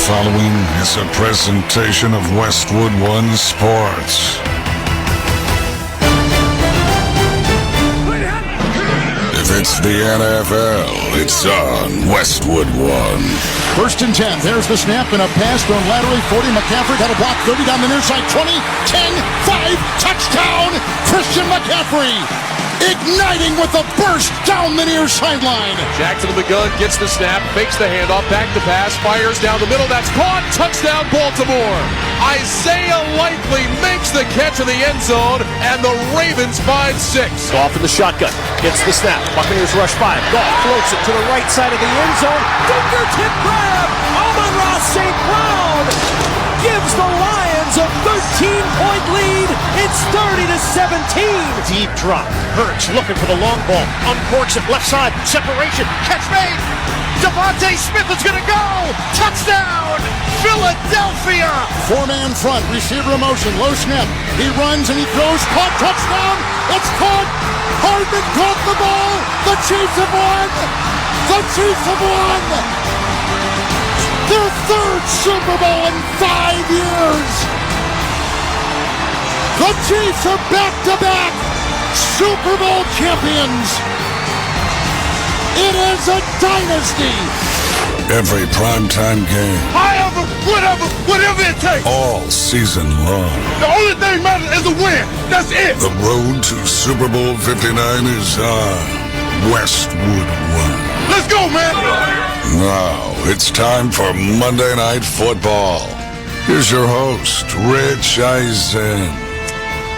following is a presentation of Westwood One Sports. If it's the NFL, it's on Westwood One. 1st and 10. There's the snap and a pass thrown laterally. 40. McCaffrey got a block. 30 down the near side. 20, 10, 5. Touchdown, Christian McCaffrey. Igniting with a burst down the near sideline. Jackson of the gun gets the snap, fakes the handoff, back to pass, fires down the middle. That's caught. Touchdown, Baltimore. Isaiah Likely makes the catch in the end zone, and the Ravens find 6. Goff in the shotgun, gets the snap. Buccaneers rush 5. Goff floats it to the right side of the end zone. Fingertip grab. Amon-Ra St. Brown gives the Lions a 13-point lead. It's 30-17. Deep drop. Hurts looking for the long ball. Uncorks it left side. Separation. Catch made. Devontae Smith is going to go. Touchdown, Philadelphia. 4-man front. Receiver in motion. Low snap. He runs and he throws. Caught. Touchdown. It's caught. Hardman caught the ball. The Chiefs have won. The Chiefs have won. Their 3rd Super Bowl in 5 years. The Chiefs are back-to-back Super Bowl champions. It is a dynasty. Every primetime game. Whatever it takes. All season long. The only thing matters is the win. That's it. The road to Super Bowl 59 is on Westwood One. Let's go, man. Now it's time for Monday Night Football. Here's your host, Rich Eisen.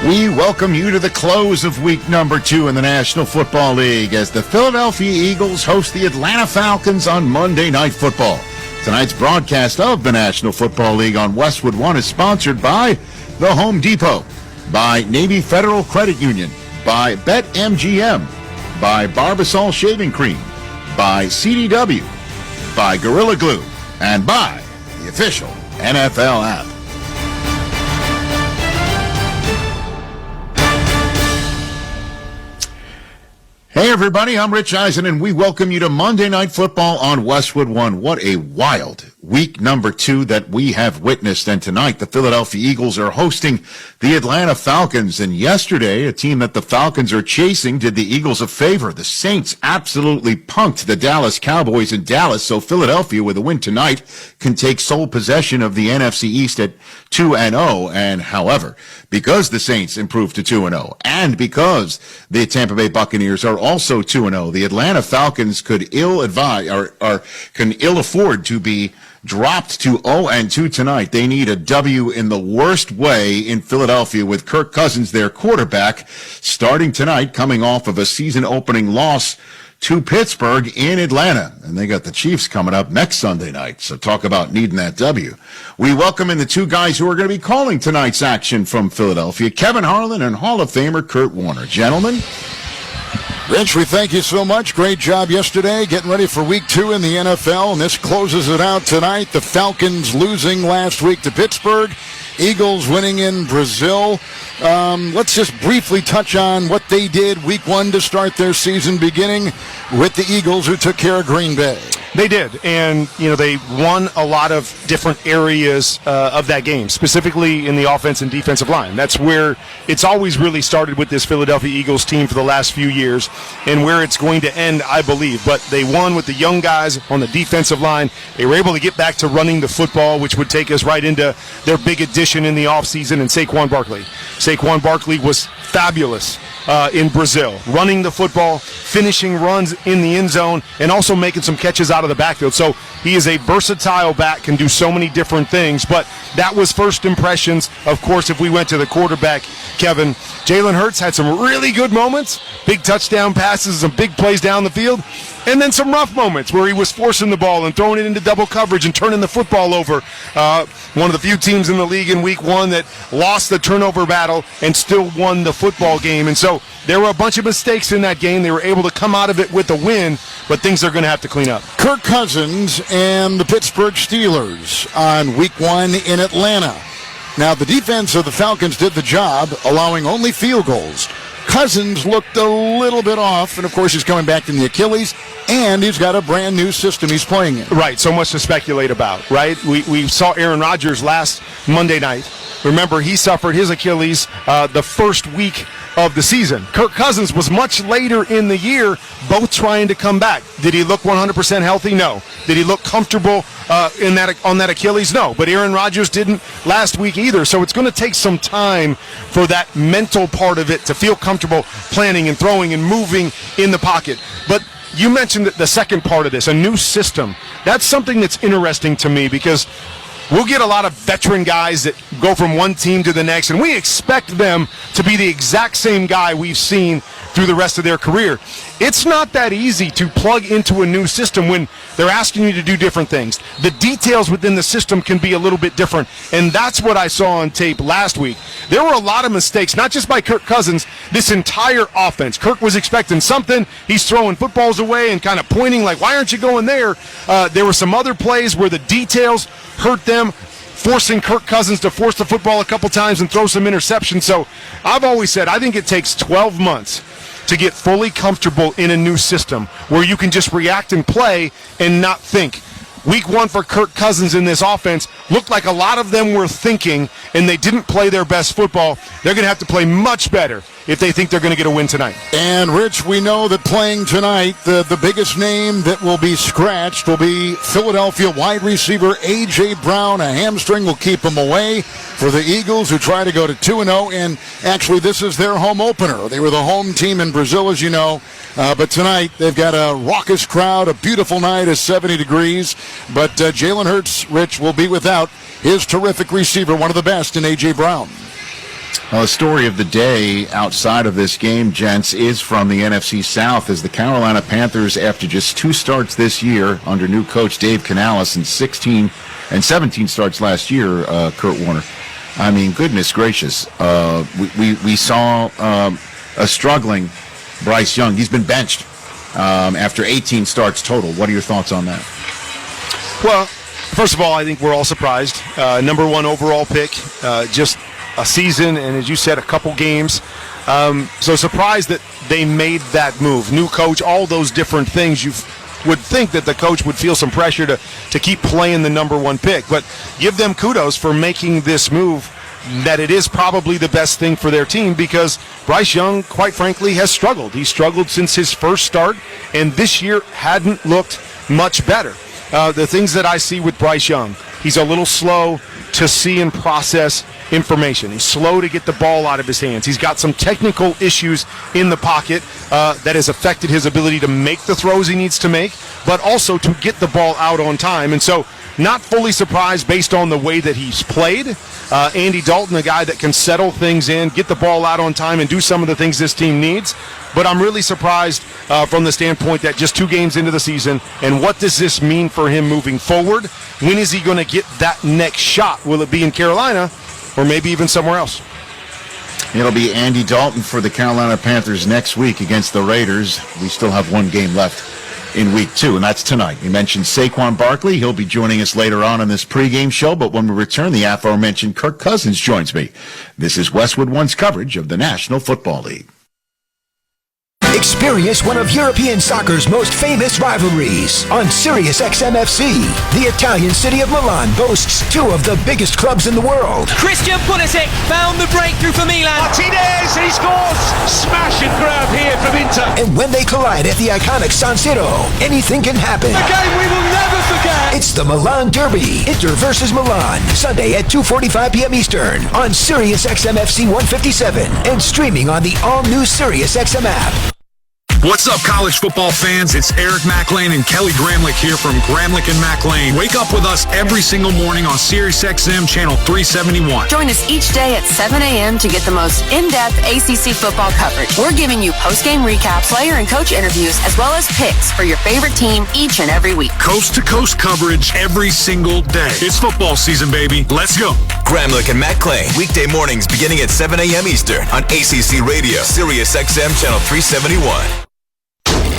We welcome you to the close of week number 2 in the National Football League as the Philadelphia Eagles host the Atlanta Falcons on Monday Night Football. Tonight's broadcast of the National Football League on Westwood One is sponsored by the Home Depot, by Navy Federal Credit Union, by BetMGM, by Barbasol Shaving Cream, by CDW, by Gorilla Glue, and by the official NFL app. Hey everybody, I'm Rich Eisen and we welcome you to Monday Night Football on Westwood One. What a wild week number 2 that we have witnessed. And tonight the Philadelphia Eagles are hosting the Atlanta Falcons. And yesterday, a team that the Falcons are chasing did the Eagles a favor. The Saints absolutely punked the Dallas Cowboys in Dallas. So Philadelphia, with a win tonight, can take sole possession of the NFC East at 2-0. And however, because the Saints improved to 2-0 and because the Tampa Bay Buccaneers are also 2-0, the Atlanta Falcons could ill afford to be dropped to 0-2 tonight. They need a W in the worst way in Philadelphia with Kirk Cousins, their quarterback, starting tonight, coming off of a season-opening loss to Pittsburgh in Atlanta. And they got the Chiefs coming up next Sunday night. So talk about needing that W. We welcome in the 2 guys who are going to be calling tonight's action from Philadelphia, Kevin Harlan and Hall of Famer Kurt Warner. Gentlemen. Rich, we thank you so much. Great job yesterday getting ready for week 2 in the NFL, and this closes it out tonight. The Falcons losing last week to Pittsburgh, Eagles winning in Brazil. Let's just briefly touch on what they did week 1 to start their season, beginning with the Eagles, who took care of Green Bay. They did, and they won a lot of different areas of that game, specifically in the offense and defensive line. That's where it's always really started with this Philadelphia Eagles team for the last few years, and where it's going to end, I believe. But they won with the young guys on the defensive line. They were able to get back to running the football, which would take us right into their big addition in the offseason, and Saquon Barkley. Saquon Barkley was fabulous in Brazil, running the football, finishing runs in the end zone, and also making some catches out of the backfield. So he is a versatile back, can do so many different things. But that was first impressions. Of course, if we went to the quarterback, Kevin, Jalen Hurts had some really good moments, big touchdown passes, some big plays down the field, and then some rough moments where he was forcing the ball and throwing it into double coverage and turning the football over. One of the few teams in the league in week 1 that lost the turnover battle and still won the football game. And so there were a bunch of mistakes in that game. They were able to come out of it with a win, but things are going to have to clean up. Kirk Cousins and the Pittsburgh Steelers on week 1 in Atlanta. Now, the defense of the Falcons did the job, allowing only field goals. Cousins looked a little bit off, and of course he's coming back from the Achilles. and he's got a brand new system he's playing in. Right, so much to speculate about, right? We saw Aaron Rodgers last Monday night. Remember, he suffered his Achilles the first week of the season. Kirk Cousins was much later in the year, both trying to come back. Did he look 100% healthy? No. Did he look comfortable on that Achilles? No. But Aaron Rodgers didn't last week either. So it's going to take some time for that mental part of it to feel comfortable planning and throwing and moving in the pocket. But you mentioned the second part of this, a new system. That's something that's interesting to me because we'll get a lot of veteran guys that go from one team to the next, and we expect them to be the exact same guy we've seen through the rest of their career. It's not that easy to plug into a new system when they're asking you to do different things. The details within the system can be a little bit different, and that's what I saw on tape last week. There were a lot of mistakes, not just by Kirk Cousins, this entire offense. Kirk was expecting something. He's throwing footballs away and kind of pointing like, why aren't you going there? There were some other plays where the details hurt them, forcing Kirk Cousins to force the football a couple times and throw some interceptions. So I've always said I think it takes 12 months to get fully comfortable in a new system where you can just react and play and not think. Week 1 for Kirk Cousins in this offense looked like a lot of them were thinking, and they didn't play their best football. They're going to have to play much better if they think they're going to get a win tonight. And, Rich, we know that playing tonight, the biggest name that will be scratched will be Philadelphia wide receiver A.J. Brown. A hamstring will keep him away for the Eagles, who try to go to 2-0. And actually, this is their home opener. They were the home team in Brazil, as you know. But tonight, they've got a raucous crowd, a beautiful night, is 70 degrees. But Jalen Hurts, Rich, will be without his terrific receiver, one of the best in A.J. Brown. Well, the story of the day outside of this game, gents, is from the NFC South as the Carolina Panthers, after just 2 starts this year under new coach Dave Canales and 16 and 17 starts last year, Kurt Warner. I mean, goodness gracious. We saw a struggling Bryce Young. He's been benched after 18 starts total. What are your thoughts on that? Well, first of all, I think we're all surprised. Number 1 overall pick, just a season, and as you said, a couple games. So surprised that they made that move. New coach, all those different things. You would think that the coach would feel some pressure to keep playing the number 1 pick. But give them kudos for making this move, that it is probably the best thing for their team, because Bryce Young, quite frankly, has struggled. He struggled since his first start, and this year hadn't looked much better. The things that I see with Bryce Young, he's a little slow to see and process information. He's slow to get the ball out of his hands. He's got some technical issues in the pocket that has affected his ability to make the throws he needs to make, but also to get the ball out on time. And so not fully surprised based on the way that he's played. Andy Dalton, a guy that can settle things in, get the ball out on time, and do some of the things this team needs. But I'm really surprised from the standpoint that just 2 games into the season, and what does this mean for him moving forward? When is he going to get that next shot? Will it be in Carolina or maybe even somewhere else? It'll be Andy Dalton for the Carolina Panthers next week against the Raiders. We still have 1 game left in week 2, and that's tonight. We mentioned Saquon Barkley. He'll be joining us later on in this pregame show, but when we return, the aforementioned Kirk Cousins joins me. This is Westwood One's coverage of the National Football League. Experience one of European soccer's most famous rivalries on Sirius XM-FC. The Italian city of Milan boasts 2 of the biggest clubs in the world. Christian Pulisic found the breakthrough for Milan. Martinez, he scores! Smash and grab here from Inter. And when they collide at the iconic San Siro, anything can happen. A game we will never forget. It's the Milan Derby, Inter versus Milan, Sunday at 2:45 p.m. Eastern on Sirius XM-FC 157 and streaming on the all-new Sirius XM app. What's up, college football fans? It's Eric McLean and Kelly Gramlich here from Gramlich and McLean. Wake up with us every single morning on Sirius XM Channel 371. Join us each day at 7 a.m. to get the most in-depth ACC football coverage. We're giving you post-game recaps, player and coach interviews, as well as picks for your favorite team each and every week. Coast-to-coast coverage every single day. It's football season, baby. Let's go. Gramlich and McLean, weekday mornings beginning at 7 a.m. Eastern on ACC Radio, Sirius XM Channel 371.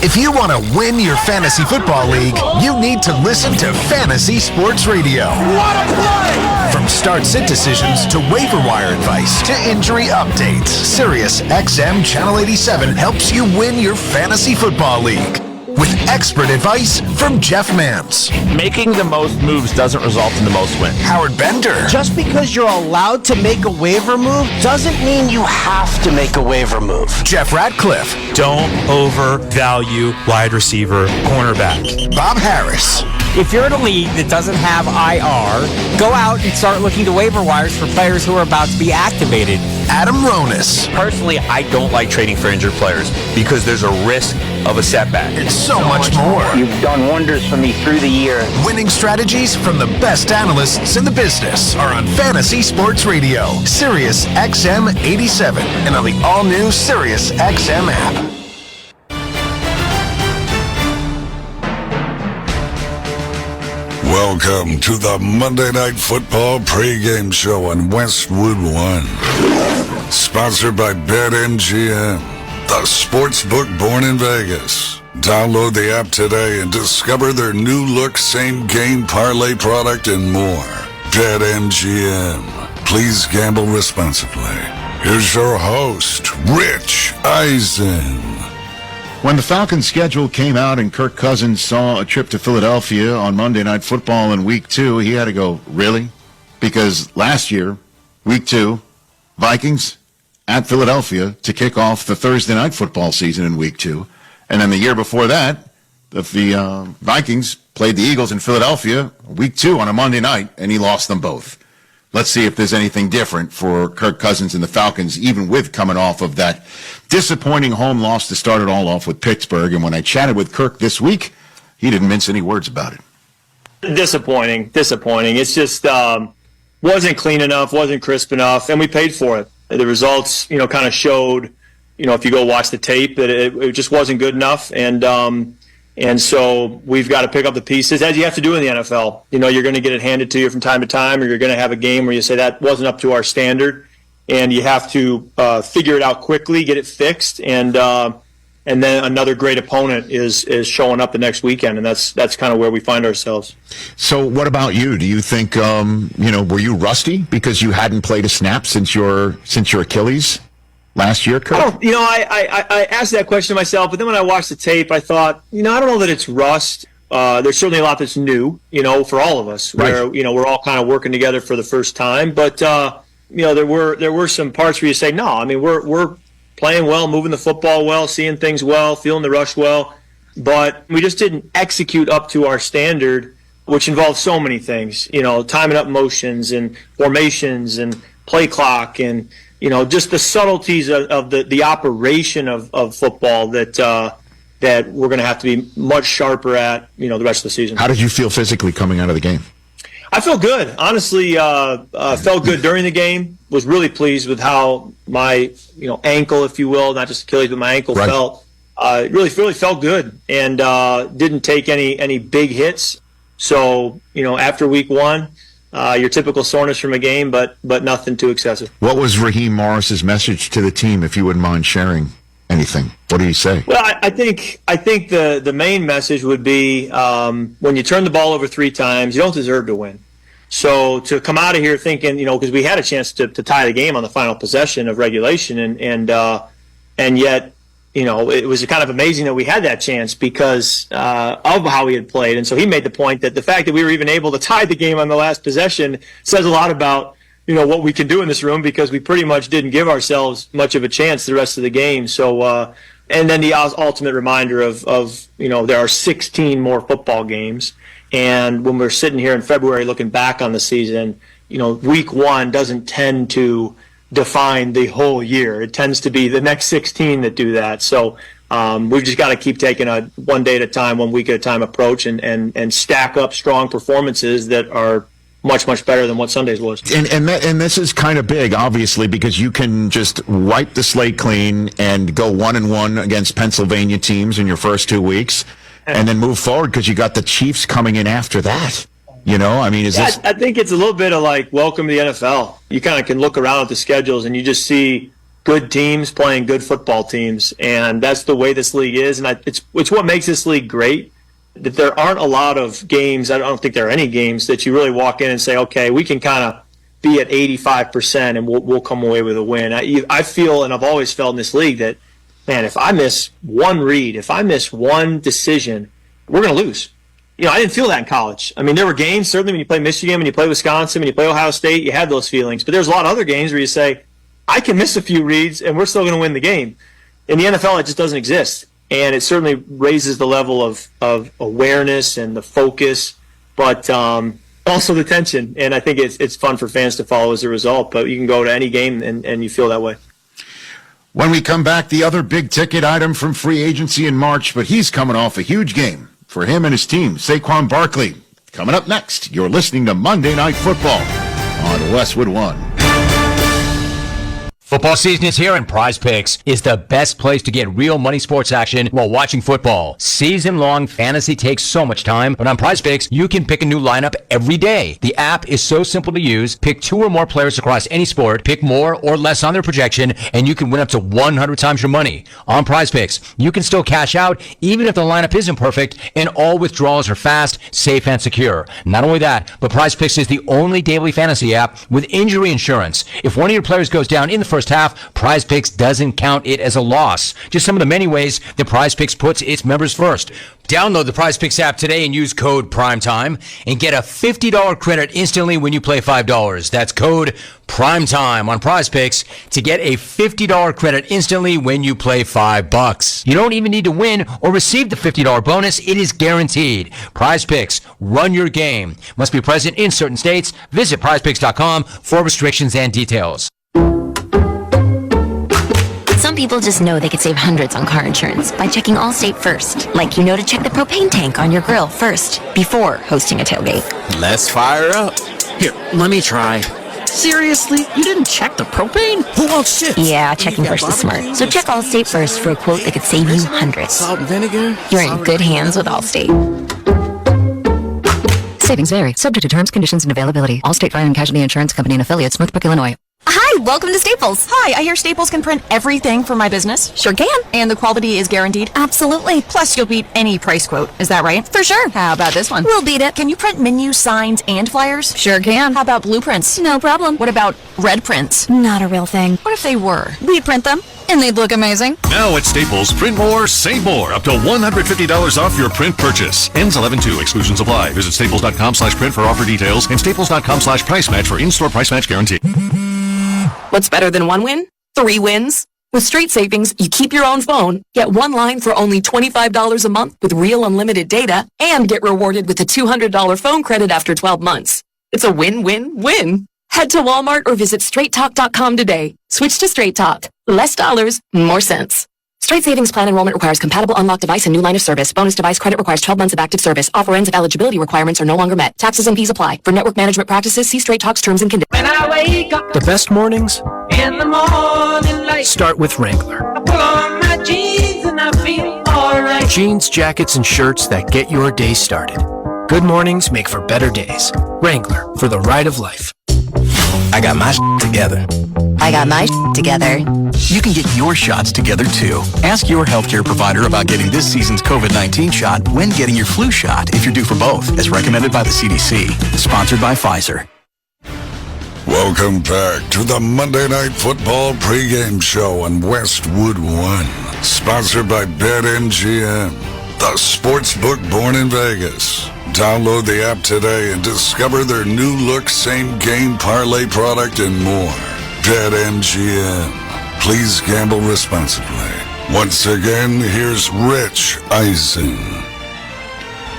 If you want to win your fantasy football league, you need to listen to Fantasy Sports Radio. What a play! From start-sit decisions to waiver wire advice to injury updates, Sirius XM Channel 87 helps you win your fantasy football league. with expert advice from Jeff Mans. Making the most moves doesn't result in the most wins. Howard Bender. Just because you're allowed to make a waiver move doesn't mean you have to make a waiver move. Jeff Ratcliffe. Don't overvalue wide receiver, cornerback. Bob Harris. If you're in a league that doesn't have IR, go out and start looking to waiver wires for players who are about to be activated. Adam Ronis. Personally, I don't like trading for injured players because there's a risk of a setback. And so much more. You've done wonders for me through the year. Winning strategies from the best analysts in the business are on Fantasy Sports Radio, Sirius XM 87, and on the all-new Sirius XM app. Welcome to the Monday Night Football pregame show on Westwood 1. Sponsored by BetMGM, the sports book born in Vegas. Download the app today and discover their new look same-game parlay product and more. BetMGM. Please gamble responsibly. Here's your host, Rich Eisen. When the Falcons' schedule came out and Kirk Cousins saw a trip to Philadelphia on Monday Night Football in Week 2, he had to go, really? Because last year, Week 2, Vikings at Philadelphia to kick off the Thursday Night Football season in Week 2. And then the year before that, the Vikings played the Eagles in Philadelphia Week 2 on a Monday night, and he lost them both. Let's see if there's anything different for Kirk Cousins and the Falcons, even with coming off of that disappointing home loss to start it all off with Pittsburgh. And when I chatted with Kirk this week, he didn't mince any words about it. Disappointing. It's just wasn't clean enough, wasn't crisp enough, and we paid for it. The results, kind of showed, if you go watch the tape, that it just wasn't good enough. And so we've got to pick up the pieces, as you have to do in the NFL. You're going to get it handed to you from time to time, or you're going to have a game where you say that wasn't up to our standard, and you have to figure it out quickly, get it fixed, and then another great opponent is showing up the next weekend, and that's kind of where we find ourselves. So what about you? Do you think, were you rusty because you hadn't played a snap since your Achilles last year, Kirk? I asked that question to myself, but then when I watched the tape, I thought, I don't know that it's rust. There's certainly a lot that's new, for all of us, where, we're all kind of working together for the first time. But, there were some parts where you say, no, we're playing well, moving the football well, seeing things well, feeling the rush well. But we just didn't execute up to our standard, which involves so many things, timing up motions and formations and play clock and, just the subtleties of the operation of football that we're going to have to be much sharper at, the rest of the season. How did you feel physically coming out of the game? I feel good. Honestly, felt good during the game. Was really pleased with how my, ankle, if you will, not just Achilles, but my ankle felt. Really felt good and didn't take any big hits. So, after week 1, your typical soreness from a game, but nothing too excessive. What was Raheem Morris's message to the team, if you wouldn't mind sharing anything? What did he say? Well, I think the main message would be when you turn the ball over 3 times, you don't deserve to win. So to come out of here thinking, because we had a chance to tie the game on the final possession of regulation, and yet, it was kind of amazing that we had that chance because of how we had played. And so he made the point that the fact that we were even able to tie the game on the last possession says a lot about, what we can do in this room, because we pretty much didn't give ourselves much of a chance the rest of the game. So, and then the ultimate reminder of there are 16 more football games. And when we're sitting here in February looking back on the season, week 1 doesn't tend to define the whole year. It tends to be the next 16 that do that. So we've just got to keep taking a one day at a time, 1 week at a time approach and stack up strong performances that are much, much better than what Sunday's was. And this is kind of big, obviously, because you can just wipe the slate clean and go 1-1 against Pennsylvania teams in your first 2 weeks and then move forward because you got the Chiefs coming in after that. I think it's a little bit of like welcome to the NFL. You kind of can look around at the schedules and you just see good teams playing good football teams, and that's the way this league is. And it's what makes this league great. That there aren't a lot of games. I don't think there are any games that you really walk in and say, okay, we can kind of be at 85% and we'll come away with a win. I feel, and I've always felt in this league, that man, if I miss one read, if I miss one decision, we're going to lose. I didn't feel that in college. I mean, there were games, certainly when you play Michigan, when you play Wisconsin, when you play Ohio State, you had those feelings. But there's a lot of other games where you say, I can miss a few reads and we're still going to win the game. In the NFL, it just doesn't exist. And it certainly raises the level of awareness and the focus, but also the tension. And I think it's fun for fans to follow as a result. But you can go to any game and you feel that way. When we come back, the other big ticket item from free agency in March, but he's coming off a huge game for him and his team, Saquon Barkley. Coming up next, you're listening to Monday Night Football on Westwood One. Football season is here, and Prize Picks is the best place to get real money sports action while watching football. Season-long fantasy takes so much time, but on Prize Picks, you can pick a new lineup every day. The app is so simple to use. Pick 2 or more players across any sport, pick more or less on their projection, and you can win up to 100 times your money. On Prize Picks, you can still cash out even if the lineup isn't perfect, and all withdrawals are fast, safe, and secure. Not only that, but Prize Picks is the only daily fantasy app with injury insurance. If one of your players goes down in the first half, Prize Picks doesn't count it as a loss. Just some of the many ways that Prize Picks puts its members first. Download the Prize Picks app today and use code PRIMETIME and get a $50 credit instantly when you play $5. That's code PRIMETIME on Prize Picks to get a $50 credit instantly when you play $5. You don't even need to win or receive the $50 bonus. It is guaranteed. Prize Picks, run your game. Must be present in certain states. Visit prizepicks.com for restrictions and details. Some people just know they could save hundreds on car insurance by checking Allstate first. Like to check the propane tank on your grill first before hosting a tailgate. Let's fire up. Here, let me try. Seriously? You didn't check the propane? Who wants chips? Yeah, checking first is smart. So check Allstate first for a quote that could save you hundreds. Salt and vinegar? You're in good hands with Allstate. Savings vary. Subject to terms, conditions, and availability. Allstate Fire and Casualty Insurance Company and Affiliates, Northbrook, Illinois. Hi, welcome to Staples. Hi, I hear Staples can print everything for my business. Sure can. And the quality is guaranteed? Absolutely. Plus, you'll beat any price quote. Is that right? For sure. How about this one? We'll beat it. Can you print menus, signs, and flyers? Sure can. How about blueprints? No problem. What about red prints? Not a real thing. What if they were? We'd print them, and they'd look amazing. Now at Staples, print more, save more. Up to $150 off your print purchase. Ends 11/2. Exclusions apply. Visit staples.com/print for offer details and staples.com/price match for in-store price match guarantee. What's better than one win? 3 wins. With Straight Savings, you keep your own phone, get one line for only $25 a month with real unlimited data, and get rewarded with a $200 phone credit after 12 months. It's a win-win-win. Head to Walmart or visit straighttalk.com today. Switch to Straight Talk. Less dollars, more sense. Straight Savings Plan enrollment requires compatible unlocked device and new line of service. Bonus device credit requires 12 months of active service. Offer ends if eligibility requirements are no longer met. Taxes and fees apply. For network management practices, see Straight Talk's terms and conditions. When I wake up The best mornings in the morning light, start with Wrangler. I pull on my jeans and I feel alright. Jeans, jackets, and shirts that get your day started. Good mornings make for better days. Wrangler, for the ride of life. I got my together. I got my together. You can get your shots together too. Ask your healthcare provider about getting this season's COVID-19 shot when getting your flu shot if you're due for both, as recommended by the CDC. Sponsored by Pfizer. Welcome back to the Monday Night Football pregame show on Westwood One. Sponsored by BetMGM, the sportsbook born in Vegas. Download the app today and discover their new look same-game parlay product and more. BetMGM. Please gamble responsibly. Once again, here's Rich Eisen.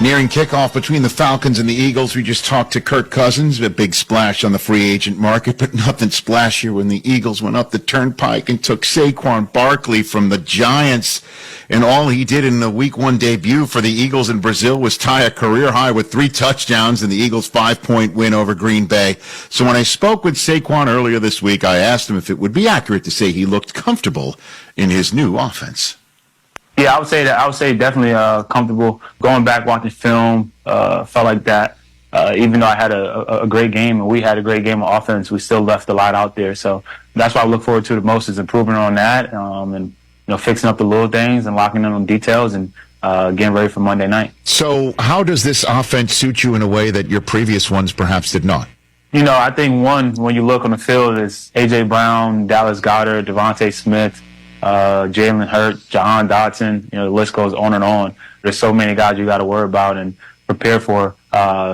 Nearing kickoff between the Falcons and the Eagles, we just talked to Kirk Cousins, a big splash on the free agent market, but nothing splashier when the Eagles went up the turnpike and took Saquon Barkley from the Giants. And all he did in the Week 1 debut for the Eagles in Brazil was tie a career high with 3 touchdowns in the Eagles' 5-point win over Green Bay. So when I spoke with Saquon earlier this week, I asked him if it would be accurate to say he looked comfortable in his new offense. Yeah, I would say that. I would say definitely comfortable. Going back, watching film, felt like that. Even though I had a great game and we had a great game of offense, we still left a lot out there. So that's what I look forward to the most is improving on that and fixing up the little things and locking in on details and getting ready for Monday night. So how does this offense suit you in a way that your previous ones perhaps did not? I think one, when you look on the field, is A.J. Brown, Dallas Goedert, Devontae Smith, Jalen Hurts, Jahan Dotson, the list goes on and on. There's so many guys you got to worry about and prepare for.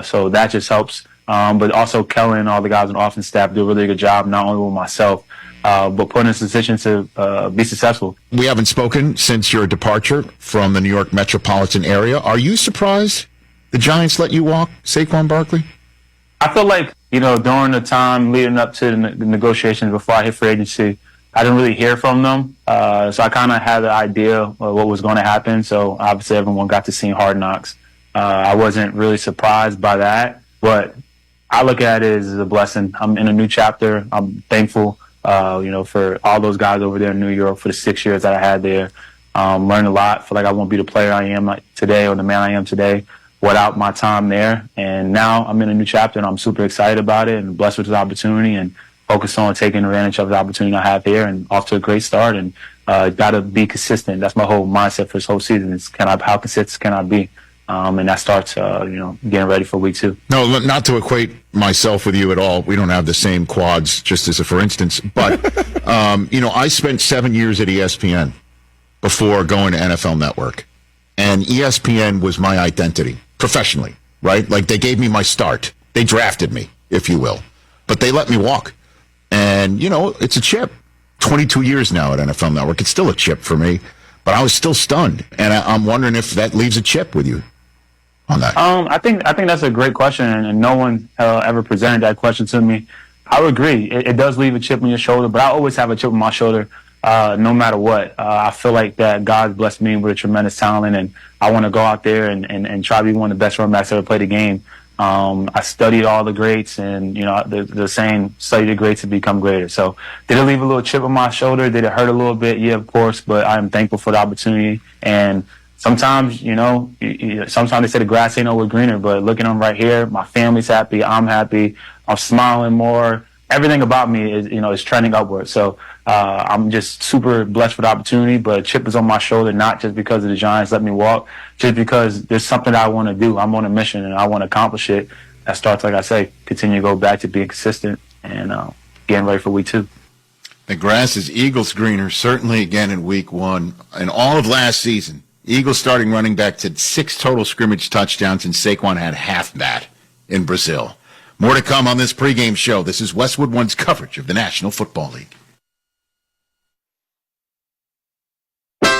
So that just helps. But also Kellen and all the guys on the offense staff do a really good job, not only with myself, but putting us in a position to be successful. We haven't spoken since your departure from the New York metropolitan area. Are you surprised the Giants let you walk Saquon Barkley? I feel like, during the time leading up to the negotiations before I hit free agency, I didn't really hear from them. So I kind of had an idea of what was going to happen. So obviously everyone got to see Hard Knocks. I wasn't really surprised by that, but I look at it as a blessing. I'm in a new chapter. I'm thankful, for all those guys over there in New York for the 6 years that I had there. Learned a lot. Feel like I won't be the player I am today or the man I am today without my time there. And now I'm in a new chapter, and I'm super excited about it and blessed with this opportunity and focused on taking advantage of the opportunity I have here and off to a great start. And got to be consistent. That's my whole mindset for this whole season is how consistent can I be? And that starts, getting ready for week 2. No, not to equate myself with you at all. We don't have the same quads, just as a for instance. But, I spent 7 years at ESPN before going to NFL Network. And ESPN was my identity, professionally, right? Like, they gave me my start. They drafted me, if you will. But they let me walk. And, it's a chip. 22 years now at NFL Network. It's still a chip for me. But I was still stunned. And I'm wondering if that leaves a chip with you on that. I think that's a great question, and no one ever presented that question to me. I would agree. It does leave a chip on your shoulder, but I always have a chip on my shoulder no matter what. I feel like that God's blessed me with a tremendous talent, and I want to go out there and try to be one of the best running backs ever played the game. I studied all the greats, and the saying, study the greats to become greater. So did it leave a little chip on my shoulder? Did it hurt a little bit? Yeah, of course, but I'm thankful for the opportunity. And sometimes, sometimes they say the grass ain't always greener, but looking at them right here, my family's happy, I'm happy, I'm smiling more. Everything about me is trending upward. So I'm just super blessed for the opportunity, but chip is on my shoulder, not just because of the Giants let me walk, just because there's something that I want to do. I'm on a mission and I want to accomplish it. That starts, like I say, continue to go back to being consistent and getting ready for week 2. The grass is Eagles greener, certainly again in week 1. And all of last season, Eagles starting running back to 6 total scrimmage touchdowns, and Saquon had half that in Brazil. More to come on this pregame show. This is Westwood One's coverage of the National Football League.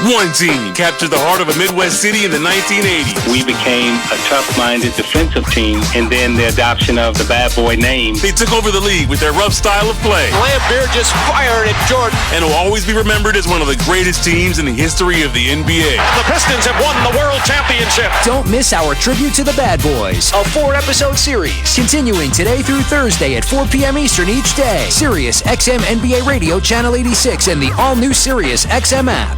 One team captured the heart of a Midwest city in the 1980s. We became a tough-minded defensive team, and then the adoption of the bad boy name. They took over the league with their rough style of play. Lambeer just fired at Jordan. And will always be remembered as one of the greatest teams in the history of the NBA. The Pistons have won the World Championship. Don't miss our tribute to the Bad Boys, a 4-episode series continuing today through Thursday at 4 p.m. Eastern each day. Sirius XM NBA Radio Channel 86 and the all-new Sirius XM app.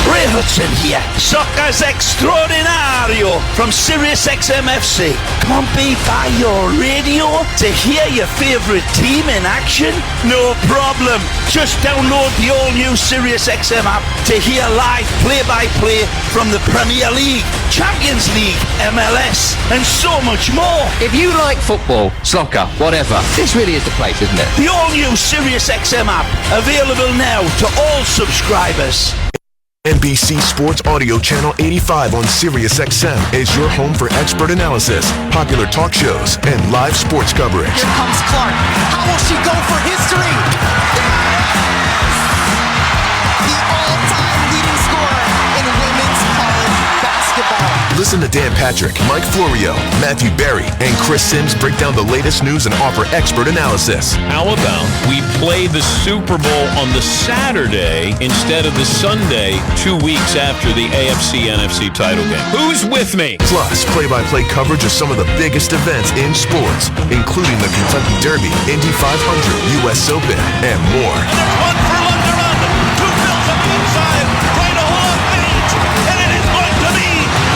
Ray Hudson here, Soccer's Extraordinario from Sirius XM FC. Can't be by your radio to hear your favourite team in action? No problem. Just download the all-new Sirius XM app to hear live play-by-play from the Premier League, Champions League, MLS, and so much more. If you like football, soccer, whatever, this really is the place, isn't it? The all-new Sirius XM app, available now to all subscribers. NBC Sports Audio Channel 85 on Sirius XM is your home for expert analysis, popular talk shows, and live sports coverage. Here comes Clark. How will she go for history? Yes! The all-time leading scorer in women's college basketball. Listen to Dan Patrick, Mike Florio, Matthew Berry, and Chris Sims break down the latest news and offer expert analysis. How about we play the Super Bowl on the Saturday instead of the Sunday 2 weeks after the AFC-NFC title game? Who's with me? Plus, play-by-play coverage of some of the biggest events in sports, including the Kentucky Derby, Indy 500, U.S. Open, and more. And there's one for Lunderman. 2 fills on the inside, right along Mage, and it is going to be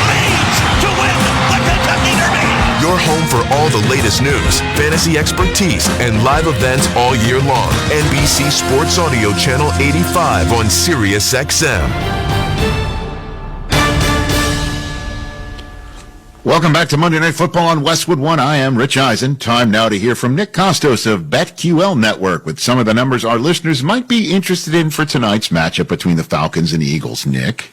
Mage to win the Kentucky Derby. Your home for all the latest news, fantasy expertise, and live events all year long. NBC Sports Audio Channel 85 on Sirius XM. Welcome back to Monday Night Football on Westwood One. I am Rich Eisen. Time now to hear from Nick Costos of BetQL Network with some of the numbers our listeners might be interested in for tonight's matchup between the Falcons and Eagles. Nick?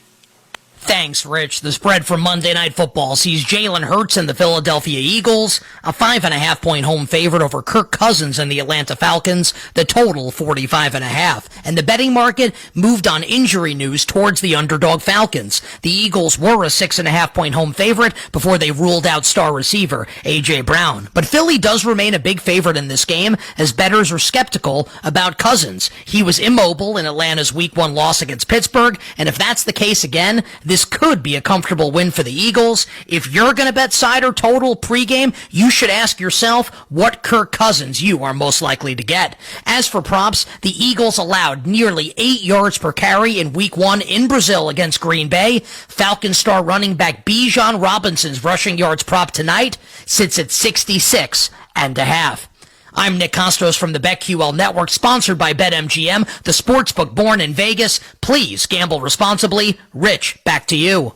Thanks, Rich. The spread for Monday Night Football sees Jalen Hurts and the Philadelphia Eagles, a 5.5-point home favorite over Kirk Cousins and the Atlanta Falcons, the total 45.5. And the betting market moved on injury news towards the underdog Falcons. The Eagles were a 6.5-point home favorite before they ruled out star receiver A.J. Brown. But Philly does remain a big favorite in this game, as bettors are skeptical about Cousins. He was immobile in Atlanta's Week 1 loss against Pittsburgh, and if that's the case again, this could be a comfortable win for the Eagles. If you're going to bet side or total pregame, you should ask yourself what Kirk Cousins you are most likely to get. As for props, the Eagles allowed nearly 8 yards per carry in Week 1 in Brazil against Green Bay. Falcons star running back Bijan Robinson's rushing yards prop tonight sits at 66.5. I'm Nick Costos from the BetQL Network, sponsored by BetMGM, the sportsbook born in Vegas. Please gamble responsibly. Rich, back to you.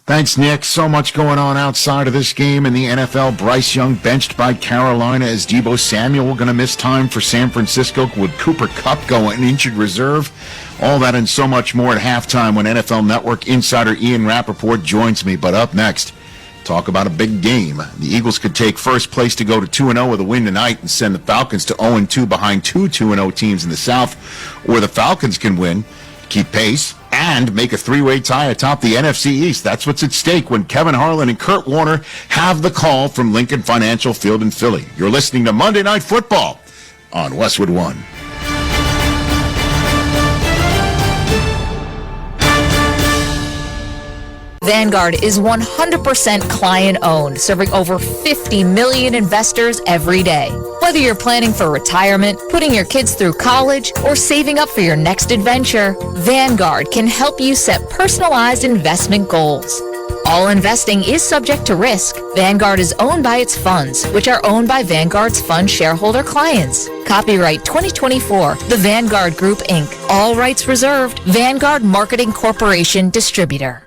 Thanks, Nick. So much going on outside of this game in the NFL. Bryce Young benched by Carolina as Deebo Samuel going to miss time for San Francisco. Would Cooper Kupp go in injured reserve? All that and so much more at halftime when NFL Network insider Ian Rappaport joins me. But up next, talk about a big game. The Eagles could take first place to go to 2-0 with a win tonight and send the Falcons to 0-2 behind two 2-0 teams in the South. Or the Falcons can win, keep pace, and make a three-way tie atop the NFC East. That's what's at stake when Kevin Harlan and Kurt Warner have the call from Lincoln Financial Field in Philly. You're listening to Monday Night Football on Westwood One. Vanguard is 100% client-owned, serving over 50 million investors every day. Whether you're planning for retirement, putting your kids through college, or saving up for your next adventure, Vanguard can help you set personalized investment goals. All investing is subject to risk. Vanguard is owned by its funds, which are owned by Vanguard's fund shareholder clients. Copyright 2024, The Vanguard Group, Inc. All rights reserved. Vanguard Marketing Corporation Distributor.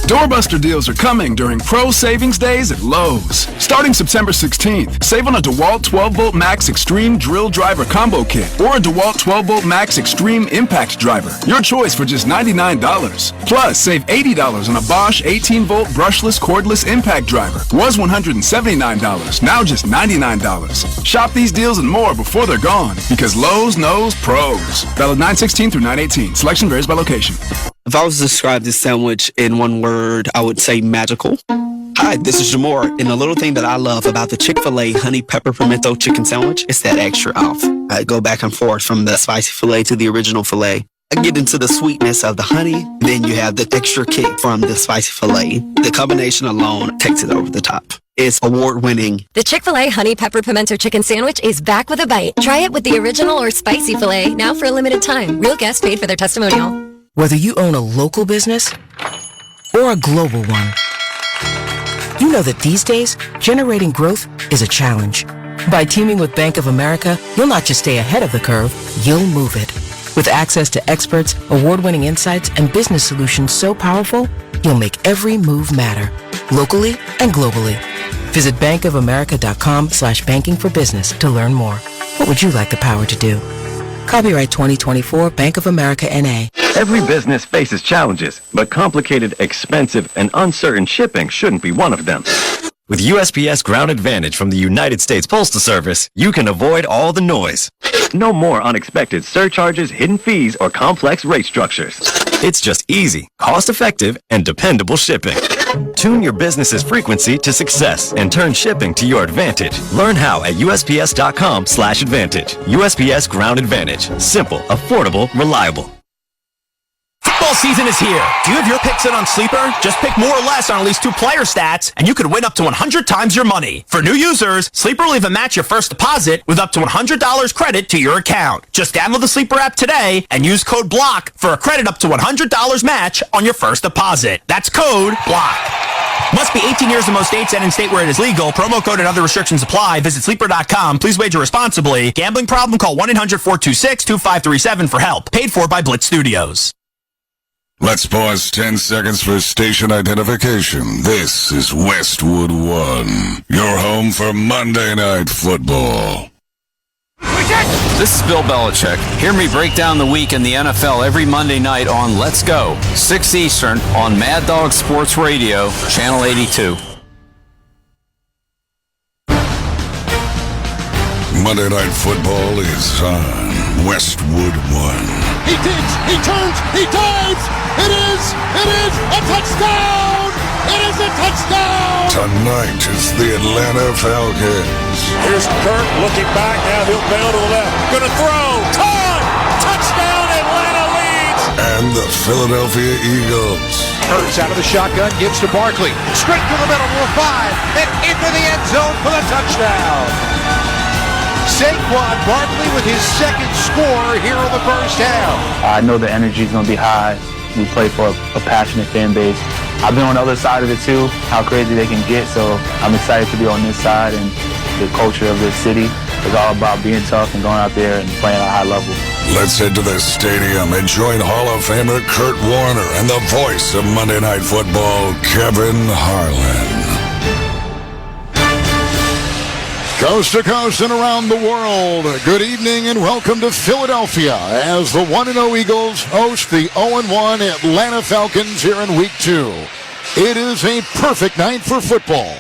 Doorbuster deals are coming during Pro Savings Days at Lowe's. Starting September 16th, save on a DeWalt 12-Volt Max Extreme Drill Driver Combo Kit or a DeWalt 12-Volt Max Extreme Impact Driver. Your choice for just $99. Plus, save $80 on a Bosch 18-Volt Brushless Cordless Impact Driver. Was $179, now just $99. Shop these deals and more before they're gone, because Lowe's knows pros. Valid 9/16 through 9/18. Selection varies by location. If I was to describe this sandwich in one word, I would say magical. Hi, this is Jamor, and the little thing that I love about the Chick-fil-A honey pepper pimento chicken sandwich is that extra off. I go back and forth from the spicy filet to the original filet. I get into the sweetness of the honey, then you have the extra kick from the spicy filet. The combination alone takes it over the top. It's award-winning. The Chick-fil-A Honey Pepper Pimento Chicken Sandwich is back with a bite. Try it with the original or spicy filet, now for a limited time. Real guests paid for their testimonial. Whether you own a local business or a global one, you know that these days, generating growth is a challenge. By teaming with Bank of America, you'll not just stay ahead of the curve, you'll move it. With access to experts, award-winning insights, and business solutions so powerful, you'll make every move matter, locally and globally. Visit bankofamerica.com/banking for business to learn more. What would you like the power to do? Copyright 2024, Bank of America, N.A. Every business faces challenges, but complicated, expensive, and uncertain shipping shouldn't be one of them. With USPS Ground Advantage from the United States Postal Service, you can avoid all the noise. No more unexpected surcharges, hidden fees, or complex rate structures. It's just easy, cost-effective, and dependable shipping. Tune your business's frequency to success and turn shipping to your advantage. Learn how at USPS.com/advantage. USPS Ground Advantage. Simple, affordable, reliable. Football season is here. Do you have your picks in on Sleeper? Just pick more or less on at least 2 player stats, and you could win up to 100 times your money. For new users, Sleeper will even match your first deposit with up to $100 credit to your account. Just download the Sleeper app today and use code BLOCK for a credit up to $100 match on your first deposit. That's code BLOCK. Must be 18 years in most states and in state where it is legal. Promo code and other restrictions apply. Visit Sleeper.com. Please wager responsibly. Gambling problem? Call 1-800-426-2537 for help. Paid for by Blitz Studios. Let's pause 10 seconds for station identification. This is Westwood 1, your home for Monday Night Football. This is Bill Belichick. Hear me break down the week in the NFL every Monday night on Let's Go, 6 Eastern on Mad Dog Sports Radio, Channel 82. Monday Night Football is on Westwood 1. He digs, he turns, he dives! It is a touchdown! It is a touchdown! Tonight is the Atlanta Falcons. Here's Kirk looking back, now he'll bail to the left. Gonna throw, caught! Touchdown, Atlanta leads! And the Philadelphia Eagles. Hurts out of the shotgun, gives to Barkley. Straight to the middle to the 5, and into the end zone for the touchdown. Saquon Barkley with his second score here in the first half. I know the energy is going to be high. We play for a passionate fan base. I've been on the other side of it too, how crazy they can get, so I'm excited to be on this side, and the culture of this city is all about being tough and going out there and playing at a high level. Let's head to the stadium and join Hall of Famer Kurt Warner and the voice of Monday Night Football, Kevin Harlan. Coast to coast and around the world, good evening and welcome to Philadelphia as the 1-0 Eagles host the 0-1 Atlanta Falcons here in Week 2. It is a perfect night for football.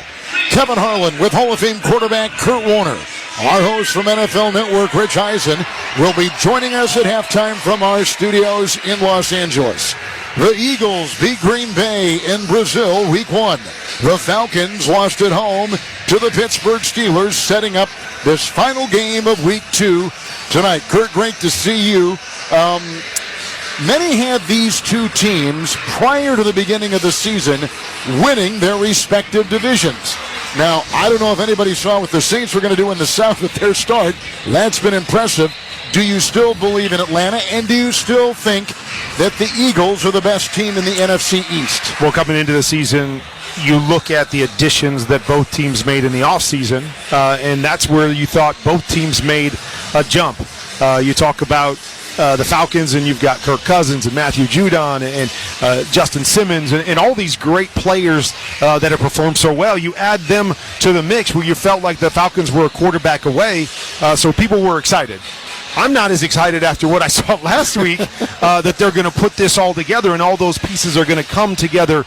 Kevin Harlan with Hall of Fame quarterback Kurt Warner. Our host from NFL Network, Rich Eisen, will be joining us at halftime from our studios in Los Angeles. The Eagles beat Green Bay in Brazil Week 1. The Falcons lost at home to the Pittsburgh Steelers, setting up this final game of Week 2 tonight. Kurt, great to see you. Many had these two teams prior to the beginning of the season winning their respective divisions. Now, I don't know if anybody saw what the Saints were going to do in the South at their start. That's been impressive. Do you still believe in Atlanta, and do you still think that the Eagles are the best team in the NFC East? Well, coming into the season, you look at the additions that both teams made in the offseason, and that's where you thought both teams made a jump. You talk about the Falcons, and you've got Kirk Cousins and Matthew Judon and Justin Simmons and all these great players that have performed so well. You add them to the mix where you felt like the Falcons were a quarterback away, so people were excited. I'm not as excited after what I saw last week that they're going to put this all together and all those pieces are going to come together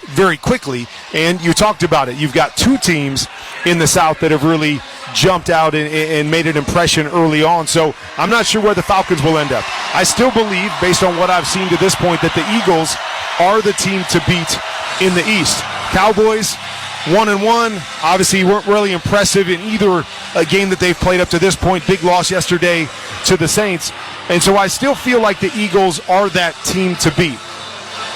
very quickly. And you talked about it. You've got two teams in the South that have really jumped out and made an impression early on. So I'm not sure where the Falcons will end up. I still believe, based on what I've seen to this point, that the Eagles are the team to beat in the East. Cowboys, 1-1, obviously weren't really impressive in either game that they've played up to this point. Big loss yesterday to the Saints. And so I still feel like the Eagles are that team to beat.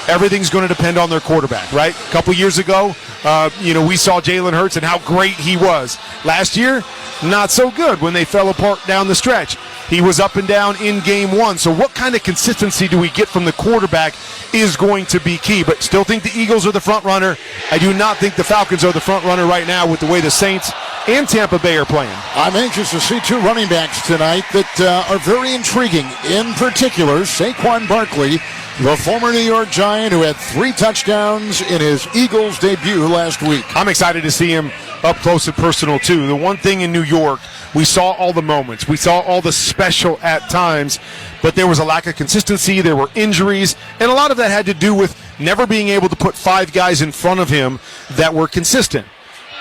Everything's going to depend on their quarterback, right? A couple years ago, we saw Jalen Hurts and how great he was. Last year, not so good when they fell apart down the stretch. He was up and down in game one. So what kind of consistency do we get from the quarterback is going to be key. But still think the Eagles are the front runner. I do not think the Falcons are the front runner right now with the way the Saints and Tampa Bay are playing. I'm anxious to see two running backs tonight that are very intriguing. In particular, Saquon Barkley, the former New York Giant who had 3 touchdowns in his Eagles debut last week. I'm excited to see him up close and personal, too. The one thing in New York, we saw all the moments. We saw all the special at times, but there was a lack of consistency. There were injuries, and a lot of that had to do with never being able to put 5 guys in front of him that were consistent.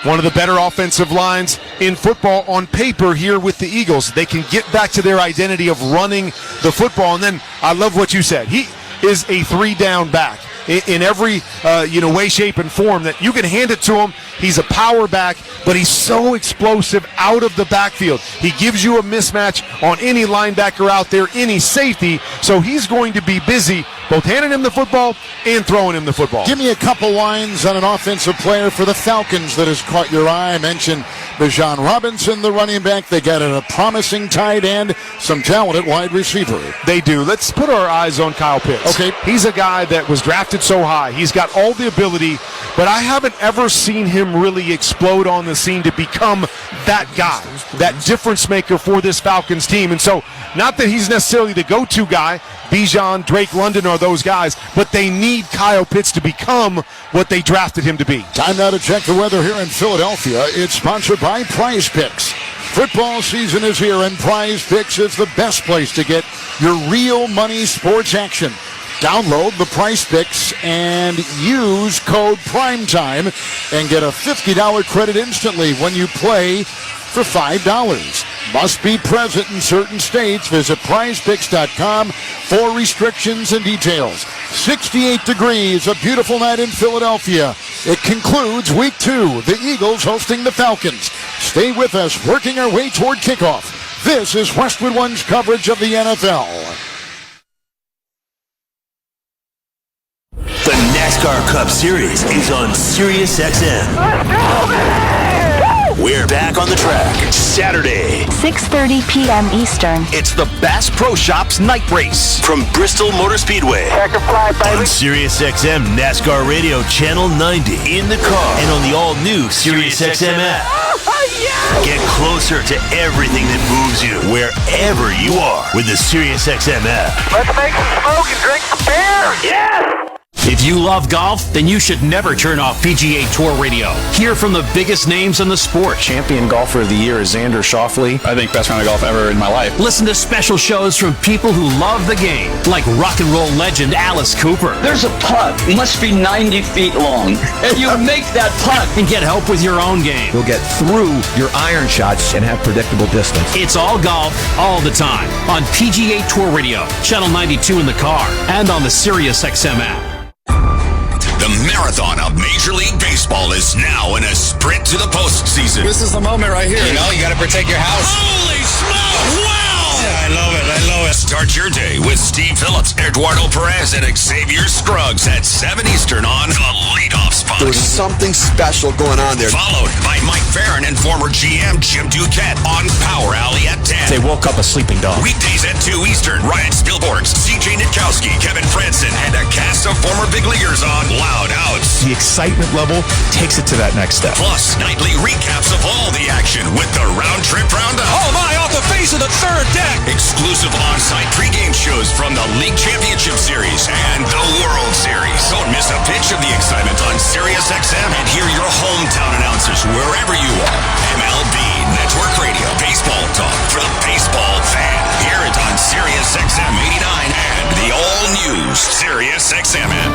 One of the better offensive lines in football on paper here with the Eagles. They can get back to their identity of running the football, and then I love what you said. He is a 3-down back in every way, shape, and form that you can hand it to him. He's a power back, but he's so explosive out of the backfield. He gives you a mismatch on any linebacker out there, any safety, so he's going to be busy both handing him the football and throwing him the football. Give me a couple lines on an offensive player for the Falcons that has caught your eye. I mentioned Bijan Robinson, the running back. They got a promising tight end, some talent at wide receiver. They do. Let's put our eyes on Kyle Pitts. Okay. He's a guy that was drafted so high. He's got all the ability but I haven't ever seen him really explode on the scene to become that guy, that difference maker for this Falcons team. And so, not that he's necessarily the go-to guy, Bijan, Drake London are those guys, but they need Kyle Pitts to become what they drafted him to be. Time now to check the weather here in Philadelphia. It's sponsored by Prize Picks. Football season is here, and Prize Picks is the best place to get your real money sports action. Download the Prize Picks and use code PRIMETIME and get a $50 credit instantly when you play for $5. Must be present in certain states. Visit prizepicks.com for restrictions and details. 68 degrees, a beautiful night in Philadelphia. It concludes week 2, the Eagles hosting the Falcons. Stay with us, working our way toward kickoff. This is Westwood One's coverage of the NFL. The NASCAR Cup Series is on SiriusXM. We're back on the track Saturday, 6:30 p.m. Eastern. It's the Bass Pro Shops Night Race from Bristol Motor Speedway. On SiriusXM NASCAR Radio Channel 90, in the car, and on the all-new SiriusXM app. Get closer to everything that moves you wherever you are with the SiriusXM app. Let's make some smoke and drink some beer. Yes! If you love golf, then you should never turn off PGA Tour Radio. Hear from the biggest names in the sport. Champion golfer of the year is Xander Schauffele. I think best round of golf ever in my life. Listen to special shows from people who love the game, like rock and roll legend Alice Cooper. There's a putt. It must be 90 feet long. And you make that putt. And get help with your own game. You'll get through your iron shots and have predictable distance. It's all golf, all the time. On PGA Tour Radio, Channel 92 in the car, and on the SiriusXM app. The marathon of Major League Baseball is now in a sprint to the postseason. This is the moment right here. You know, you got to protect your house. Holy smoke! Wow! Yeah, I love it. Start your day with Steve Phillips, Eduardo Perez, and Xavier Scruggs at 7 Eastern on the leadoff spot. There's something special going on there. Followed by Mike Farron and former GM Jim Duquette on Power Alley at 10. They woke up a sleeping dog. Weekdays at 2 Eastern, Ryan Spielborgs, CJ Nitkowski, Kevin Franson, and a cast of former big leaguers on Loud Outs. The excitement level takes it to that next step. Plus, nightly recaps of all the action with the Round Trip Roundup. Oh my, off the face of the third deck. Exclusive on-site pregame shows from the League Championship Series and the World Series. Don't miss a pitch of the excitement on SiriusXM and hear your hometown announcers wherever you are. MLB Network Radio, baseball talk for the baseball fan. Hear it on SiriusXM 89 and the all-new SiriusXM app.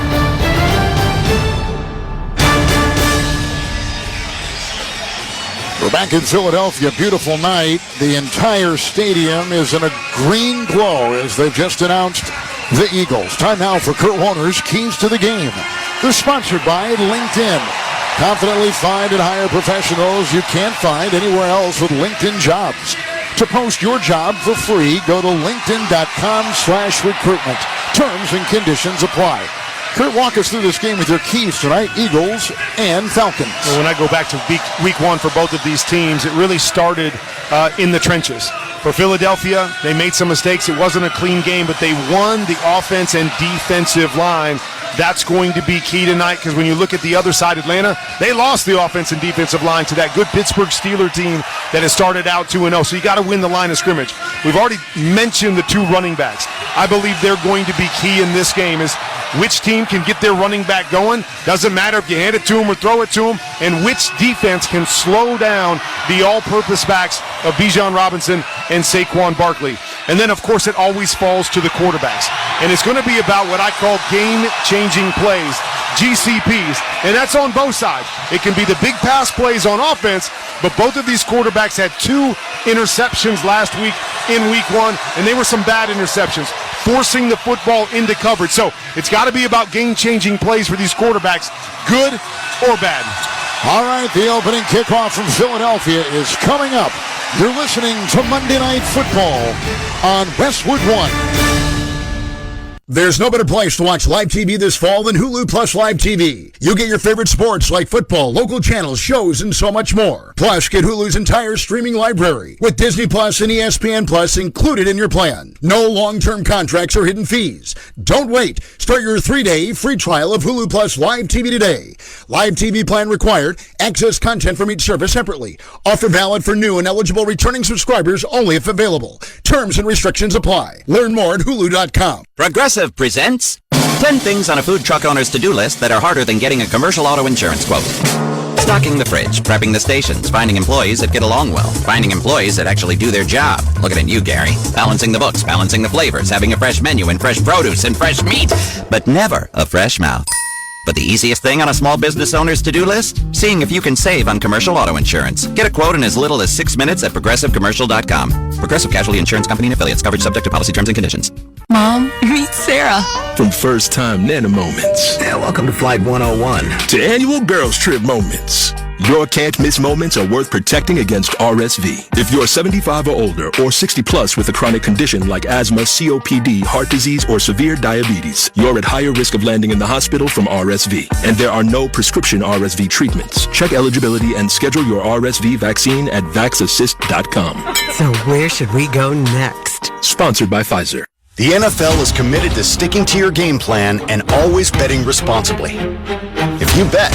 We're back in Philadelphia. Beautiful night. The entire stadium is in a green glow as they've just announced the Eagles. Time now for Kurt Warner's Keys to the Game. They're sponsored by LinkedIn. Confidently find and hire professionals you can't find anywhere else with LinkedIn Jobs. To post your job for free, go to linkedin.com/recruitment. Terms and conditions apply. Kurt, walk us through this game with your keys tonight, Eagles and Falcons. Well, when I go back to week 1 for both of these teams, it really started in the trenches. For Philadelphia, they made some mistakes. It wasn't a clean game, but they won the offense and defensive line. That's going to be key tonight because when you look at the other side, Atlanta, they lost the offense and defensive line to that good Pittsburgh Steelers team that has started out 2-0. So you got to win the line of scrimmage. We've already mentioned the 2 running backs. I believe they're going to be key in this game is which team can get their running back going. Doesn't matter if you hand it to them or throw it to them. And which defense can slow down the all-purpose backs of Bijan Robinson and Saquon Barkley. And then, of course, it always falls to the quarterbacks. And it's going to be about what I call game-changing plays, GCPs, and that's on both sides. It can be the big pass plays on offense, but both of these quarterbacks had 2 interceptions last week in week 1, and they were some bad interceptions, forcing the football into coverage. So it's got to be about game-changing plays for these quarterbacks, good or bad. All right, the opening kickoff from Philadelphia is coming up. You're listening to Monday Night Football on Westwood One. There's no better place to watch live TV this fall than Hulu Plus Live TV. You get your favorite sports like football, local channels, shows, and so much more. Plus, get Hulu's entire streaming library with Disney Plus and ESPN Plus included in your plan. No long-term contracts or hidden fees. Don't wait. Start your 3-day free trial of Hulu Plus Live TV today. Live TV plan required. Access content from each service separately. Offer valid for new and eligible returning subscribers only if available. Terms and restrictions apply. Learn more at Hulu.com. Progressive presents 10 things on a food truck owner's to-do list that are harder than getting a commercial auto insurance quote. Stocking the fridge, prepping the stations, finding employees that get along well, finding employees that actually do their job. Looking at you, Gary. Balancing the books, balancing the flavors, having a fresh menu and fresh produce and fresh meat, but never a fresh mouth. But the easiest thing on a small business owner's to-do list? Seeing if you can save on commercial auto insurance. Get a quote in as little as 6 minutes at progressivecommercial.com. Progressive Casualty Insurance Company and affiliates. Coverage subject to policy terms and conditions. Mom, meet Sarah. From first-time Nana moments. Yeah, welcome to Flight 101. To annual girls trip moments. Your can't-miss moments are worth protecting against RSV. If you're 75 or older or 60 plus with a chronic condition like asthma, COPD, heart disease, or severe diabetes, you're at higher risk of landing in the hospital from RSV. And there are no prescription RSV treatments. Check eligibility and schedule your RSV vaccine at vaxassist.com. So where should we go next? Sponsored by Pfizer. The NFL is committed to sticking to your game plan and always betting responsibly. If you bet,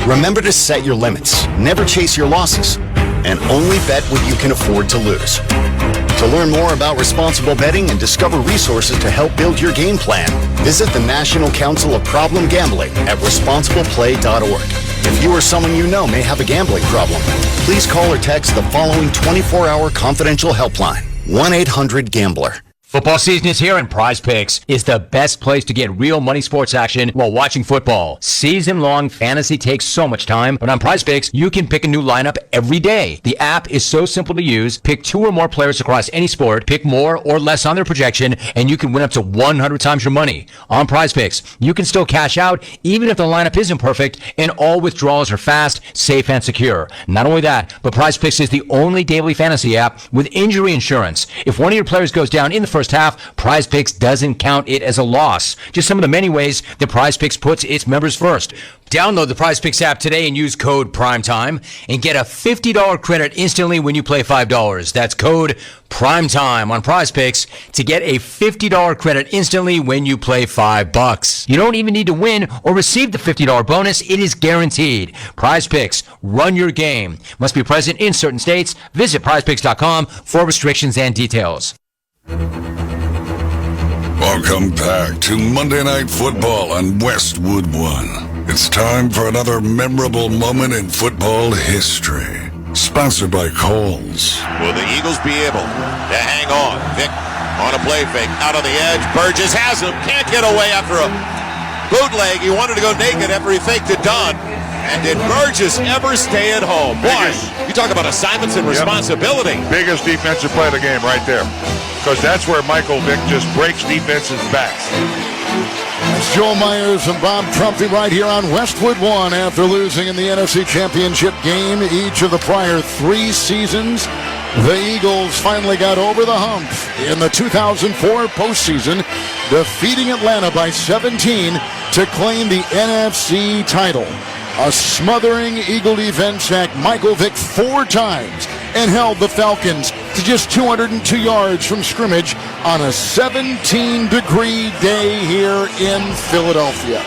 remember to set your limits, never chase your losses, and only bet what you can afford to lose. To learn more about responsible betting and discover resources to help build your game plan, visit the National Council of Problem Gambling at responsibleplay.org. If you or someone you know may have a gambling problem, please call or text the following 24-hour confidential helpline, 1-800-GAMBLER. Football season is here, and Prize Picks is the best place to get real money sports action while watching football. Season-long fantasy takes so much time, but on Prize Picks, you can pick a new lineup every day. The app is so simple to use. Pick 2 or more players across any sport, pick more or less on their projection, and you can win up to 100 times your money. On Prize Picks, you can still cash out even if the lineup isn't perfect, and all withdrawals are fast, safe, and secure. Not only that, but Prize Picks is the only daily fantasy app with injury insurance. If one of your players goes down in the first half, Prize Picks doesn't count it as a loss. Just some of the many ways that Prize Picks puts its members first. Download the Prize Picks app today and use code PRIMETIME and get a $50 credit instantly when you play $5. That's code PRIMETIME on Prize Picks to get a $50 credit instantly when you play $5. You don't even need to win or receive the $50 bonus. It is guaranteed. Prize Picks, run your game. Must be present in certain states. Visit prizepicks.com for restrictions and details. Welcome back to Monday Night Football on Westwood One. It's time for another memorable moment in football history. Sponsored by Kohl's. Will the Eagles be able to hang on? Vic on a play fake, out on the edge. Burgess has him, can't get away after a bootleg. He wanted to go naked after he faked it done. And did Burgess ever stay at home? Boy, you talk about assignments and responsibility. Biggest defensive play of the game right there. Because that's where Michael Vick just breaks defenses' backs. It's Joel Myers and Bob Trumpy right here on Westwood One after losing in the NFC Championship game each of the prior 3 seasons. The Eagles finally got over the hump in the 2004 postseason, defeating Atlanta by 17 to claim the NFC title. A smothering Eagle defense sacked Michael Vick 4 times and held the Falcons to just 202 yards from scrimmage on a 17-degree day here in Philadelphia.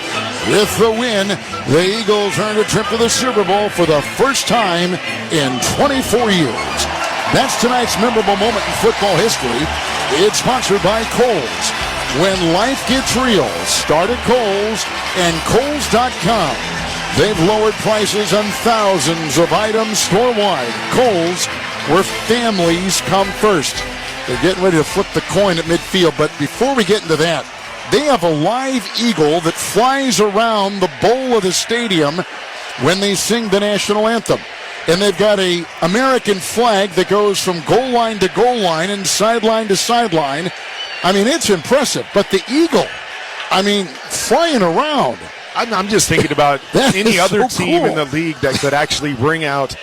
With the win, the Eagles earned a trip to the Super Bowl for the first time in 24 years. That's tonight's memorable moment in football history. It's sponsored by Kohl's. When life gets real, start at Kohl's and Kohl's.com. They've lowered prices on thousands of items store-wide. Kohl's, where families come first. They're getting ready to flip the coin at midfield, but before we get into that, they have a live eagle that flies around the bowl of the stadium when they sing the national anthem. And they've got an American flag that goes from goal line to goal line and sideline to sideline. I mean, it's impressive. But the eagle, I mean, flying around. I'm just thinking about any other so team cool in the league that could actually bring out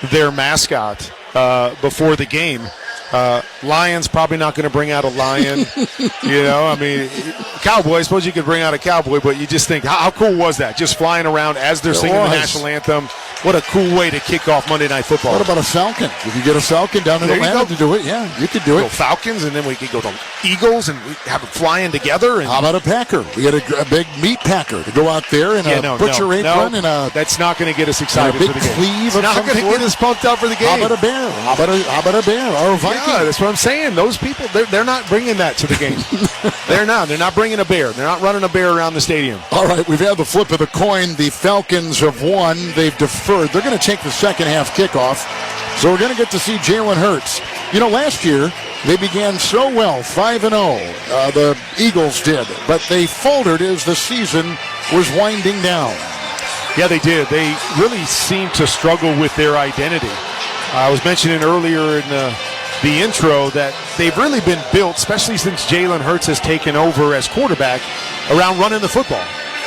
their mascot before the game. Lions probably not going to bring out a lion. Cowboy, I suppose you could bring out a cowboy, but you just think, how cool was that? Just flying around as they're singing the national anthem. What a cool way to kick off Monday Night Football. What about a Falcon? If you get a Falcon down in Atlanta to do it, yeah, you could do it. Falcons, and then we could go to Eagles and we have them flying together. And how about a Packer? We had a big meat packer to go out there in a butcher apron and that's not going to get us excited for the game. Cleave it's not going to get us pumped up for the game. How about a bear? How about a bear or a Viking? Yeah, that's what I'm saying. Those people, they're not bringing that to the game. They're not bringing a bear. They're not running a bear around the stadium. All right, we've had the flip of the coin. The Falcons have won. They've deferred. They're going to take the second half kickoff. So we're going to get to see Jalen Hurts. Last year they began so well, 5-0. The Eagles did, but they faltered as the season was winding down. Yeah, they did. They really seemed to struggle with their identity. I was mentioning earlier in the intro that they've really been built, especially since Jalen Hurts has taken over as quarterback, around running the football.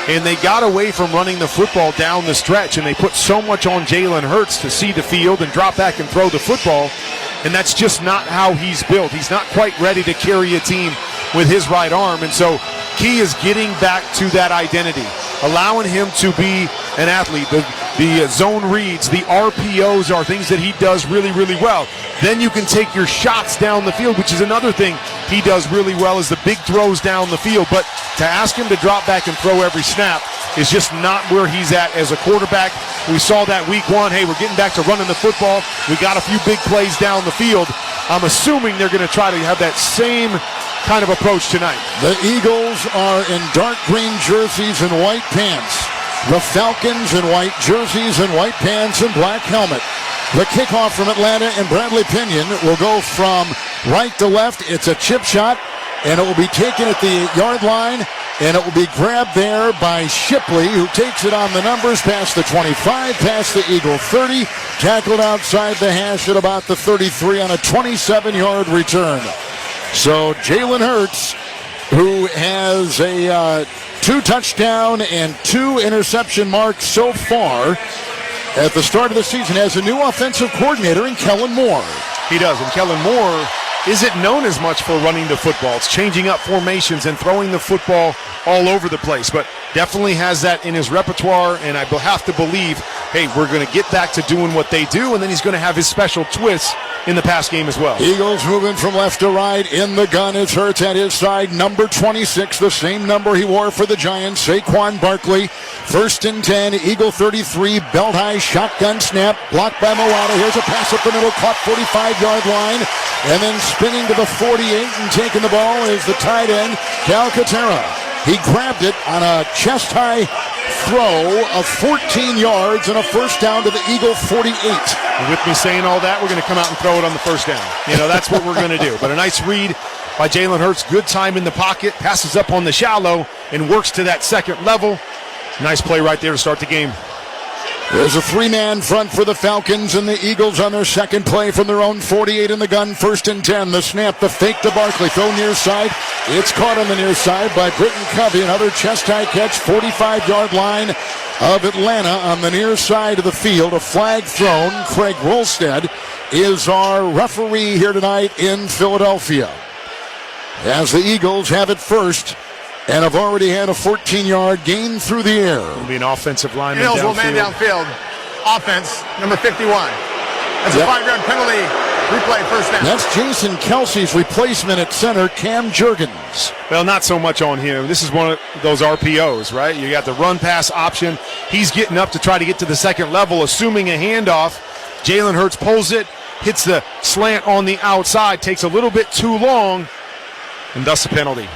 And they got away from running the football down the stretch, and they put so much on Jalen Hurts to see the field and drop back and throw the football, and that's just not how he's built. He's not quite ready to carry a team with his right arm, and so key is getting back to that identity, allowing him to be an athlete. The zone reads, the RPOs are things that he does really, really well. Then you can take your shots down the field, which is another thing he does really well, is the big throws down the field. But to ask him to drop back and throw every snap is just not where he's at as a quarterback. We saw that week one. Hey, we're getting back to running the football. We got a few big plays down the field. I'm assuming they're going to try to have that same kind of approach tonight. The Eagles are in dark green jerseys and white pants. The Falcons in white jerseys and white pants and black helmet. The kickoff from Atlanta and Bradley Pinion will go from right to left. It's a chip shot, and it will be taken at the yard line, and it will be grabbed there by Shipley, who takes it on the numbers past the 25, past the Eagle 30, tackled outside the hash at about the 33 on a 27-yard return. So Jalen Hurts, who has a 2 touchdown and 2 interception marks so far at the start of the season, has a new offensive coordinator in Kellen Moore. He does, and Kellen Moore isn't known as much for running the football. It's changing up formations and throwing the football all over the place, but definitely has that in his repertoire, and I have to believe, hey, we're going to get back to doing what they do, and then he's going to have his special twists in the pass game as well. Eagles moving from left to right. In the gun is Hurts at his side. Number 26, the same number he wore for the Giants, Saquon Barkley. 1st and 10, Eagle 33, belt high shotgun snap, blocked by Moata. Here's a pass up the middle, caught 45-yard line, and then spinning to the 48 and taking the ball is the tight end, Calcaterra. He grabbed it on a chest-high throw of 14 yards and a first down to the Eagle 48. And with me saying all that, we're going to come out and throw it on the first down. That's what we're going to do. But a nice read by Jalen Hurts. Good time in the pocket. Passes up on the shallow and works to that second level. Nice play right there to start the game. There's a 3-man front for the Falcons, and the Eagles on their second play from their own 48 in the gun. 1st and 10. The snap, the fake to Barkley. Throw near side. It's caught on the near side by Britton Covey. Another chest-high catch. 45-yard line of Atlanta on the near side of the field. A flag thrown. Craig Rolstead is our referee here tonight in Philadelphia, as the Eagles have it first and have already had a 14-yard gain through the air. It'll be an offensive lineman Hills downfield. will man downfield. Offense, number 51. That's a 5-yard penalty. Replay, first down. That's Jason Kelsey's replacement at center, Cam Jurgens. Well, not so much on him. This is one of those RPOs, right? You got the run-pass option. He's getting up to try to get to the second level, assuming a handoff. Jalen Hurts pulls it, hits the slant on the outside, takes a little bit too long, and thus a penalty.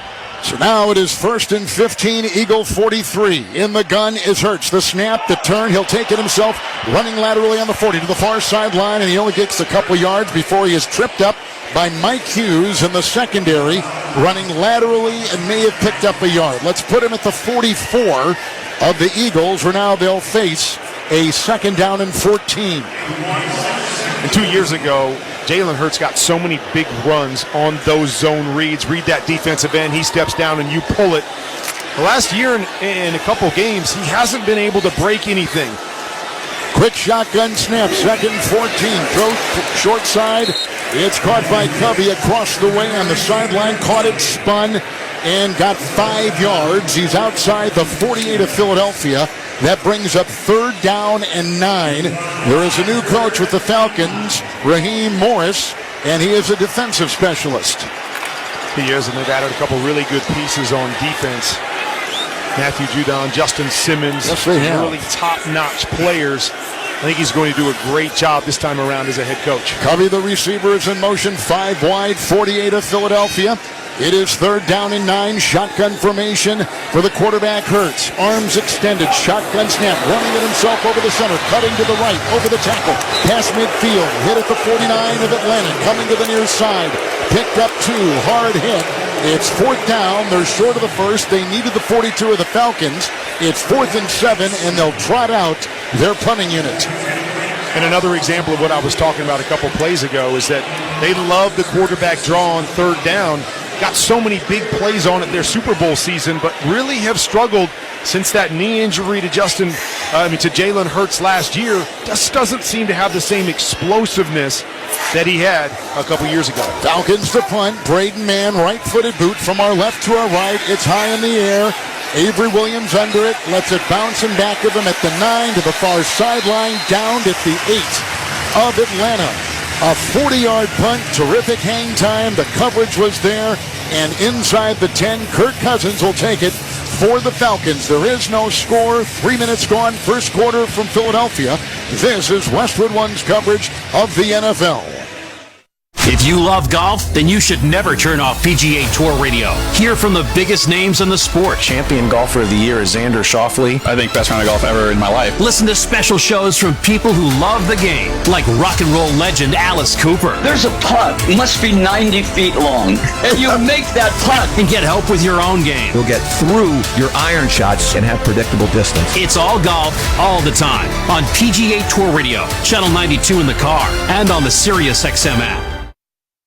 So now it is 1st and 15, Eagle 43. In the gun is Hurts. The snap, the turn, he'll take it himself, running laterally on the 40 to the far sideline, and he only gets a couple yards before he is tripped up by Mike Hughes in the secondary, running laterally and may have picked up a yard. Let's put him at the 44 of the Eagles, where now they'll face a 2nd down and 14. And 2 years ago, Jalen Hurts got so many big runs on those zone reads. Read that defensive end. He steps down and you pull it. The last year in a couple games, he hasn't been able to break anything. Quick shotgun snap, 2nd and 14. Throw short side It's caught by Covey across the way on the sideline. Caught it, spun, and got 5 yards. He's outside the 48 of Philadelphia. That brings up 3rd down and 9. There is a new coach with the Falcons, Raheem Morris, and he is a defensive specialist. He is, and they've added a couple really good pieces on defense. Matthew Judon, Justin Simmons, yes, they have. Really top-notch players. I think he's going to do a great job this time around as a head coach. Covey, the receiver, is in motion, 5 wide, 48 of Philadelphia. It is 3rd down and 9. Shotgun formation for the quarterback. Hurts. Arms extended. Shotgun snap. Running it himself over the center. Cutting to the right. Over the tackle. Pass midfield. Hit at the 49 of Atlanta. Coming to the near side. Picked up 2. Hard hit. It's 4th down. They're short of the first. They needed the 42 of the Falcons. It's 4th and 7, and they'll trot out their punting unit. And another example of what I was talking about a couple plays ago is that they love the quarterback draw on 3rd down. Got so many big plays on it their Super Bowl season, but really have struggled since that knee injury to Jalen Hurts last year. Just doesn't seem to have the same explosiveness that he had a couple years ago. Falcons to punt. Braden Mann, right-footed boot from our left to our right. It's high in the air. Avery Williams under it, lets it bounce in back of him at the 9 to the far sideline, downed at the 8 of Atlanta. A 40-yard punt, terrific hang time. The coverage was there, and inside the 10, Kirk Cousins will take it for the Falcons. There is no score. 3 minutes gone, first quarter from Philadelphia. This is Westwood One's coverage of the NFL. If you love golf, then you should never turn off PGA Tour Radio. Hear from the biggest names in the sport. Champion golfer of the year is Xander Schauffele. I think best round of golf ever in my life. Listen to special shows from people who love the game, like rock and roll legend Alice Cooper. There's a putt. It must be 90 feet long. And you make that putt. And get help with your own game. You'll get through your iron shots and have predictable distance. It's all golf, all the time. On PGA Tour Radio, Channel 92 in the car, and on the SiriusXM app.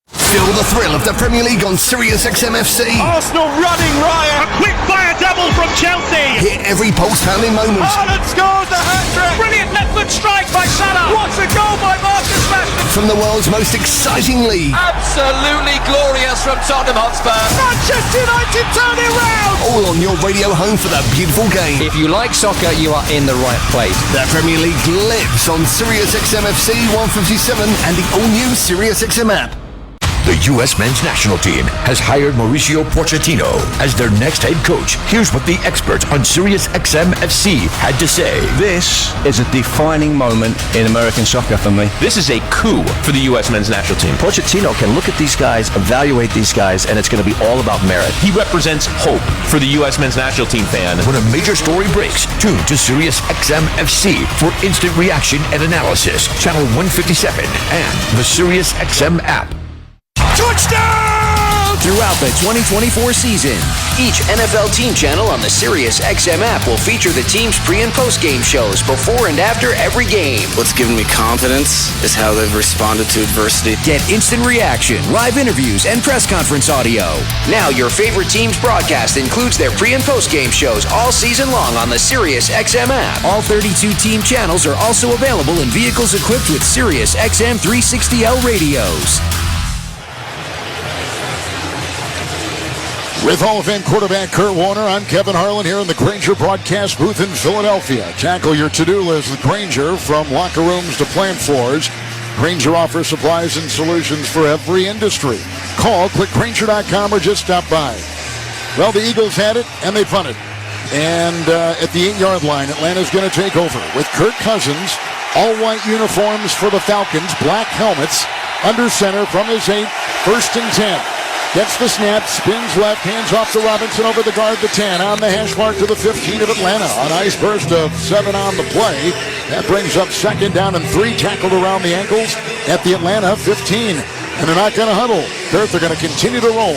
Feel the thrill of the Premier League on SiriusXM FC. Arsenal running riot. A quick fire double from Chelsea. Hear every pulse-pounding moment. Haaland scores the hat-trick. Brilliant left-foot strike by Salah. What a goal by Marcus Rashford. From the world's most exciting league. Absolutely glorious from Tottenham Hotspur. Manchester United turn it round. All on your radio home for the beautiful game. If you like soccer, you are in the right place. The Premier League lives on SiriusXM FC 157 and the all-new SiriusXM app. The U.S. men's national team has hired Mauricio Pochettino as their next head coach. Here's what the experts on SiriusXM FC had to say. This is a defining moment in American soccer for me. This is a coup for the U.S. men's national team. Pochettino can look at these guys, evaluate these guys, and it's going to be all about merit. He represents hope for the U.S. men's national team fan. When a major story breaks, tune to SiriusXM FC for instant reaction and analysis. Channel 157 and the SiriusXM app. Touchdown! Throughout the 2024 season, each NFL team channel on the SiriusXM app will feature the team's pre- and post-game shows before and after every game. What's given me confidence is how they've responded to adversity. Get instant reaction, live interviews, and press conference audio. Now your favorite team's broadcast includes their pre- and post-game shows all season long on the SiriusXM app. All 32 team channels are also available in vehicles equipped with SiriusXM 360L radios. With Hall of Fame quarterback Kurt Warner, I'm Kevin Harlan here in the Grainger broadcast booth in Philadelphia. Tackle your to-do list with Grainger, from locker rooms to plant floors. Grainger offers supplies and solutions for every industry. Call, click Grainger.com, or just stop by. Well, the Eagles had it, and they punted. And at the 8-yard line, Atlanta's going to take over with Kirk Cousins, all-white uniforms for the Falcons, black helmets, under center from his 8, 1st and 10. Gets the snap, spins left, hands off to Robinson over the guard, the 10, on the hash mark to the 15 of Atlanta. A nice burst of 7 on the play. That brings up 2nd down and 3, tackled around the ankles at the Atlanta 15. And they're not going to huddle. They're going to continue to roll.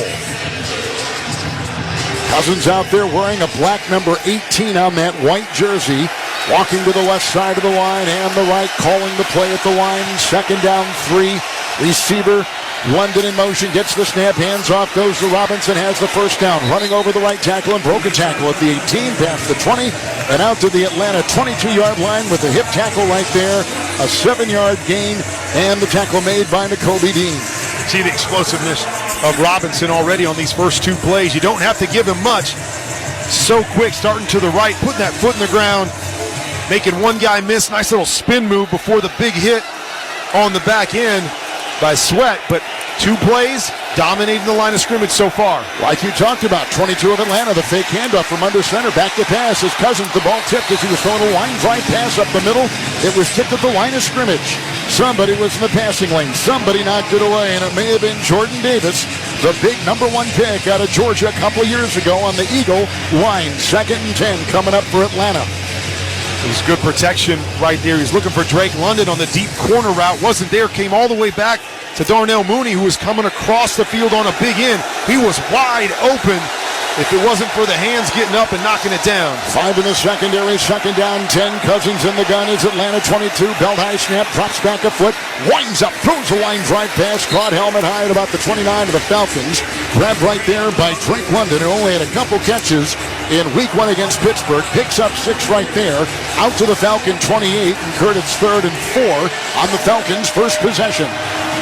Cousins out there wearing a black number 18 on that white jersey. Walking to the left side of the line and the right, calling the play at the line. 2nd down, 3. Receiver London in motion, gets the snap, hands off, goes to Robinson, has the 1st down, running over the right tackle and broken tackle at the 18, past the 20, and out to the Atlanta 22-yard line with the hip tackle right there, a 7-yard gain, and the tackle made by Nakobe Dean. See the explosiveness of Robinson already on these first 2 plays. You don't have to give him much. So quick, starting to the right, putting that foot in the ground, making one guy miss. Nice little spin move before the big hit on the back end by Sweat. But 2 plays, dominating the line of scrimmage so far. Like you talked about, 22 of Atlanta, the fake handoff from under center, back to pass as Cousins, the ball tipped as he was throwing a line drive pass up the middle. It was tipped at the line of scrimmage. Somebody was in the passing lane. Somebody knocked it away, and it may have been Jordan Davis, the big #1 pick out of Georgia a couple of years ago on the Eagle line. 2nd and 10 coming up for Atlanta. It was good protection right there. He's looking for Drake London on the deep corner route. Wasn't there, came all the way back to Darnell Mooney, who was coming across the field on a big end. He was wide open if it wasn't for the hands getting up and knocking it down. 5 in the secondary, 2nd down, 10. Cousins in the gun is Atlanta 22. Belt high snap, drops back a foot, winds up, throws a line drive pass, caught helmet high at about the 29 of the Falcons. Grabbed right there by Drake London, who only had a couple catches in week 1 against Pittsburgh. Picks up 6 right there. Out to the Falcon 28, and Curtis 3rd and 4 on the Falcons' first possession.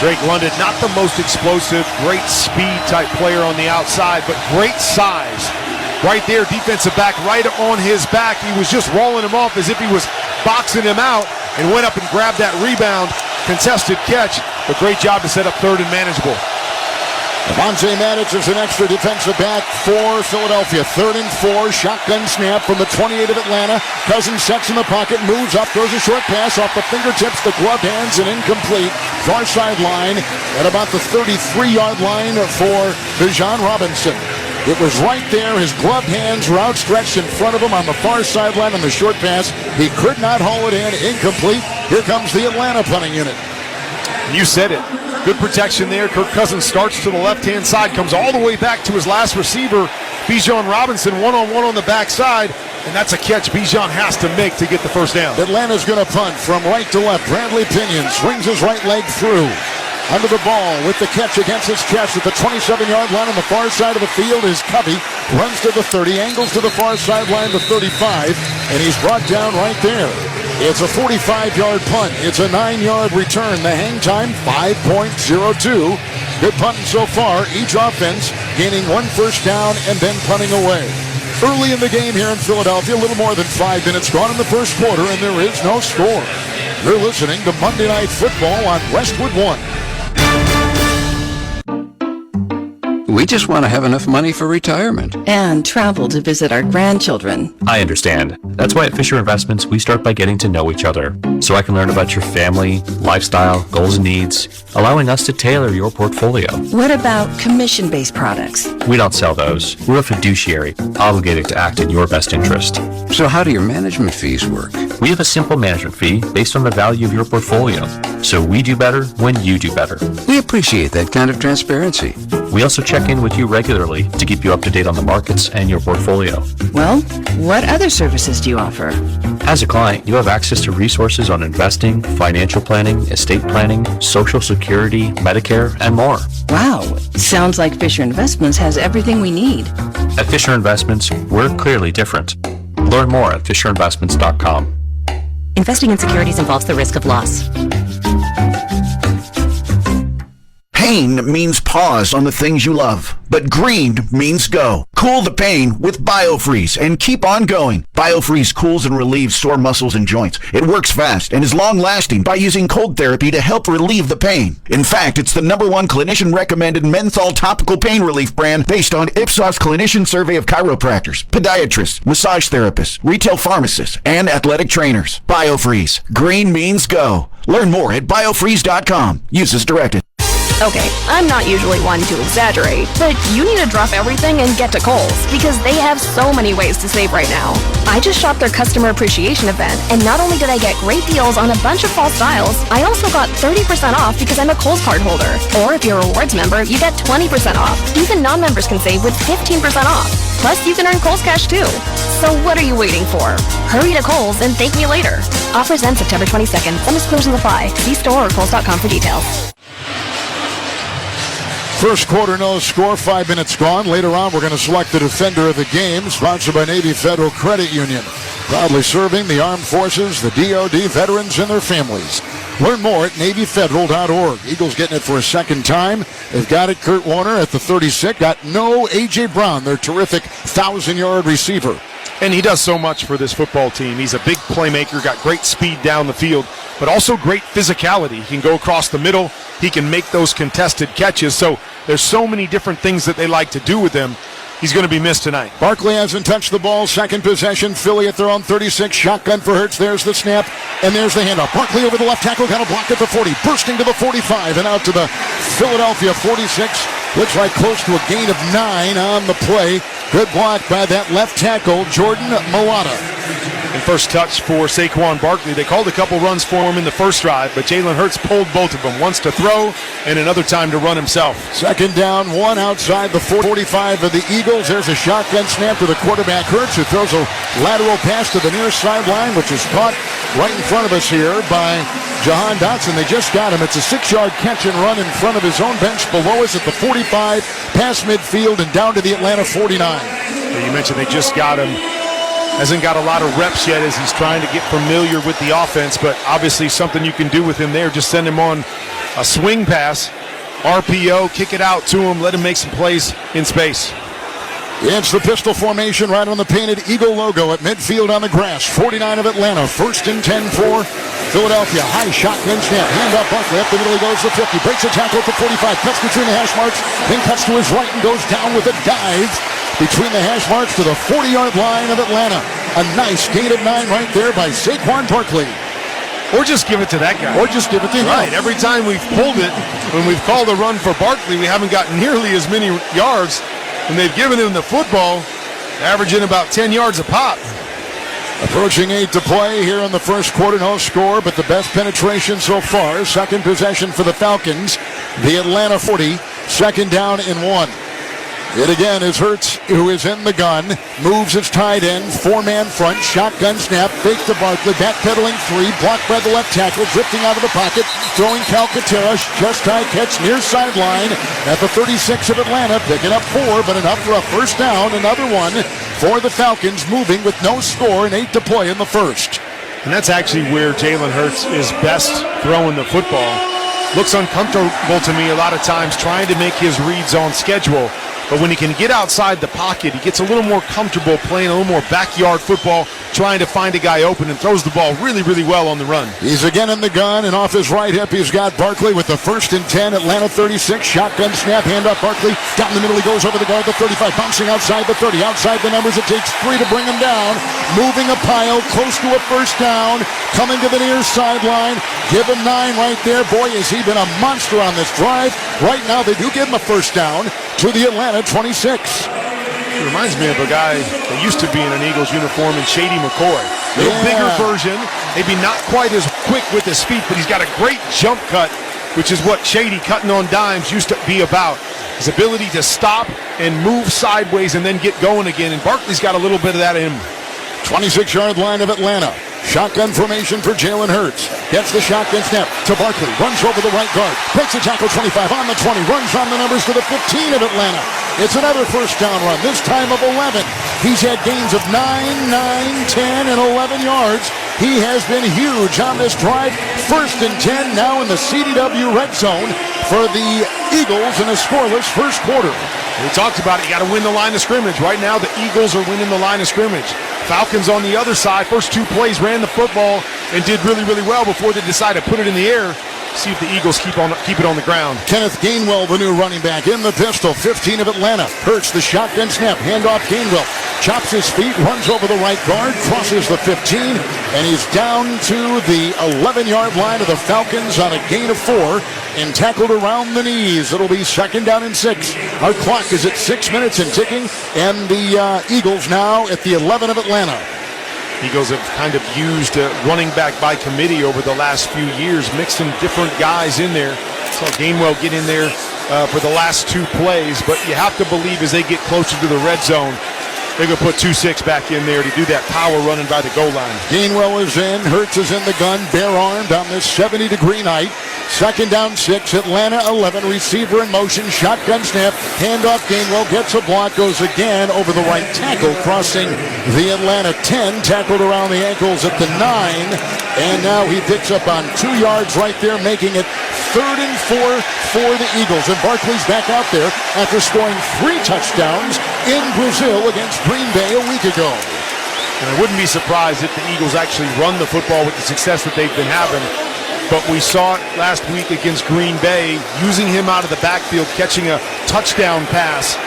Drake London, not the most explosive, great speed type player on the outside, but great size. Right there, defensive back right on his back. He was just rolling him off as if he was boxing him out and went up and grabbed that rebound. Contested catch, but great job to set up 3rd and manageable. Avonte Maddox is an extra defensive back for Philadelphia. 3rd and 4, shotgun snap from the 28 of Atlanta. Cousins sets in the pocket, moves up, throws a short pass off the fingertips, the glove hands, and incomplete. Far sideline at about the 33-yard line for Bijan Robinson. It was right there. His gloved hands were outstretched in front of him on the far sideline on the short pass. He could not haul it in. Incomplete. Here comes the Atlanta punting unit. You said it. Good protection there. Kirk Cousins starts to the left-hand side, comes all the way back to his last receiver, Bijan Robinson, one-on-one on the backside, and that's a catch Bijan has to make to get the first down. Atlanta's going to punt from right to left. Bradley Pinion swings his right leg through. Under the ball with the catch against his chest at the 27-yard line on the far side of the field is Covey. Runs to the 30, angles to the far sideline to 35, and he's brought down right there. It's a 45-yard punt. It's a 9-yard return. The hang time, 5.02. Good punting so far. Each offense gaining 1 first down and then punting away. Early in the game here in Philadelphia, a little more than 5 minutes gone in the first quarter, and there is no score. You're listening to Monday Night Football on Westwood One. We just want to have enough money for retirement. And travel to visit our grandchildren. I understand. That's why at Fisher Investments, we start by getting to know each other, so I can learn about your family, lifestyle, goals and needs, allowing us to tailor your portfolio. What about commission-based products? We don't sell those. We're a fiduciary, obligated to act in your best interest. So how do your management fees work? We have a simple management fee based on the value of your portfolio. So we do better when you do better. We appreciate that kind of transparency. We also check in with you regularly to keep you up to date on the markets and your portfolio. Well, what other services do you offer? As a client, you have access to resources on investing, financial planning, estate planning, Social Security, Medicare, and more. Wow, sounds like Fisher Investments has everything we need. At Fisher Investments, we're clearly different. Learn more at FisherInvestments.com. Investing in securities involves the risk of loss. Pain means pause on the things you love, but green means go. Cool the pain with BioFreeze and keep on going. BioFreeze cools and relieves sore muscles and joints. It works fast and is long-lasting by using cold therapy to help relieve the pain. In fact, it's the #1 clinician-recommended menthol topical pain relief brand based on Ipsos clinician survey of chiropractors, podiatrists, massage therapists, retail pharmacists, and athletic trainers. BioFreeze. Green means go. Learn more at biofreeze.com. Use as directed. Okay, I'm not usually one to exaggerate, but you need to drop everything and get to Kohl's because they have so many ways to save right now. I just shopped their customer appreciation event, and not only did I get great deals on a bunch of fall styles, I also got 30% off because I'm a Kohl's card holder. Or if you're a rewards member, you get 20% off. Even non-members can save with 15% off. Plus, you can earn Kohl's cash too. So what are you waiting for? Hurry to Kohl's and thank me later. Offers end September 22nd. Some exclusions apply. See store or Kohl's.com for details. First quarter, no score, 5 minutes gone. Later on, we're going to select the defender of the game, sponsored by Navy Federal Credit Union. Proudly serving the armed forces, the DOD, veterans, and their families. Learn more at NavyFederal.org. Eagles getting it for a second time. They've got it. Kurt Warner at the 36. Got no A.J. Brown, their terrific 1,000-yard receiver. And he does so much for this football team. He's a big playmaker, got great speed down the field, but also great physicality. He can go across the middle. He can make those contested catches. So there's so many different things that they like to do with him. He's going to be missed tonight. Barkley hasn't touched the ball. Second possession. Philly at their own 36. Shotgun for Hurts. There's the snap, and there's the handoff. Barkley over the left tackle. Got a block at the 40. Bursting to the 45 and out to the Philadelphia 46. Looks like close to a gain of 9 on the play. Good block by that left tackle, Jordan Mailata. And first touch for Saquon Barkley. They called a couple runs for him in the first drive, but Jalen Hurts pulled both of them. Once to throw and another time to run himself. Second down, 1 outside the 45 of the Eagles. There's a shotgun snap to the quarterback Hurts, who throws a lateral pass to the near sideline, which is caught right in front of us here by Jahan Dotson. They just got him. It's a 6-yard catch and run in front of his own bench below us at the 45, past midfield and down to the Atlanta 49. You mentioned they just got him. Hasn't got a lot of reps yet as he's trying to get familiar with the offense, but obviously something you can do with him there. Just send him on a swing pass, RPO, kick it out to him, let him make some plays in space. It's the pistol formation right on the painted Eagle logo at midfield on the grass. 49 of Atlanta. 1st and 10 for Philadelphia. High shotgun snap. Hand up Barkley. Up the middle he goes to 50. Breaks a tackle at the 45. Cuts between the hash marks. Then cuts to his right and goes down with a dive between the hash marks to the 40-yard line of Atlanta. A nice gain of 9 right there by Saquon Barkley. Or just give it to that guy. Or just give it to him. Right. Every time we've pulled it, when we've called a run for Barkley, we haven't gotten nearly as many yards. When they've given him the football, averaging about 10 yards a pop. Approaching 8 to play here in the first quarter. No score, but the best penetration so far. Second possession for the Falcons. The Atlanta 40. Second down and 1. It again is Hurts, who is in the gun. Moves its tight end. 4-man front. Shotgun snap. Fake to Barkley. Backpedaling 3. Blocked by the left tackle. Drifting out of the pocket. Throwing Calcaterra. Just high catch near sideline at the 36 of Atlanta. Picking up 4, but enough for a first down. Another one for the Falcons, moving with no score and 8 to play in the first. And that's actually where Jalen Hurts is best throwing the football. Looks uncomfortable to me a lot of times trying to make his reads on schedule. But when he can get outside the pocket, he gets a little more comfortable playing a little more backyard football, trying to find a guy open, and throws the ball really, really well on the run. He's again in the gun, and off his right hip, he's got Barkley with the 1st and 10. Atlanta 36, shotgun snap, hand up Barkley. Down the middle, he goes over the guard, the 35, bouncing outside the 30. Outside the numbers, it takes 3 to bring him down. Moving a pile, close to a first down. Coming to the near sideline. Give him 9 right there. Boy, has he been a monster on this drive. Right now, they do give him a first down to the Atlanta 26. It reminds me of a guy that used to be in an Eagles uniform in Shady McCoy. A little bigger version, maybe not quite as quick with his feet, but he's got a great jump cut, which is what Shady cutting on dimes used to be about. His ability to stop and move sideways and then get going again, and Barkley's got a little bit of that in him. 26-yard line of Atlanta. Shotgun formation for Jalen Hurts. Gets the shotgun snap to Barkley. Runs over the right guard. Breaks a tackle 25 on the 20. Runs on the numbers to the 15 of Atlanta. It's another first down run, this time of 11. He's had gains of 9, 10, and 11 yards. He has been huge on this drive. 1st and 10 now in the CDW red zone for the Eagles in a scoreless first quarter. We talked about it. You got to win the line of scrimmage. Right now, the Eagles are winning the line of scrimmage. Falcons on the other side, first 2 plays, ran the football and did really, really well before they decided to put it in the air. See if the Eagles keep it on the ground. Kenneth Gainwell, the new running back, in the pistol. 15 of Atlanta. Hurts the shotgun snap. Handoff Gainwell. Chops his feet, runs over the right guard, crosses the 15, and he's down to the 11-yard line of the Falcons on a gain of 4 and tackled around the knees. It'll be 2nd down and 6. Our clock is at 6 minutes and ticking, and the Eagles now at the 11 of Atlanta. Eagles have kind of used running back by committee over the last few years, mixing different guys in there. Saw Gainwell get in there for the last 2 plays, but you have to believe as they get closer to the red zone, they're going to put 2-6 back in there to do that power running by the goal line. Gainwell is in. Hurts is in the gun, bare-armed on this 70-degree night. Second down 6, Atlanta 11, receiver in motion, shotgun snap, handoff. Gainwell gets a block, goes again over the right tackle, crossing the Atlanta 10, tackled around the ankles at the 9, and now he picks up on 2 yards right there, making it 3rd and 4 for the Eagles. And Barkley's back out there after scoring 3 touchdowns in Brazil against Green Bay a week ago. And I wouldn't be surprised if the Eagles actually run the football with the success that they've been having. But we saw it last week against Green Bay, using him out of the backfield, catching a touchdown pass.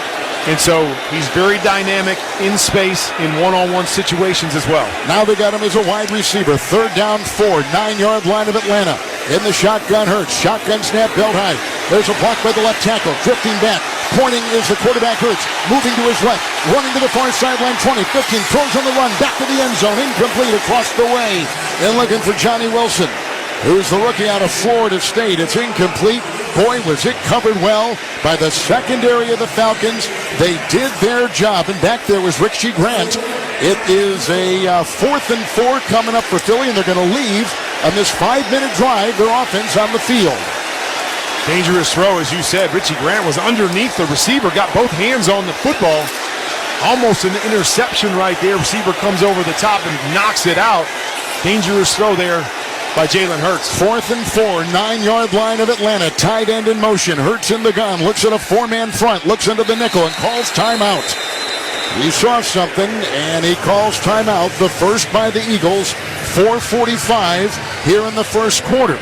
And so he's very dynamic in space in one-on-one situations as well. Now they got him as a wide receiver. 3rd down 4, 9-yard line of Atlanta. In the shotgun, Hurts. Shotgun snap, belt high. There's a block by the left tackle. Drifting back. Pointing is the quarterback, Hurts. Moving to his left. Running to the far sideline. 20, 15. Throws on the run. Back to the end zone. Incomplete across the way. And looking for Johnny Wilson, who's the rookie out of Florida State. It's incomplete. Boy, was it covered well by the secondary of the Falcons. They did their job. And back there was Richie Grant. It is a 4th and 4 coming up for Philly, and they're going to leave on this 5-minute drive, their offense on the field. Dangerous throw, as you said. Richie Grant was underneath the receiver, got both hands on the football. Almost an interception right there. Receiver comes over the top and knocks it out. Dangerous throw there by Jalen Hurts. 4th and 4, 9-yard line of Atlanta. Tight end in motion. Hurts in the gun. Looks at a 4-man front. Looks into the nickel and calls timeout. He saw something, and he calls timeout. The first by the Eagles. 4:45 here in the first quarter.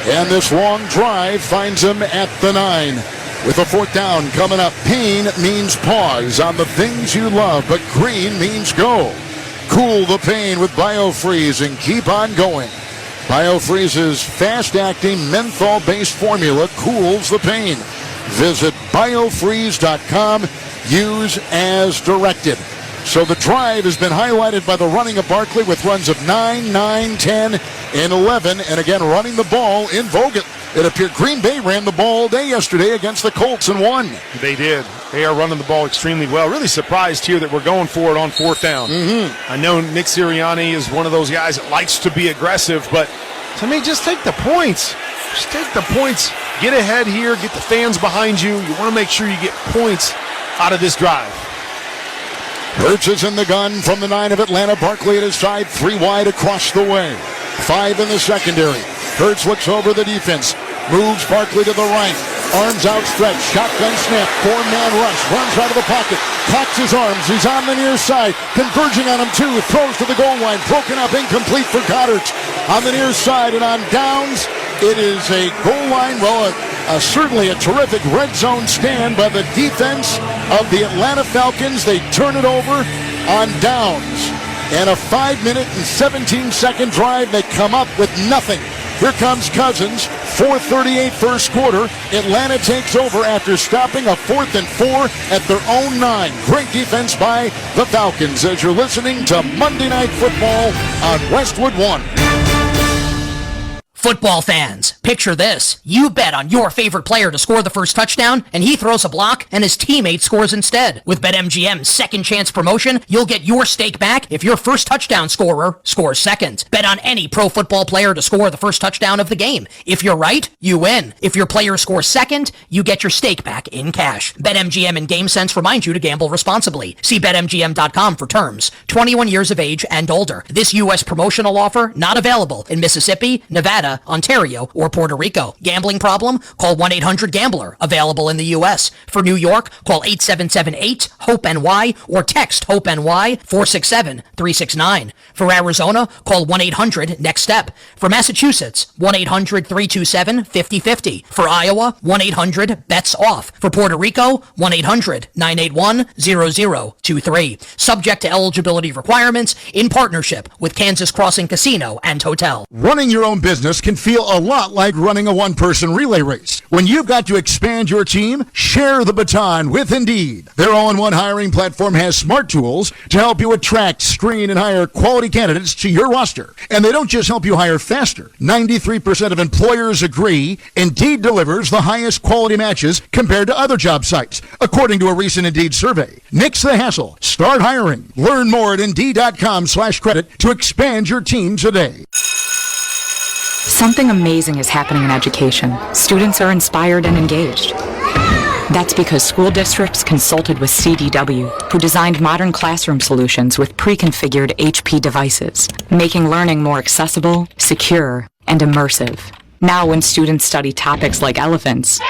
And this long drive finds him at the 9. With a 4th down coming up. Pain means pause on the things you love, but green means go. Cool the pain with BioFreeze and keep on going. BioFreeze's fast-acting menthol-based formula cools the pain. Visit biofreeze.com. Use as directed. So the drive has been highlighted by the running of Barkley with runs of 9, 9, 10, and 11. And again, running the ball in Vogt. It appeared Green Bay ran the ball all day yesterday against the Colts and won. They did. They are running the ball extremely well. Really surprised here that we're going for it on 4th down. I know Nick Sirianni is one of those guys that likes to be aggressive, but to me, just take the points. Just take the points. Get ahead here. Get the fans behind you. You want to make sure you get points out of this drive. Hurts is in the gun from the 9 of Atlanta. Barkley at his side, 3 wide across the way. 5 in the secondary. Hurts looks over the defense. Moves Barkley to the right. Arms outstretched. Shotgun snap. 4-man rush. Runs out of the pocket. Cocks his arms. He's on the near side. Converging on him, too. Throws to the goal line. Broken up. Incomplete for Goddard. On the near side and on downs, it is a goal line. Well, certainly a terrific red zone stand by the defense of the Atlanta Falcons. They turn it over on downs. And a 5-minute and 17-second drive. They come up with nothing. Here comes Cousins. 4:38 first quarter. Atlanta takes over after stopping a 4th and 4 at their own 9. Great defense by the Falcons as you're listening to Monday Night Football on Westwood 1. Football fans, picture this. You bet on your favorite player to score the first touchdown, and he throws a block, and his teammate scores instead. With BetMGM's second chance promotion, you'll get your stake back if your first touchdown scorer scores second. Bet on any pro football player to score the first touchdown of the game. If you're right, you win. If your player scores second, you get your stake back in cash. BetMGM and GameSense remind you to gamble responsibly. See BetMGM.com for terms. 21 years of age and older. This U.S. promotional offer not available in Mississippi, Nevada, Ontario, or Puerto Rico. Gambling problem? Call 1-800-GAMBLER. Available in the U.S. For New York, call 877-8-HOPE-NY or text HOPE-NY 467-369. For Arizona, call 1-800-NEXT-STEP. For Massachusetts, 1-800-327-5050. For Iowa, 1-800-BETS-OFF. For Puerto Rico, 1-800-981-0023. Subject to eligibility requirements in partnership with Kansas Crossing Casino and Hotel. Running your own business contest can feel a lot like running a one-person relay race. When you've got to expand your team, share the baton with Indeed. Their all-in-one hiring platform has smart tools to help you attract, screen, and hire quality candidates to your roster. And they don't just help you hire faster. 93% of employers agree Indeed delivers the highest quality matches compared to other job sites, according to a recent Indeed survey. Nix the hassle. Start hiring. Learn more at Indeed.com/credit to expand your team today. Something amazing is happening in education. Students are inspired and engaged. That's because school districts consulted with CDW, who designed modern classroom solutions with pre-configured HP devices, making learning more accessible, secure, and immersive. Now when students study topics like elephants,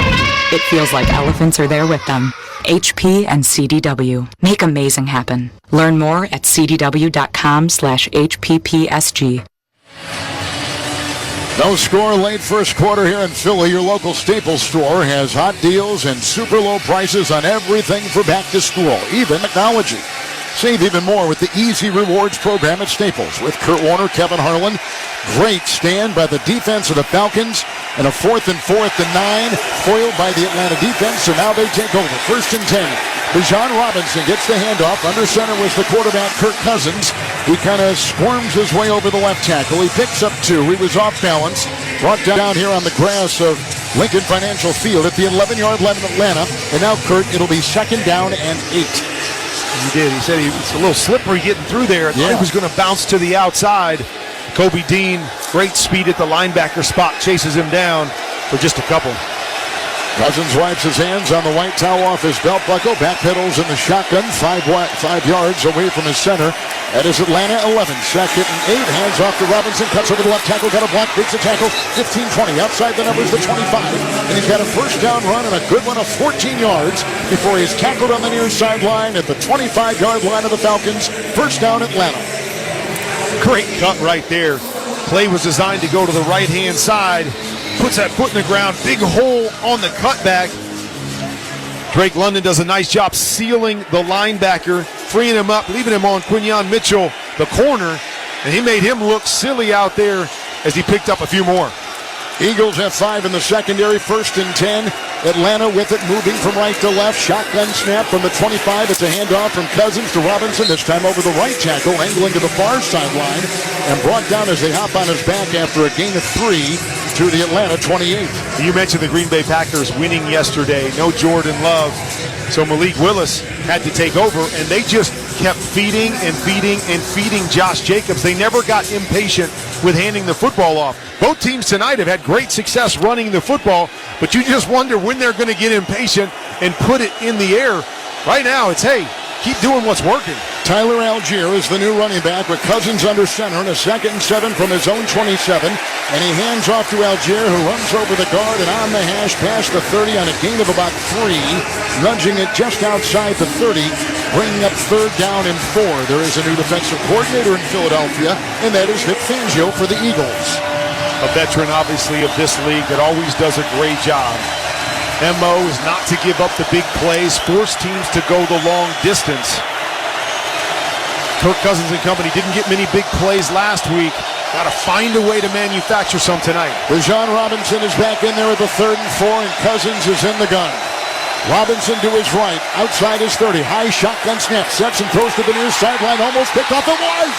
it feels like elephants are there with them. HP and CDW. Make amazing happen. Learn more at cdw.com/HPPSG. No score late first quarter here in Philly. Your local Staples store has hot deals and super low prices on everything for back to school, even technology. Save even more with the Easy Rewards program at Staples with Kurt Warner, Kevin Harlan. Great stand by the defense of the Falcons, and a 4th and 9 foiled by the Atlanta defense, so now they take over. 1st and 10. Bijan Robinson gets the handoff. Under center was the quarterback, Kirk Cousins. He kind of squirms his way over the left tackle. He picks up 2. He was off balance. Brought down here on the grass of Lincoln Financial Field at the 11-yard line of Atlanta. And now, Kurt, it'll be 2nd down and 8. He did. He said it's a little slippery getting through there. He was going to bounce to the outside. Kobe Dean, great speed at the linebacker spot, chases him down for just a couple. Cousins wipes his hands on the white towel off his belt buckle. Backpedals in the shotgun, 5 yards away from his center. That is Atlanta 11. 2nd and 8. Hands off to Robinson. Cuts over the left tackle. Got a block. Beats the tackle. 15-20. Outside the numbers, the 25. And he's got a first down run and a good one of 14 yards before he's tackled on the near sideline at the 25-yard line of the Falcons. First down, Atlanta. Great cut right there. Play was designed to go to the right-hand side. Puts that foot in the ground. Big hole on the cutback. Drake London does a nice job sealing the linebacker, freeing him up, leaving him on Quinyon Mitchell, the corner, and he made him look silly out there as he picked up a few more. Eagles have 5 in the secondary. 1st and 10. Atlanta with it, moving from right to left. Shotgun snap from the 25. It's a handoff from Cousins to Robinson. This time over the right tackle, angling to the far sideline, and brought down as they hop on his back after a gain of 3 to the Atlanta 28. You mentioned the Green Bay Packers winning yesterday. No Jordan Love. So Malik Willis had to take over, and they just kept feeding and feeding and feeding Josh Jacobs. They never got impatient with handing the football off. Both teams tonight have had great success running the football, but you just wonder when they're going to get impatient and put it in the air. Right now, it's, hey, keep doing what's working. Tyler Algier is the new running back with Cousins under center and a 2nd and 7 from his own 27. And he hands off to Algier, who runs over the guard and on the hash past the 30 on a gain of about 3, nudging it just outside the 30, bringing up 3rd down and 4. There is a new defensive coordinator in Philadelphia, and that is Vic Fangio for the Eagles. A veteran, obviously, of this league that always does a great job. MO is not to give up the big plays, force teams to go the long distance. Kirk Cousins and company didn't get many big plays last week. Got to find a way to manufacture some tonight. Bijan Robinson is back in there at the 3rd and 4, and Cousins is in the gun. Robinson to his right, outside his 30. High shotgun snap, sets and throws to the near sideline, almost picked off. It was!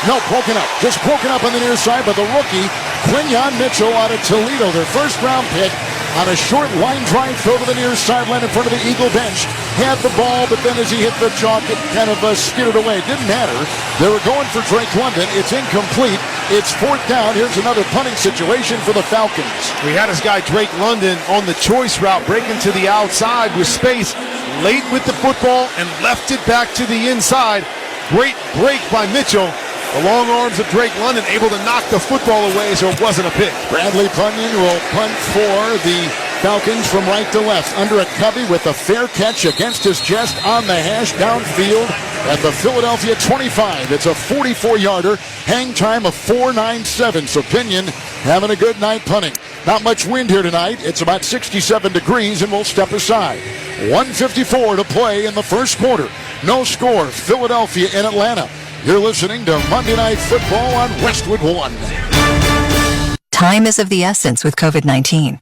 No, broken up. Just broken up on the near side by the rookie, Quinyon Mitchell out of Toledo. Their 1st-round pick on a short line drive throw to the near sideline in front of the Eagle bench. Had the ball, but then as he hit the chalk, it kind of skidded away. It didn't matter. They were going for Drake London. It's incomplete. It's 4th down. Here's another punting situation for the Falcons. We had his guy Drake London on the choice route, breaking to the outside with space, late with the football, and left it back to the inside. Great break by Mitchell. The long arms of Drake London able to knock the football away, so it wasn't a pick. Bradley Bunyan will punt for the Falcons from right to left. Under a cubby with a fair catch against his chest on the hash downfield at the Philadelphia 25. It's a 44-yarder. Hang time of 4.97. So Pinion having a good night punting. Not much wind here tonight. It's about 67 degrees, and we'll step aside. 1:54 to play in the first quarter. No score. Philadelphia and Atlanta. You're listening to Monday Night Football on Westwood 1. Time is of the essence with COVID-19.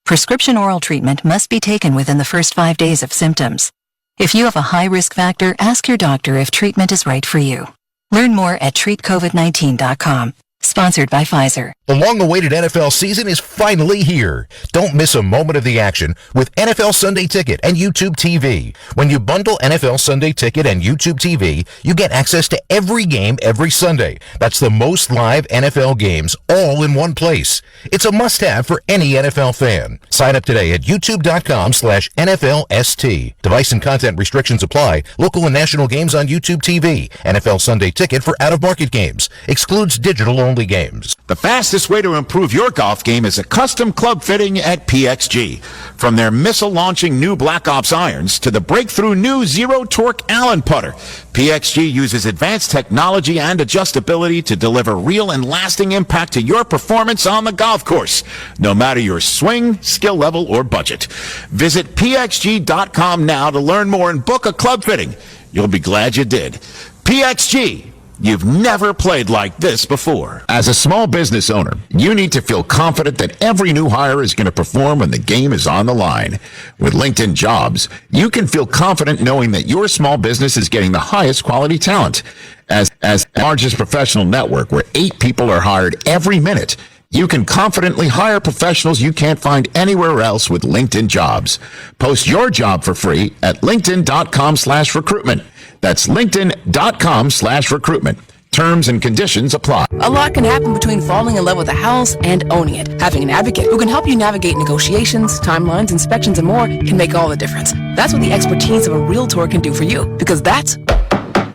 Prescription oral treatment must be taken within the first 5 days of symptoms. If you have a high risk factor, ask your doctor if treatment is right for you. Learn more at treatcovid19.com. Sponsored by Pfizer. The long-awaited NFL season is finally here. Don't miss a moment of the action with NFL Sunday Ticket and YouTube TV. When you bundle NFL Sunday Ticket and YouTube TV, you get access to every game every Sunday. That's the most live NFL games all in one place. It's a must-have for any NFL fan. Sign up today at youtube.com/NFLST. Device and content restrictions apply. Local and national games on YouTube TV. NFL Sunday Ticket for out-of-market games. Excludes digital-only games. The fastest way to improve your golf game is a custom club fitting at PXG. From their missile-launching new Black Ops irons to the breakthrough new zero-torque Allen putter, PXG uses advanced technology and adjustability to deliver real and lasting impact to your performance on the golf course, no matter your swing, skill level, or budget. Visit PXG.com now to learn more and book a club fitting. You'll be glad you did. PXG. You've never played like this before. As a small business owner, you need to feel confident that every new hire is going to perform when the game is on the line. With LinkedIn Jobs, you can feel confident knowing that your small business is getting the highest quality talent. As the largest professional network where 8 people are hired every minute, you can confidently hire professionals you can't find anywhere else with LinkedIn Jobs. Post your job for free at linkedin.com/recruitment. That's linkedin.com/recruitment. Terms and conditions apply. A lot can happen between falling in love with a house and owning it. Having an advocate who can help you navigate negotiations, timelines, inspections, and more can make all the difference. That's what the expertise of a Realtor can do for you, because that's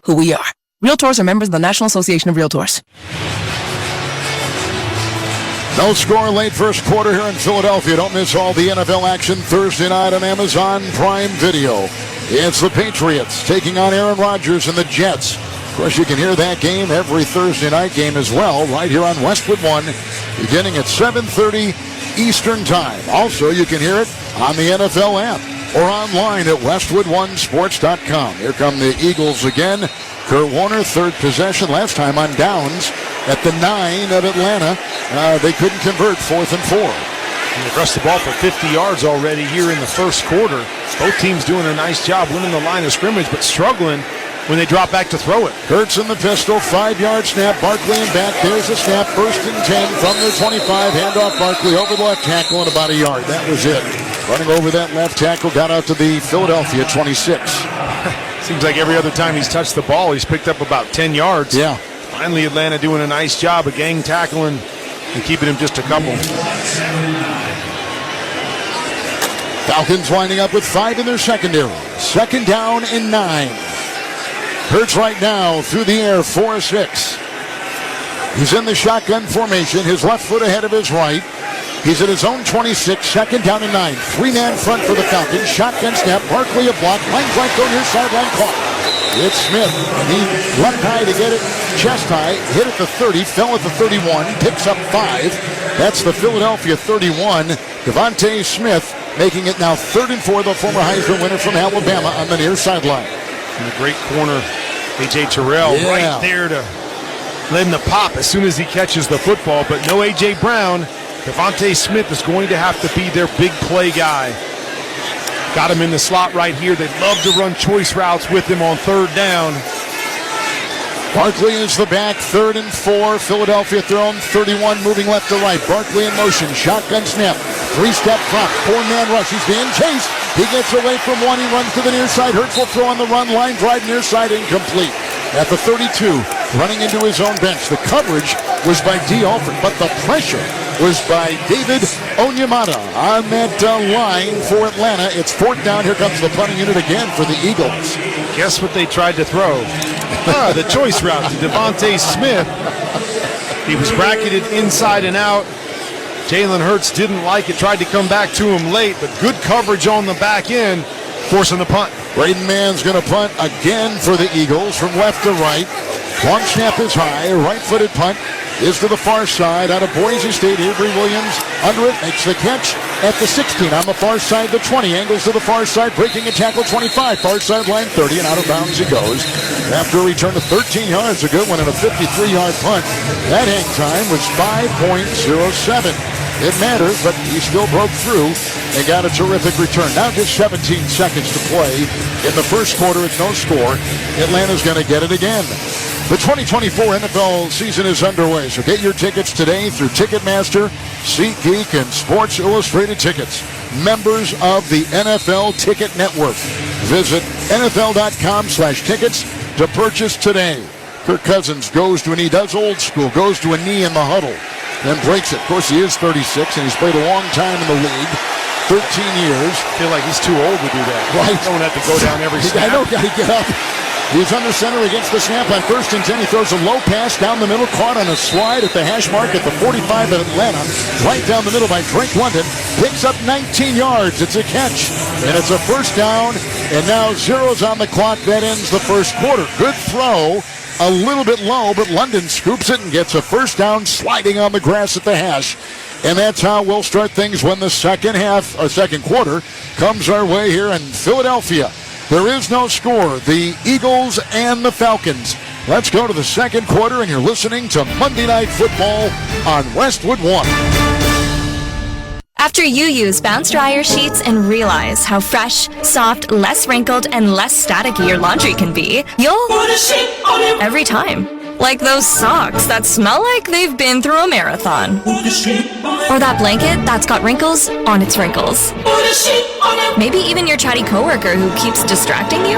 who we are. Realtors are members of the National Association of Realtors. No score late first quarter here in Philadelphia. Don't miss all the NFL action Thursday night on Amazon Prime Video. It's the Patriots taking on Aaron Rodgers and the Jets. Of course, you can hear that game every Thursday night game as well, right here on Westwood 1, beginning at 7:30 Eastern Time. Also, you can hear it on the NFL app or online at westwood1sports.com. Here come the Eagles again. Kurt Warner, third possession, last time on downs at the 9 of Atlanta. They couldn't convert, 4th and 4. And they've rushed the ball for 50 yards already here in the first quarter. Both teams doing a nice job winning the line of scrimmage, but struggling when they drop back to throw it. Hurts in the pistol, 5-yard snap. Barkley in back. There's the snap. 1st and 10 from the 25. Handoff Barkley over the left tackle and about a yard. That was it. Running over that left tackle, got out to the Philadelphia 26. Seems like every other time he's touched the ball, he's picked up about 10 yards. Yeah. Finally, Atlanta doing a nice job of gang tackling and keeping him just a couple. Falcons winding up with 5 in their secondary. 2nd down and 9. Hurts right now through the air, 4-6. He's in the shotgun formation, his left foot ahead of his right. He's at his own 26, 2nd down and 9. 3-man front for the Falcons. Shotgun snap, Barkley a block, lines right go near sideline caught. It's Smith, and he left high to get it, chest high, hit at the 30, fell at the 31, picks up 5. That's the Philadelphia 31. Devontae Smith making it now 3rd and 4, the former Heisman winner from Alabama on the near sideline. And the great corner, A.J. Terrell, right there to let him the pop as soon as he catches the football. But no A.J. Brown. Devontae Smith is going to have to be their big play guy. Got him in the slot right here. They love to run choice routes with him on 3rd down. Barkley is the back, 3rd and 4. Philadelphia thrown, 31 moving left to right. Barkley in motion, shotgun snap, 3-step drop, 4-man rush. He's being chased. He gets away from one. He runs to the near side. Hurts will throw on the run, line drive near side, incomplete. At the 32, running into his own bench. The coverage was by D. Alford, but the pressure was by David Onyemata on that line for Atlanta. It's 4th down. Here comes the punting unit again for the Eagles. Guess what they tried to throw? The choice route to Devontae Smith. He was bracketed inside and out. Jalen Hurts didn't like it, tried to come back to him late, but good coverage on the back end, forcing the punt. Braden Mann's going to punt again for the Eagles from left to right. Long snap is high, right-footed punt is to the far side out of Boise State. Avery Williams under it, makes the catch, at the 16, on the far side, the 20, angles to the far side, breaking a tackle, 25, far sideline 30, and out of bounds he goes. After a return of 13 yards, a good one, and a 53-yard punt. That hang time was 5.07. It mattered, but he still broke through and got a terrific return. Now just 17 seconds to play in the first quarter at no score. Atlanta's going to get it again. The 2024 NFL season is underway, so get your tickets today through Ticketmaster, SeatGeek, and Sports Illustrated Tickets, members of the NFL Ticket Network. Visit NFL.com/tickets to purchase today. Kirk Cousins goes to a knee, does old school, goes to a knee in the huddle, then breaks it. Of course, he is 36, and he's played a long time in the league, 13 years. I feel like he's too old to do that. Right. You don't have to go down every snap. I know, got to get up. He's under center against the snap on 1st and 10. He throws a low pass down the middle, caught on a slide at the hash mark at the 45 of Atlanta. Right down the middle by Drake London. Picks up 19 yards. It's a catch. And it's a first down. And now zeros on the clock. That ends the first quarter. Good throw. A little bit low, but London scoops it and gets a first down sliding on the grass at the hash. And that's how we'll start things when the second quarter comes our way here in Philadelphia. There is no score. The Eagles and the Falcons. Let's go to the second quarter, and you're listening to Monday Night Football on Westwood 1. After you use Bounce Dryer sheets and realize how fresh, soft, less wrinkled, and less staticky your laundry can be, you'll put a sheet on it every time. Like those socks that smell like they've been through a marathon. Or that blanket that's got wrinkles on its wrinkles. Maybe even your chatty coworker who keeps distracting you.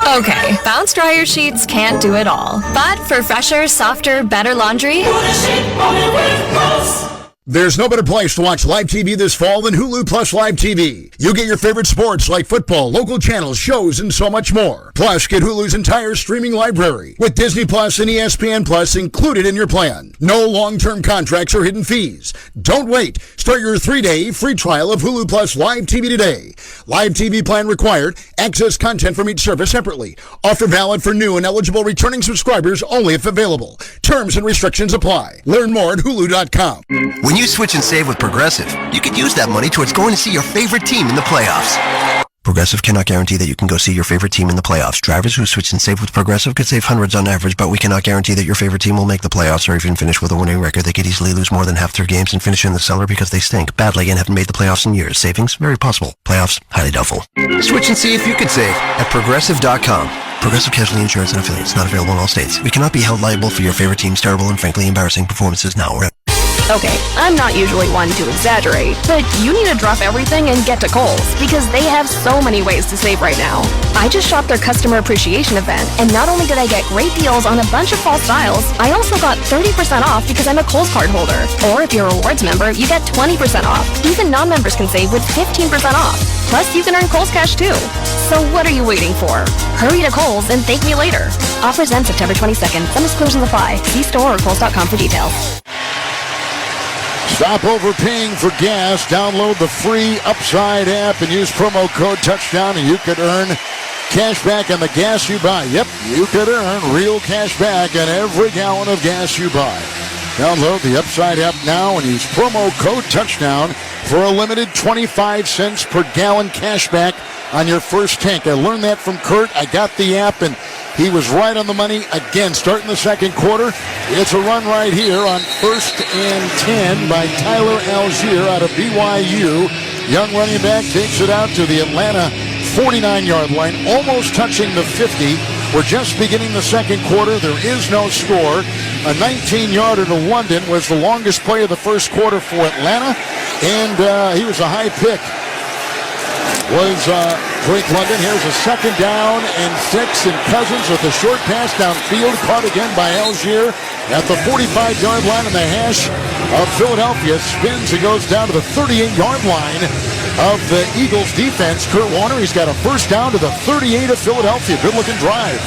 Okay, Bounce Dryer sheets can't do it all. But for fresher, softer, better laundry, put a sheet on it with Bounce. There's no better place to watch live TV this fall than Hulu Plus Live TV. You get your favorite sports like football, local channels, shows, and so much more. Plus, get Hulu's entire streaming library with Disney Plus and ESPN Plus included in your plan. No long-term contracts or hidden fees. Don't wait. Start your 3-day free trial of Hulu Plus Live TV today. Live TV plan required. Access content from each service separately. Offer valid for new and eligible returning subscribers only if available. Terms and restrictions apply. Learn more at Hulu.com. When you switch and save with Progressive, you could use that money towards going to see your favorite team in the playoffs. Progressive cannot guarantee that you can go see your favorite team in the playoffs. Drivers who switch and save with Progressive could save hundreds on average, but we cannot guarantee that your favorite team will make the playoffs or even finish with a winning record. They could easily lose more than half their games and finish in the cellar because they stink badly and haven't made the playoffs in years. Savings? Very possible. Playoffs? Highly doubtful. Switch and see if you could save at Progressive.com. Progressive Casualty Insurance and Affiliates. Not available in all states. We cannot be held liable for your favorite team's terrible and frankly embarrassing performances now or ever. Okay, I'm not usually one to exaggerate, but you need to drop everything and get to Kohl's because they have so many ways to save right now. I just shopped their customer appreciation event, and not only did I get great deals on a bunch of fall styles, I also got 30% off because I'm a Kohl's card holder. Or if you're a rewards member, you get 20% off. Even non-members can save with 15% off. Plus, you can earn Kohl's Cash too. So what are you waiting for? Hurry to Kohl's and thank me later. Offers end September 22nd. Some exclusions apply. See store or Kohl's.com for details. Stop overpaying for gas. Download the free Upside app and use promo code Touchdown, and you could earn cash back on the gas you buy. Yep, you could earn real cash back on every gallon of gas you buy. Download the Upside app now and use promo code Touchdown for a limited 25 cents per gallon cash back on your first tank. I learned that from Kurt. I got the app, and he was right on the money again. Starting the second quarter, it's a run right here on 1st and 10 by Tyler Algier out of BYU. Young running back takes it out to the Atlanta 49-yard line, almost touching the 50. We're just beginning the second quarter. There is no score. A 19-yarder to London was the longest play of the first quarter for Atlanta, and he was a high pick. Was Drake London. Here's a second down and 6, and Cousins with a short pass downfield, caught again by Algier at the 45-yard line in the hash of Philadelphia. Spins and goes down to the 38-yard line of the Eagles defense. Kurt Warner, he's got a first down to the 38 of Philadelphia. Good-looking drive.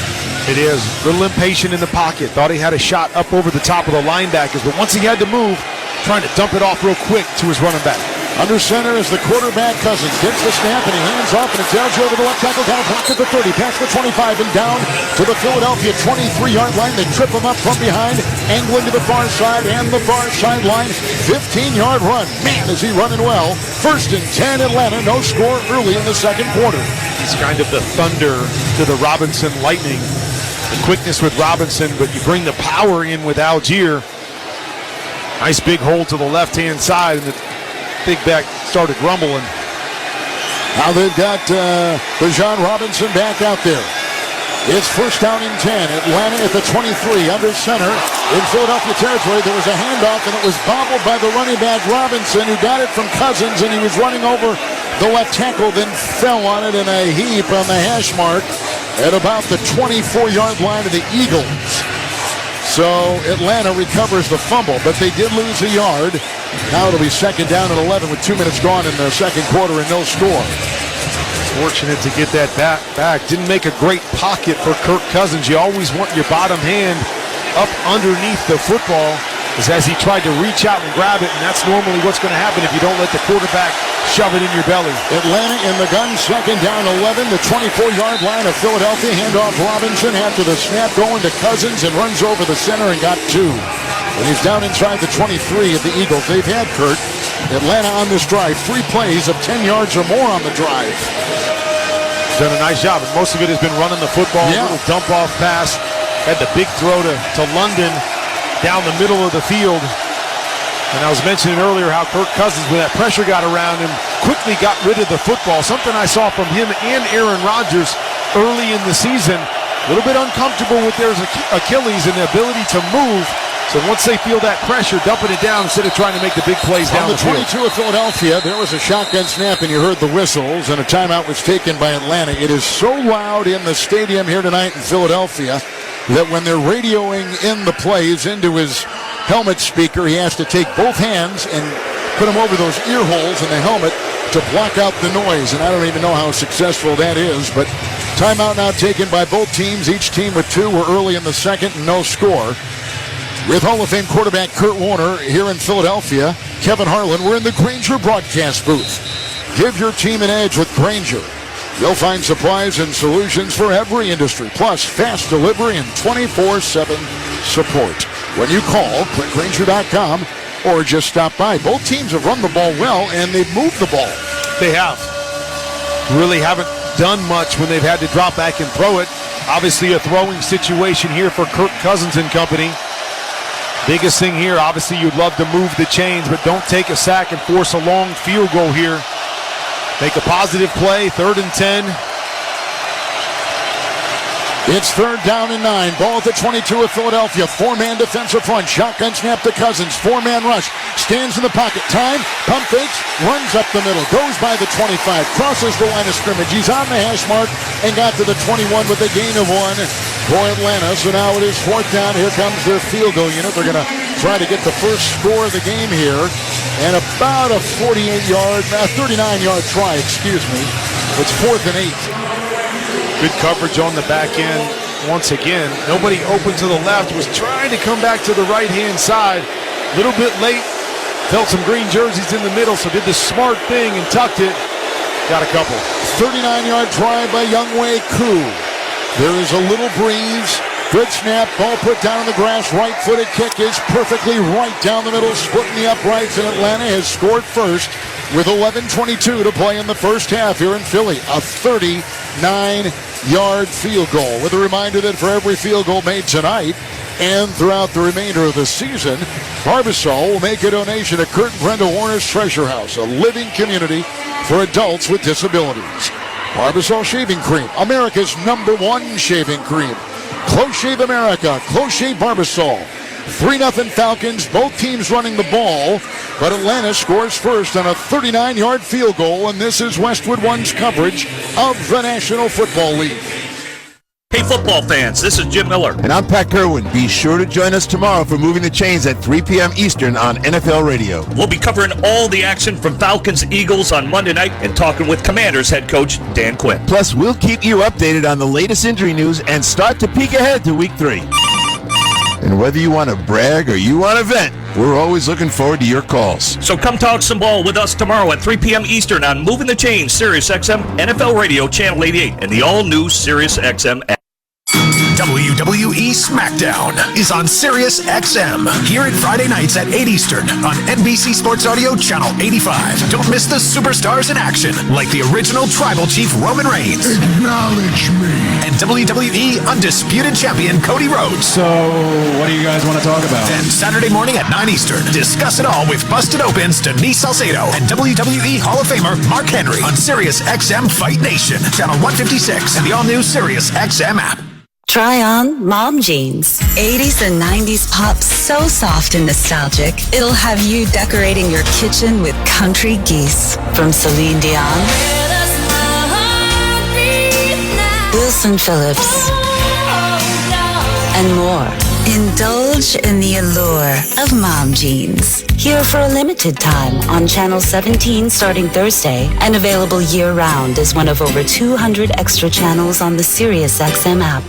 It is. A little impatient in the pocket. Thought he had a shot up over the top of the linebackers, but once he had to move, trying to dump it off real quick to his running back. Under center is the quarterback, Cousins. Gets the snap, and he hands off, and it's Elgin over the left tackle, down block at the 30, past the 25, and down to the Philadelphia 23-yard line. They trip him up from behind, angling to the far side, and the far sideline. 15-yard run. Man, is he running well. 1st and 10, Atlanta. No score early in the second quarter. He's kind of the thunder to the Robinson Lightning. The quickness with Robinson, but you bring the power in with Algier. Nice big hole to the left-hand side, and the big back started rumbling. Now they've got Bijan Robinson back out there. It's 1st down and 10. Atlanta at the 23, under center in Philadelphia territory. There was a handoff, and it was bobbled by the running back Robinson, who got it from Cousins, and he was running over the left tackle, then fell on it in a heap on the hash mark at about the 24-yard line of the Eagles. So Atlanta recovers the fumble, but they did lose a yard. Now it'll be 2nd down and 11 with 2 minutes gone in the second quarter and no score. Fortunate to get that back. Didn't make a great pocket for Kirk Cousins. You always want your bottom hand up underneath the football, as he tried to reach out and grab it, and that's normally what's going to happen if you don't let the quarterback shove it in your belly. Atlanta in the gun, 2nd down 11, the 24-yard line of Philadelphia. Handoff Robinson after the snap, going to Cousins, and runs over the center and got 2. And he's down inside the 23 of the Eagles. They've had Kurt. Atlanta on this drive, 3 plays of 10 yards or more on the drive. Done a nice job, and most of it has been running the football. A little dump-off pass. Had the big throw to London down the middle of the field. And I was mentioning earlier how Kirk Cousins, when that pressure got around him, quickly got rid of the football. Something I saw from him and Aaron Rodgers early in the season. A little bit uncomfortable with their Achilles and the ability to move. So once they feel that pressure, dumping it down instead of trying to make the big plays down the field. On the 22 of Philadelphia, there was a shotgun snap, and you heard the whistles, and a timeout was taken by Atlanta. It is so loud in the stadium here tonight in Philadelphia that when they're radioing in the plays into his helmet speaker, he has to take both hands and put them over those ear holes in the helmet to block out the noise. And I don't even know how successful that is, but timeout now taken by both teams. Each team with 2. We're early in the second and no score. With Hall of Fame quarterback Kurt Warner here in Philadelphia, Kevin Harlan, we're in the Grainger broadcast booth. Give your team an edge with Grainger. You'll find supplies and solutions for every industry, plus fast delivery and 24/7 support. When you call, click Grainger.com or just stop by. Both teams have run the ball well, and they've moved the ball. They have. Really haven't done much when they've had to drop back and throw it. Obviously a throwing situation here for Kirk Cousins and company. Biggest thing here, obviously you'd love to move the chains, but don't take a sack and force a long field goal here. Make a positive play, 3rd and 10. It's 3rd down and 9. Ball at the 22 of Philadelphia. 4-man defensive front. Shotgun snap to Cousins. 4-man rush. Stands in the pocket. Time. Pump fakes. Runs up the middle. Goes by the 25. Crosses the line of scrimmage. He's on the hash mark and got to the 21 with a gain of 1 for Atlanta. So now it is 4th down. Here comes their field goal unit. They're going to try to get the first score of the game here. And about a 39-yard try, It's 4th and 8. Good coverage on the back end once again. Nobody open to the left. Was trying to come back to the right-hand side. A little bit late. Felt some green jerseys in the middle, so did the smart thing and tucked it. Got a couple. 39-yard try by Younghoe Koo. There is a little breeze. Good snap. Ball put down on the grass. Right-footed kick is perfectly right down the middle, splitting the uprights, and Atlanta has scored first with 11:22 to play in the first half here in Philly. A 39-yard field goal. With a reminder that for every field goal made tonight and throughout the remainder of the season, Barbasol will make a donation to Kurt and Brenda Warner's Treasure House, a living community for adults with disabilities. Barbasol Shaving Cream, America's #1 shaving cream. Close Shave America, Close Shave Barbasol. 3-0 Falcons, both teams running the ball, but Atlanta scores first on a 39-yard field goal, and this is Westwood One's coverage of the National Football League. Hey football fans, this is Jim Miller. And I'm Pat Kerwin. Be sure to join us tomorrow for Moving the Chains at 3 p.m. Eastern on NFL Radio. We'll be covering all the action from Falcons Eagles on Monday night and talking with Commanders head coach Dan Quinn. Plus, we'll keep you updated on the latest injury news and start to peek ahead to Week 3. And whether you want to brag or you want to vent, we're always looking forward to your calls. So come talk some ball with us tomorrow at 3 p.m. Eastern on Moving the Chains, Sirius XM, NFL Radio, Channel 88, and the all-new Sirius XM app. WWE SmackDown is on Sirius XM. Hear it Friday nights at 8 Eastern on NBC Sports Audio Channel 85. Don't miss the superstars in action, like the original Tribal Chief Roman Reigns. Acknowledge me. And WWE Undisputed Champion Cody Rhodes. So, what do you guys want to talk about? Then Saturday morning at 9 Eastern, discuss it all with Busted Open's Denise Salcedo and WWE Hall of Famer Mark Henry on Sirius XM Fight Nation, Channel 156, and the all-new Sirius XM app. Try on mom jeans. 80s and 90s pop so soft and nostalgic, it'll have you decorating your kitchen with country geese. From Celine Dion, Wilson Phillips, and more. Indulge in the allure of mom jeans. Here for a limited time on Channel 17 starting Thursday and available year-round as one of over 200 extra channels on the SiriusXM app.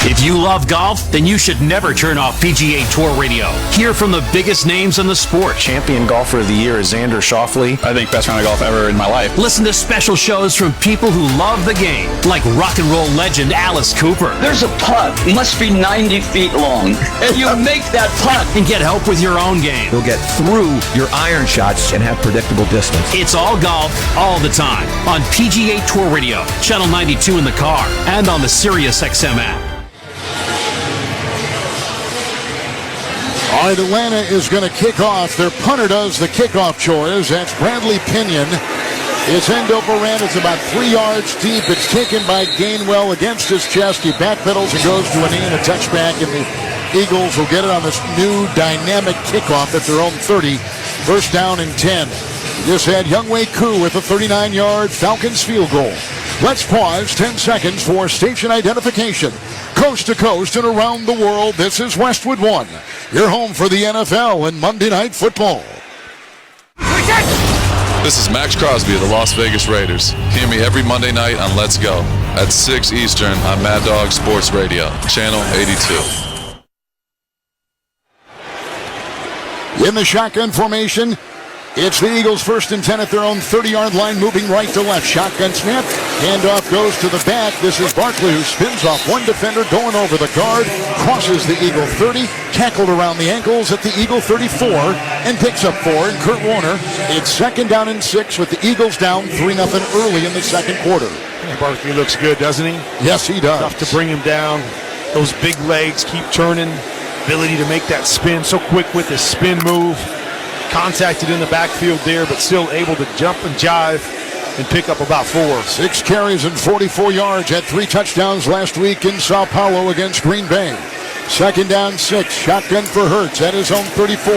If you love golf, then you should never turn off PGA Tour Radio. Hear from the biggest names in the sport. Champion golfer of the year is Xander Schauffele. I think best round of golf ever in my life. Listen to special shows from people who love the game, like rock and roll legend Alice Cooper. There's a putt. It must be 90 feet long. And you make that putt. And get help with your own game. You'll get through your iron shots and have predictable distance. It's all golf, all the time. On PGA Tour Radio, Channel 92 in the car, and on the SiriusXM app. All right, Atlanta is going to kick off. Their punter does the kickoff chores. That's Bradley Pinion. It's end over end. It's about 3 yards deep. It's taken by Gainwell against his chest. He backpedals and goes to a knee and a touchback. And the Eagles will get it on this new dynamic kickoff at their own 30. First down and 10. Just had Younghoe Koo with a 39-yard Falcons field goal. Let's pause 10 seconds for station identification. Coast to coast and around the world, this is Westwood One, your home for the NFL and Monday Night Football. This is Max Crosby of the Las Vegas Raiders. Hear me every Monday night on Let's Go at 6 Eastern on Mad Dog Sports Radio, Channel 82. In the shotgun formation, it's the Eagles first and 10 at their own 30-yard line, moving right to left. Shotgun snap, handoff goes to the back. This is Barkley who spins off one defender, going over the guard, crosses the Eagle 30, tackled around the ankles at the Eagle 34, and picks up 4. And Kurt Warner, it's second down and 6 with the Eagles down 3-0 early in the second quarter. And Barkley looks good, doesn't he? Yes, he does. Enough to bring him down. Those big legs keep turning. Ability to make that spin so quick with his spin move. Contacted in the backfield there, but still able to jump and jive and pick up about 4. 6 carries and 44 yards. Had 3 touchdowns last week in Sao Paulo against Green Bay. Second down 6. Shotgun for Hurts at his own 34.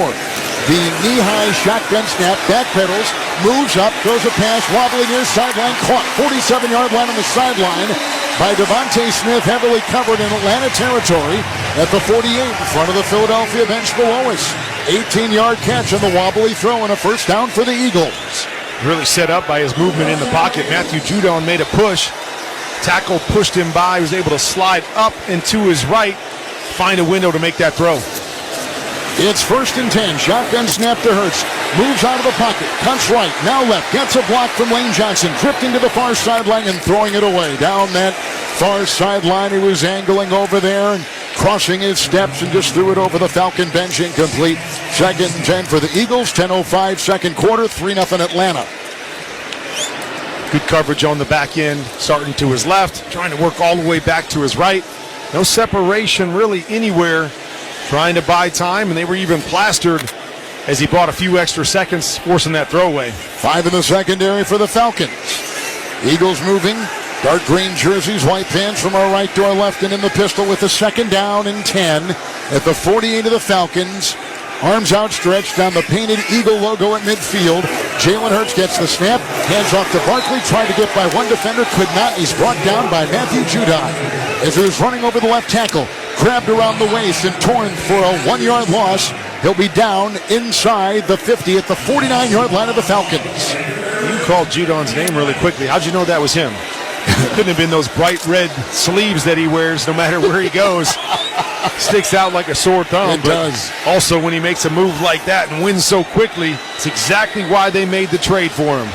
The knee-high shotgun snap, backpedals, moves up, throws a pass, wobbling near sideline, caught 47-yard line on the sideline by Devontae Smith, heavily covered in Atlanta territory at the 48 in front of the Philadelphia bench below us. 18-yard catch on the wobbly throw and a first down for the Eagles. Really set up by his movement in the pocket. Matthew Judon made a push. Tackle pushed him by. He was able to slide up and to his right, find a window to make that throw. It's first and 10. Shotgun snap to Hurts. Moves out of the pocket. Cuts right. Now left. Gets a block from Lane Johnson. Drifting to the far sideline and throwing it away. Down that far sideline, he was angling over there and crossing his steps and just threw it over the Falcon bench. Incomplete. Second and 10 for the Eagles. 10:05 second quarter. 3-0 Atlanta. Good coverage on the back end. Starting to his left. Trying to work all the way back to his right. No separation really anywhere. Trying to buy time, and they were even plastered as he bought a few extra seconds, forcing that throwaway. 5 in the secondary for the Falcons. Eagles moving. Dark green jerseys, white pants from our right to our left, and in the pistol with a second down and 10 at the 48 of the Falcons. Arms outstretched on the painted Eagle logo at midfield. Jalen Hurts gets the snap, hands off to Barkley, tried to get by one defender, could not. He's brought down by Matthew Judon as he was running over the left tackle. Grabbed around the waist and torn for a 1-yard loss. He'll be down inside the 50 at the 49-yard line of the Falcons. You called Judon's name really quickly. How'd you know that was him? Couldn't have been those bright red sleeves that he wears no matter where he goes. Sticks out like a sore thumb. It does. Also, when he makes a move like that and wins so quickly, it's exactly why they made the trade for him.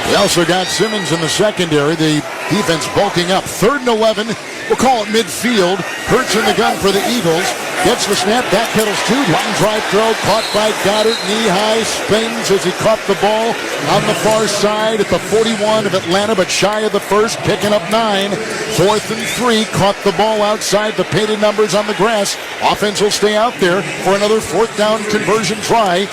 We also got Simmons in the secondary. The defense bulking up. 3rd and 11. We'll call it midfield. Hurts in the gun for the Eagles. Gets the snap. Backpedals 2. Line drive throw. Caught by Goddard. Knee high. Spins as he caught the ball on the far side at the 41 of Atlanta, but shy of the first. Picking up 9. 4th and 3. Caught the ball outside the painted numbers on the grass. Offense will stay out there for another 4th down conversion try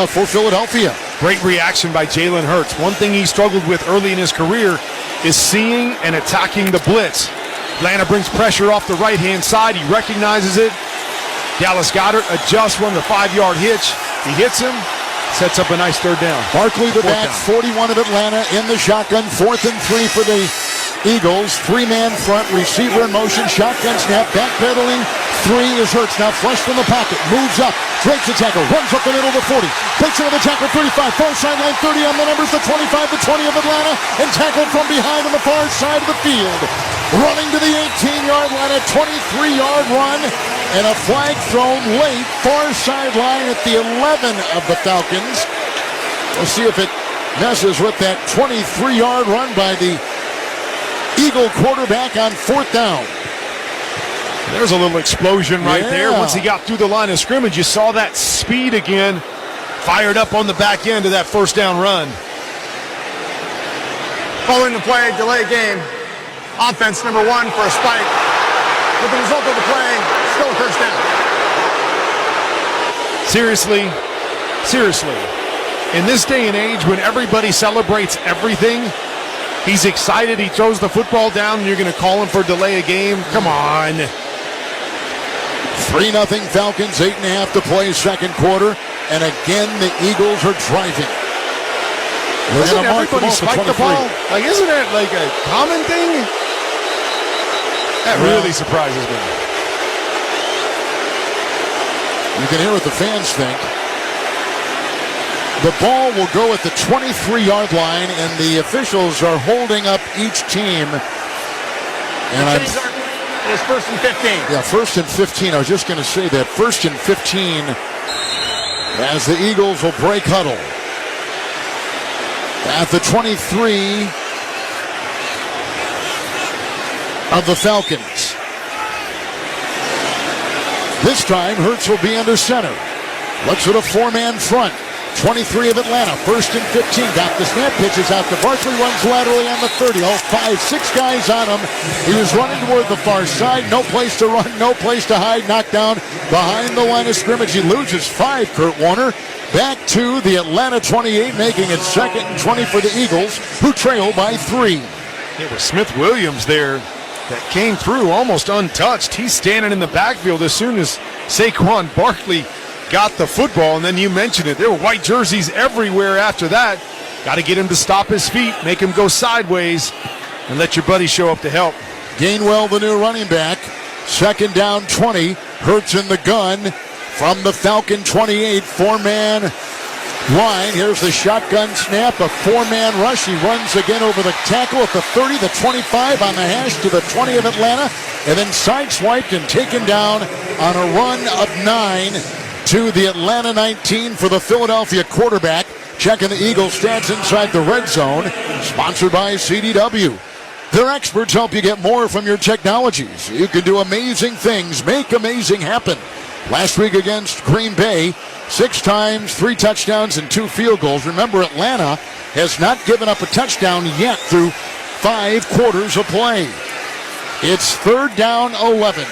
for Philadelphia. Great reaction by Jalen Hurts. One thing he struggled with early in his career is seeing and attacking the blitz. Atlanta brings pressure off the right-hand side. He recognizes it. Dallas Goedert adjusts from the 5-yard hitch. He hits him, sets up a nice 3rd down. Barkley the back, 41 of Atlanta in the shotgun. 4th and 3 for the Eagles. 3-man front, receiver in motion, shotgun snap, backpedaling. 3 is Hurts, now flush from the pocket, moves up, breaks the tackle, runs up the middle to 40, takes another tackle, 35, far sideline, 30 on the numbers, the 25, the 20 of Atlanta, and tackled from behind on the far side of the field. Running to the 18-yard line, a 23-yard run, and a flag thrown late, far sideline at the 11 of the Falcons. We'll see if it messes with that 23-yard run by the Eagle quarterback on 4th down. There's a little explosion right there. Once he got through the line of scrimmage, you saw that speed again, fired up on the back end of that 1st down run. Following the play, delay game. Offense number 1 for a spike. With the result of the play, still a 1st down. Seriously, in this day and age when everybody celebrates everything, he's excited, he throws the football down, and you're going to call him for delay a game? Come on. 3-0 Falcons, 8.5 to play 2nd quarter. And again, the Eagles are driving. Doesn't everybody spike the ball? Like, isn't that like a common thing? That really surprises me. You can hear what the fans think. The ball will go at the 23-yard line, and the officials are holding up each team. And it's 1st and 15. Yeah, 1st and 15. I was just going to say that. 1st and 15 as the Eagles will break huddle. At the 23 of the Falcons. This time, Hurts will be under center. Looks at a 4-man front. 23 of Atlanta, 1st and 15. Got the snap, pitches out to Barkley, runs laterally on the 30. All 5, 6 guys on him. He was running toward the far side. No place to run, no place to hide. Knocked down behind the line of scrimmage. He loses 5, Kurt Warner. Back to the Atlanta 28, making it 2nd and 20 for the Eagles, who trail by 3. It was Smith Williams there that came through almost untouched. He's standing in the backfield as soon as Saquon Barkley got the football, and then you mentioned it. There were white jerseys everywhere after that. Got to get him to stop his feet, make him go sideways, and let your buddy show up to help. Gainwell, the new running back. 2nd down 20. Hurts in the gun from the Falcon 28. 4-man line. Here's the shotgun snap. A 4-man rush. He runs again over the tackle at the 30, the 25 on the hash to the 20 of Atlanta, and then sideswiped and taken down on a run of 9 to the Atlanta 19 for the Philadelphia quarterback. Checking the Eagles stats inside the red zone. Sponsored by CDW. Their experts help you get more from your technologies. You can do amazing things, make amazing happen. Last week against Green Bay, 6 times, 3 touchdowns, and 2 field goals. Remember, Atlanta has not given up a touchdown yet through 5 quarters of play. It's 3rd down 11.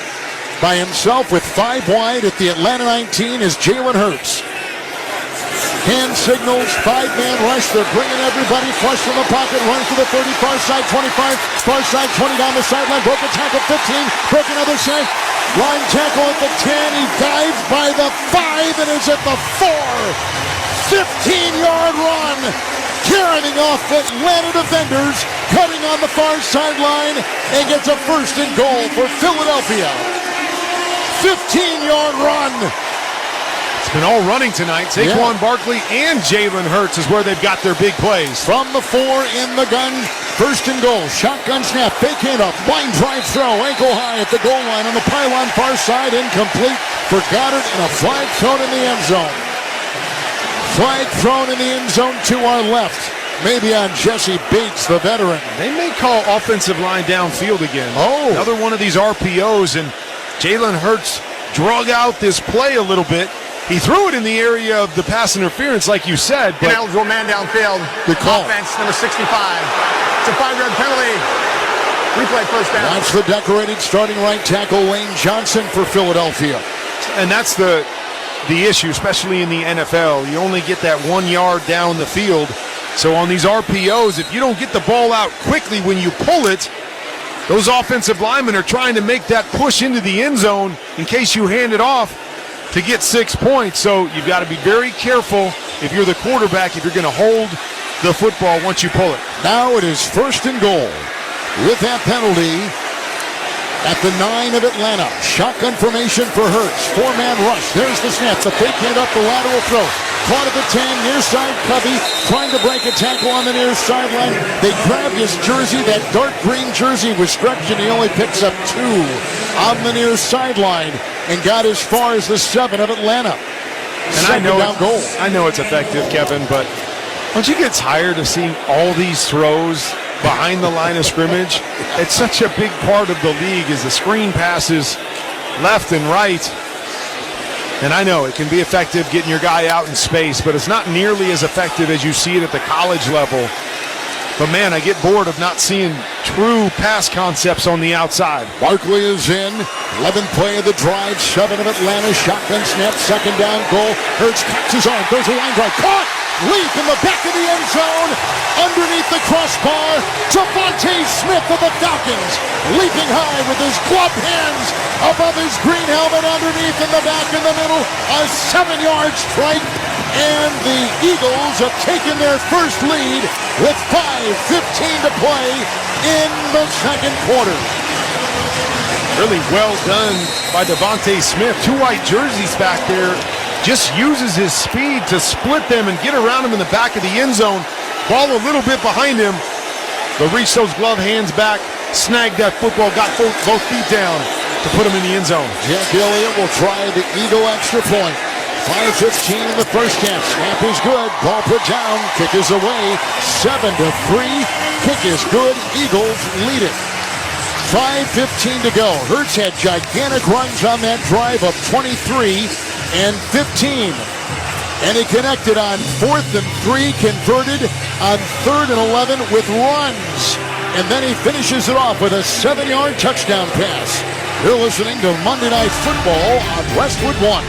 By himself with 5 wide at the Atlanta 19 is Jalen Hurts. Hand signals, 5-man rush. They're bringing everybody flush from the pocket. Runs to the 30, far side 25, far side 20 down the sideline. Broke a tackle 15, broke another side. Line tackle at the 10. He dives by the 5 and is at the 4. 15-yard run. Carrying off Atlanta defenders, cutting on the far sideline, and gets a 1st and goal for Philadelphia. 15-yard run. been all running tonight. Saquon Barkley and Jalen Hurts is where they've got their big plays. From the 4 in the gun, 1st and goal. Shotgun snap, fake handoff, blind drive throw, ankle high at the goal line on the pylon far side, incomplete for Goddard, and a flag thrown in the end zone. Flag thrown in the end zone to our left. Maybe on Jesse Bates, the veteran. They may call offensive line downfield again. Oh. Another one of these RPOs, and Jalen Hurts drug out this play a little bit. He threw it in the area of the pass interference, like you said. But ineligible man downfield. Good call. Offense, number 65. It's a 5-yard penalty. Replay first down. That's the decorated starting right tackle, Lane Johnson, for Philadelphia. And that's the issue, especially in the NFL. You only get that 1 yard down the field. So on these RPOs, if you don't get the ball out quickly when you pull it, those offensive linemen are trying to make that push into the end zone in case you hand it off to get 6 points. So you've got to be very careful if you're the quarterback, if you're going to hold the football once you pull it. Now it is 1st and goal. With that penalty at the 9 of Atlanta. Shotgun formation for Hurts. 4-man rush. There's the snap. The fake hand up the lateral throw. Caught at the 10, near side Covey, trying to break a tackle on the near sideline. They grabbed his jersey. That dark green jersey was stretched, and he only picks up 2 on the near sideline and got as far as the 7 of Atlanta. And I know it's effective, Kevin, but don't you get tired of seeing all these throws behind the line of scrimmage? It's such a big part of the league as the screen passes left and right. And I know it can be effective getting your guy out in space, but it's not nearly as effective as you see it at the college level. But man, I get bored of not seeing true pass concepts on the outside. Barkley is in. 11th play of the drive. 7 of Atlanta. Shotgun snap. 2nd down goal. Hurts cocks his arm. Throws a line drive. Caught! Leap in the back of the end zone. Underneath the crossbar. Devontae Smith of the Falcons. Leaping high with his gloved hands above his green helmet. Underneath in the back in the middle. A 7-yard strike. And the Eagles have taken their first lead with 5:15 to play in the 2nd quarter. Really well done by Devontae Smith. 2 white jerseys back there. Just uses his speed to split them and get around him in the back of the end zone. Ball a little bit behind him, but reached those glove hands back, snagged that football, got both feet down to put him in the end zone. Jack Elliott will try the Eagle extra point. 5:15 in the first half. Snap is good. Ball put down. Kick is away. 7-3. Kick is good. Eagles lead it. 5:15 to go. Hurts had gigantic runs on that drive of 23 and 15. And he connected on 4th and 3, converted on 3rd and 11 with runs. And then he finishes it off with a 7-yard touchdown pass. You're listening to Monday Night Football on Westwood 1.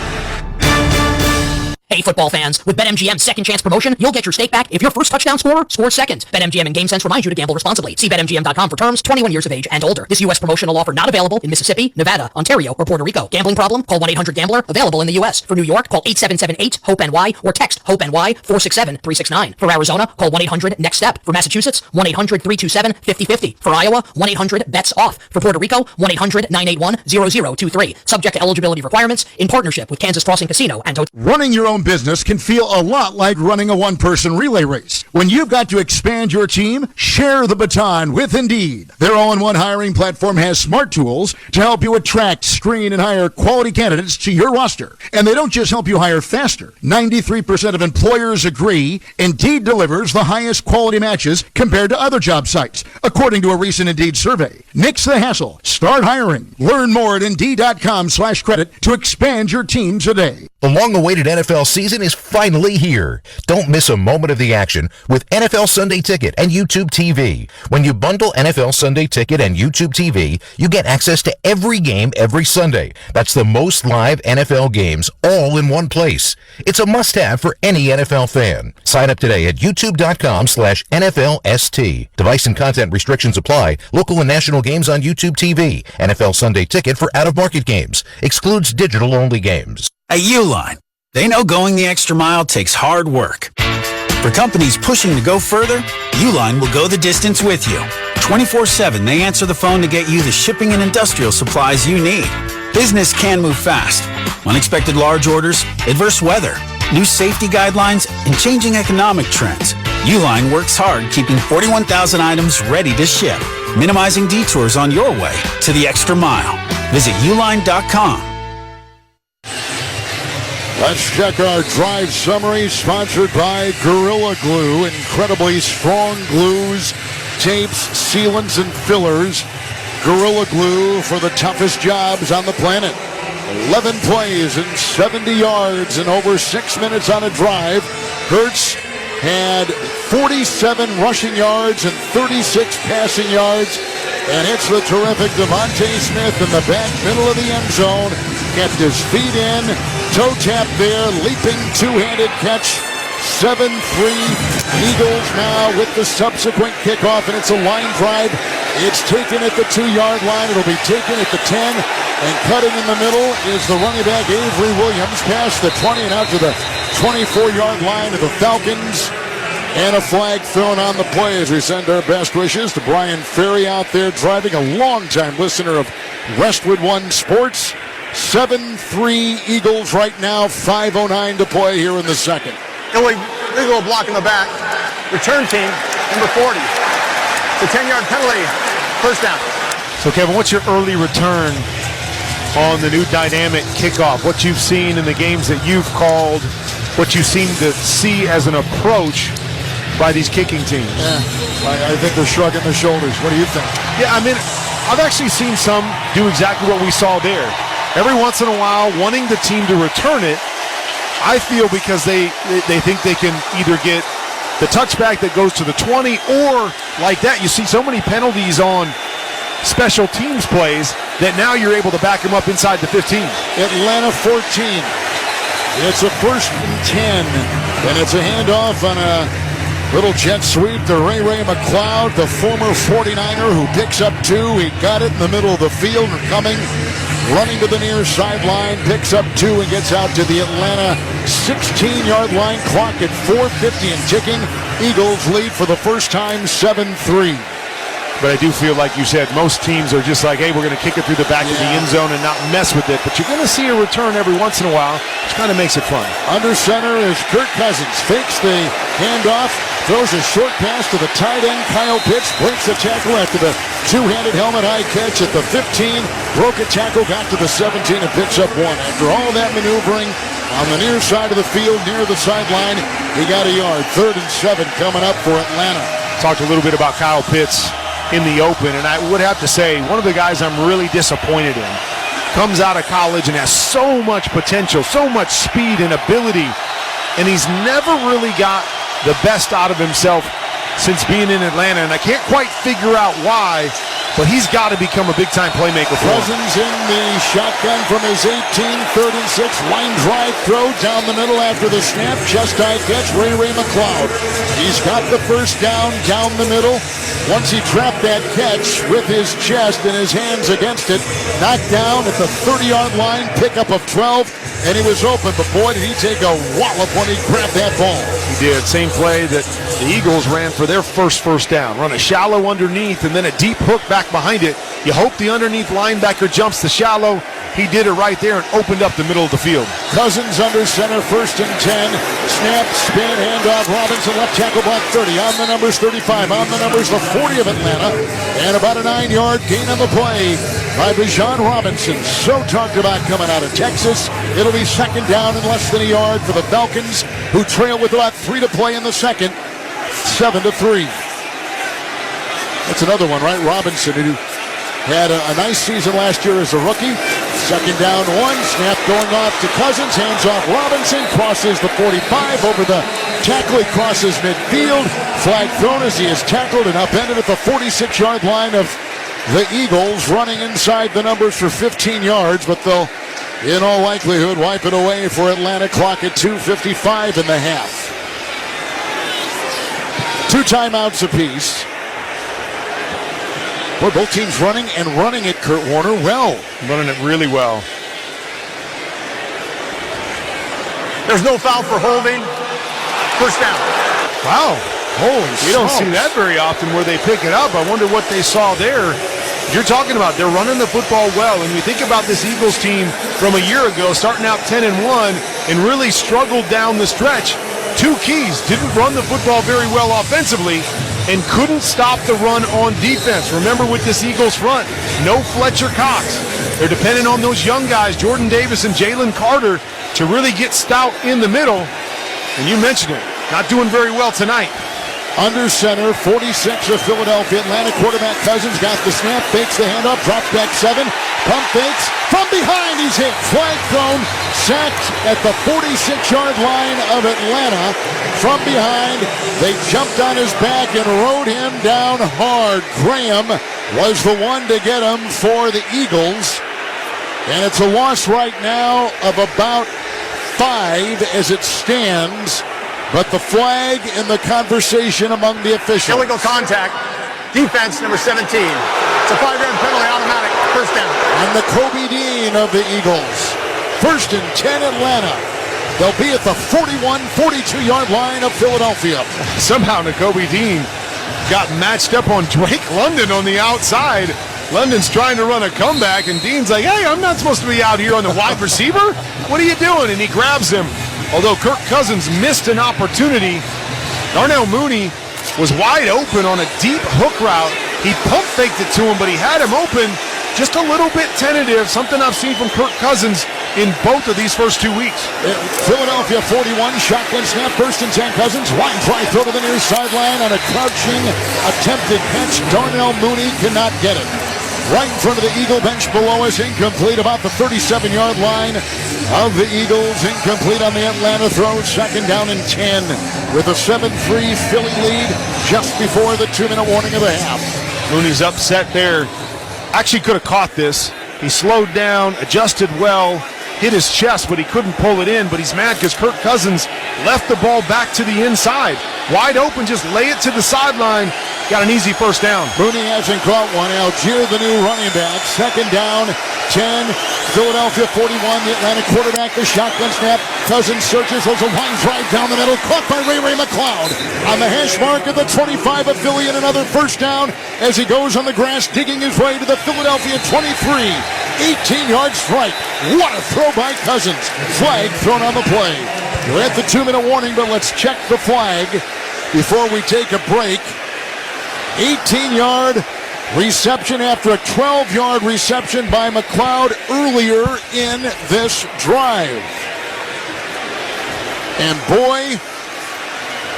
Hey, football fans, with BetMGM's second chance promotion, you'll get your stake back if your first touchdown scorer scores second. BetMGM and GameSense remind you to gamble responsibly. See BetMGM.com for terms, 21 years of age and older. This U.S. promotional offer not available in Mississippi, Nevada, Ontario, or Puerto Rico. Gambling problem? Call 1-800-GAMBLER. Available in the U.S. For New York, call 8778-HOPE-NY or text HOPE-NY 467-369. For Arizona, call 1-800-NEXT-STEP. For Massachusetts, 1-800-327-5050. For Iowa, 1-800-BETS-OFF. For Puerto Rico, 1-800-981-0023. Subject to eligibility requirements in partnership with Kansas Crossing Casino and Hotel. Running your own business can feel a lot like running a one-person relay race. When you've got to expand your team, share the baton with Indeed. Their all-in-one hiring platform has smart tools to help you attract, screen, and hire quality candidates to your roster. And they don't just help you hire faster. 93% of employers agree Indeed delivers the highest quality matches compared to other job sites, according to a recent Indeed survey. Nix the hassle. Start hiring. Learn more at Indeed.com/credit to expand your team today. The long-awaited NFL season is finally here. Don't miss a moment of the action with NFL Sunday Ticket and YouTube TV. When you bundle NFL Sunday Ticket and YouTube TV, you get access to every game every Sunday. That's the most live NFL games all in one place. It's a must-have for any NFL fan. Sign up today at youtube.com/NFLST. Device and content restrictions apply. Local and national games on YouTube TV. NFL Sunday Ticket for out-of-market games. Excludes digital-only games. At Uline, they know going the extra mile takes hard work. For companies pushing to go further, Uline will go the distance with you. 24/7, they answer the phone to get you the shipping and industrial supplies you need. Business can move fast. Unexpected large orders, adverse weather, new safety guidelines, and changing economic trends. Uline works hard keeping 41,000 items ready to ship, minimizing detours on your way to the extra mile. Visit uline.com. Let's check our drive summary, sponsored by Gorilla Glue. Incredibly strong glues, tapes, sealants, and fillers. Gorilla Glue for the toughest jobs on the planet. 11 plays and 70 yards in over 6 minutes on a drive. Hurts had 47 rushing yards and 36 passing yards. And it's the terrific Devontae Smith in the back middle of the end zone. Kept his feet in, toe tap there, leaping two-handed catch. 7-3. Eagles now with the subsequent kickoff, and it's a line drive. It's taken at the 2-yard line. It'll be taken at the 10. And cutting in the middle is the running back Avery Williams past the 20 and out to the 24-yard line of the Falcons. And a flag thrown on the play as we send our best wishes to Brian Ferry out there driving, a longtime listener of Westwood One Sports. 7-3 Eagles right now, 5:09 to play here in the second. Illegal block in the back. Return team, number 40. The 10-yard penalty, first down. So, Kevin, what's your early return on the new dynamic kickoff? What you've seen in the games that you've called, what you seem to see as an approach by these kicking teams? Yeah, I think they're shrugging their shoulders. What do you think? Yeah, I mean, I've actually seen some do exactly what we saw there. Every once in a while, wanting the team to return it, I feel because they think they can either get the touchback that goes to the 20, or like that, you see so many penalties on special teams plays that now you're able to back them up inside the 15. Atlanta 14. It's a 1st and 10, and it's a handoff on a little jet sweep to Ray McLeod, the former 49er who picks up 2. He got it in the middle of the field and coming, running to the near sideline, picks up 2 and gets out to the Atlanta 16-yard line. Clock at 4:50 and ticking. Eagles lead for the first time, 7-3. But I do feel like you said, most teams are just like, hey, we're going to kick it through the back of the end zone and not mess with it. But you're going to see a return every once in a while, which kind of makes it fun. Under center is Kirk Cousins. Fakes the handoff, throws a short pass to the tight end, Kyle Pitts. Breaks the tackle after the two-handed helmet high catch at the 15. Broke a tackle, got to the 17, and picks up 1. After all that maneuvering on the near side of the field, near the sideline, he got a yard. 3rd and 7 coming up for Atlanta. Talked a little bit about Kyle Pitts in the open, and I would have to say one of the guys I'm really disappointed in. Comes out of college and has so much potential, so much speed and ability, and he's never really got the best out of himself since being in Atlanta, and I can't quite figure out why, but he's got to become a big-time playmaker for him. Cousins in the shotgun from his 18, 3rd and 6, line drive throw down the middle after the snap, chest high catch, Ray McLeod. He's got the first down the middle. Once he trapped that catch with his chest and his hands against it, knocked down at the 30-yard line, pickup of 12, and he was open, but boy, did he take a wallop when he grabbed that ball. He did. Same play that the Eagles ran for their first down. Run a shallow underneath and then a deep hook back behind it. You hope the underneath linebacker jumps the shallow. He did it right there and opened up the middle of the field. Cousins under center, 1st and 10. Snap, spin, handoff, Robinson, left tackle block 30. On the numbers, 35. On the numbers, the 40 of Atlanta. And about a 9-yard gain on the play by Bijan Robinson. So talked about coming out of Texas. It'll be 2nd down and less than a yard for the Falcons, who trail with about 3 to play in the second. 7-3. That's another one, right? Robinson, who had a nice season last year as a rookie. 2nd down 1. Snap going off to Cousins. Hands off Robinson. Crosses the 45 over the tackle. He crosses midfield. Flag thrown as he is tackled and upended at the 46-yard line of the Eagles, running inside the numbers for 15 yards, but they'll, in all likelihood, wipe it away for Atlanta. Clock at 2:55 in the half. 2 timeouts apiece. Boy, both teams running it, Kurt Warner, well. Running it really well. There's no foul for holding. First down. Wow. You don't see that very often where they pick it up. I wonder what they saw there. You're talking about they're running the football well, and you think about this Eagles team from a year ago, starting out 10-1, and really struggled down the stretch. Two keys: didn't run the football very well offensively, and couldn't stop the run on defense. Remember, with this Eagles front, no Fletcher Cox. They're dependent on those young guys, Jordan Davis and Jalen Carter, to really get stout in the middle. And you mentioned it, not doing very well tonight. Under center, 46 of Philadelphia. Atlanta quarterback Cousins got the snap, fakes the handoff, drops back 7, pump fakes. From behind, he's hit. Flag thrown, sacked at the 46-yard line of Atlanta. From behind, they jumped on his back and rode him down hard. Graham was the one to get him for the Eagles. And it's a loss right now of about 5 as it stands. But the flag in the conversation among the officials. Illegal contact. Defense, number 17. It's a 5-yard penalty, automatic. First down. And the Kobe Dean of the Eagles. 1st and 10 Atlanta. They'll be at the 41, 42-yard line of Philadelphia. Somehow Nakobe Dean got matched up on Drake London on the outside. London's trying to run a comeback, and Dean's like, hey, I'm not supposed to be out here on the wide receiver. What are you doing? And he grabs him. Although Kirk Cousins missed an opportunity, Darnell Mooney was wide open on a deep hook route. He pump faked it to him, but he had him open, just a little bit tentative, something I've seen from Kirk Cousins in both of these first 2 weeks. Philadelphia 41, shotgun snap, 1st and 10 Cousins, line try throw to the near sideline on a crouching attempted catch. Darnell Mooney cannot get it. Right in front of the Eagle bench below us, incomplete about the 37-yard line of the Eagles. Incomplete on the Atlanta throw. 2nd down and 10 with a 7-3 Philly lead just before the 2-minute warning of the half. Mooney's upset there. Actually could have caught this. He slowed down, adjusted well, hit his chest, but he couldn't pull it in. But he's mad because Kirk Cousins left the ball back to the inside. Wide open, just lay it to the sideline. Got an easy first down. Mooney hasn't caught one. Algier, the new running back. 2nd down, 10. Philadelphia 41. The Atlanta quarterback, the shotgun snap. Cousins searches, throws a line drive down the middle. Caught by Ray McLeod. On the hash mark of the 25 of Philly, and another first down as he goes on the grass, digging his way to the Philadelphia 23. 18-yard strike. What a throw by Cousins. Flag thrown on the play. We're at the 2-minute warning, but let's check the flag before we take a break. 18-yard reception after a 12-yard reception by McLeod earlier in this drive. And boy,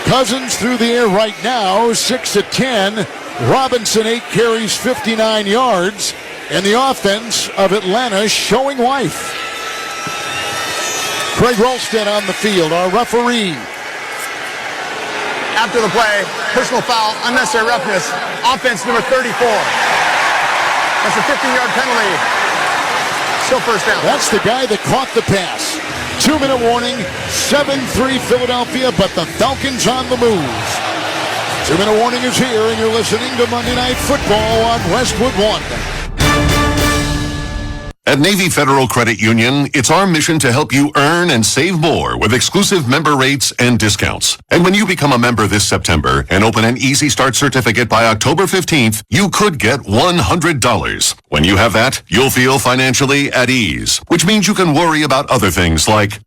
Cousins through the air right now, 6 of 10. Robinson, 8 carries, 59 yards. And the offense of Atlanta showing life. Craig Rolstead on the field, our referee. After the play, personal foul, unnecessary roughness, offense number 34. That's a 15-yard penalty. Still first down. That's the guy that caught the pass. 2-minute warning, 7-3 Philadelphia, but the Falcons on the move. 2-minute warning is here, and you're listening to Monday Night Football on Westwood 1. At Navy Federal Credit Union, it's our mission to help you earn and save more with exclusive member rates and discounts. And when you become a member this September and open an Easy Start certificate by October 15th, you could get $100. When you have that, you'll feel financially at ease, which means you can worry about other things like,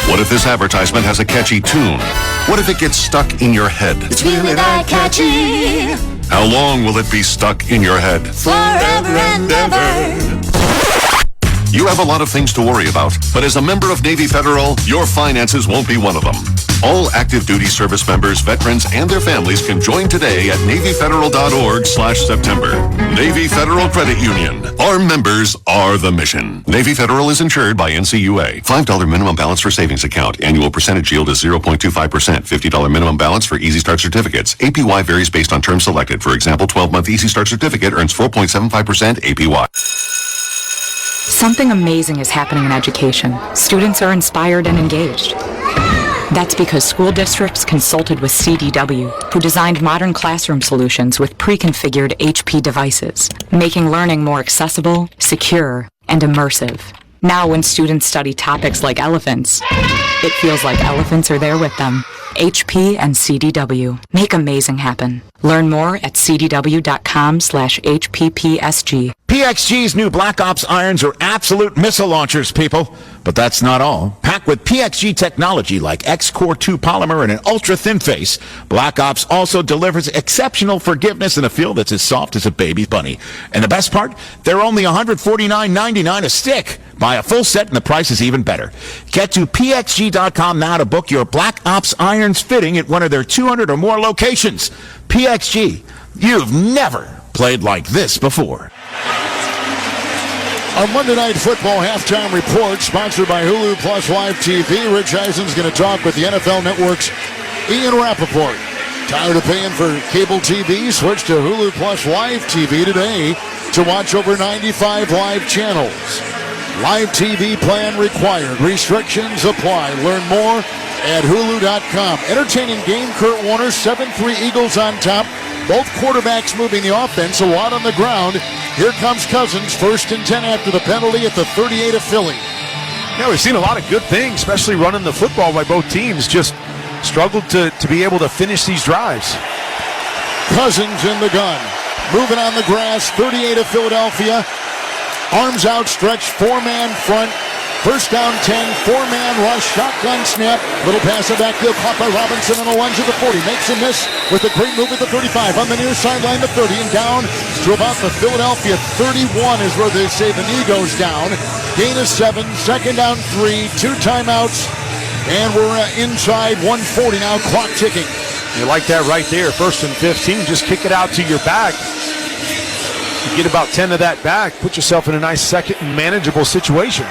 what if this advertisement has a catchy tune? What if it gets stuck in your head? It's really that catchy. How long will it be stuck in your head? Forever and ever. You have a lot of things to worry about, but as a member of Navy Federal, your finances won't be one of them. All active duty service members, veterans, and their families can join today at NavyFederal.org/September. Navy Federal Credit Union. Our members are the mission. Navy Federal is insured by NCUA. $5 minimum balance for savings account. Annual percentage yield is 0.25%. $50 minimum balance for Easy Start certificates. APY varies based on terms selected. For example, 12-month Easy Start certificate earns 4.75% APY. Something amazing is happening in education. Students are inspired and engaged. That's because school districts consulted with CDW, who designed modern classroom solutions with pre-configured HP devices, making learning more accessible, secure, and immersive. Now when students study topics like elephants, it feels like elephants are there with them. HP and CDW. Make amazing happen. Learn more at cdw.com/HPPSG. PXG's new Black Ops irons are absolute missile launchers, people. But that's not all. Packed with PXG technology like X-Core 2 polymer and an ultra-thin face, Black Ops also delivers exceptional forgiveness in a feel that's as soft as a baby bunny. And the best part? They're only $149.99 a stick. Buy a full set and the price is even better. Get to PXG.com now to book your Black Ops irons fitting at one of their 200 or more locations. PXG, you've never played like this before. Our Monday Night Football halftime report, sponsored by Hulu Plus Live TV. Rich Eisen's going to talk with the NFL Network's Ian Rappaport. Tired of paying for cable TV? Switch to Hulu Plus Live TV today to watch over 95 live channels. Live TV plan required. Restrictions apply. Learn more at Hulu.com. Entertaining game. Kurt Warner, 7-3 Eagles on top. Both quarterbacks moving the offense, a lot on the ground. Here comes Cousins, 1st and 10 after the penalty at the 38 of Philly. Yeah, we've seen a lot of good things, especially running the football by both teams. Just struggled to be able to finish these drives. Cousins in the gun. Moving on the grass, 38 of Philadelphia. Arms outstretched, 4-man front. 1st down 10, 4-man rush, shotgun snap. Little pass of backfield caught by Robinson on a lunge at the 40. Makes a miss with a great move at the 35. On the near sideline, the 30, and down to about the Philadelphia 31 is where they say the knee goes down. Gain of 7, 2nd down 3, 2 timeouts, and we're inside 140 now, clock ticking. You like that right there, 1st and 15. Just kick it out to your back. You get about 10 of that back, put yourself in a nice second and manageable situation.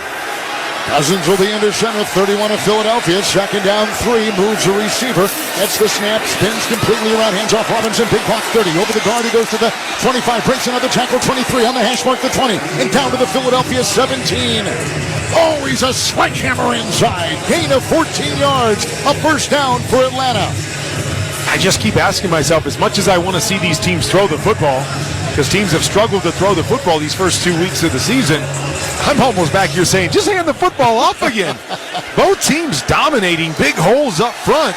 Cousins will be under center, 31 of Philadelphia. 2nd down 3, moves a receiver. That's the snap, spins completely around, hands off Robinson. Big clock, 30. Over the guard, he goes to the 25, breaks another tackle, 23. On the hash mark, the 20. And down to the Philadelphia 17. Oh, he's a sledgehammer inside. Gain of 14 yards. A 1st down for Atlanta. I just keep asking myself, as much as I want to see these teams throw the football, because teams have struggled to throw the football these first 2 weeks of the season, I'm almost back here saying, just hand the football off again. Both teams dominating, big holes up front.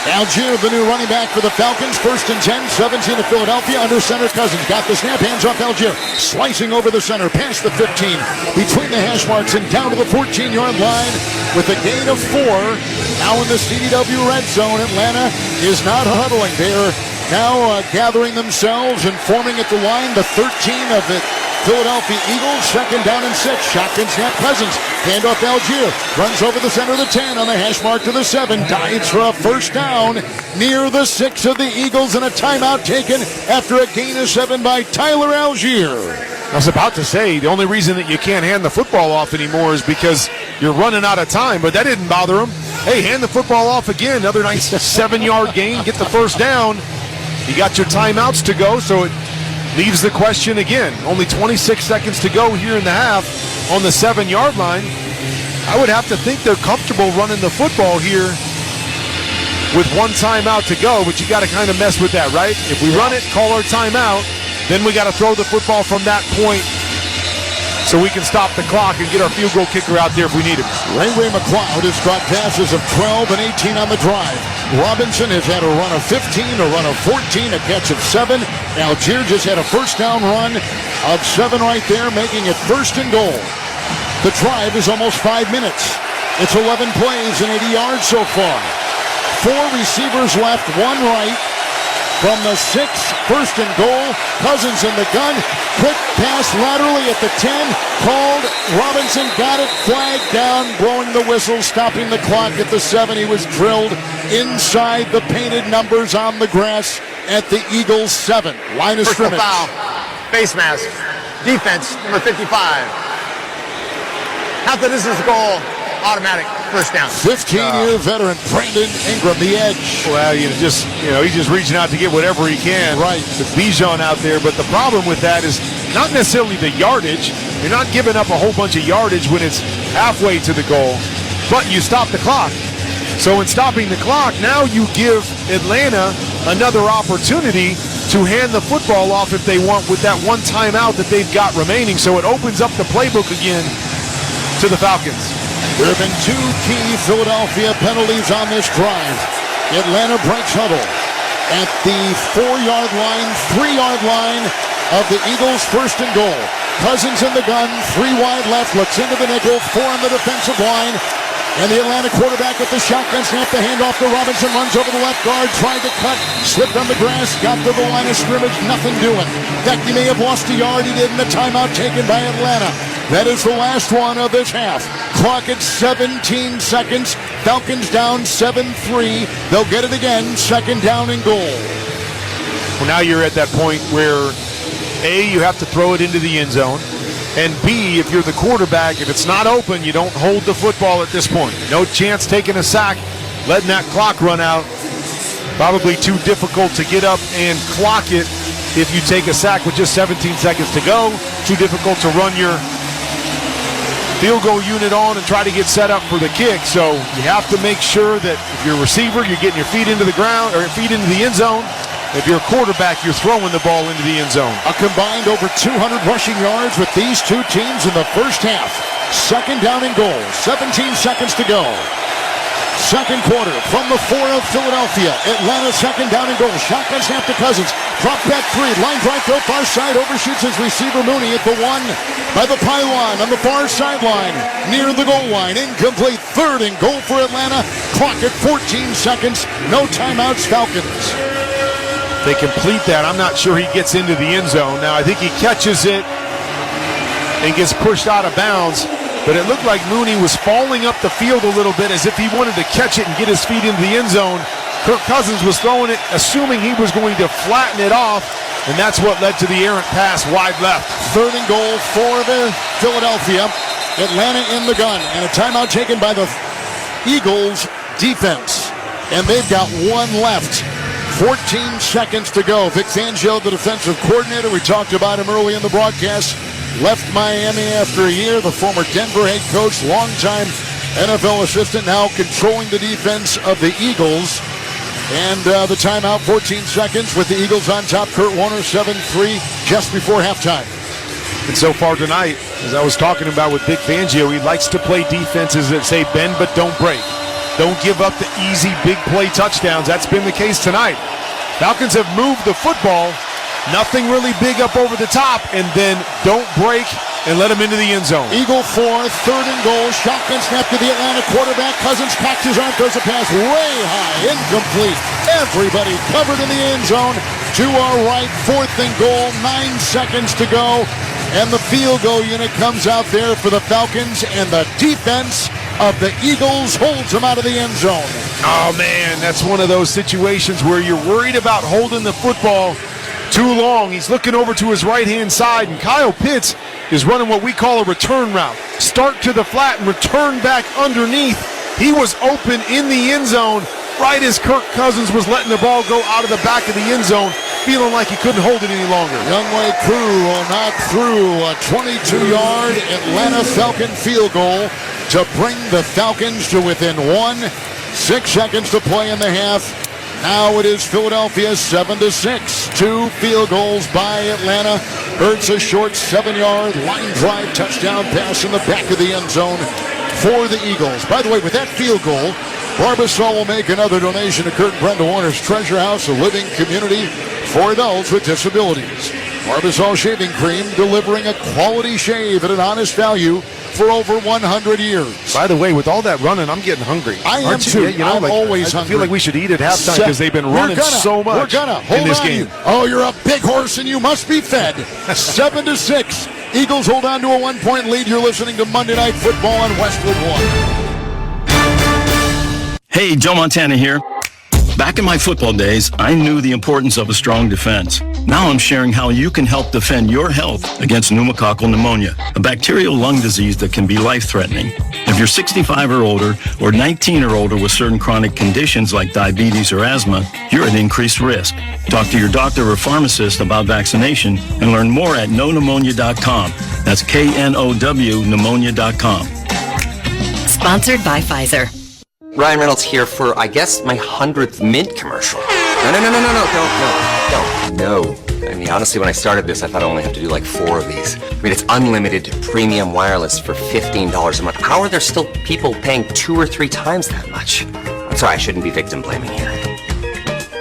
Algier, the new running back for the Falcons, 1st and 10, 17 of Philadelphia, under center Cousins. Got the snap, hands off Algier. Slicing over the center, past the 15, between the hash marks and down to the 14-yard line with a gain of 4. Now in the CDW red zone, Atlanta is not huddling. They are now gathering themselves and forming at the line. The 13 of the Philadelphia Eagles, 2nd down and 6. Shotgun snap, Cousins. Handoff Algier. Runs over the center of the 10 on the hash mark to the 7. Dives for a 1st down near the 6 of the Eagles, and a timeout taken after a gain of 7 by Tyler Algier. I was about to say, the only reason that you can't hand the football off anymore is because you're running out of time, but that didn't bother him. Hey, hand the football off again. Another nice 7-yard gain. Get the 1st down. You got your timeouts to go, so it leaves the question again. Only 26 seconds to go here in the half on the 7-yard line. I would have to think they're comfortable running the football here with 1 timeout to go, but you got to kind of mess with that, right? If we run it, call our timeout, then we got to throw the football from that point so we can stop the clock and get our field goal kicker out there if we need him. Ray McLeod has caught passes of 12 and 18 on the drive. Robinson has had a run of 15, a run of 14, a catch of 7. Algier just had a 1st down run of 7 right there, making it 1st and goal. The drive is almost 5 minutes. It's 11 plays and 80 yards so far. 4 receivers left, 1 right. From the 6, 1st and goal. Cousins in the gun. Quick pass laterally at the 10. Called. Robinson got it. Flag down. Blowing the whistle. Stopping the clock at the 7. He was drilled inside the painted numbers on the grass at the Eagles 7. Line of scrimmage. Foul. Face mask. Defense, number 55. After this is the goal. Automatic 1st down. 15-year veteran Brandon Ingram, the edge. Well, he's just reaching out to get whatever he can. Right. With Bijan out there, but the problem with that is not necessarily the yardage. You're not giving up a whole bunch of yardage when it's halfway to the goal, but you stop the clock. So in stopping the clock, now you give Atlanta another opportunity to hand the football off if they want with that 1 timeout that they've got remaining. So it opens up the playbook again to the Falcons. There have been two key Philadelphia penalties on this drive. Atlanta breaks huddle at the 4-yard line, 3-yard line of the Eagles' first and goal. Cousins in the gun, 3 wide left, looks into the nickel, 4 on the defensive line. And the Atlanta quarterback with the shotgun snap, the handoff to Robinson, runs over the left guard, tried to cut, slipped on the grass, got to the line of scrimmage, nothing doing. In fact, he may have lost a yard, he did in the timeout taken by Atlanta. That is the last one of this half. Clock at 17 seconds. Falcons down 7-3. They'll get it again, second down and goal. Well, now you're at that point where, A, you have to throw it into the end zone. And B, if you're the quarterback, if it's not open, you don't hold the football at this point. No chance taking a sack, letting that clock run out. Probably too difficult to get up and clock it if you take a sack with just 17 seconds to go. Too difficult to run your field goal unit on and try to get set up for the kick. So you have to make sure that if you're a receiver, you're getting your feet into the ground or feet into the end zone. If you're a quarterback, you're throwing the ball into the end zone. A combined over 200 rushing yards with these two teams in the first half. Second down and goal. 17 seconds to go. Second quarter from the 4 of Philadelphia. Atlanta second down and goal. Shotgun snap to Cousins. Drop back 3. Line drive to far side. Overshoots his receiver Mooney at the 1 by the pylon on the far sideline. Near the goal line. Incomplete. Third and goal for Atlanta. Clock at 14 seconds. No timeouts, Falcons. They complete that. I'm not sure he gets into the end zone. Now, I think he catches it and gets pushed out of bounds, but it looked like Mooney was falling up the field a little bit as if he wanted to catch it and get his feet into the end zone. Kirk Cousins was throwing it, assuming he was going to flatten it off, and that's what led to the errant pass wide left. Third and goal for the Philadelphia. Atlanta in the gun, and a timeout taken by the Eagles defense, and they've got one left. 14 seconds to go. Vic Fangio, the defensive coordinator, we talked about him early in the broadcast, left Miami after a year. The former Denver head coach, longtime NFL assistant, now controlling the defense of the Eagles. And the timeout, 14 seconds with the Eagles on top. Kurt Warner, 7-3 just before halftime. And so far tonight, as I was talking about with Vic Fangio, he likes to play defenses that say bend but don't break. Don't give up the easy big play touchdowns. That's been the case tonight. Falcons have moved the football. Nothing really big up over the top, and then don't break and let him into the end zone. Eagle 4, third and goal. Shotgun snap to the Atlanta quarterback. Cousins cocks his arm, throws a pass way high, incomplete. Everybody covered in the end zone. To our right, fourth and goal, 9 seconds to go. And the field goal unit comes out there for the Falcons, and the defense of the Eagles holds them out of the end zone. Oh, man, that's one of those situations where you're worried about holding the football too long. He's looking over to his right-hand side, and Kyle Pitts is running what we call a return route. Start to the flat and return back underneath. He was open in the end zone right as Kirk Cousins was letting the ball go out of the back of the end zone, feeling like he couldn't hold it any longer. Youngway Crew will knock through a 22-yard Atlanta Falcon field goal to bring the Falcons to within 1. 6 seconds to play in the half. Now it is Philadelphia 7-6. 2 field goals by Atlanta. Hurts a short 7-yard line drive touchdown pass in the back of the end zone for the Eagles. By the way, with that field goal, Barbasol will make another donation to Kurt and Brenda Warner's Treasure House, a living community for adults with disabilities. Barbasol Shaving Cream, delivering a quality shave at an honest value for over 100 years. By the way, with all that running, I'm getting hungry. I am too. I'm always hungry. I feel like we should eat at halftime because they've been running so much in this game. Oh, you're a big horse and you must be fed. 7-6. Eagles hold on to a 1-point lead. You're listening to Monday Night Football on Westwood 1. Hey, Joe Montana here. Back in my football days, I knew the importance of a strong defense. Now I'm sharing how you can help defend your health against pneumococcal pneumonia, a bacterial lung disease that can be life-threatening. If you're 65 or older, or 19 or older with certain chronic conditions like diabetes or asthma, you're at increased risk. Talk to your doctor or pharmacist about vaccination and learn more at knowpneumonia.com. That's K-N-O-W pneumonia.com. Sponsored by Pfizer. Ryan Reynolds here for, I guess, my 100th Mint commercial. No. I mean, honestly, when I started this, I thought I only have to do like 4 of these. I mean, it's unlimited premium wireless for $15 a month. How are there still people paying 2 or 3 times that much? I'm sorry, I shouldn't be victim blaming here.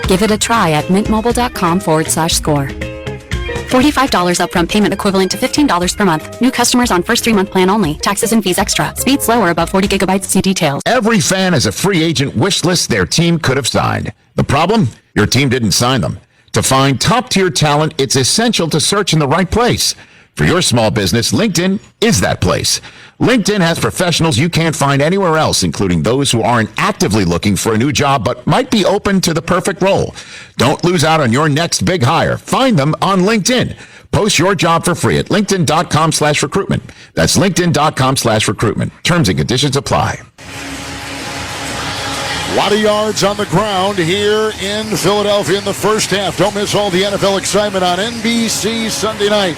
Give it a try at mintmobile.com/score. $45 upfront payment equivalent to $15 per month. New customers on first 3-month plan only. Taxes and fees extra. Speed slower above 40 gigabytes. See details. Every fan has a free agent wish list their team could have signed. The problem? Your team didn't sign them. To find top-tier talent, it's essential to search in the right place. For your small business, LinkedIn is that place. LinkedIn has professionals you can't find anywhere else, including those who aren't actively looking for a new job but might be open to the perfect role. Don't lose out on your next big hire. Find them on LinkedIn. Post your job for free at linkedin.com/recruitment. That's linkedin.com/recruitment. Terms and conditions apply. A lot of yards on the ground here in Philadelphia in the first half. Don't miss all the NFL excitement on NBC Sunday night.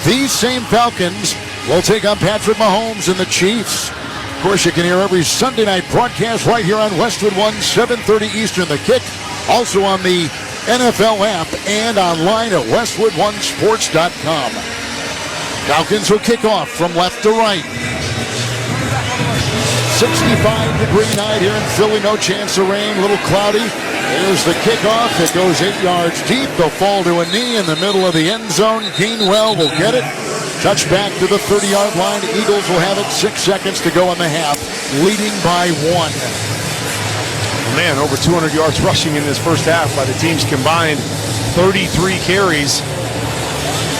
These same Falcons will take on Patrick Mahomes and the Chiefs. Of course, you can hear every Sunday night broadcast right here on Westwood 1, 7:30 Eastern. The Kick, also on the NFL app and online at westwood1sports.com. Falcons will kick off from left to right. 65-degree night here in Philly. No chance of rain. A little cloudy. There's the kickoff. It goes 8 yards deep. They'll fall to a knee in the middle of the end zone. Gainwell will get it. Touchback to the 30-yard line. Eagles will have it. 6 seconds to go in the half, leading by 1. Man, over 200 yards rushing in this first half by the teams combined. 33 carries.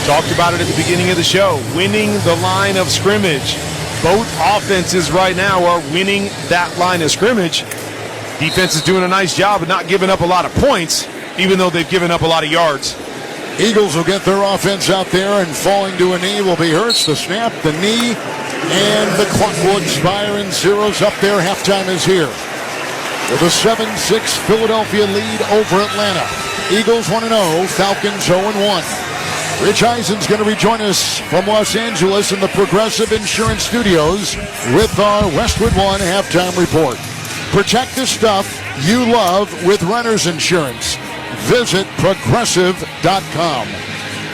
Talked about it at the beginning of the show. Winning the line of scrimmage. Both offenses right now are winning that line of scrimmage. Defense is doing a nice job of not giving up a lot of points, even though they've given up a lot of yards. Eagles will get their offense out there, and falling to a knee will be Hurts. The snap, the knee, and the clock will expire, and zeros up there. Halftime is here. With a 7-6 Philadelphia lead over Atlanta. Eagles 1-0, Falcons 0-1. Rich Eisen's going to rejoin us from Los Angeles in the Progressive Insurance Studios with our Westwood 1 halftime report. Protect the stuff you love with renter's insurance. Visit Progressive.com.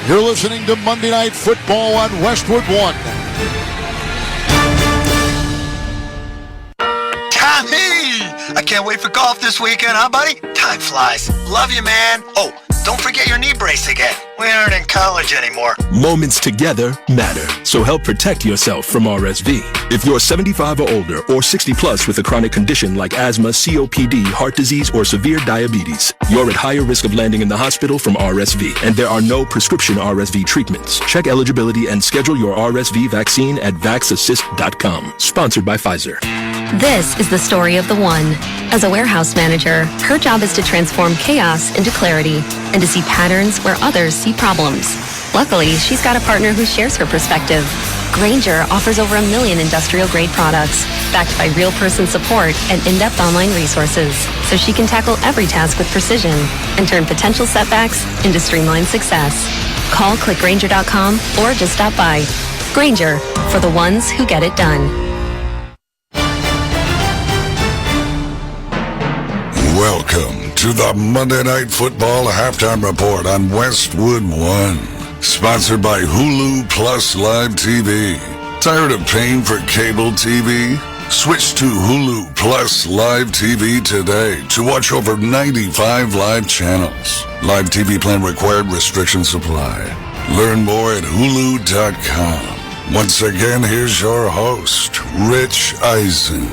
You're listening to Monday Night Football on Westwood 1. Tommy! I can't wait for golf this weekend, huh, buddy? Time flies. Love you, man. Oh, don't forget your knee brace again. We aren't in college anymore. Moments together matter, so help protect yourself from RSV. If you're 75 or older or 60 plus with a chronic condition like asthma, COPD, heart disease, or severe diabetes, you're at higher risk of landing in the hospital from RSV, and there are no prescription RSV treatments. Check eligibility and schedule your RSV vaccine at vaxassist.com. Sponsored by Pfizer. This is the story of the one. As a warehouse manager, her job is to transform chaos into clarity and to see patterns where others see problems. Luckily, she's got a partner who shares her perspective. Grainger offers over 1 million industrial-grade products, backed by real-person support and in-depth online resources, so she can tackle every task with precision and turn potential setbacks into streamlined success. Call clickgrainger.com or just stop by. Grainger, for the ones who get it done. Welcome to the Monday Night Football Halftime Report on Westwood 1. Sponsored by Hulu Plus Live TV. Tired of paying for cable TV? Switch to Hulu Plus Live TV today to watch over 95 live channels. Live TV plan required, restrictions apply. Learn more at Hulu.com. Once again, here's your host, Rich Eisen.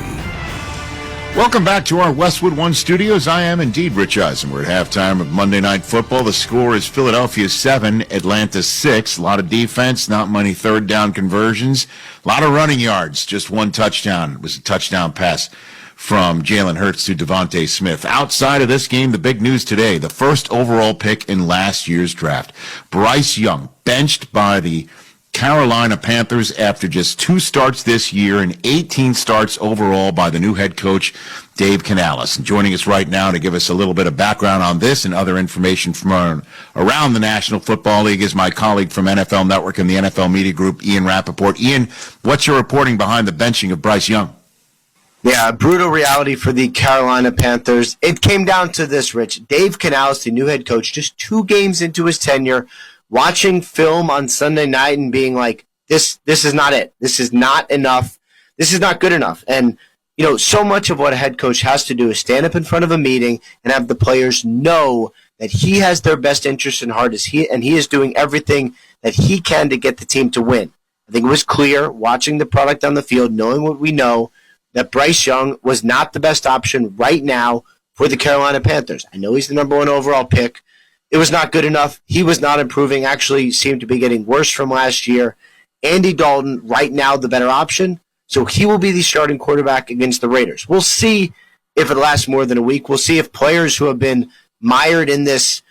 Welcome back to our Westwood 1 studios. I am indeed Rich Eisen. We're at halftime of Monday Night Football. The score is Philadelphia 7, Atlanta 6. A lot of defense, not many third down conversions. A lot of running yards, just one touchdown. It was a touchdown pass from Jalen Hurts to Devontae Smith. Outside of this game, the big news today, the first overall pick in last year's draft. Bryce Young, benched by the Carolina Panthers after just 2 starts this year and 18 starts overall by the new head coach, Dave Canales. And joining us right now to give us a little bit of background on this and other information from around the National Football League is my colleague from NFL Network and the NFL Media Group, Ian Rappaport. Ian, what's your reporting behind the benching of Bryce Young? Yeah, brutal reality for the Carolina Panthers. It came down to this, Rich. Dave Canales, the new head coach, just 2 games into his tenure, watching film on Sunday night and being like, this is not it. This is not enough. This is not good enough. And, so much of what a head coach has to do is stand up in front of a meeting and have the players know that he has their best interest in heart, and he is doing everything that he can to get the team to win. I think it was clear, watching the product on the field, knowing what we know, that Bryce Young was not the best option right now for the Carolina Panthers. I know he's the number 1 overall pick. It was not good enough. He was not improving, actually seemed to be getting worse from last year. Andy Dalton, right now, the better option. So he will be the starting quarterback against the Raiders. We'll see if it lasts more than a week. We'll see if players who have been mired in this,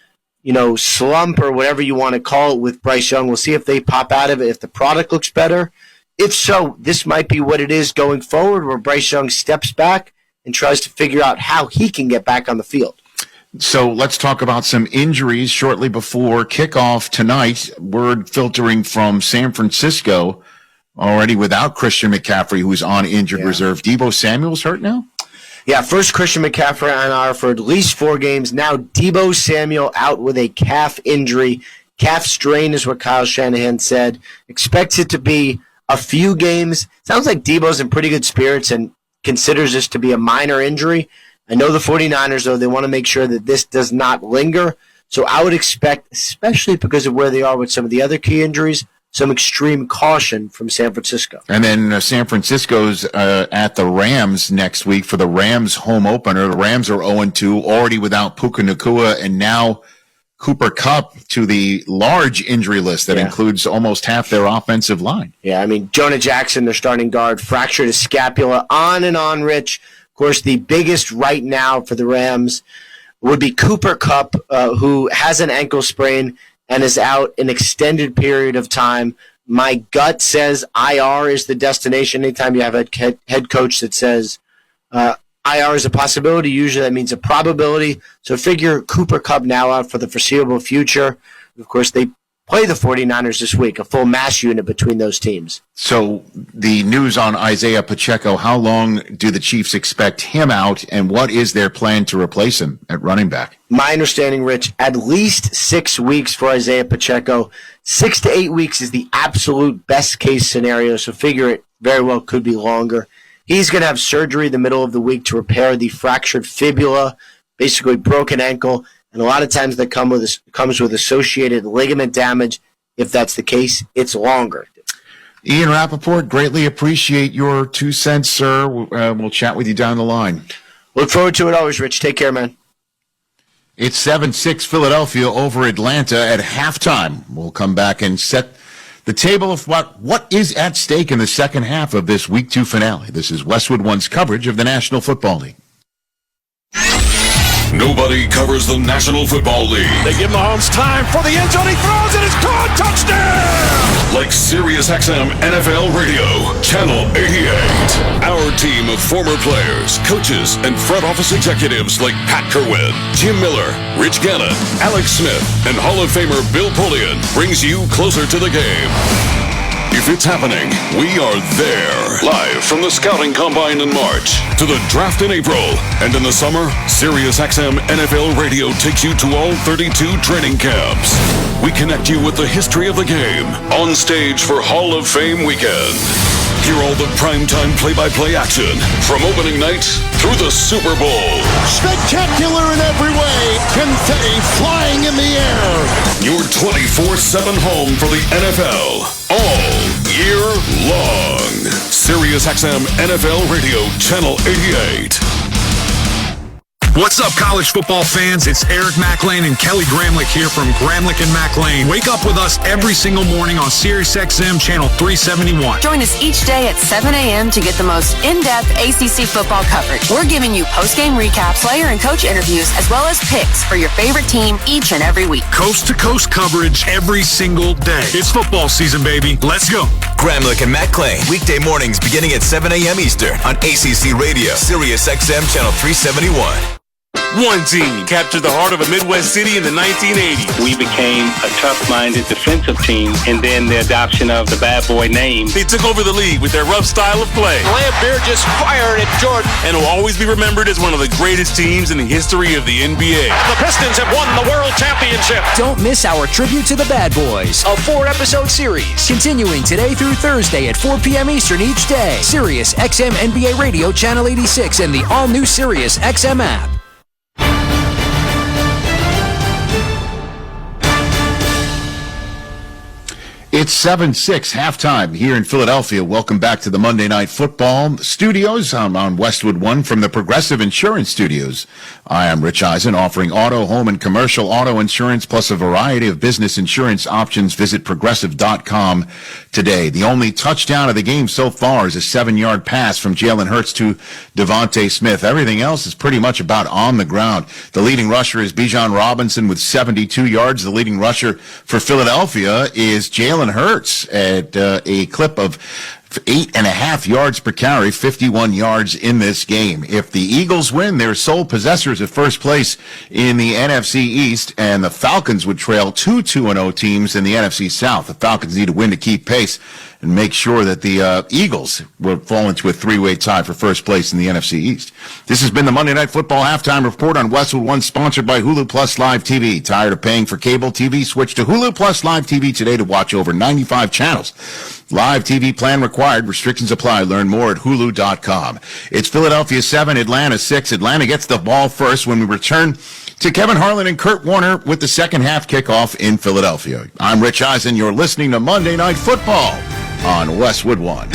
slump or whatever you want to call it with Bryce Young, we'll see if they pop out of it, if the product looks better. If so, this might be what it is going forward, where Bryce Young steps back and tries to figure out how he can get back on the field. So let's talk about some injuries shortly before kickoff tonight. Word filtering from San Francisco, already without Christian McCaffrey, who's on injured reserve. Deebo Samuel's hurt now? Yeah, first Christian McCaffrey on IR for at least 4 games. Now Deebo Samuel out with a calf injury. Calf strain is what Kyle Shanahan said. Expects it to be a few games. Sounds like Deebo's in pretty good spirits and considers this to be a minor injury. I know the 49ers, though, they want to make sure that this does not linger. So I would expect, especially because of where they are with some of the other key injuries, some extreme caution from San Francisco. And then San Francisco's at the Rams next week for the Rams home opener. The Rams are 0-2, already without Puka Nacua, and now Cooper Kupp to the large injury list that includes almost half their offensive line. Yeah, I mean, Jonah Jackson, their starting guard, fractured his scapula, on and on, Rich. Of course, the biggest right now for the Rams would be Cooper Kupp, who has an ankle sprain and is out an extended period of time. My gut says IR is the destination. Anytime you have a head coach that says IR is a possibility, usually that means a probability. So figure Cooper Kupp now out for the foreseeable future. Of course, they play the 49ers this week, a full mass unit between those teams. So the news on Isaiah Pacheco, how long do the Chiefs expect him out, and what is their plan to replace him at running back? My understanding, Rich, at least 6 weeks for Isaiah Pacheco. 6 to 8 weeks is the absolute best case scenario, so figure it very well could be longer. He's going to have surgery the middle of the week to repair the fractured fibula, basically broken ankle, and a lot of times that comes with associated ligament damage. If that's the case, it's longer. Ian Rappaport, greatly appreciate your 2 cents, sir. We'll chat with you down the line. Look forward to it always, Rich. Take care, man. It's 7-6 Philadelphia over Atlanta at halftime. We'll come back and set the table of what is at stake in the second half of this Week 2 finale. This is Westwood One's coverage of the National Football League. Nobody covers the National Football League. They give Mahomes time for the end zone. He throws it. It's caught. Touchdown! Like SiriusXM NFL Radio, Channel 88. Our team of former players, coaches, and front office executives like Pat Kerwin, Jim Miller, Rich Gannon, Alex Smith, and Hall of Famer Bill Polian brings you closer to the game. If it's happening, we are there. Live from the Scouting Combine in March to the Draft in April. And in the summer, SiriusXM NFL Radio takes you to all 32 training camps. We connect you with the history of the game on stage for Hall of Fame weekend. Hear all the primetime play-by-play action from opening night through the Super Bowl. Spectacular in every way. Confetti flying in the air. Your 24/7 home for the NFL all year long. SiriusXM NFL Radio, Channel 88. What's up, college football fans? It's Eric McLean and Kelly Gramlich here from Gramlich and McLean. Wake up with us every single morning on SiriusXM Channel 371. Join us each day at 7 a.m. to get the most in-depth ACC football coverage. We're giving you post-game recaps, player and coach interviews, as well as picks for your favorite team each and every week. Coast-to-coast coverage every single day. It's football season, baby. Let's go. Gramlich and McLean, weekday mornings beginning at 7 a.m. Eastern on ACC Radio, SiriusXM Channel 371. One team captured the heart of a Midwest city in the 1980s. We became a tough-minded defensive team, and then the adoption of the bad boy name. They took over the league with their rough style of play. Lambeer just fired at Jordan. And will always be remembered as one of the greatest teams in the history of the NBA. And the Pistons have won the World Championship. Don't miss our tribute to the Bad Boys, a 4-episode series continuing today through Thursday at 4 p.m. Eastern each day. Sirius XM NBA Radio Channel 86 and the all-new Sirius XM app. It's 7-6 halftime here in Philadelphia. Welcome back to the Monday Night Football studios. I'm on Westwood 1 from the Progressive Insurance Studios. I am Rich Eisen, offering auto, home, and commercial auto insurance plus a variety of business insurance options. Visit Progressive.com today. The only touchdown of the game so far is a 7-yard pass from Jalen Hurts to Devontae Smith. Everything else is pretty much about on the ground. The leading rusher is Bijan Robinson with 72 yards. The leading rusher for Philadelphia is Jalen Hurts at a clip of 8.5 yards per carry, 51 yards in this game. If the Eagles win, they're sole possessors of first place in the NFC East, and the Falcons would trail two 2-0 teams in the NFC South. The Falcons need to win to keep pace and make sure that the Eagles will fall into a three-way tie for first place in the NFC East. This has been the Monday Night Football Halftime Report on Westwood 1, sponsored by Hulu Plus Live TV. Tired of paying for cable TV? Switch to Hulu Plus Live TV today to watch over 95 channels. Live TV plan required. Restrictions apply. Learn more at Hulu.com. It's Philadelphia 7, Atlanta 6. Atlanta gets the ball first when we return to Kevin Harlan and Kurt Warner with the second half kickoff in Philadelphia. I'm Rich Eisen. You're listening to Monday Night Football on Westwood 1.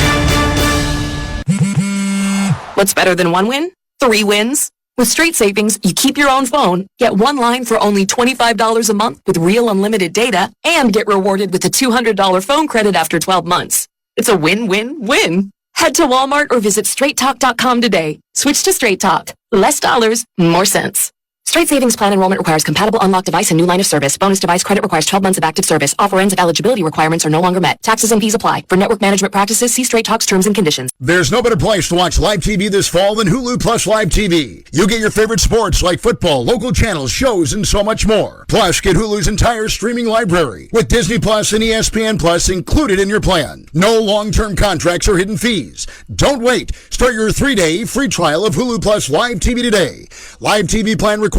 What's better than one win? 3 wins. With Straight Savings, you keep your own phone, get one line for only $25 a month with real unlimited data, and get rewarded with a $200 phone credit after 12 months. It's a win-win-win. Head to Walmart or visit straighttalk.com today. Switch to Straight Talk. Less dollars, more sense. Straight Savings Plan enrollment requires compatible unlocked device and new line of service. Bonus device credit requires 12 months of active service. Offer ends if eligibility requirements are no longer met. Taxes and fees apply. For network management practices, see Straight Talk's terms and conditions. There's no better place to watch live TV this fall than Hulu Plus Live TV. You get your favorite sports like football, local channels, shows, and so much more. Plus, get Hulu's entire streaming library with Disney Plus and ESPN Plus included in your plan. No long-term contracts or hidden fees. Don't wait. Start your 3-day free trial of Hulu Plus Live TV today. Live TV plan required.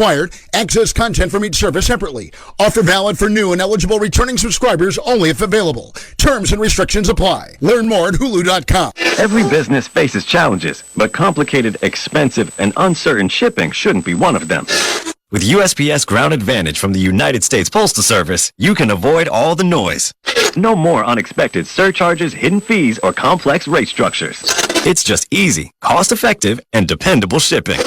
Access content from each service separately. Offer valid for new and eligible returning subscribers only if available. Terms and restrictions apply. Learn more at Hulu.com. Every business faces challenges, but complicated, expensive, and uncertain shipping shouldn't be one of them. With USPS Ground Advantage from the United States Postal Service, you can avoid all the noise. No more unexpected surcharges, hidden fees, or complex rate structures. It's just easy, cost-effective, and dependable shipping.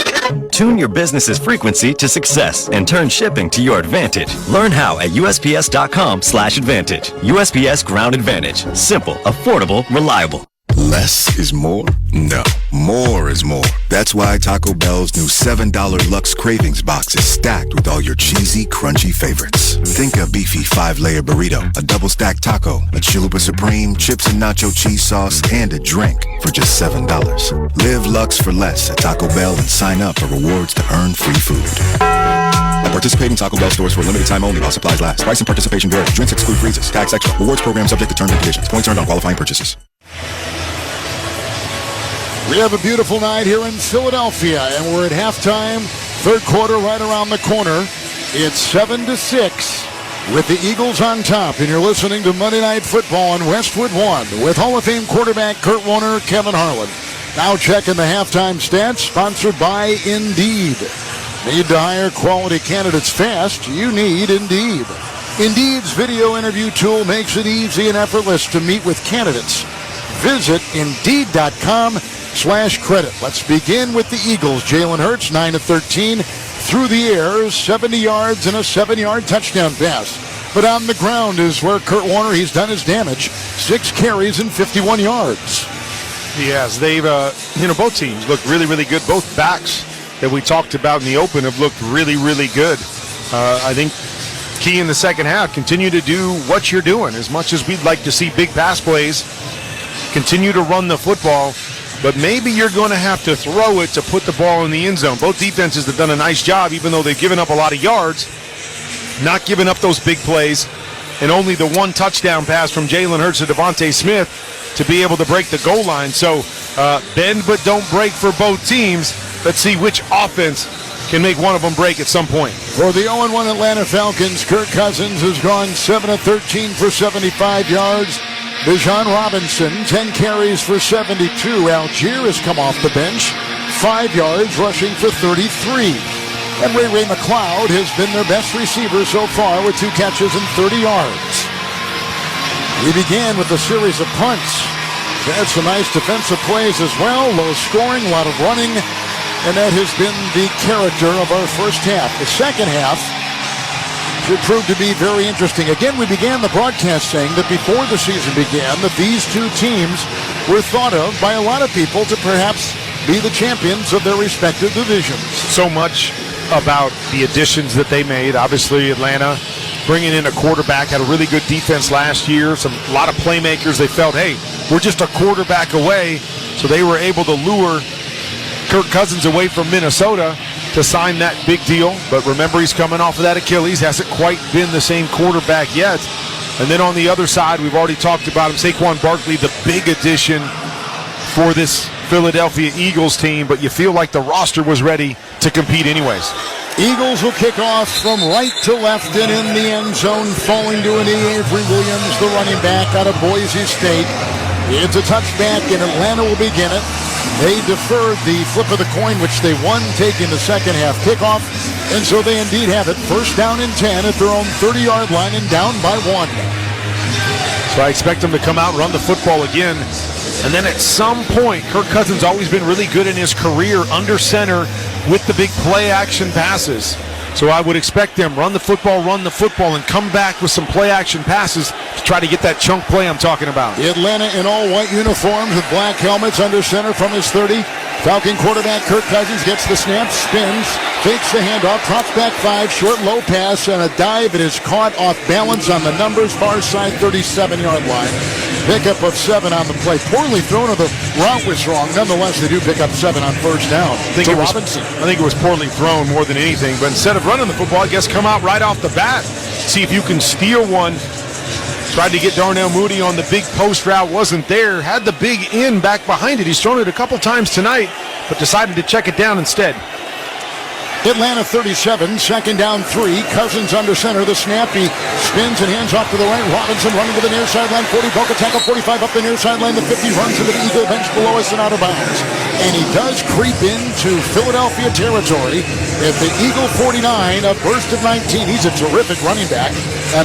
Tune your business's frequency to success and turn shipping to your advantage. Learn how at USPS.com/advantage. USPS Ground Advantage. Simple, affordable, reliable. Less is more? No, more is more. That's why Taco Bell's new $7 Luxe Cravings box is stacked with all your cheesy, crunchy favorites. Think a beefy 5-layer burrito, a double-stacked taco, a Chalupa Supreme, chips and nacho cheese sauce, and a drink for just $7. Live Luxe for less at Taco Bell and sign up for rewards to earn free food. At participating Taco Bell stores for a limited time only while supplies last. Price and participation vary. Drinks exclude freezes. Tax extra. Rewards program subject to terms and conditions. Points earned on qualifying purchases. We have a beautiful night here in Philadelphia, and we're at halftime. Third quarter right around the corner. It's 7-6 with the Eagles on top, and you're listening to Monday Night Football on Westwood 1 with Hall of Fame quarterback Kurt Warner, Kevin Harlan. Now checking the halftime stats, sponsored by Indeed. Need to hire quality candidates fast? You need Indeed. Indeed's video interview tool makes it easy and effortless to meet with candidates. Visit Indeed.com/credit. Let's begin with the Eagles. Jalen Hurts, 9 of 13, through the air, 70 yards and a 7-yard touchdown pass. But on the ground is where Kurt Warner, he's done his damage. 6 carries and 51 yards. Yes, they've, both teams look really, really good. Both backs that we talked about in the open have looked really, really good. I think key in the second half, continue to do what you're doing. As much as we'd like to see big pass plays, continue to run the football. but maybe you're going to have to throw it to put the ball in the end zone. Both defenses have done a nice job, even though they've given up a lot of yards, not giving up those big plays, and only the one touchdown pass from Jalen Hurts to Devontae Smith to be able to break the goal line. So bend but don't break for both teams. Let's see which offense can make one of them break at some point. For the 0-1 Atlanta Falcons, Kirk Cousins has gone 7 of 13 for 75 yards. Bijan Robinson, 10 carries for 72. Algier has come off the bench, 5 yards, rushing for 33. And Ray McLeod has been their best receiver so far with 2 catches and 30 yards. We began with a series of punts. They had some nice defensive plays as well. Low scoring, a lot of running. And that has been the character of our first half. The second half should prove to be very interesting. Again, we began the broadcast saying that before the season began, that these two teams were thought of by a lot of people to perhaps be the champions of their respective divisions. So much about the additions that they made. Obviously, Atlanta bringing in a quarterback, had a really good defense last year. A lot of playmakers. They felt, hey, we're just a quarterback away. So they were able to lure Kirk Cousins away from Minnesota to sign that big deal. But remember, he's coming off of that Achilles. Hasn't quite been the same quarterback yet. And then on the other side, we've already talked about him, Saquon Barkley, the big addition for this Philadelphia Eagles team. But you feel like the roster was ready to compete anyways. Eagles will kick off from right to left and in the end zone, falling to an Avery Williams, the running back out of Boise State. It's a touchback, and Atlanta will begin it. They deferred the flip of the coin, which they won, taking the second half kickoff. And so they indeed have it. First down and 10 at their own 30-yard line and down by 1. So I expect them to come out and run the football again. And then at some point, Kirk Cousins always been really good in his career under center with the big play-action passes. So I would expect them run the football, and come back with some play-action passes to try to get that chunk play I'm talking about. Atlanta in all white uniforms with black helmets under center from his 30. Falcon quarterback Kirk Cousins gets the snap, spins, fakes the handoff, drops back 5, short low pass, and a dive. It is caught off balance on the numbers, far side 37-yard line. Pickup of 7 on the play. Poorly thrown, or the route was wrong. Nonetheless, they do pick up 7 on first down. I think it was poorly thrown more than anything. But instead of running the football, I guess come out right off the bat. See if you can steal one. Tried to get Darnell Mooney on the big post route. Wasn't there. Had the big in back behind it. He's thrown it a couple times tonight, but decided to check it down instead. Atlanta 37, second down 3. Cousins under center. The snap, he spins and hands off to the right. Robinson running to the near sideline. 40, broke a tackle. 45 up the near sideline. The 50 runs to the Eagle bench below us and out of bounds. And he does creep into Philadelphia territory at the Eagle 49, a burst of 19. He's a terrific running back.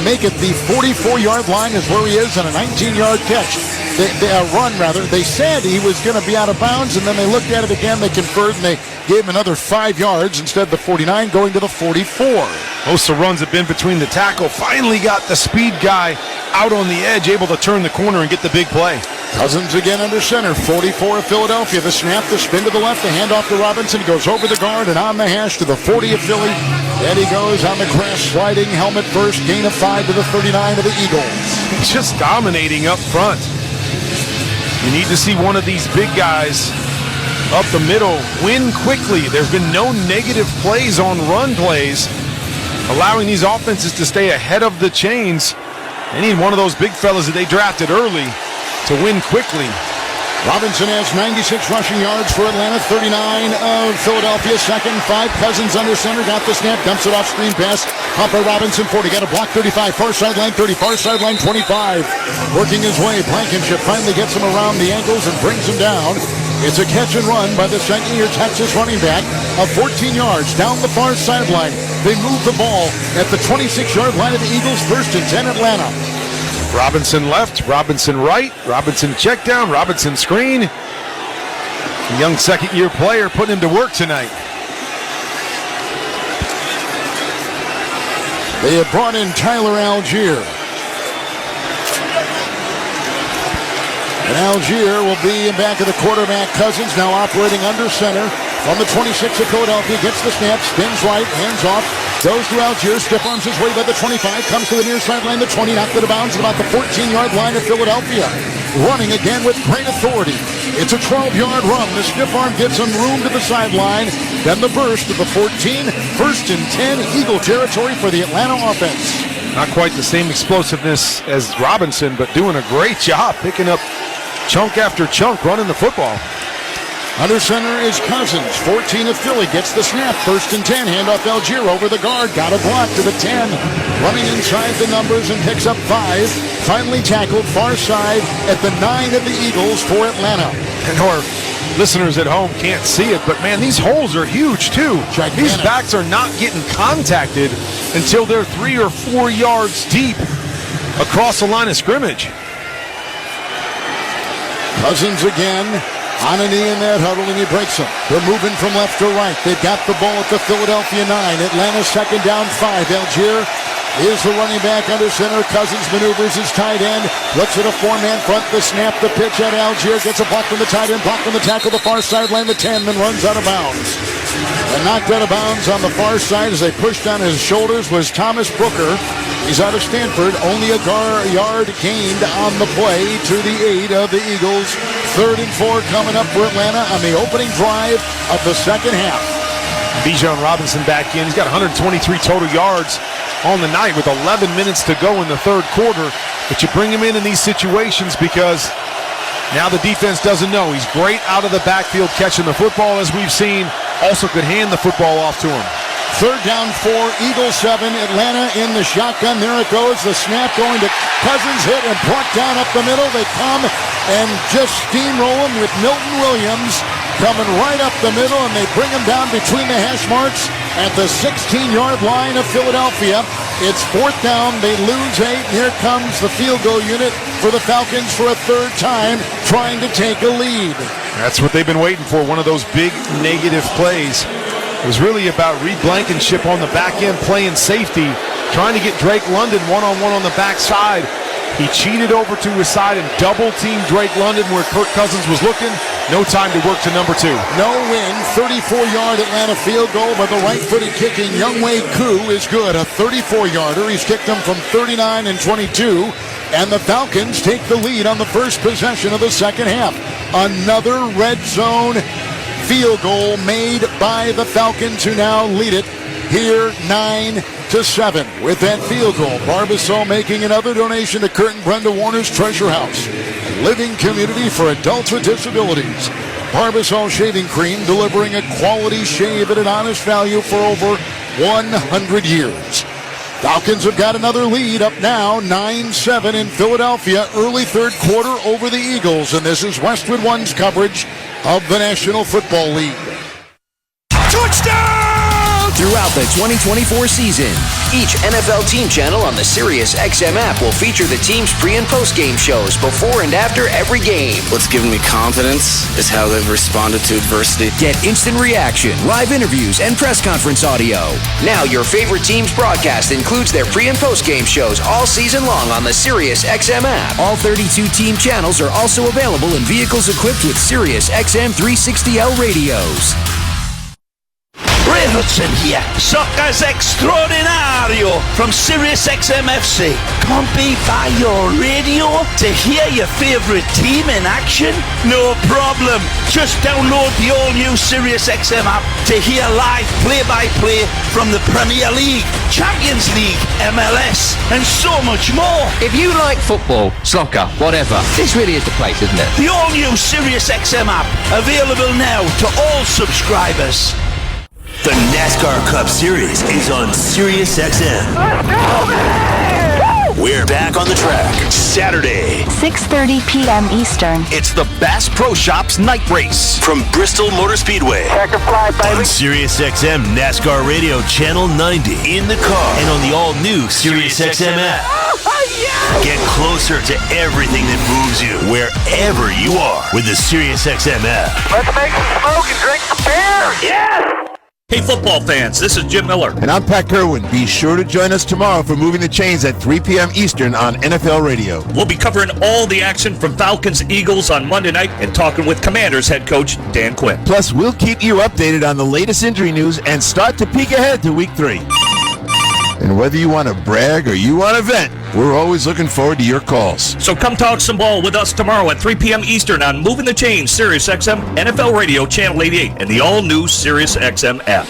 Make it the 44-yard line is where he is on a 19-yard catch. They said he was going to be out of bounds, and then they looked at it again. They conferred, and they gave him another 5 yards instead of the 49 going to the 44. Most of the runs have been between the tackle. Finally got the speed guy out on the edge, able to turn the corner and get the big play. Cousins again under center, 44 of Philadelphia. The snap, the spin to the left, the handoff to Robinson. Goes over the guard and on the hash to the 40 of Philly. And he goes on the grass, sliding helmet first, gain of 5 to the 39 of the Eagles. Just dominating up front. You need to see one of these big guys up the middle win quickly. There's been no negative plays on run plays, allowing these offenses to stay ahead of the chains. They need one of those big fellas that they drafted early to win quickly. Robinson has 96 rushing yards for Atlanta, 39 of Philadelphia. Second, 5. Cousins under center, got the snap, dumps it off, screen pass. Up by Robinson, 40, got a block, 35, far sideline, 30, far sideline, 25. Working his way, Blankenship finally gets him around the ankles and brings him down. It's a catch and run by the second-year Texas running back of 14 yards down the far sideline. They move the ball at the 26-yard line of the Eagles, 1st and 10 Atlanta. Robinson left, Robinson right, Robinson check down, Robinson screen. A young second-year player putting him to work tonight. They have brought in Tyler Algier. And Algier will be back of the quarterback. Cousins now operating under center. From the 26 of Philadelphia, gets the snap, spins right, hands off, goes to Algier, stiff arms his way by the 25, comes to the near sideline, the 20, knocked out of bounds at about the 14-yard line of Philadelphia. running again with great authority. It's a 12-yard run. The stiff arm gets him room to the sideline. Then the burst to the 14. First and 10, Eagle territory for the Atlanta offense. Not quite the same explosiveness as Robinson, but doing a great job picking up chunk after chunk, running the football. Under center is Cousins. 14 of Philly gets the snap. First and 10. Handoff Algier over the guard. Got a block to the 10. Running inside the numbers and picks up 5. Finally tackled far side at the 9 of the Eagles for Atlanta. And our listeners at home can't see it, but man, these holes are huge too. Gigantic. These backs are not getting contacted until they're 3 or 4 yards deep across the line of scrimmage. Cousins again. On a knee in that huddle, and he breaks them. They're moving from left to right. They've got the ball at the Philadelphia 9. Atlanta second down 5. Algier is the running back under center. Cousins maneuvers his tight end. Looks at a 4-man front. The snap, the pitch at Algier. Gets a block from the tight end. Block from the tackle. The far sideline, the 10, then runs out of bounds. And knocked out of bounds on the far side as they pushed on his shoulders was Thomas Brooker. He's out of Stanford. Only a yard gained on the play to the 8 of the Eagles. 3rd and 4 coming up for Atlanta on the opening drive of the second half. Bijan Robinson back in. He's got 123 total yards on the night with 11 minutes to go in the third quarter. But you bring him in these situations because now the defense doesn't know. He's great out of the backfield catching the football, as we've seen. Also could hand the football off to him. 3rd down 4, Eagles 7, Atlanta in the shotgun. There it goes. The snap going to Cousins, hit and brought down up the middle. They come and just steamroll him with Milton Williams coming right up the middle, and they bring him down between the hash marks at the 16-yard line of Philadelphia. It's 4th down. They lose 8. And here comes the field goal unit for the Falcons for a 3rd time, trying to take a lead. That's what they've been waiting for, one of those big negative plays. It was really about Reed Blankenship on the back end playing safety, trying to get Drake London one-on-one on the backside. He cheated over to his side and double-teamed Drake London where Kirk Cousins was looking. No time to work to number 2. No win. 34-yard Atlanta field goal, but the right-footed kicking Younghoe Koo is good. A 34-yarder. He's kicked them from 39 and 22. And the Falcons take the lead on the first possession of the second half. Another red zone field goal made by the Falcons, who now lead it here 9-7 with that field goal. Barbasol making another donation to Kurt and Brenda Warner's Treasure House, a living community for adults with disabilities. Barbasol shaving cream, delivering a quality shave at an honest value for over 100 years. Falcons have got another lead up now, 9-7 in Philadelphia, early third quarter over the Eagles, and this is Westwood One's coverage of the National Football League. Touchdown! Throughout the 2024 season, each NFL team channel on the SiriusXM app will feature the team's pre- and post-game shows before and after every game. What's given me confidence is how they've responded to adversity. Get instant reaction, live interviews, and press conference audio. Now your favorite team's broadcast includes their pre- and post-game shows all season long on the SiriusXM app. All 32 team channels are also available in vehicles equipped with SiriusXM 360L radios. Ray Hudson here, Soccer's Extraordinario from SiriusXM FC. Can't be by your radio to hear your favourite team in action? No problem. Just download the all-new SiriusXM app to hear live play-by-play from the Premier League, Champions League, MLS, and so much more. If you like football, soccer, whatever, this really is the place, isn't it? The all-new SiriusXM app, available now to all subscribers. The NASCAR Cup Series is on SiriusXM. We're back on the track Saturday, 6:30 p.m. Eastern. It's the Bass Pro Shops Night Race from Bristol Motor Speedway. On SiriusXM NASCAR Radio Channel 90 in the car and on the all-new SiriusXM app. Get closer to everything that moves you wherever you are with the SiriusXM app. Let's make some smoke and drink some beer. Yes! Hey, football fans, this is Jim Miller. And I'm Pat Kerwin. Be sure to join us tomorrow for Moving the Chains at 3 p.m. Eastern on NFL Radio. We'll be covering all the action from Falcons Eagles on Monday night and talking with Commanders head coach Dan Quinn. Plus, we'll keep you updated on the latest injury news and start to peek ahead to Week 3. And whether you want to brag or you want to vent, we're always looking forward to your calls. So come talk some ball with us tomorrow at 3 p.m. Eastern on Moving the Chains, Sirius XM, NFL Radio, Channel 88, and the all-new Sirius XM app.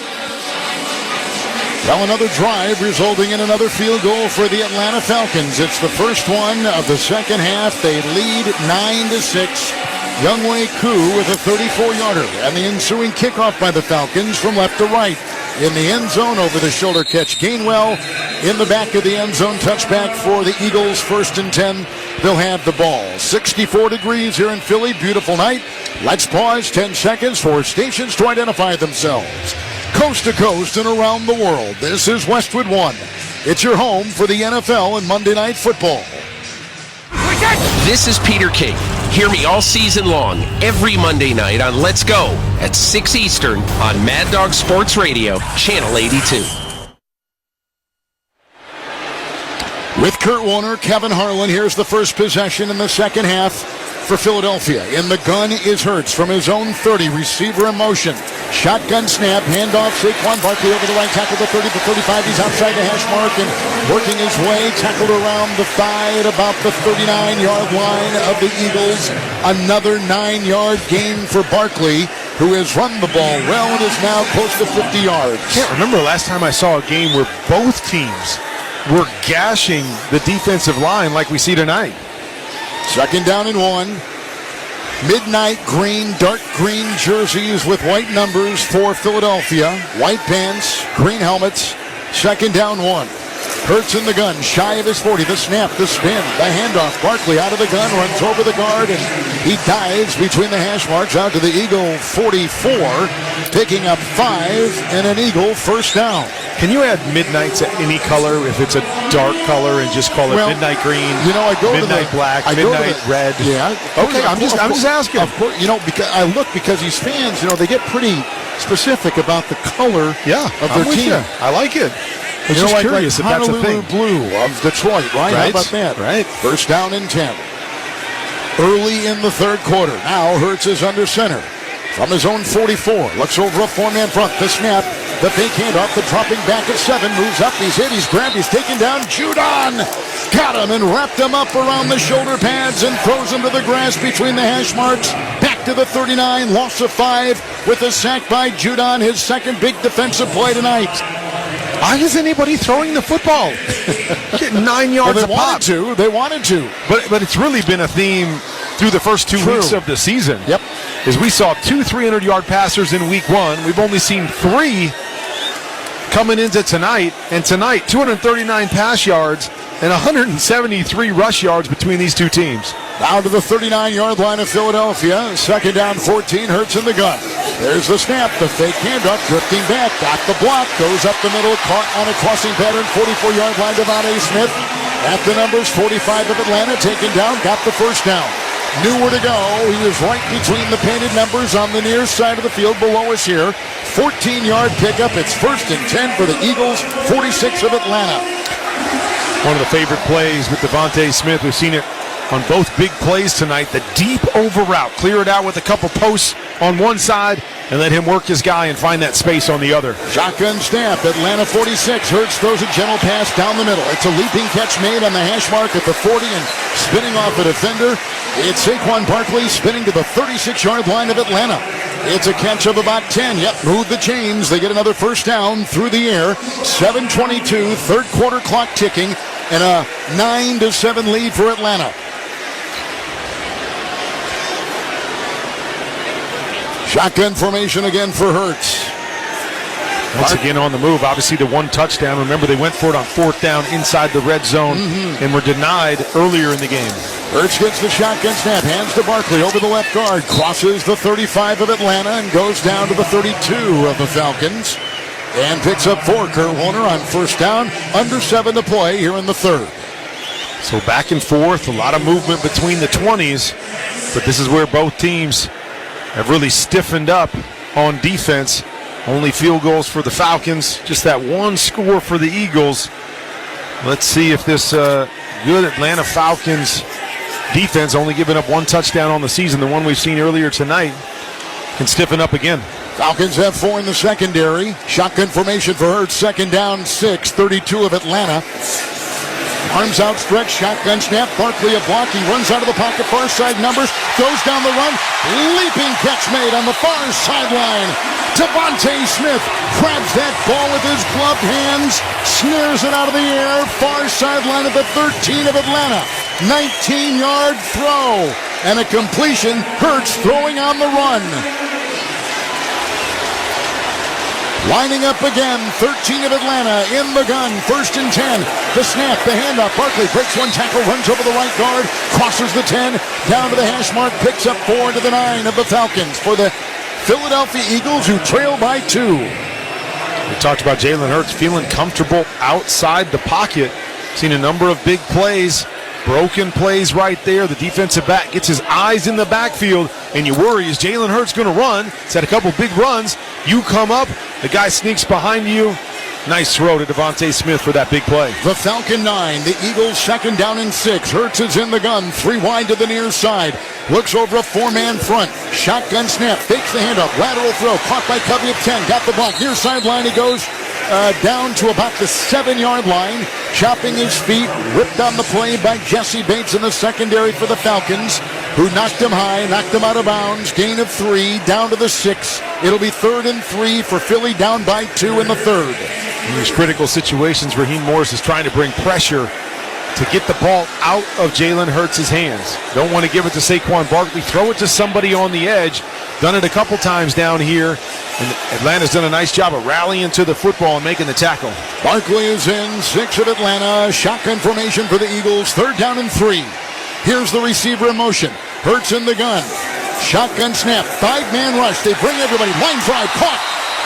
Well, another drive resulting in another field goal for the Atlanta Falcons. It's the first one of the second half. They lead 9-6. Younghoe Koo with a 34-yarder, and the ensuing kickoff by the Falcons from left to right. In the end zone, over the shoulder catch. Gainwell in the back of the end zone. Touchback for the Eagles. 1st and 10. They'll have the ball. 64 degrees here in Philly. Beautiful night. Let's pause 10 seconds for stations to identify themselves. Coast to coast and around the world, this is Westwood One. It's your home for the NFL and Monday Night Football. This is Peter King. Hear me all season long, every Monday night on Let's Go at 6 Eastern on Mad Dog Sports Radio, Channel 82. With Kurt Warner, Kevin Harlan, here's the first possession in the second half for Philadelphia. In the gun is Hurts from his own 30, receiver in motion. Shotgun snap, handoff, Saquon Barkley over the right tackle, the 30, the 35. He's outside the hash mark and working his way, tackled around the thigh at about the 39-yard line of the Eagles. Another 9-yard gain for Barkley, who has run the ball well and is now close to 50 yards. Can't remember the last time I saw a game where both teams were gashing the defensive line like we see tonight. 2nd down and 1. Midnight green, dark green jerseys with white numbers for Philadelphia. White pants, green helmets. 2nd down 1. Hurts in the gun, shy of his 40. The snap, the spin, the handoff. Barkley out of the gun, runs over the guard, and he dives between the hash marks out to the Eagle 44, picking up 5 and an Eagle 1st down. Can you add midnight to any color if it's a dark color and just call it midnight green? You know, I go midnight to the black, midnight red. Yeah. Okay, I'm just asking. Of course, you know, because these fans, you know, they get pretty specific about the color of their team. I like it. I'm just curious if that's a thing. Blue of Detroit, right? How about that? Right. 1st down and 10. Early in the 3rd quarter. Now Hurts is under center. From his own 44. Looks over a 4-man front. The snap. The fake handoff. The dropping back at 7. Moves up. He's hit. He's grabbed. He's taken down. Judon got him and wrapped him up around the shoulder pads and throws him to the grass between the hash marks. Back to the 39. Loss of 5 with a sack by Judon. His second big defensive play tonight. Why is anybody throwing the football? Getting 9 yards a pop. They wanted to. But it's really been a theme through the first 2 weeks of the season. Yep. As we saw 2 300-yard passers in week 1. We've only seen 3 coming into tonight. And tonight, 239 pass yards and 173 rush yards between these two teams. Down to the 39-yard line of Philadelphia. 2nd down, 14. Hurts in the gun. There's the snap. The fake handoff. Drifting back. Got the block. Goes up the middle. Caught on a crossing pattern. 44-yard line. Devontae Smith. At the numbers. 45 of Atlanta. Taken down. Got the 1st down. Knew where to go. He was right between the painted numbers on the near side of the field below us here. 14-yard pickup. It's 1st and 10 for the Eagles. 46 of Atlanta. One of the favorite plays with Devontae Smith. We've seen it on both big plays tonight. The deep over route. Clear it out with a couple posts on one side and let him work his guy and find that space on the other. Shotgun snap. Atlanta 46. Hurts throws a gentle pass down the middle. It's a leaping catch made on the hash mark at the 40 and spinning off a defender. It's Saquon Barkley spinning to the 36-yard line of Atlanta. It's a catch of about 10. Yep, move the chains. They get another 1st down through the air. 7:22, 3rd quarter clock ticking, and a 9-7 lead for Atlanta. Shotgun formation again for Hurts. Once again on the move. Obviously the 1 touchdown. Remember, they went for it on 4th down inside the red zone and were denied earlier in the game. Hurts gets the shotgun snap. Hands to Barkley over the left guard. Crosses the 35 of Atlanta and goes down to the 32 of the Falcons. And picks up 4. Kurt Warner on 1st down. Under 7 to play here in the 3rd. So back and forth. A lot of movement between the 20s. But this is where both teams have really stiffened up on defense. Only field goals for the Falcons. Just that 1 score for the Eagles. Let's see if this good Atlanta Falcons defense, only giving up 1 touchdown on the season, the one we've seen earlier tonight, can stiffen up again. Falcons have 4 in the secondary. Shotgun formation for Hurts. Second down, 6. 32 of Atlanta. Arms outstretched, shotgun snap. Barkley a block. He runs out of the pocket. Far side numbers. Goes down the run. Leaping catch made on the far sideline. Devontae Smith grabs that ball with his gloved hands. Snares it out of the air. Far sideline at the 13 of Atlanta. 19-yard throw. And a completion. Hurts throwing on the run. Lining up again, 13 of Atlanta in the gun, 1st and 10. The snap, the handoff. Barkley breaks one tackle, runs over the right guard, crosses the 10, down to the hash mark, picks up 4 to the 9 of the Falcons for the Philadelphia Eagles, who trail by 2. We talked about Jalen Hurts feeling comfortable outside the pocket. Seen a number of big plays, broken plays right there. The defensive back gets his eyes in the backfield, and you worry, is Jalen Hurts going to run? He's had a couple big runs. You come up, the guy sneaks behind you. Nice throw to Devontae Smith for that big play. The Falcon 9, the Eagles 2nd down and 6. Hurts is in the gun, 3 wide to the near side. Looks over a 4-man front. Shotgun snap, fakes the handoff, lateral throw, caught by Covey at 10. Got the ball, near sideline he goes. Down to about the 7-yard line, chopping his feet, ripped on the play by Jesse Bates in the secondary for the Falcons, who knocked him high, knocked him out of bounds, gain of 3, down to the 6. It'll be 3rd and 3 for Philly, down by 2 in the 3rd. In these critical situations, Raheem Morris is trying to bring pressure to get the ball out of Jalen Hurts' hands. Don't want to give it to Saquon Barkley, throw it to somebody on the edge. Done it a couple times down here, and Atlanta's done a nice job of rallying to the football and making the tackle. Barkley is in, 6 of Atlanta. Shotgun formation for the Eagles, 3rd down and 3. Here's the receiver in motion. Hurts in the gun. Shotgun snap, 5-man rush. They bring everybody. Line drive, caught.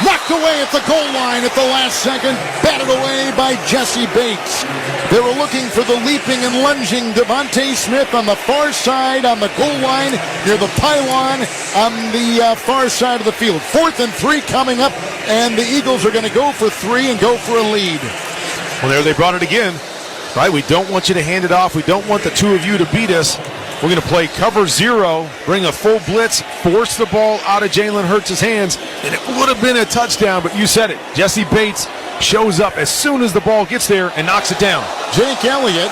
Knocked away at the goal line at the last second. Batted away by Jesse Bates. They were looking for the leaping and lunging Devontae Smith on the far side on the goal line near the pylon on the far side of the field. 4th and 3 coming up, and the Eagles are going to go for 3 and go for a lead. Well, there they brought it again. Right, we don't want you to hand it off. We don't want the 2 of you to beat us. We're going to play cover 0, bring a full blitz, force the ball out of Jalen Hurts' hands, and it would have been a touchdown, but you said it. Jesse Bates shows up as soon as the ball gets there and knocks it down. Jake Elliott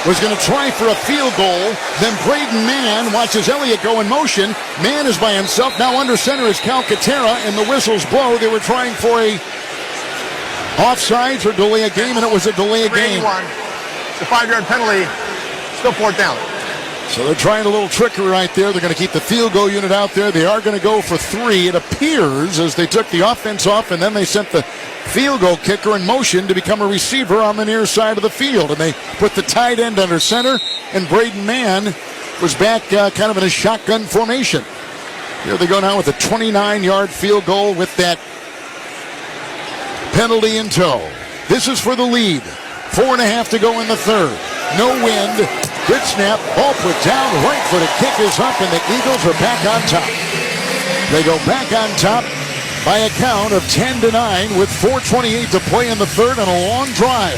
was going to try for a field goal. Then Braden Mann watches Elliott go in motion. Mann is by himself. Now under center is Calcaterra, and the whistles blow. They were trying for a offsides or delay a game, and it was a delay a game. It's a 5-yard penalty. Still 4th down. So they're trying a little trickery right there. They're going to keep the field goal unit out there. They are going to go for 3, it appears, as they took the offense off, and then they sent the field goal kicker in motion to become a receiver on the near side of the field. And they put the tight end under center, and Braden Mann was back kind of in a shotgun formation. Here they go now with a 29-yard field goal with that penalty in tow. This is for the lead. 4.5 to go in the 3rd. No wind. Good snap. Ball put down. Right-footed kick is up, and the Eagles are back on top. They go back on top by a count of 10-9 with 4:28 to play in the 3rd and a long drive.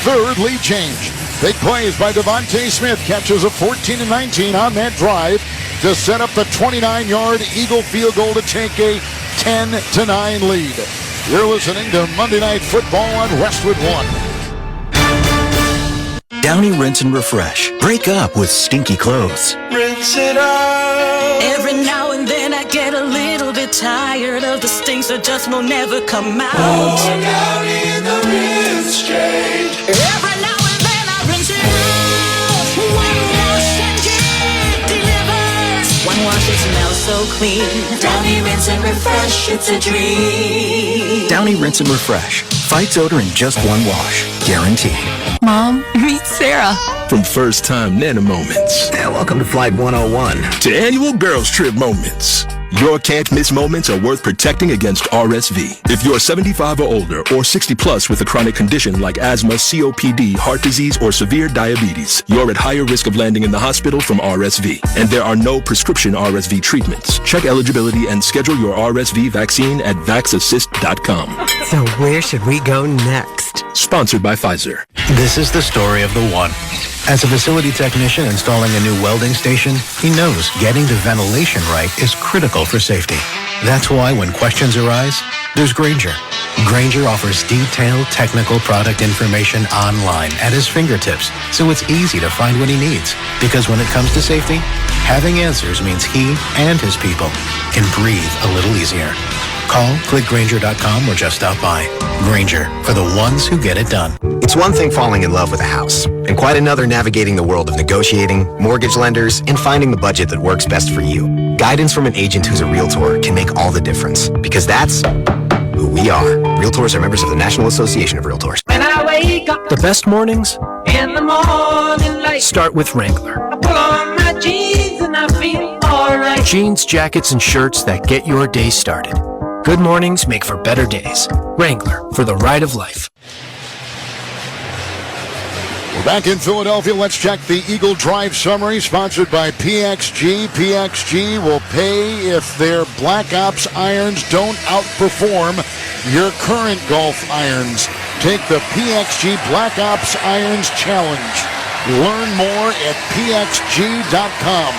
3rd lead change. Big plays by Devontae Smith. Catches a 14-19 on that drive to set up the 29-yard Eagle field goal to take a 10-9 lead. You're listening to Monday Night Football on Westwood 1. Downy Rinse and Refresh. Break up with stinky clothes. Rinse it out. Every now and then I get a little bit tired of the stinks that just will never come out. Oh, Downy in the rinse change. Every now and then I rinse it out. One wash and it delivers. One wash, it smells so clean. Downy Rinse and Refresh, it's a dream. Downy Rinse and Refresh. Fights odor in just one wash. Guaranteed. Mom, meet Sarah. From first-time Nana moments. And welcome to Flight 101. To annual girls trip moments. Your can't-miss moments are worth protecting against RSV. If you're 75 or older or 60 plus with a chronic condition like asthma, COPD, heart disease, or severe diabetes, you're at higher risk of landing in the hospital from RSV. And there are no prescription RSV treatments. Check eligibility and schedule your RSV vaccine at vaxassist.com. So where should we go next? Sponsored by Pfizer. This is the story of the one. As a facility technician installing a new welding station, he knows getting the ventilation right is critical for safety. That's why when questions arise, there's Grainger. Grainger offers detailed technical product information online at his fingertips, so it's easy to find what he needs. Because when it comes to safety, having answers means he and his people can breathe a little easier. Call, click Grainger.com, or just stop by. Grainger, for the ones who get it done. It's one thing falling in love with a house, and quite another navigating the world of negotiating, mortgage lenders, and finding the budget that works best for you. Guidance from an agent who's a Realtor can make all the difference, because that's who we are. Realtors are members of the National Association of Realtors. When I wake up The best mornings in the morning light, start with Wrangler. I pull on my jeans and I feel alright. Jeans, jackets, and shirts that get your day started. Good mornings make for better days. Wrangler, for the ride of life. We're back in Philadelphia. Let's check the Eagle Drive summary, sponsored by PXG. PXG will pay if their Black Ops irons don't outperform your current golf irons. Take the PXG Black Ops Irons Challenge. Learn more at pxg.com.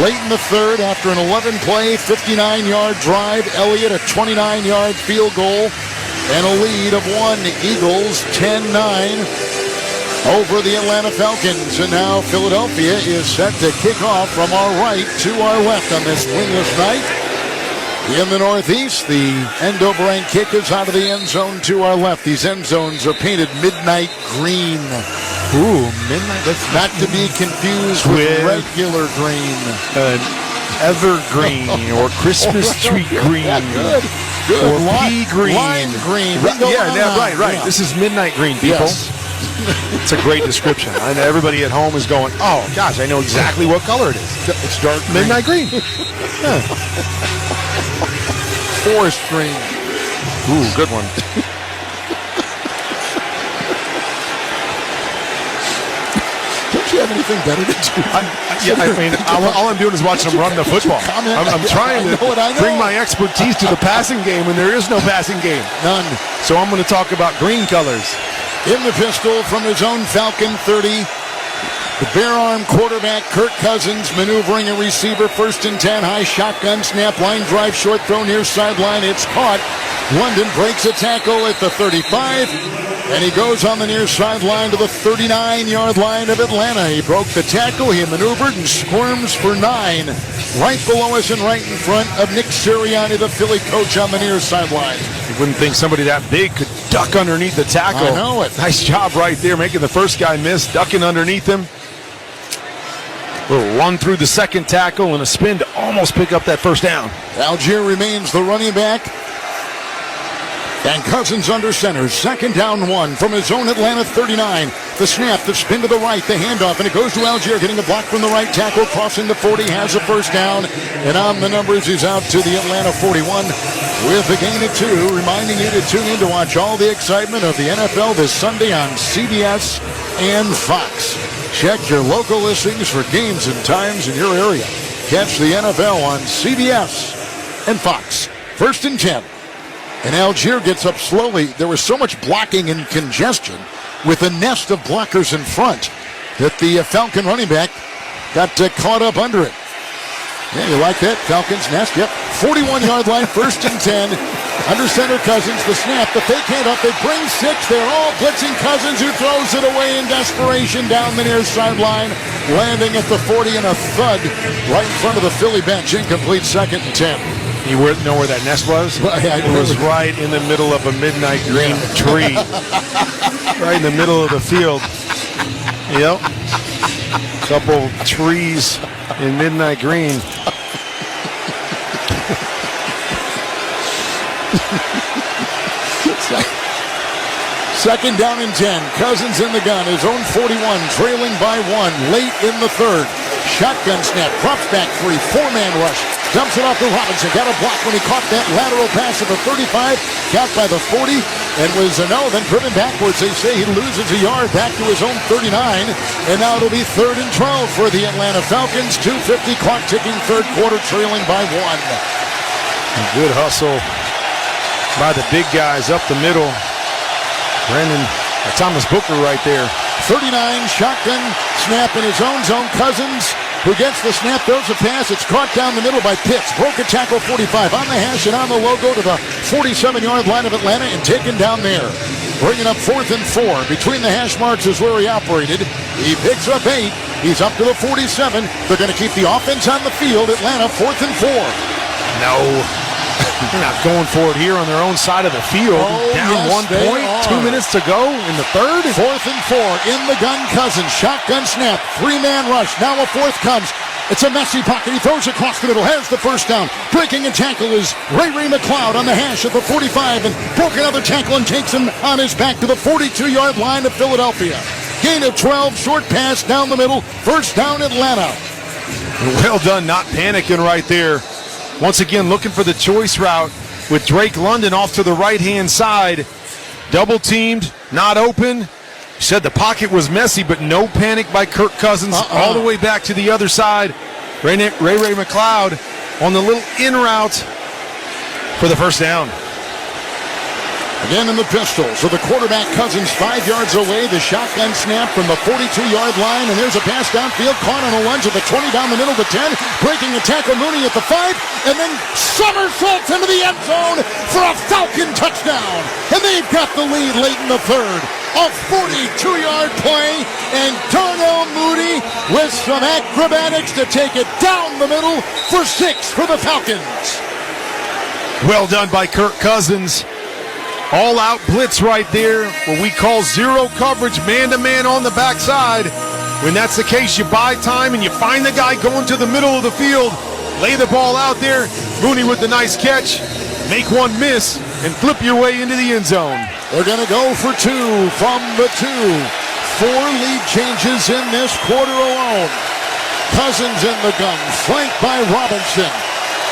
Late in the third, after an 11-play, 59-yard drive, Elliott a 29-yard field goal, and a lead of 1. Eagles 10-9 over the Atlanta Falcons. And now Philadelphia is set to kick off from our right to our left on this wingless night. In the Northeast, the end-over-end kick is out of the end zone to our left. These end zones are painted midnight green. Ooh, midnight. That's not to be confused with regular green. Evergreen or Christmas tree green. Good. Or pea green. Lime green. Right. Yeah. This is midnight green, people. Yes. It's a great description. I know everybody at home is going, oh, gosh, I know exactly what color it is. It's dark green. Midnight green. Yeah. Forest green. Ooh, good one. Don't you have anything better to do? All I'm doing is watching them run the football. I'm trying to bring my expertise to the passing game when there is no passing game. None. So I'm going to talk about green colors. In the pistol from his own Falcon 30, the bare arm quarterback Kirk Cousins maneuvering a receiver. 1st and 10, high shotgun snap, line drive, short throw near sideline. It's caught. London breaks a tackle at the 35, and he goes on the near sideline to the 39-yard line of Atlanta. He broke the tackle, he maneuvered and squirms for 9. Right below us and right in front of Nick Sirianni, the Philly coach, on the near sideline. You wouldn't think somebody that big could duck underneath the tackle. I know it. Nice job right there, making the first guy miss, ducking underneath him. Little run through the second tackle and a spin to almost pick up that first down. Algier remains the running back. And Cousins under center. 2nd down 1 from his own Atlanta 39. The snap, the spin to the right, the handoff, and it goes to Algier, getting a block from the right tackle, crossing the 40, has a first down. And on the numbers, he's out to the Atlanta 41 with a gain of 2, reminding you to tune in to watch all the excitement of the NFL this Sunday on CBS and Fox. Check your local listings for games and times in your area. Catch the NFL on CBS and Fox. 1st and 10. And Algier gets up slowly. There was so much blocking and congestion with a nest of blockers in front that the Falcon running back got caught up under it. Yeah, you like that? Falcons nest? Yep. 41-yard line, 1st and 10. Under center Cousins, the snap, the fake handoff. They bring 6. They're all blitzing Cousins, who throws it away in desperation down the near sideline, landing at the 40 and a thud right in front of the Philly bench. Incomplete, 2nd and 10. You know where that nest was? It was right in the middle of a midnight green tree. Right in the middle of the field. Yep. Couple trees in midnight green. Second down and 10. Cousins in the gun. His own 41, trailing by 1. Late in the third. Shotgun snap. Drops back 3. 4-man rush. Dumps it off to Robinson. Got a block when he caught that lateral pass at the 35. Got by the 40. And was a no. Then driven backwards. They say he loses a yard back to his own 39. And now it'll be 3rd and 12 for the Atlanta Falcons. 2:50 clock ticking. Third quarter, trailing by 1. A good hustle by the big guys up the middle. Thomas Booker right there. 39, shotgun snap in his own zone. Cousins who gets the snap, throws a pass. It's caught down the middle by Pitts. Broke a tackle 45 on the hash and on the logo to the 47-yard line of Atlanta and taken down there. Bringing up 4th and 4. Between the hash marks is where he operated. He picks up 8. He's up to the 47. They're going to keep the offense on the field. Atlanta 4th and 4. No. They're not going for it here on their own side of the field. Down 1 point, 2 minutes to go in the third. 4th and 4 in the gun. Cousins, shotgun snap, 3-man rush. Now a fourth comes. It's a messy pocket. He throws across the middle. Has the first down. Breaking a tackle is Ray McLeod on the hash at the 45 and broke another tackle and takes him on his back to the 42-yard line of Philadelphia. Gain of 12, short pass down the middle. First down, Atlanta. Well done, not panicking right there. Once again, looking for the choice route with Drake London off to the right-hand side. Double teamed, not open. Said the pocket was messy, but no panic by Kirk Cousins. All the way back to the other side. Ray McLeod on the little in route for the first down. Again in the pistol. So the quarterback Cousins 5 yards away. The shotgun snap from the 42-yard line. And there's a pass downfield. Caught on a lunge at the 20 down the middle of the 10. Breaking a tackle. Mooney at the 5. And then somersaults into the end zone for a Falcon touchdown. And they've got the lead late in the third. A 42-yard play. And Darnell Mooney with some acrobatics to take it down the middle for 6 for the Falcons. Well done by Kirk Cousins. All-out blitz right there, what we call zero coverage, man-to-man on the backside. When that's the case, you buy time and you find the guy going to the middle of the field, lay the ball out there, Mooney with the nice catch, make one miss, and flip your way into the end zone. They're going to go for 2 from the 2. 4 lead changes in this quarter alone. Cousins in the gun, flanked by Robinson.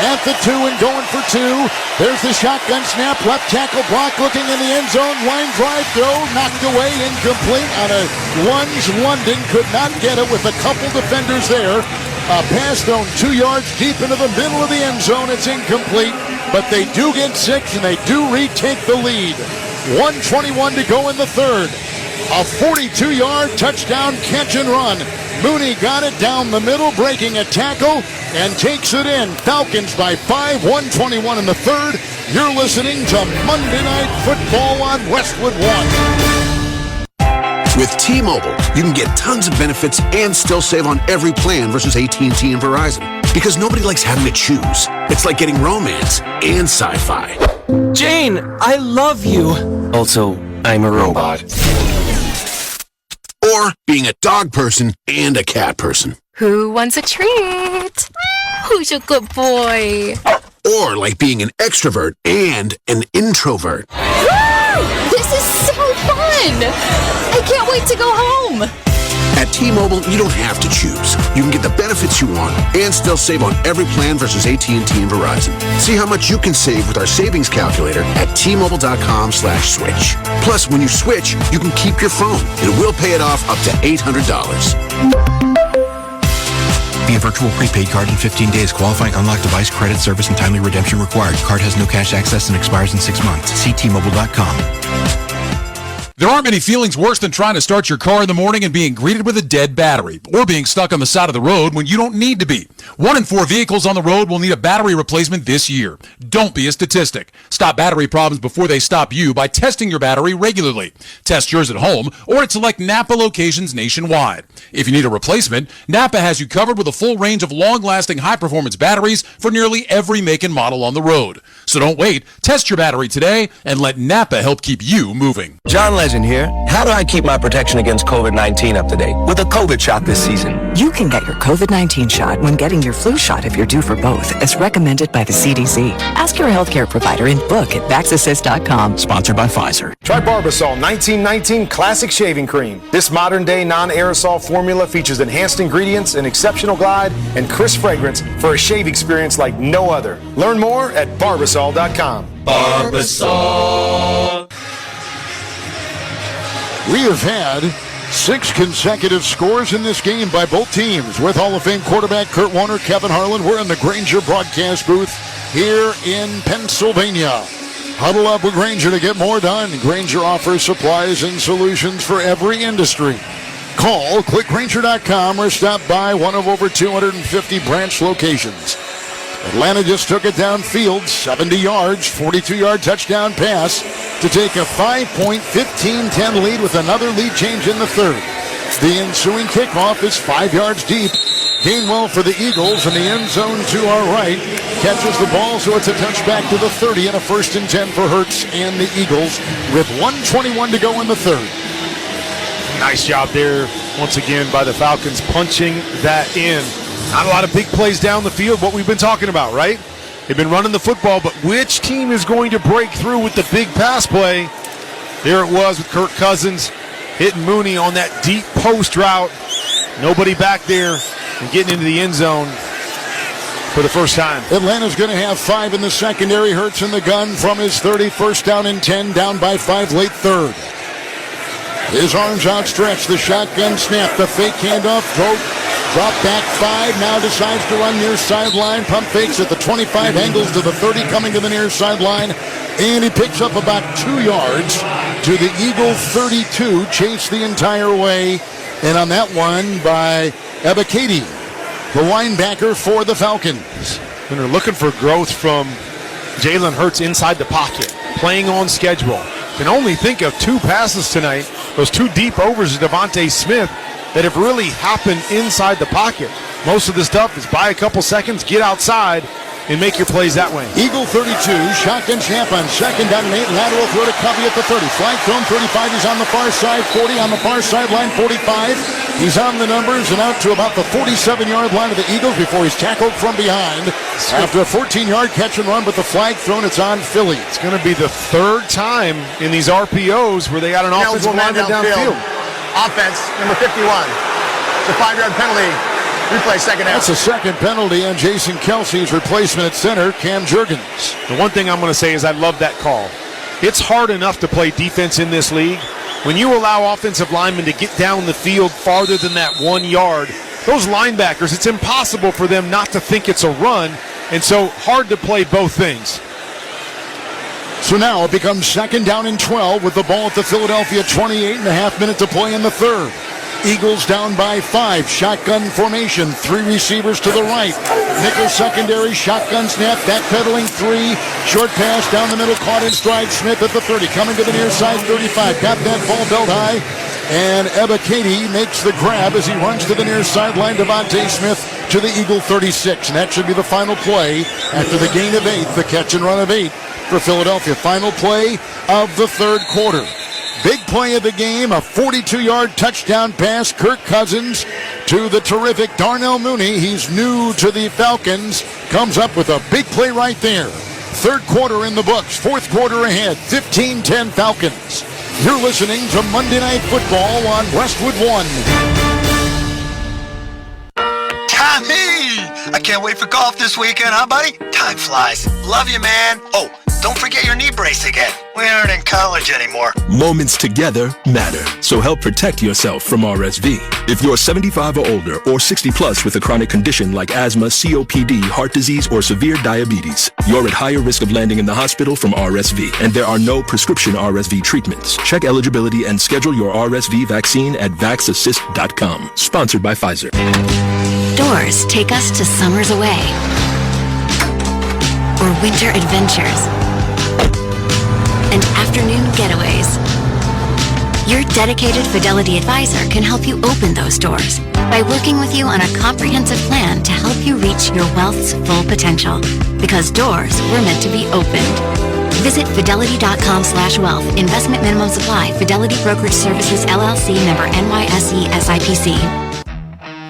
At the 2 and going for 2. There's the shotgun snap. Left tackle block looking in the end zone. Line drive throw. Knocked away. Incomplete on a lunge. London could not get it with a couple defenders there. A pass thrown 2 yards deep into the middle of the end zone. It's incomplete. But they do get 6 and they do retake the lead. 1:21 to go in the third. A 42-yard touchdown catch and run. Mooney got it down the middle, breaking a tackle, and takes it in. Falcons by 5, 1:21 in the third. You're listening to Monday Night Football on Westwood 1. With T-Mobile, you can get tons of benefits and still save on every plan versus AT&T and Verizon. Because nobody likes having to choose. It's like getting romance and sci-fi. Jane, I love you. Also, I'm a robot. Or being a dog person and a cat person. Who wants a treat? Who's a good boy? Or like being an extrovert and an introvert. Woo! This is so fun! I can't wait to go home! At T-Mobile, you don't have to choose. You can get the benefits you want and still save on every plan versus AT&T and Verizon. See how much you can save with our savings calculator at T-Mobile.com/switch. Plus, when you switch, you can keep your phone and we'll pay it off up to $800. Via virtual prepaid card in 15 days. Qualifying unlocked device, credit, service, and timely redemption required. Card has no cash access and expires in 6 months. See T-Mobile.com. There aren't many feelings worse than trying to start your car in the morning and being greeted with a dead battery, or being stuck on the side of the road when you don't need to be. 1 in 4 vehicles on the road will need a battery replacement this year. Don't be a statistic. Stop battery problems before they stop you by testing your battery regularly. Test yours at home or at select Napa locations nationwide. If you need a replacement, Napa has you covered with a full range of long-lasting high-performance batteries for nearly every make and model on the road. So don't wait. Test your battery today and let Napa help keep you moving. John Legend here. How do I keep my protection against COVID-19 up to date with a COVID shot this season? You can get your COVID-19 shot when getting your flu shot if you're due for both, as recommended by the CDC. Ask your healthcare provider and book at VaxAssist.com. Sponsored by Pfizer. Try Barbasol 1919 Classic Shaving Cream. This modern-day non-aerosol formula features enhanced ingredients, an exceptional glide, and crisp fragrance for a shave experience like no other. Learn more at Barbasol.com. Barbasol. We have had 6 consecutive scores in this game by both teams. With Hall of Fame quarterback Kurt Warner, Kevin Harlan, we're in the Grainger broadcast booth here in Pennsylvania. Huddle up with Grainger to get more done. Grainger offers supplies and solutions for every industry. Call clickgranger.com or stop by one of over 250 branch locations. Atlanta just took it downfield, 70 yards, 42-yard touchdown pass to take a 5-point, 15-10 lead with another lead change in the third. The ensuing kickoff is 5 yards deep. Gainwell for the Eagles in the end zone to our right. Catches the ball, so it's a touchback to the 30 and a 1st and 10 for Hurts and the Eagles with 1:21 to go in the third. Nice job there, once again, by the Falcons punching that in. Not a lot of big plays down the field, what we've been talking about, right? They've been running the football, but which team is going to break through with the big pass play? There it was with Kirk Cousins hitting Mooney on that deep post route. Nobody back there and getting into the end zone for the first time. Atlanta's going to have 5 in the secondary. Hurts in the gun from his 30, 1st down and 10, down by 5 late third. His arms outstretched, the shotgun snap, the fake handoff, drop back 5, now decides to run near sideline, pump fakes at the 25, angles to the 30, coming to the near sideline, and he picks up about 2 yards to the Eagle 32, chased the entire way, and on that one by Ebiketie, the linebacker for the Falcons. And they're looking for growth from Jalen Hurts inside the pocket, playing on schedule. Can only think of 2 passes tonight, those 2 deep overs to Devontae Smith that have really happened inside the pocket. Most of the stuff is buy a couple seconds, get outside, and make your plays that way. Eagle 32, shotgun snap on 2nd down and 8, lateral throw to Covey at the 30. Flag thrown 35, he's on the far side, 40 on the far sideline, 45. He's on the numbers and out to about the 47-yard line of the Eagles before he's tackled from behind. After a 14-yard catch and run, but the flag thrown, it's on Philly. It's going to be the 3rd time in these RPOs where they got an offensive lineman downfield. Offense, number 51. It's a 5-yard penalty. Replay second half. That's a second penalty on Jason Kelsey's replacement at center, Cam Jurgens. The one thing I'm going to say is I love that call. It's hard enough to play defense in this league. When you allow offensive linemen to get down the field farther than that 1 yard, those linebackers, it's impossible for them not to think it's a run, and so hard to play both things. So now it becomes 2nd down and 12 with the ball at the Philadelphia 28.5 minutes to play in the third. Eagles down by 5. Shotgun formation. 3 receivers to the right. Nickel secondary. Shotgun snap. Backpedaling 3. Short pass down the middle. Caught in stride. Smith at the 30. Coming to the near side. 35. Got that ball belt high. And Ebiketie makes the grab as he runs to the near sideline. Devontae Smith to the Eagle 36. And that should be the final play after the gain of 8. The catch and run of 8 for Philadelphia. Final play of the third quarter. Big play of the game, a 42-yard touchdown pass. Kirk Cousins to the terrific Darnell Mooney. He's new to the Falcons. Comes up with a big play right there. Third quarter in the books. Fourth quarter ahead. 15-10 Falcons. You're listening to Monday Night Football on Westwood 1. Tommy! I can't wait for golf this weekend, huh, buddy? Time flies. Love you, man. Oh, don't forget your knee brace again. We aren't in college anymore. Moments together matter, so help protect yourself from RSV. If you're 75 or older or 60 plus with a chronic condition like asthma, COPD, heart disease, or severe diabetes, you're at higher risk of landing in the hospital from RSV, and there are no prescription RSV treatments. Check eligibility and schedule your RSV vaccine at vaxassist.com. Sponsored by Pfizer. Doors take us to summers away or winter adventures and afternoon getaways. Your dedicated Fidelity advisor can help you open those doors by working with you on a comprehensive plan to help you reach your wealth's full potential. Because doors were meant to be opened. Visit fidelity.com/wealth. Investment minimum supply. Fidelity Brokerage Services, LLC, member NYSE SIPC.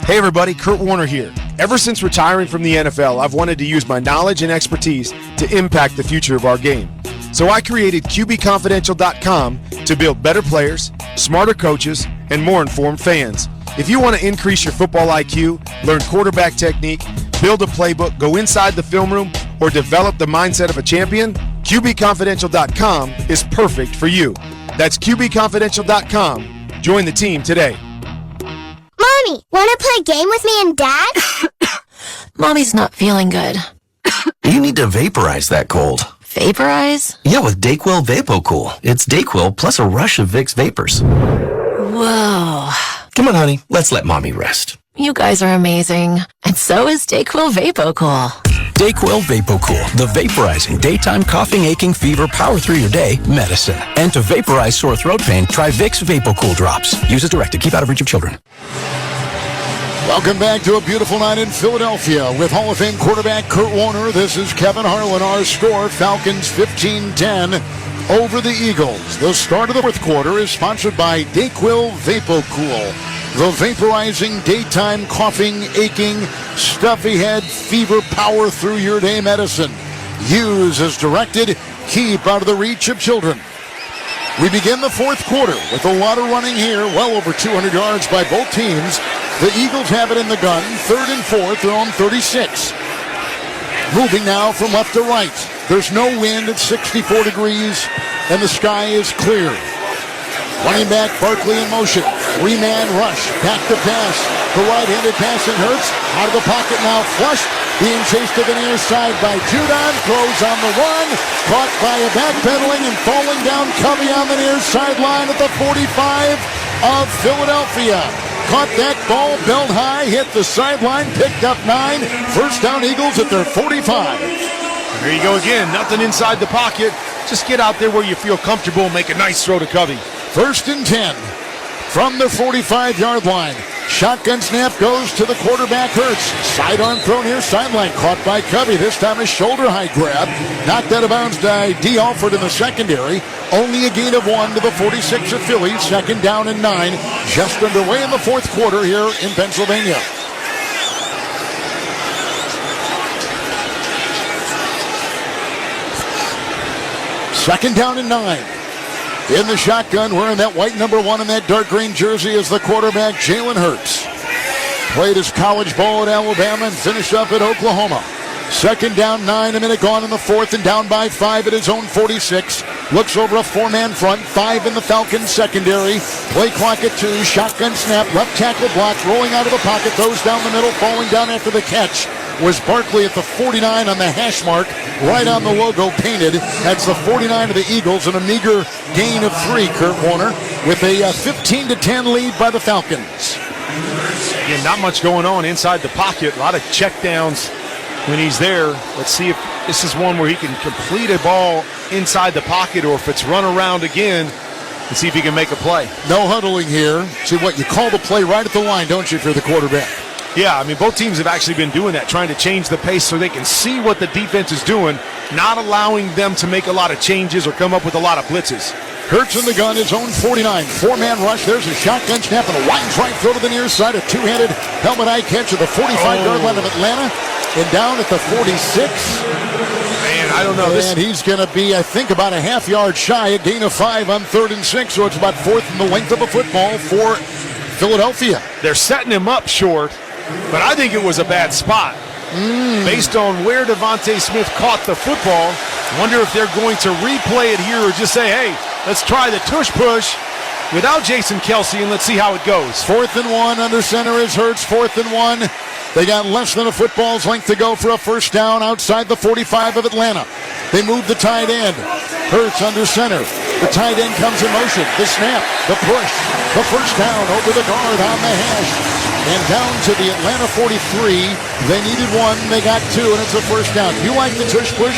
Hey everybody, Kurt Warner here. Ever since retiring from the NFL, I've wanted to use my knowledge and expertise to impact the future of our game. So I created QBConfidential.com to build better players, smarter coaches, and more informed fans. If you want to increase your football IQ, learn quarterback technique, build a playbook, go inside the film room, or develop the mindset of a champion, QBConfidential.com is perfect for you. That's QBConfidential.com. Join the team today. Mommy, want to play a game with me and Dad? Mommy's not feeling good. You need to vaporize that cold. Vaporize? Yeah, with Dayquil VapoCool. It's Dayquil plus a rush of Vicks vapors. Whoa. Come on, honey. Let's let mommy rest. You guys are amazing. And so is DayQuil VapoCool. DayQuil VapoCool, the vaporizing daytime coughing, aching, fever, power through your day medicine. And to vaporize sore throat pain, try Vicks VapoCool drops. Use as directed. Keep out of reach of children. Welcome back to a beautiful night in Philadelphia with Hall of Fame quarterback Kurt Warner. This is Kevin Harlan. Our score, Falcons 15-10 over the Eagles. The start of the fourth quarter is sponsored by DayQuil VapoCool, the vaporizing daytime coughing, aching, stuffy head, fever, power through your day medicine. Use as directed. Keep out of the reach of children. We begin the fourth quarter with a lot of running here, well over 200 yards by both teams. The Eagles have it in the gun, 3rd and 4th, they're on 36. Moving now from left to right. There's no wind, it's 64 degrees, and the sky is clear. Running back, Barkley in motion. 3-man rush, back to pass. The right-handed passing Hurts, out of the pocket now, flushed. Being chased to the near side by Judon, throws on the run, caught by a backpedaling and falling down Covey on the near sideline at the 45 of Philadelphia. Caught that ball, belt high, hit the sideline, picked up 9. First down Eagles at their 45. There you go again, nothing inside the pocket. Just get out there where you feel comfortable and make a nice throw to Covey. 1st and 10 from the 45-yard line. Shotgun snap goes to the quarterback, Hurts. Sidearm throw near sideline, caught by Covey. This time a shoulder-high grab. Knocked out of bounds by D. Alford in the secondary. Only a gain of 1 to the 46 of Philly. 2nd down and 9. Just underway in the fourth quarter here in Pennsylvania. Second down and 9. In the shotgun, wearing that white number 1 in that dark green jersey is the quarterback, Jalen Hurts. Played his college ball at Alabama and finished up at Oklahoma. 2nd down, 9, a minute gone in the fourth, and down by 5 at his own 46. Looks over a 4-man front, 5 in the Falcons secondary. Play clock at 2, shotgun snap, left tackle block, rolling out of the pocket, throws down the middle, falling down after the catch was Barkley at the 49 on the hash mark, right on the logo painted. That's the 49 of the Eagles, and a meager gain of 3, Kurt Warner, with a 15-10 lead by the Falcons. Yeah, not much going on inside the pocket. A lot of checkdowns when he's there. Let's see if this is one where he can complete a ball inside the pocket, or if it's run around again, and see if he can make a play. No huddling here. See what you call the play right at the line, don't you, if you're the quarterback? Yeah, I mean, both teams have actually been doing that, trying to change the pace so they can see what the defense is doing, not allowing them to make a lot of changes or come up with a lot of blitzes. Hurts in the gun, his own 49. 4-man rush. There's a shotgun snap and a wide right throw to the near side. A two-handed helmet eye catch at the 45-yard line of Atlanta. And down at the 46. Man, I don't know. And he's going to be, I think, about a half-yard shy. A gain of 5 on 3rd and 6. So it's about 4th in the length of a football for Philadelphia. They're setting him up short, but I think it was a bad spot. Based on where Devontae Smith caught the football, wonder if they're going to replay it here or just say, hey, let's try the tush push without Jason Kelce and let's see how it goes. 4th and 1 under center is Hurts. 4th and 1. They got less than a football's length to go for a first down outside the 45 of Atlanta. They move the tight end. Hurts under center. The tight end comes in motion. The snap, the push, the first down over the guard on the hash. And down to the Atlanta 43. They needed 1, they got 2, and it's a first down. You like the tush push?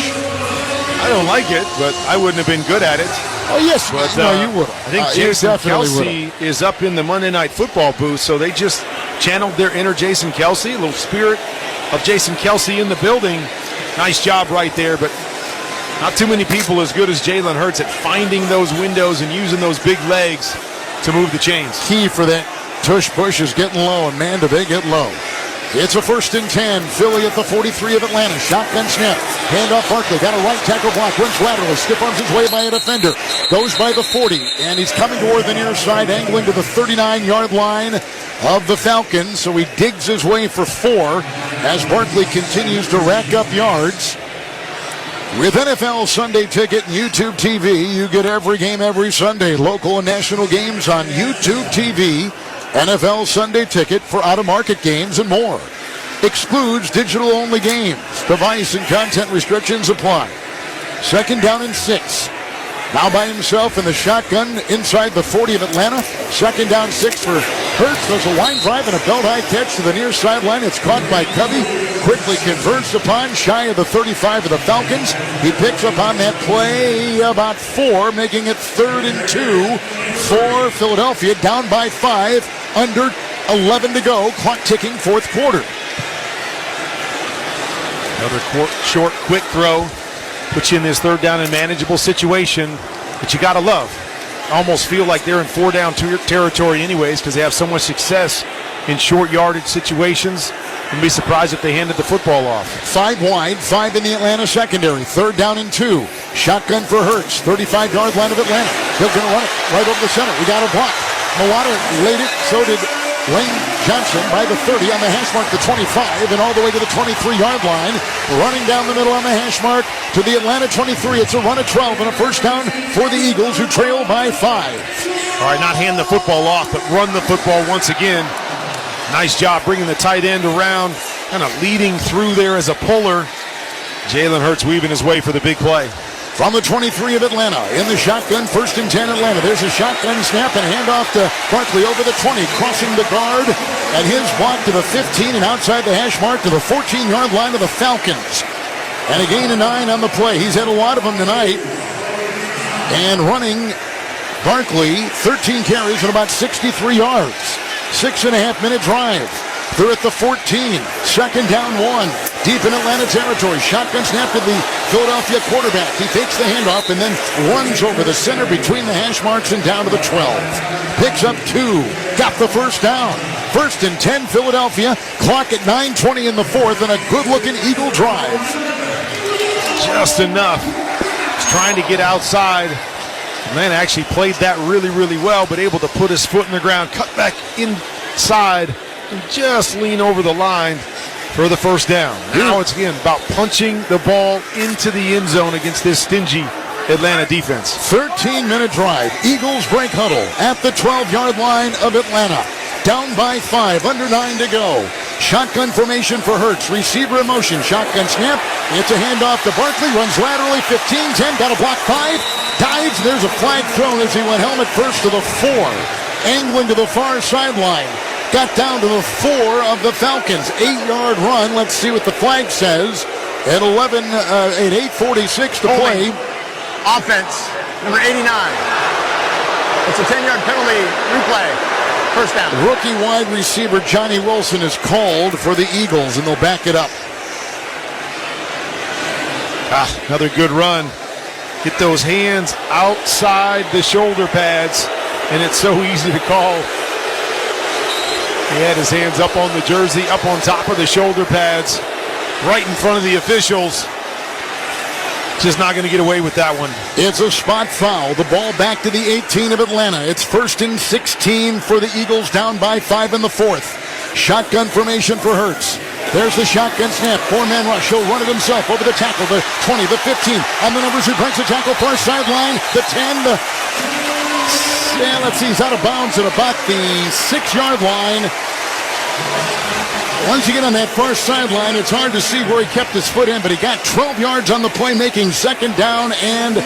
I don't like it, but I wouldn't have been good at it. Oh, yes. But, no, you would. I think Jason Kelce is up in the Monday Night Football booth, so they just channeled their inner Jason Kelce, a little spirit of Jason Kelce in the building. Nice job right there, but not too many people as good as Jalen Hurts at finding those windows and using those big legs to move the chains. Key for that tush push is getting low, and man, do they get low. It's a 1st and 10. Philly at the 43 of Atlanta. Shotgun snap. Handoff Barkley. Got a right tackle block. Runs laterally. Stiff arms his way by a defender. Goes by the 40. And he's coming toward the near side, angling to the 39-yard line of the Falcons. So he digs his way for 4 as Barkley continues to rack up yards. With NFL Sunday Ticket and YouTube TV, you get every game every Sunday. Local and national games on YouTube TV. NFL Sunday Ticket for out-of-market games and more. Excludes digital-only games. Device and content restrictions apply. 2nd down and 6. Now by himself in the shotgun inside the 40 of Atlanta. Second down 6 for Hurts. There's a line drive and a belt-high catch to the near sideline. It's caught by Covey. Quickly converts upon shy of the 35 of the Falcons. He picks up on that play about 4, making it 3rd and 2 for Philadelphia. Down by 5, under 11 to go. Clock ticking, fourth quarter. Another short, quick throw. Puts you in this third down and manageable situation that you got to love. Almost feel like they're in 4-down territory anyways because they have so much success in short yardage situations. Wouldn't be surprised if they handed the football off. 5 wide, 5 in the Atlanta secondary. 3rd down and 2. Shotgun for Hurts. 35-yard line of Atlanta. They're going to run it right over the center. We got a block. Mawada laid it. So did Lane Johnson by the 30 on the hash mark, the 25, and all the way to the 23-yard line. Running down the middle on the hash mark to the Atlanta 23. It's a run of 12 and a first down for the Eagles, who trail by 5. All right, not hand the football off, but run the football once again. Nice job bringing the tight end around, kind of leading through there as a puller. Jalen Hurts weaving his way for the big play. From the 23 of Atlanta, in the shotgun, 1st and 10 Atlanta. There's a shotgun snap and handoff to Barkley over the 20, crossing the guard, and his block to the 15 and outside the hash mark to the 14-yard line of the Falcons. And a gain of 9 on the play. He's had a lot of them tonight. And running, Barkley, 13 carries and about 63 yards. 6.5-minute drive. They're at the 14. 2nd down 1. Deep in Atlanta territory. Shotgun snap to the Philadelphia quarterback. He takes the handoff and then runs over the center between the hash marks and down to the 12. Picks up 2. Got the first down. 1st and 10 Philadelphia. Clock at 9:20 in the 4th and a good-looking Eagle drive. Just enough. He's trying to get outside. Atlanta actually played that really, really well, but able to put his foot in the ground, cut back inside, and just lean over the line for the first down. Now it's again about punching the ball into the end zone against this stingy Atlanta defense. 13-minute drive. Eagles break huddle at the 12-yard line of Atlanta. Down by 5, under 9 to go. Shotgun formation for Hurts. Receiver in motion. Shotgun snap. It's a handoff to Barkley. Runs laterally. 15-10. Got a block 5. Dives. There's a flag thrown as he went helmet first to the 4. Angling to the far sideline. Got down to the 4 of the Falcons. 8-yard run. Let's see what the flag says. At 8:46 to play. Offense, number 89. It's a 10-yard penalty. Replay. First down. Rookie wide receiver Johnny Wilson is called for the Eagles, and they'll back it up. Another good run. Get those hands outside the shoulder pads, and it's so easy to call. He had his hands up on the jersey, up on top of the shoulder pads, right in front of the officials. Just not going to get away with that one. It's a spot foul. The ball back to the 18 of Atlanta. It's 1st and 16 for the Eagles, down by 5 in the 4th. Shotgun formation for Hurts. There's the shotgun snap. 4-man rush. He'll run it himself over the tackle. The 20, the 15. On the numbers, he breaks the tackle. Far sideline. The 10. Let's see. He's out of bounds at about the 6-yard line. Once you get on that far sideline, it's hard to see where he kept his foot in, but he got 12 yards on the play, making 2nd down and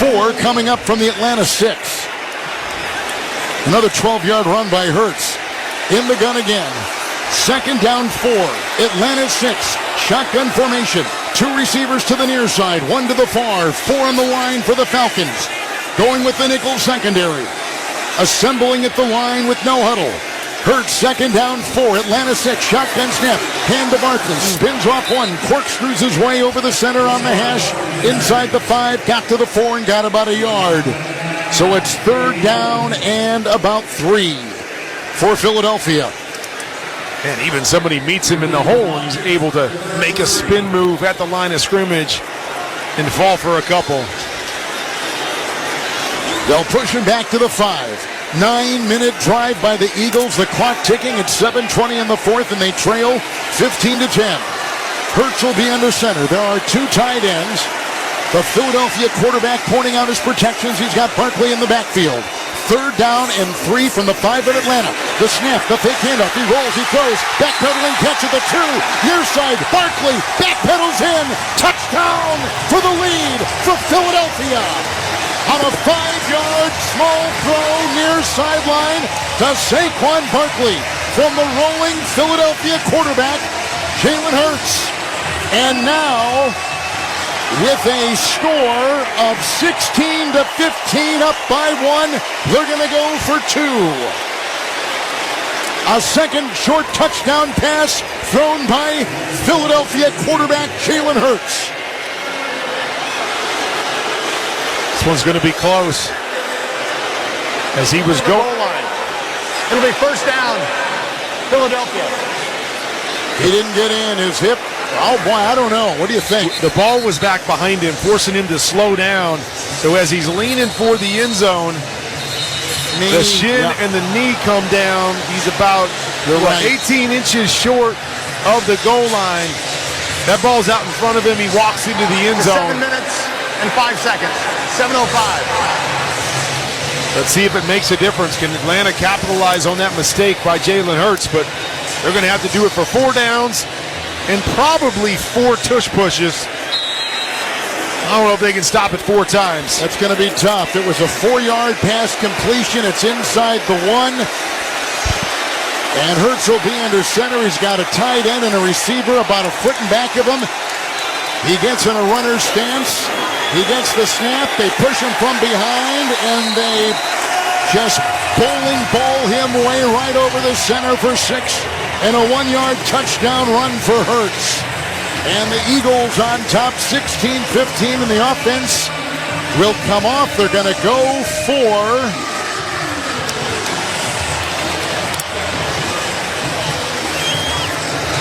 4 coming up from the Atlanta 6. Another 12-yard run by Hurts. In the gun again. 2nd down 4. Atlanta 6. Shotgun formation. 2 receivers to the near side, 1 to the far, 4 on the line for the Falcons. Going with the nickel secondary. Assembling at the line with no huddle. Hurts, 2nd down 4, Atlanta 6, shotgun snap, hand to Barkley, spins off 1, corkscrews his way over the center on the hash, inside the 5, got to the 4 and got about a yard. So it's 3rd down and about 3 for Philadelphia. And even somebody meets him in the hole and he's able to make a spin move at the line of scrimmage and fall for a couple. They'll push him back to the 5. 9-minute drive by the Eagles. The clock ticking at 7:20 in the 4th, and they trail 15-10. Hurts will be under center. There are 2 tight ends. The Philadelphia quarterback pointing out his protections. He's got Barkley in the backfield. 3rd down and 3 from the 5 of Atlanta. The snap, the fake handoff. He rolls, he throws. Backpedaling catch at the 2. Near side, Barkley backpedals in. Touchdown for the lead for Philadelphia. on a 5-yard small throw near sideline to Saquon Barkley from the rolling Philadelphia quarterback, Jalen Hurts. And now, with a score of 16-15 up by 1, they're going to go for 2. A second short touchdown pass thrown by Philadelphia quarterback Jalen Hurts. This one's going to be close. As he was going. It'll be first down, Philadelphia. He didn't get in. His hip. Oh, boy, I don't know. What do you think? The ball was back behind him, forcing him to slow down. So as he's leaning for the end zone, the shin and the knee come down. He's about 18 inches short of the goal line. That ball's out in front of him. He walks into the end zone. 7 minutes and 5 seconds. 7:05. Let's see if it makes a difference. Can Atlanta capitalize on that mistake by Jalen Hurts? But they're going to have to do it for 4 downs and probably 4 tush pushes. I don't know if they can stop it 4 times. That's going to be tough. It was a 4-yard pass completion. It's inside the 1. And Hurts will be under center. He's got a tight end and a receiver about a foot in back of him. He gets in a runner's stance. He gets the snap. They push him from behind, and they just bowling ball him way right over the center for 6. And a 1-yard touchdown run for Hurts. And the Eagles on top, 16-15, and the offense will come off. They're going to go for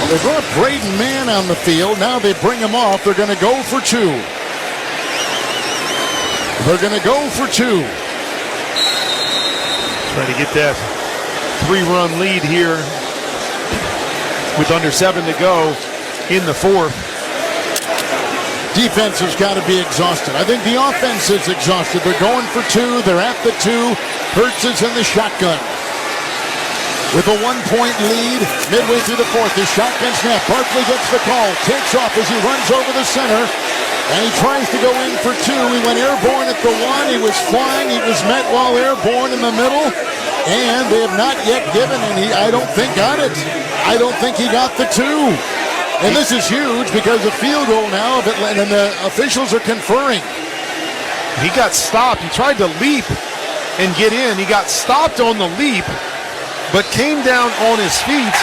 they brought Braden Mann on the field. Now they bring him off. They're going to go for 2. They're going to go for 2. Trying to get that 3-run lead here with under 7 to go in the 4th. Defense has got to be exhausted. I think the offense is exhausted. They're going for 2. They're at the 2. Hurts is in the shotgun. With a 1-point lead, midway through the 4th, the shotgun snap. Barkley gets the call, takes off as he runs over the center, and he tries to go in for 2. He went airborne at the 1. He was flying. He was met while airborne in the middle, and they have not yet given, and he, I don't think, got it. I don't think he got the 2. And this is huge because a field goal now, and the officials are conferring. He got stopped. He tried to leap and get in. He got stopped on the leap, but came down on his feet.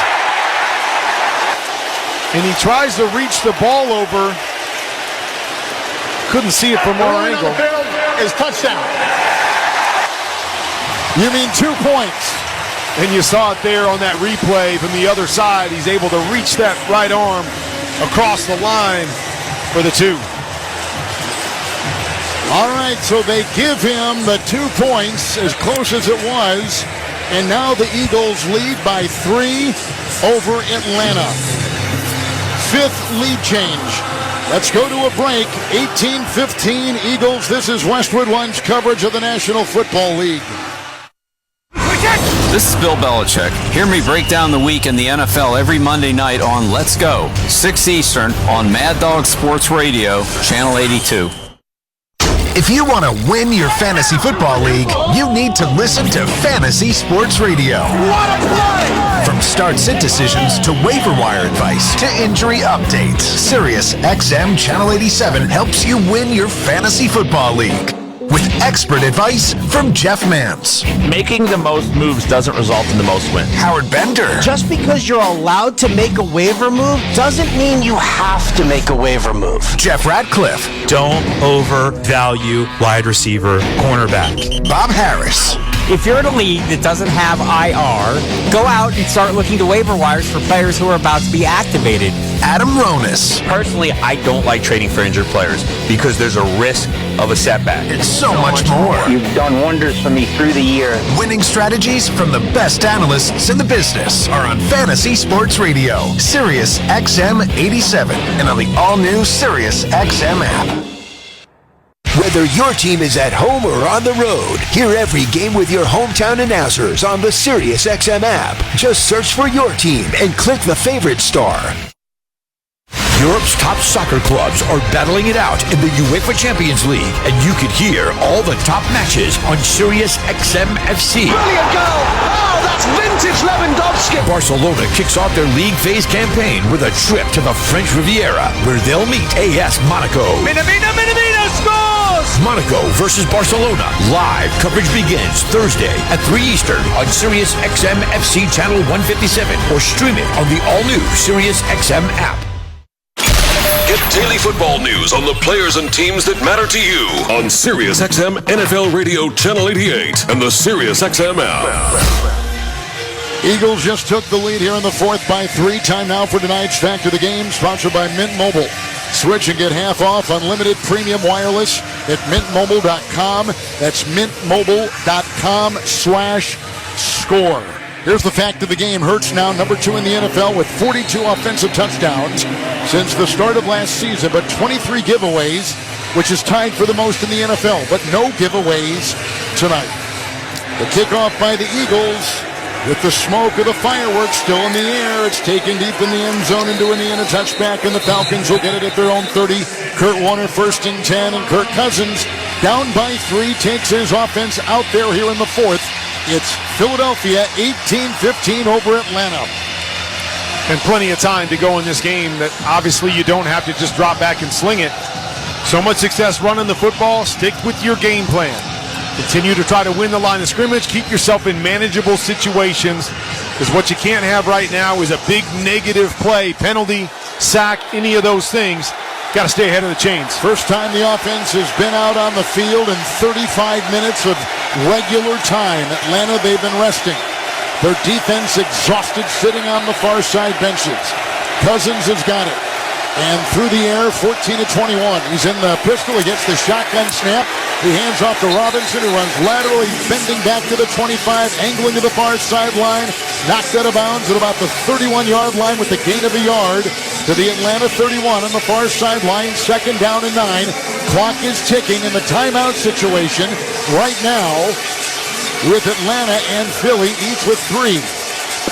And he tries to reach the ball over. Couldn't see it from our angle. Is touchdown. You mean 2 points? And you saw it there on that replay from the other side. He's able to reach that right arm across the line for the 2. All right, so they give him the 2 points, as close as it was. And now the Eagles lead by 3 over Atlanta. 5th lead change. Let's go to a break. 18-15 Eagles. This is Westwood One's coverage of the National Football League. This is Bill Belichick. Hear me break down the week in the NFL every Monday night on Let's Go, 6 Eastern on Mad Dog Sports Radio, Channel 82. If you want to win your fantasy football league, you need to listen to Fantasy Sports Radio. What a play! From start-sit decisions to waiver wire advice to injury updates, Sirius XM Channel 87 helps you win your fantasy football league. With expert advice from Jeff Mans. Making the most moves doesn't result in the most wins. Howard Bender. Just because you're allowed to make a waiver move doesn't mean you have to make a waiver move. Jeff Ratcliffe. Don't overvalue wide receiver cornerback. Bob Harris. If you're in a league that doesn't have IR, go out and start looking to waiver wires for players who are about to be activated. Adam Ronis. Personally, I don't like trading for injured players because there's a risk of a setback. And so much more. You've done wonders for me through the year. Winning strategies from the best analysts in the business are on Fantasy Sports Radio, Sirius XM 87, and on the all-new Sirius XM app. Whether your team is at home or on the road, hear every game with your hometown announcers on the SiriusXM app. Just search for your team and click the favorite star. Europe's top soccer clubs are battling it out in the UEFA Champions League, and you can hear all the top matches on Sirius XM FC. Brilliant goal! Oh, that's vintage Lewandowski! Barcelona kicks off their league phase campaign with a trip to the French Riviera, where they'll meet AS Monaco. Minamino scores! Monaco versus Barcelona. Live coverage begins Thursday at 3 Eastern on Sirius XM FC Channel 157, or stream it on the all-new Sirius XM app. Get daily football news on the players and teams that matter to you on Sirius XM NFL Radio Channel 88 and the Sirius XM app. Eagles just took the lead here in the fourth by 3. Time now for tonight's Fact of the Game, sponsored by Mint Mobile. Switch and get half off unlimited premium wireless at mintmobile.com. That's mintmobile.com/score. Here's the fact of the game. Hurts now number 2 in the NFL with 42 offensive touchdowns since the start of last season, but 23 giveaways, which is tied for the most in the NFL, but no giveaways tonight. The kickoff by the Eagles with the smoke of the fireworks still in the air. It's taken deep in the end zone into an in a touchback, and the Falcons will get it at their own 30. Kurt Warner 1st and 10, and Kirk Cousins down by 3 takes his offense out there here in the fourth. It's Philadelphia 18-15 over Atlanta. And plenty of time to go in this game that obviously you don't have to just drop back and sling it. So much success running the football. Stick with your game plan. Continue to try to win the line of scrimmage. Keep yourself in manageable situations, because what you can't have right now is a big negative play, penalty, sack, any of those things. Got to stay ahead of the chains. First time the offense has been out on the field in 35 minutes of regular time. Atlanta, they've been resting. Their defense exhausted, sitting on the far side benches. Cousins has got it. And through the air, 14-21. He's in the pistol. He gets the shotgun snap. He hands off to Robinson, who runs laterally, bending back to the 25, angling to the far sideline. Knocked out of bounds at about the 31-yard line with the gain of a yard to the Atlanta 31 on the far sideline. 2nd down and 9. Clock is ticking in the timeout situation right now with Atlanta and Philly, each with 3.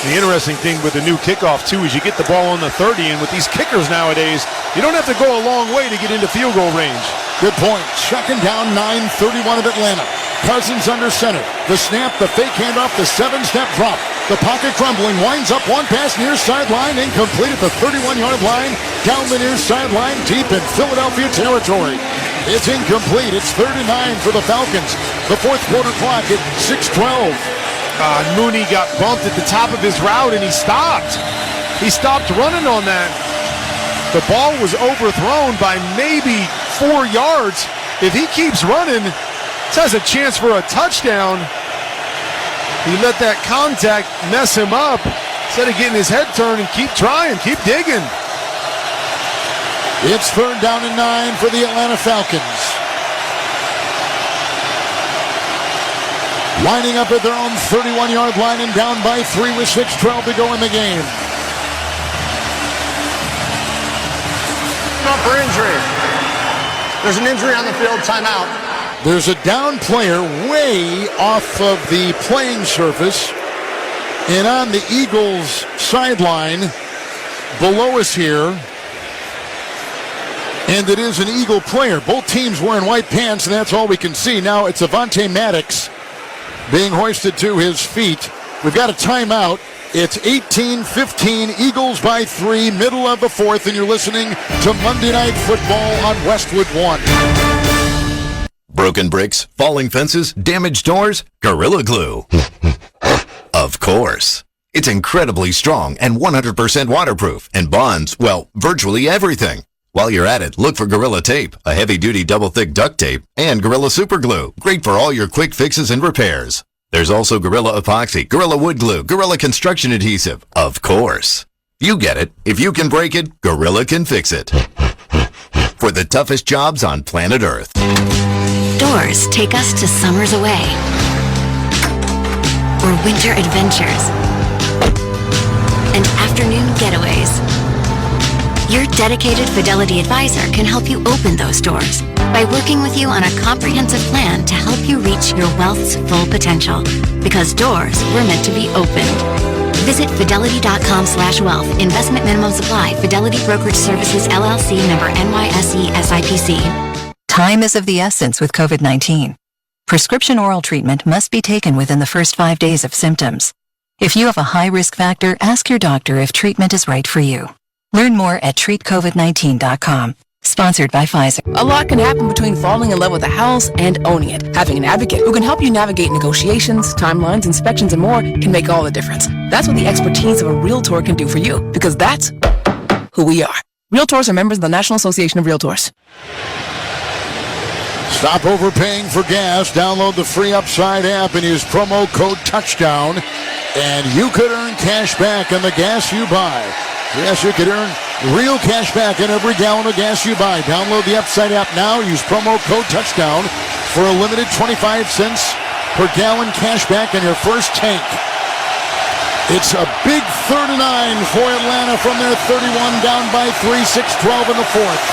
The interesting thing with the new kickoff, too, is you get the ball on the 30, and with these kickers nowadays, you don't have to go a long way to get into field goal range. Good point. 2nd down, 9, 31 of Atlanta. Cousins under center. The snap, the fake handoff, the 7-step drop. The pocket crumbling, winds up one pass near sideline, incomplete at the 31-yard line, down the near sideline, deep in Philadelphia territory. It's incomplete. It's 3rd and 9 for the Falcons. The fourth quarter clock at 6:12. Mooney got bumped at the top of his route, and he stopped. He stopped running on that. The ball was overthrown by maybe 4 yards. If he keeps running, this has a chance for a touchdown. He let that contact mess him up instead of getting his head turned and keep trying, keep digging. It's 3rd down and 9 for the Atlanta Falcons. Lining up at their own 31-yard line and down by 3 with 6:12 to go in the game. Up for injury. There's an injury on the field, timeout. There's a down player way off of the playing surface and on the Eagles sideline below us here. And it is an Eagle player. Both teams wearing white pants, and that's all we can see. Now it's Avonte Maddox being hoisted to his feet. We've got a timeout. It's 18-15, Eagles by 3, middle of the fourth, and you're listening to Monday Night Football on Westwood 1. Broken bricks, falling fences, damaged doors, Gorilla Glue. Of course. It's incredibly strong and 100% waterproof and bonds, well, virtually everything. While you're at it, look for Gorilla Tape, a heavy-duty double-thick duct tape, and Gorilla Super Glue, great for all your quick fixes and repairs. There's also Gorilla Epoxy, Gorilla Wood Glue, Gorilla Construction Adhesive, of course. You get it. If you can break it, Gorilla can fix it. For the toughest jobs on planet Earth. Doors take us to summers away, or winter adventures, and afternoon getaways. Your dedicated Fidelity advisor can help you open those doors by working with you on a comprehensive plan to help you reach your wealth's full potential. Because doors were meant to be opened. Visit fidelity.com/wealth. Investment minimum supply. Fidelity Brokerage Services, LLC, member NYSE SIPC. Time is of the essence with COVID-19. Prescription oral treatment must be taken within the first 5 days of symptoms. If you have a high risk factor, ask your doctor if treatment is right for you. Learn more at treatcovid19.com. Sponsored by Pfizer. A lot can happen between falling in love with a house and owning it. Having an advocate who can help you navigate negotiations, timelines, inspections, and more can make all the difference. That's what the expertise of a Realtor can do for you, because that's who we are. Realtors are members of the National Association of Realtors. Stop overpaying for gas. Download the free Upside app and use promo code TOUCHDOWN, and you could earn cash back on the gas you buy. Yes, you could earn real cash back on every gallon of gas you buy. Download the Upside app now. Use promo code TOUCHDOWN for a limited 25 cents per gallon cash back on your first tank. It's a big 3rd and 9 for Atlanta from their 31, down by 3, 6-12 in the fourth.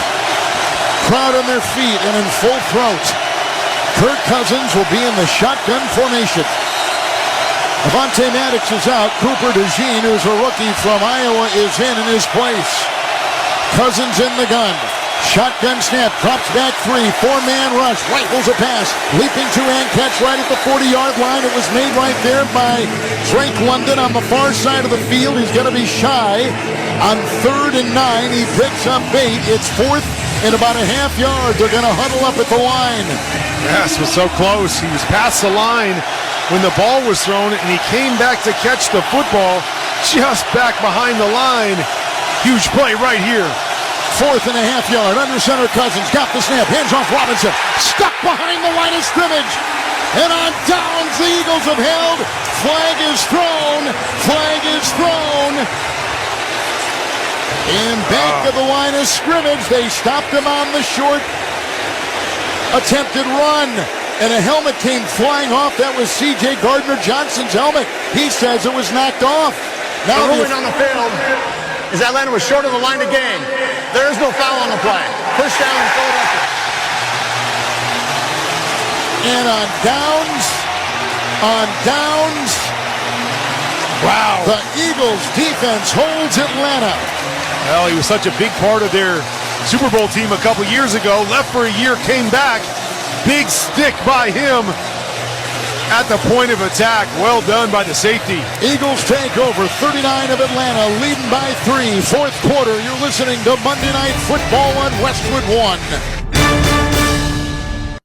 Crowd on their feet and in full throat. Kirk Cousins will be in the shotgun formation. Avonte Maddox is out. Cooper DeJean, who's a rookie from Iowa, is in his place. Cousins in the gun. Shotgun snap. Drops back 3. 4-man rush. Rifles a pass. Leaping two-hand catch right at the 40-yard line. It was made right there by Drake London on the far side of the field. He's going to be shy on 3rd and 9. He picks up 8. It's 4th and about a half yard. They're going to huddle up at the line. Yes, it was so close. He was past the line when the ball was thrown, and he came back to catch the football just back behind the line. Huge play right here. 4th and a half yard. Under center, Cousins got the snap. Hands off Robinson. Stuck behind the line of scrimmage. And on downs, the Eagles have held. Flag is thrown. Flag is thrown. In back of the line of scrimmage, they stopped him on the short attempted run. And a helmet came flying off. That was C.J. Gardner-Johnson's helmet. He says it was knocked off. Now the ruling on the field is Atlanta was short of the line of game. There is no foul on the play. First down in Philadelphia. And on downs, wow. The Eagles defense holds Atlanta. Well, he was such a big part of their Super Bowl team a couple years ago. Left for a year, came back. Big stick by him at the point of attack. Well done by the safety. Eagles take over 39 of Atlanta, leading by 3. Fourth quarter, you're listening to Monday Night Football on Westwood 1.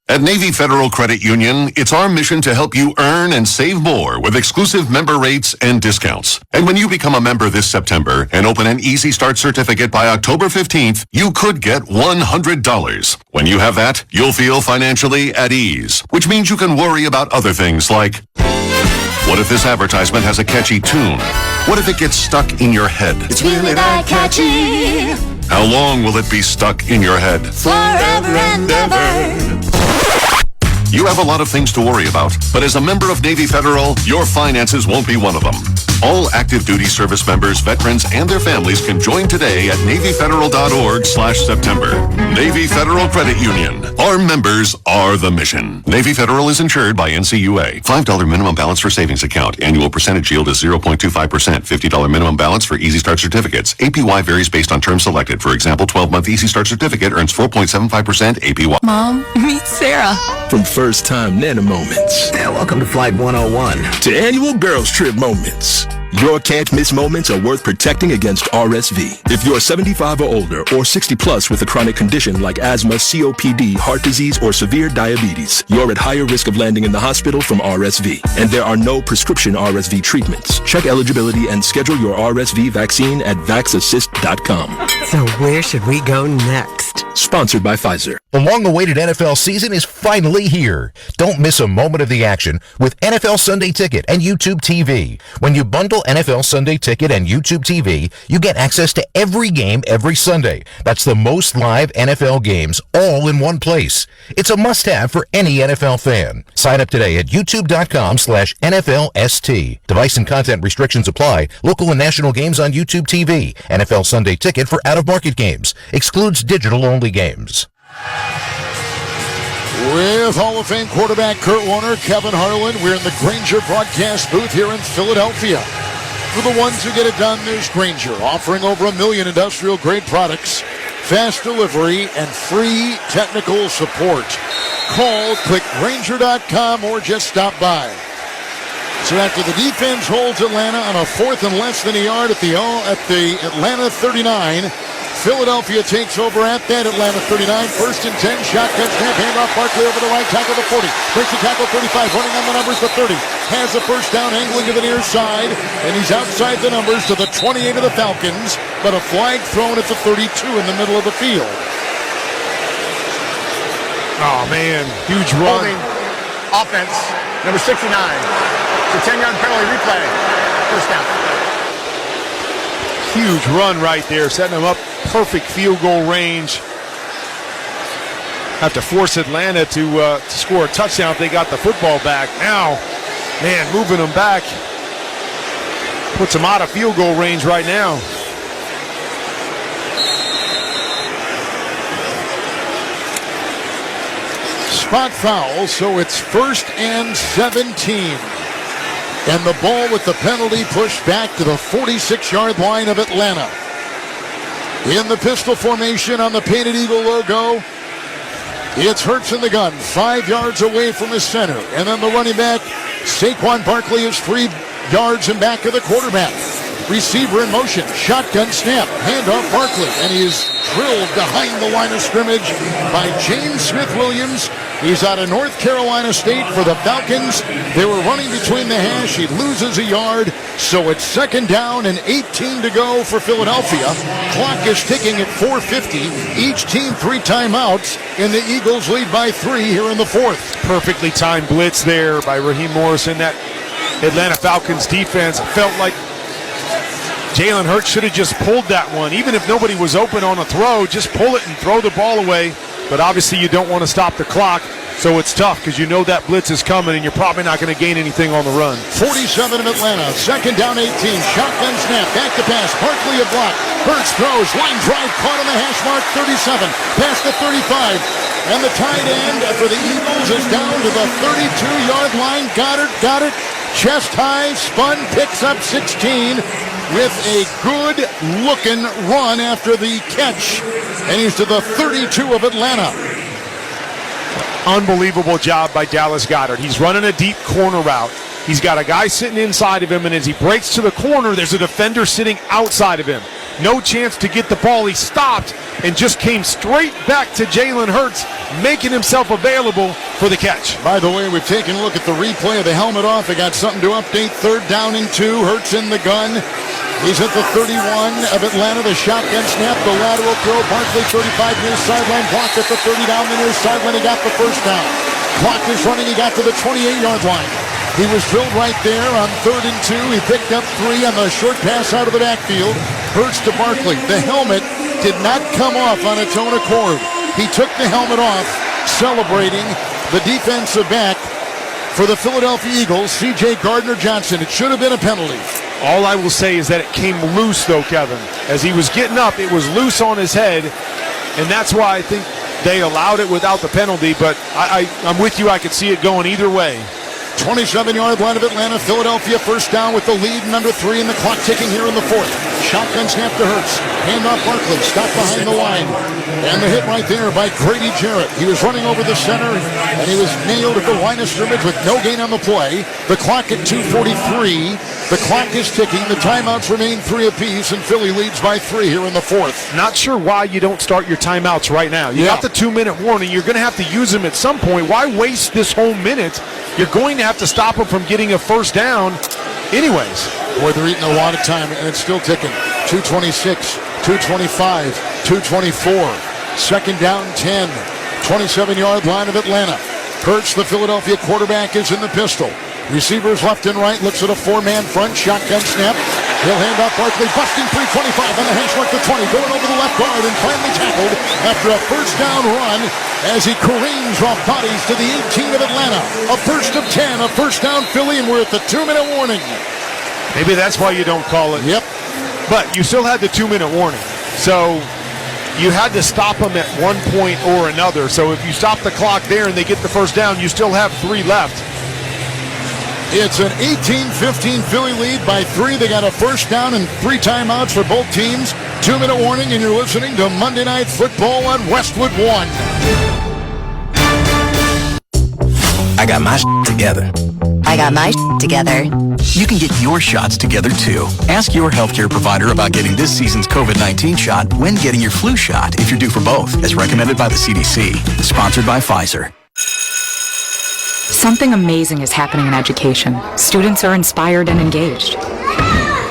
At Navy Federal Credit Union, it's our mission to help you earn and save more with exclusive member rates and discounts. And when you become a member this September and open an Easy Start certificate by October 15th, you could get $100. When you have that, you'll feel financially at ease, which means you can worry about other things like, what if this advertisement has a catchy tune? What if it gets stuck in your head? It's really that catchy. How long will it be stuck in your head? Forever and ever. You have a lot of things to worry about, but as a member of Navy Federal, your finances won't be one of them. All active duty service members, veterans, and their families can join today at NavyFederal.org/September. Navy Federal Credit Union. Our members are the mission. Navy Federal is insured by NCUA. $5 minimum balance for savings account. Annual percentage yield is 0.25%. $50 minimum balance for Easy Start certificates. APY varies based on terms selected. For example, 12-month Easy Start certificate earns 4.75% APY. Mom, meet Sarah. From first-time Nana moments. Yeah, welcome to Flight 101. To annual girls trip moments. Your can't miss moments are worth protecting against RSV. If you're 75 or older or 60 plus with a chronic condition like asthma, COPD, heart disease, or severe diabetes, you're at higher risk of landing in the hospital from RSV. And there are no prescription RSV treatments. Check eligibility and schedule your RSV vaccine at vaxassist.com. So where should we go next? Sponsored by Pfizer. The long-awaited NFL season is finally here. Don't miss a moment of the action with NFL Sunday Ticket and YouTube TV. When you bundle NFL Sunday Ticket and YouTube TV, you get access to every game every Sunday. That's the most live NFL games all in one place. It's a must-have for any NFL fan. Sign up today at youtube.com/NFLST. Device and content restrictions apply. Local and national games on YouTube TV. NFL Sunday Ticket for out-of-market games. Excludes digital-only games. With Hall of Fame quarterback Kurt Warner, Kevin Harlan, we're in the Grainger broadcast booth here in Philadelphia. For the ones who get it done, there's Grainger, offering over 1 million industrial-grade products, fast delivery, and free technical support. Call, click Grainger.com, or just stop by. So after the defense holds Atlanta on a 4th and less than a yard at the Atlanta 39, Philadelphia takes over at that Atlanta 39. 1st and 10, shotgun snap, handoff, Barkley over the right tackle, the 40. Breaks the tackle, 35, running on the numbers, the 30. Has the first down, angling to the near side, and he's outside the numbers to the 28 of the Falcons, but a flag thrown at the 32 in the middle of the field. Oh, man, huge run. Holding offense, number 69. It's a 10-yard penalty replay. First down. Huge run right there, setting them up. Perfect field goal range. Have to force Atlanta to score a touchdown if they got the football back. Now, man, moving them back puts them out of field goal range right now. Spot foul, so it's 1st and 17. And the ball with the penalty pushed back to the 46-yard line of Atlanta. In the pistol formation on the Painted Eagle logo, it's Hurts in the gun, 5 yards away from his center. And then the running back, Saquon Barkley, is 3 yards in back of the quarterback. Receiver in motion, shotgun snap, handoff Barkley, and he is drilled behind the line of scrimmage by James Smith-Williams. He's out of North Carolina State for the Falcons. They were running between the hash. He loses a yard, so it's 2nd down and 18 to go for Philadelphia. Clock is ticking at 4:50. Each team 3 timeouts, and the Eagles lead by 3 here in the 4th. Perfectly timed blitz there by Raheem Morrison. That Atlanta Falcons defense felt like Jalen Hurts should have just pulled that one. Even if nobody was open on a throw, just pull it and throw the ball away. But obviously you don't want to stop the clock, so it's tough because you know that blitz is coming and you're probably not going to gain anything on the run. 47 in Atlanta, 2nd down 18, shotgun snap, back to pass, Barkley a block, Hurts throws, line drive, caught on the hash mark, 37, past the 35, and the tight end for the Eagles is down to the 32-yard line. Got it, chest high, spun, picks up 16 with a good-looking run after the catch, and he's to the 32 of Atlanta. Unbelievable job by Dallas Goedert. He's running a deep corner route. He's got a guy sitting inside of him, and as he breaks to the corner, there's a defender sitting outside of him. No chance to get the ball. He stopped and just came straight back to Jalen Hurts, making himself available for the catch. By the way, we've taken a look at the replay of the helmet off. They got something to update. 3rd down and 2. Hurts in the gun. He's at the 31 of Atlanta. The shotgun snap, the lateral throw. Barkley 35 near sideline. Blocked at the 30 down the near sideline. He got the first down. Clock is running. He got to the 28-yard line. He was drilled right there on 3rd and 2. He picked up 3 on the short pass out of the backfield. Hurts to Barkley. The helmet did not come off on its own accord. He took the helmet off, celebrating. The defensive back for the Philadelphia Eagles, C.J. Gardner-Johnson. It should have been a penalty. All I will say is that it came loose, though, Kevin. As he was getting up, it was loose on his head, and that's why I think they allowed it without the penalty, but I'm with you. I could see it going either way. 27-yard line of Atlanta. Philadelphia 1st down with the lead and under 3 and the clock ticking here in the 4th. Shotgun snap to Hurts. Handoff Barkley. Stop behind the line. And the hit right there by Grady Jarrett. He was running over the center and he was nailed at the line of scrimmage with no gain on the play. The clock at 2:43. The clock is ticking. The timeouts remain 3 apiece and Philly leads by 3 here in the 4th. Not sure why you don't start your timeouts right now. You got the 2-minute warning. You're going to have to use them at some point. Why waste this whole minute? You're going to have to stop them from getting a first down anyways. Boy, they're eating a lot of time, and it's still ticking. 2:26, 2:25, 2:24. 2nd down, 10. 27-yard line of Atlanta. Hurts, the Philadelphia quarterback, is in the pistol. Receivers left and right, looks at a 4-man front, shotgun snap. He'll hand off Barkley, busting 325 on the hash mark to 20, going over the left guard and finally tackled after a first down run as he careens off bodies to the 18 of Atlanta. A first of 10, a first down Philly, and we're at the 2-minute warning. Maybe that's why you don't call it. Yep. But you still had the 2-minute warning. So you had to stop them at one point or another. So if you stop the clock there and they get the first down, you still have 3 left. It's an 18-15 Philly lead by 3. They got a first down and 3 timeouts for both teams. 2-minute warning, and you're listening to Monday Night Football on Westwood 1. I got my together. I got my together. You can get your shots together too. Ask your healthcare provider about getting this season's COVID-19 shot when getting your flu shot if you're due for both, as recommended by the CDC. Sponsored by Pfizer. Something amazing is happening in education. Students are inspired and engaged.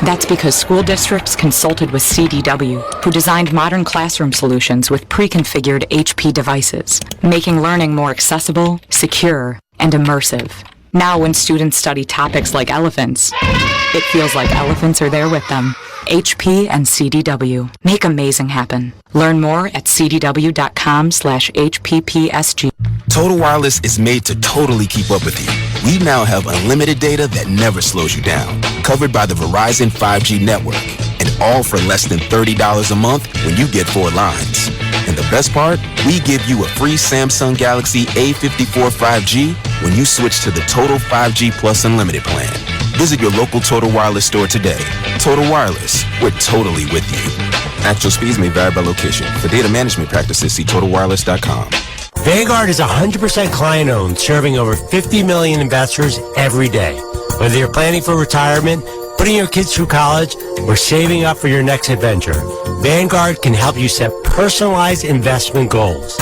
That's because school districts consulted with CDW, who designed modern classroom solutions with pre-configured HP devices, making learning more accessible, secure, and immersive. Now when students study topics like elephants, it feels like elephants are there with them. HP and CDW. Make amazing happen. Learn more at cdw.com/HPPSG. Total Wireless is made to totally keep up with you. We now have unlimited data that never slows you down, covered by the Verizon 5G network, and all for less than $30 a month when you get 4 lines. And the best part? We give you a free Samsung Galaxy A54 5G when you switch to the Total 5G Plus Unlimited plan. Visit your local Total Wireless store today. Total Wireless, we're totally with you. Actual speeds may vary by location. For data management practices, see TotalWireless.com. Vanguard is 100% client-owned, serving over 50 million investors every day. Whether you're planning for retirement, putting your kids through college, or saving up for your next adventure, Vanguard can help you set personalized investment goals.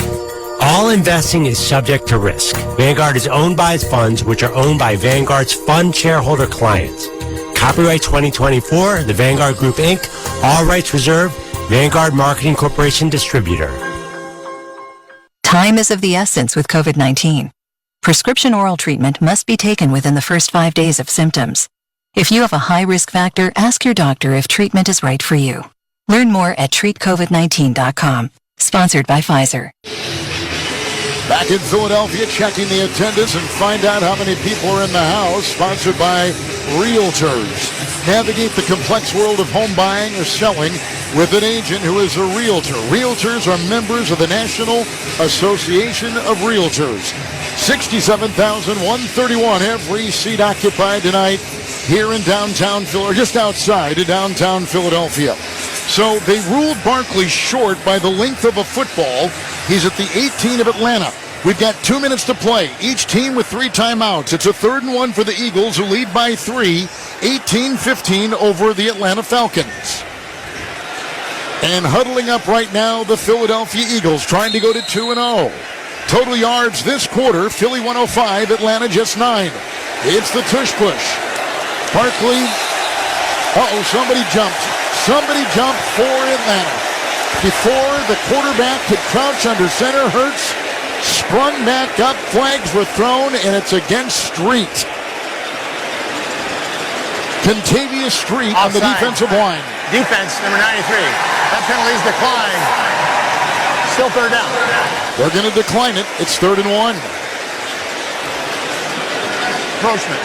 All investing is subject to risk. Vanguard is owned by its funds, which are owned by Vanguard's fund shareholder clients. Copyright 2024, The Vanguard Group, Inc., all rights reserved, Vanguard Marketing Corporation Distributor. Time is of the essence with COVID-19. Prescription oral treatment must be taken within the first 5 days of symptoms. If you have a high risk factor, ask your doctor if treatment is right for you. Learn more at treatcovid19.com. Sponsored by Pfizer. Back in Philadelphia, checking the attendance and find out how many people are in the house. Sponsored by Realtors. Navigate the complex world of home buying or selling with an agent who is a realtor. Realtors are members of the National Association of Realtors. 67,131 every seat occupied tonight here in downtown Philadelphia, or just outside of downtown Philadelphia. So they ruled Barkley short by the length of a football. He's at the 18 of Atlanta. We've got 2 minutes to play. Each team with 3 timeouts. It's a 3rd and 1 for the Eagles, who lead by 3, 18-15 over the Atlanta Falcons. And huddling up right now, the Philadelphia Eagles trying to go to 2-0. Total yards this quarter, Philly 105, Atlanta just 9. It's the tush push. Barkley, somebody jumped. Somebody jumped for Atlanta. Before the quarterback could crouch under center, Hurts sprung back up, flags were thrown, and it's against Street. Contavious Street on the defensive line. Defense, number 93. That penalty is declined. Still 3rd down. They're going to decline it. It's 3rd and 1. Grossman.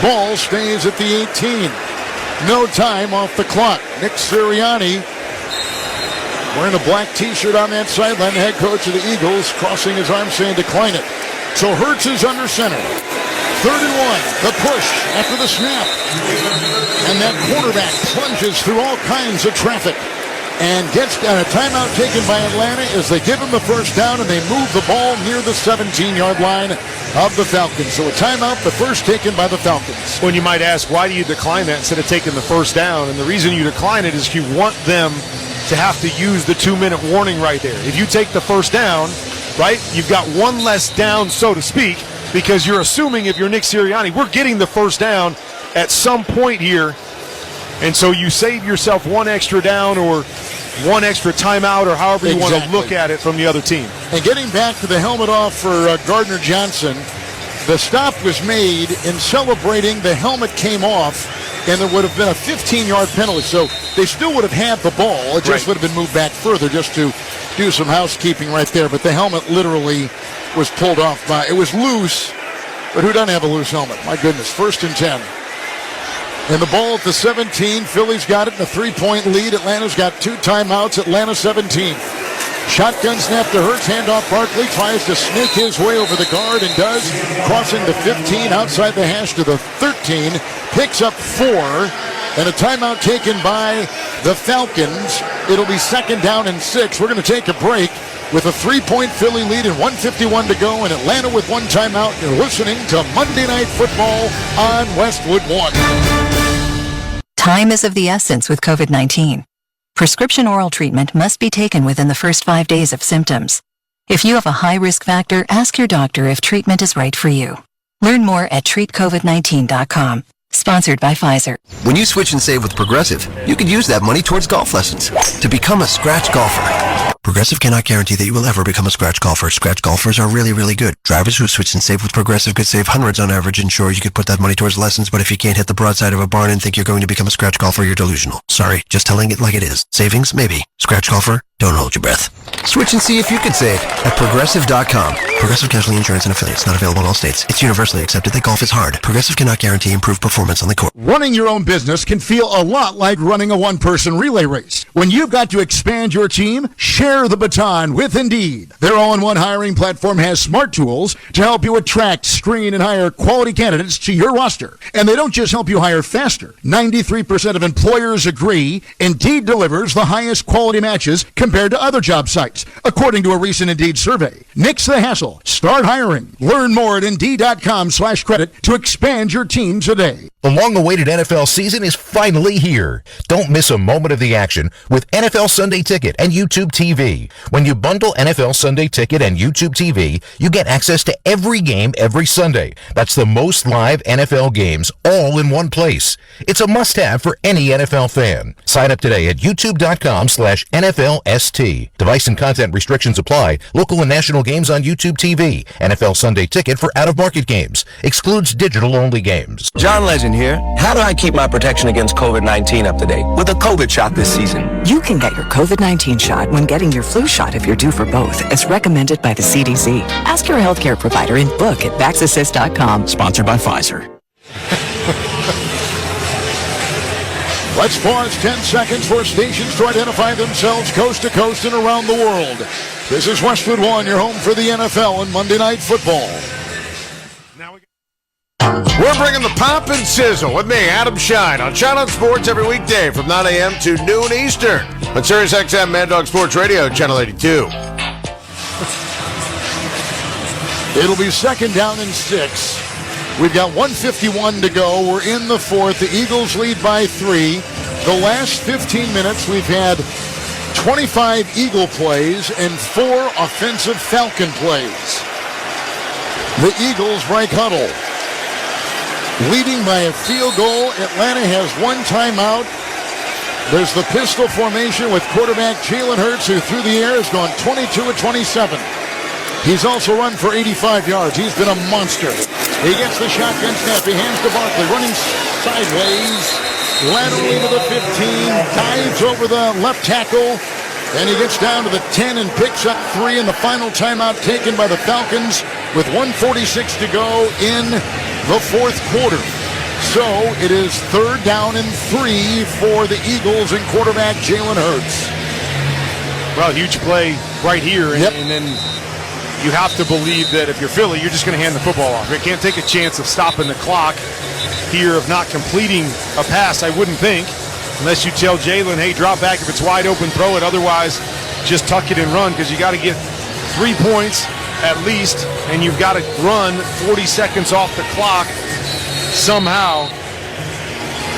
Ball stays at the 18. No time off the clock. Nick Sirianni wearing a black t-shirt on that sideline. The head coach of the Eagles crossing his arms saying decline it. So Hurts is under center. 3rd and 1. The push after the snap. And that quarterback plunges through all kinds of traffic and gets a timeout taken by Atlanta as they give him the first down and they move the ball near the 17-yard line of the Falcons. So a timeout, the first taken by the Falcons. When you might ask, why do you decline that instead of taking the first down? And the reason you decline it is you want them to have to use the 2-minute warning right there. If you take the first down, right, you've got one less down, so to speak, because you're assuming if you're Nick Sirianni, we're getting the first down at some point here. And so you save yourself one extra down or one extra timeout or however you want to look at it from the other team. And getting back to the helmet off for Gardner Johnson, the stop was made in celebrating. The helmet came off, and there would have been a 15-yard penalty. So they still would have had the ball. It just would have been moved back further just to do some housekeeping right there. But the helmet literally was pulled off by, it was loose, but who doesn't have a loose helmet? My goodness, 1st and 10. And the ball at the 17. Philly's got it in a 3-point lead. Atlanta's got 2 timeouts. Atlanta 17. Shotgun snap to Hurts, handoff Barkley, tries to snake his way over the guard and does, crossing the 15 outside the hash to the 13, picks up 4, and a timeout taken by the Falcons. It'll be 2nd down and 6. We're going to take a break with a 3-point Philly lead and 1:51 to go, and Atlanta with 1 timeout. You're listening to Monday Night Football on Westwood 1. Time is of the essence with COVID-19. Prescription oral treatment must be taken within the first 5 days of symptoms. If you have a high risk factor, ask your doctor if treatment is right for you. Learn more at treatcovid19.com. Sponsored by Pfizer. When you switch and save with Progressive, you could use that money towards golf lessons to become a scratch golfer. Progressive cannot guarantee that you will ever become a scratch golfer. Scratch golfers are really, really good. Drivers who switch and save with Progressive could save hundreds on average, and sure, you could put that money towards lessons, but if you can't hit the broadside of a barn and think you're going to become a scratch golfer, you're delusional. Sorry, just telling it like it is. Savings? Maybe. Scratch golfer? Don't hold your breath. Switch and see if you could save at Progressive.com. Progressive Casualty Insurance and Affiliates. Not available in all states. It's universally accepted that golf is hard. Progressive cannot guarantee improved performance on the course. Running your own business can feel a lot like running a one-person relay race. When you've got to expand your team, share the baton with Indeed. Their all-in-one hiring platform has smart tools to help you attract, screen, and hire quality candidates to your roster. And they don't just help you hire faster. 93% of employers agree Indeed delivers the highest quality matches compared to other job sites, according to a recent Indeed survey. Nix the hassle. Start hiring. Learn more at Indeed.com/credit to expand your team today. The long-awaited NFL season is finally here. Don't miss a moment of the action with NFL Sunday Ticket and YouTube TV. When you bundle NFL Sunday Ticket and YouTube TV, you get access to every game every Sunday. That's the most live NFL games all in one place. It's a must-have for any NFL fan. Sign up today at youtube.com/NFLST. Device and content restrictions apply. Local and national games on YouTube TV. NFL Sunday Ticket for out-of-market games. Excludes digital-only games. John Legend here. How do I keep my protection against COVID-19 up to date with a COVID shot this season? You can get your COVID-19 shot when getting your flu shot if you're due for both, as recommended by the CDC. Ask your healthcare provider and book at VaxAssist.com. Sponsored by Pfizer. Let's pause 10 seconds for stations to identify themselves coast to coast and around the world. This is Westwood 1, your home for the NFL and Monday Night Football. We're bringing the pop and sizzle with me, Adam Shine, on Shine on Sports every weekday from 9 a.m. to noon Eastern on Sirius XM Mad Dog Sports Radio, Channel 82. It'll be 2nd down and 6. We've got 1:51 to go. We're in the 4th. The Eagles lead by 3. The last 15 minutes, we've had 25 Eagle plays and 4 offensive Falcon plays. The Eagles break huddle. Leading by a field goal, Atlanta has 1 timeout. There's the pistol formation with quarterback Jalen Hurts, who through the air has gone 22 of 27. He's also run for 85 yards. He's been a monster. He gets the shotgun snap. He hands to Barkley, running sideways, laterally to the 15, dives over the left tackle, and he gets down to the 10 and picks up 3 in the final timeout taken by the Falcons with 1:46 to go in the 4th quarter. So it is 3rd down and 3 for the Eagles and quarterback Jalen Hurts. Well, huge play right here, and then you have to believe that if you're Philly, you're just going to hand the football off. You can't take a chance of stopping the clock here, of not completing a pass, I wouldn't think, unless you tell Jalen, hey, drop back. If it's wide open, throw it. Otherwise, just tuck it and run, because you got to get 3 points at least, and you've got to run 40 seconds off the clock somehow.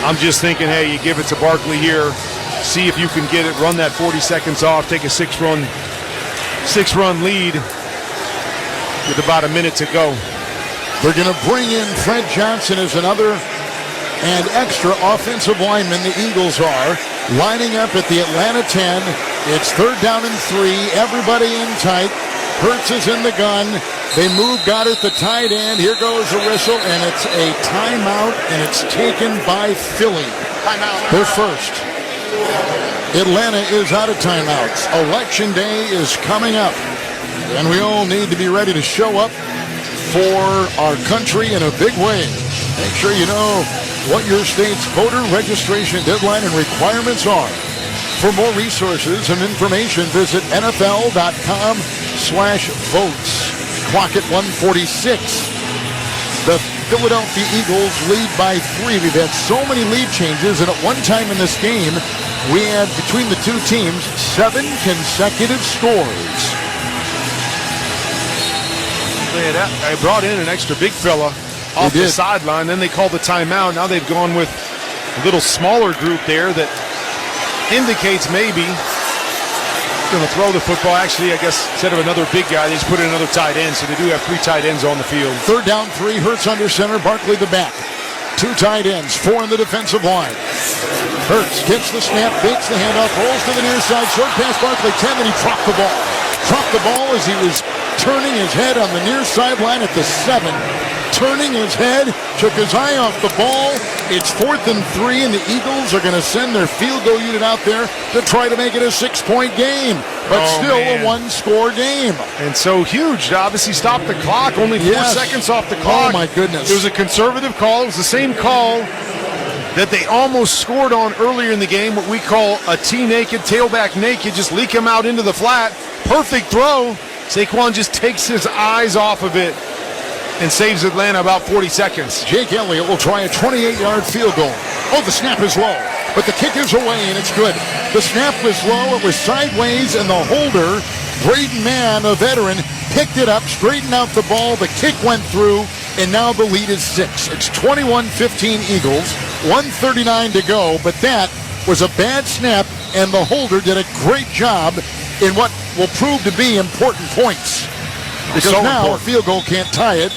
I'm just thinking, hey, you give it to Barkley here, see if you can get it, run that 40 seconds off, take a six-run lead with about a minute to go. They're going to bring in Fred Johnson as another and extra offensive lineman. The Eagles are lining up at the Atlanta 10. It's 3rd down and 3. Everybody in tight. Hurts is in the gun. They move Goddard, the tight end. Here goes the whistle, and it's a timeout, and it's taken by Philly. They're first. Atlanta is out of timeouts. Election Day is coming up, and we all need to be ready to show up for our country in a big way. Make sure you know what your state's voter registration deadline and requirements are. For more resources and information, visit NFL.com/votes. Clock at 1:46. The Philadelphia Eagles lead by 3. We've had so many lead changes, and at one time in this game, we had, between the two teams, 7 consecutive scores. They brought in an extra big fella off the sideline. Then they called the timeout. Now they've gone with a little smaller group there that indicates maybe going to throw the football. Actually, I guess instead of another big guy, they just put in another tight end. So they do have 3 tight ends on the field. 3rd down, 3. Hurts under center. Barkley the back. 2 tight ends. 4 in the defensive line. Hurts gets the snap, fakes the handoff, rolls to the near side. Short pass, Barkley 10, and he dropped the ball. Dropped the ball as he was turning his head on the near sideline at the 7. Turning his head, took his eye off the ball. It's 4th and 3, and the Eagles are going to send their field goal unit out there to try to make it a 6-point game. But still a 1-score game. And so huge to obviously stop the clock. Only 4 seconds off the clock. Oh, my goodness. It was a conservative call. It was the same call that they almost scored on earlier in the game, what we call a T-naked, tailback naked, just leak him out into the flat. Perfect throw. Saquon just takes his eyes off of it and saves Atlanta about 40 seconds. Jake Elliott will try a 28-yard field goal. Oh, the snap is low, but the kick is away, and it's good. The snap was low, it was sideways, and the holder, Braden Mann, a veteran, picked it up, straightened out the ball, the kick went through, and now the lead is 6. It's 21-15 Eagles, 1:39 to go, but that was a bad snap, and the holder did a great job in what will prove to be important points. Because now a field goal can't tie it,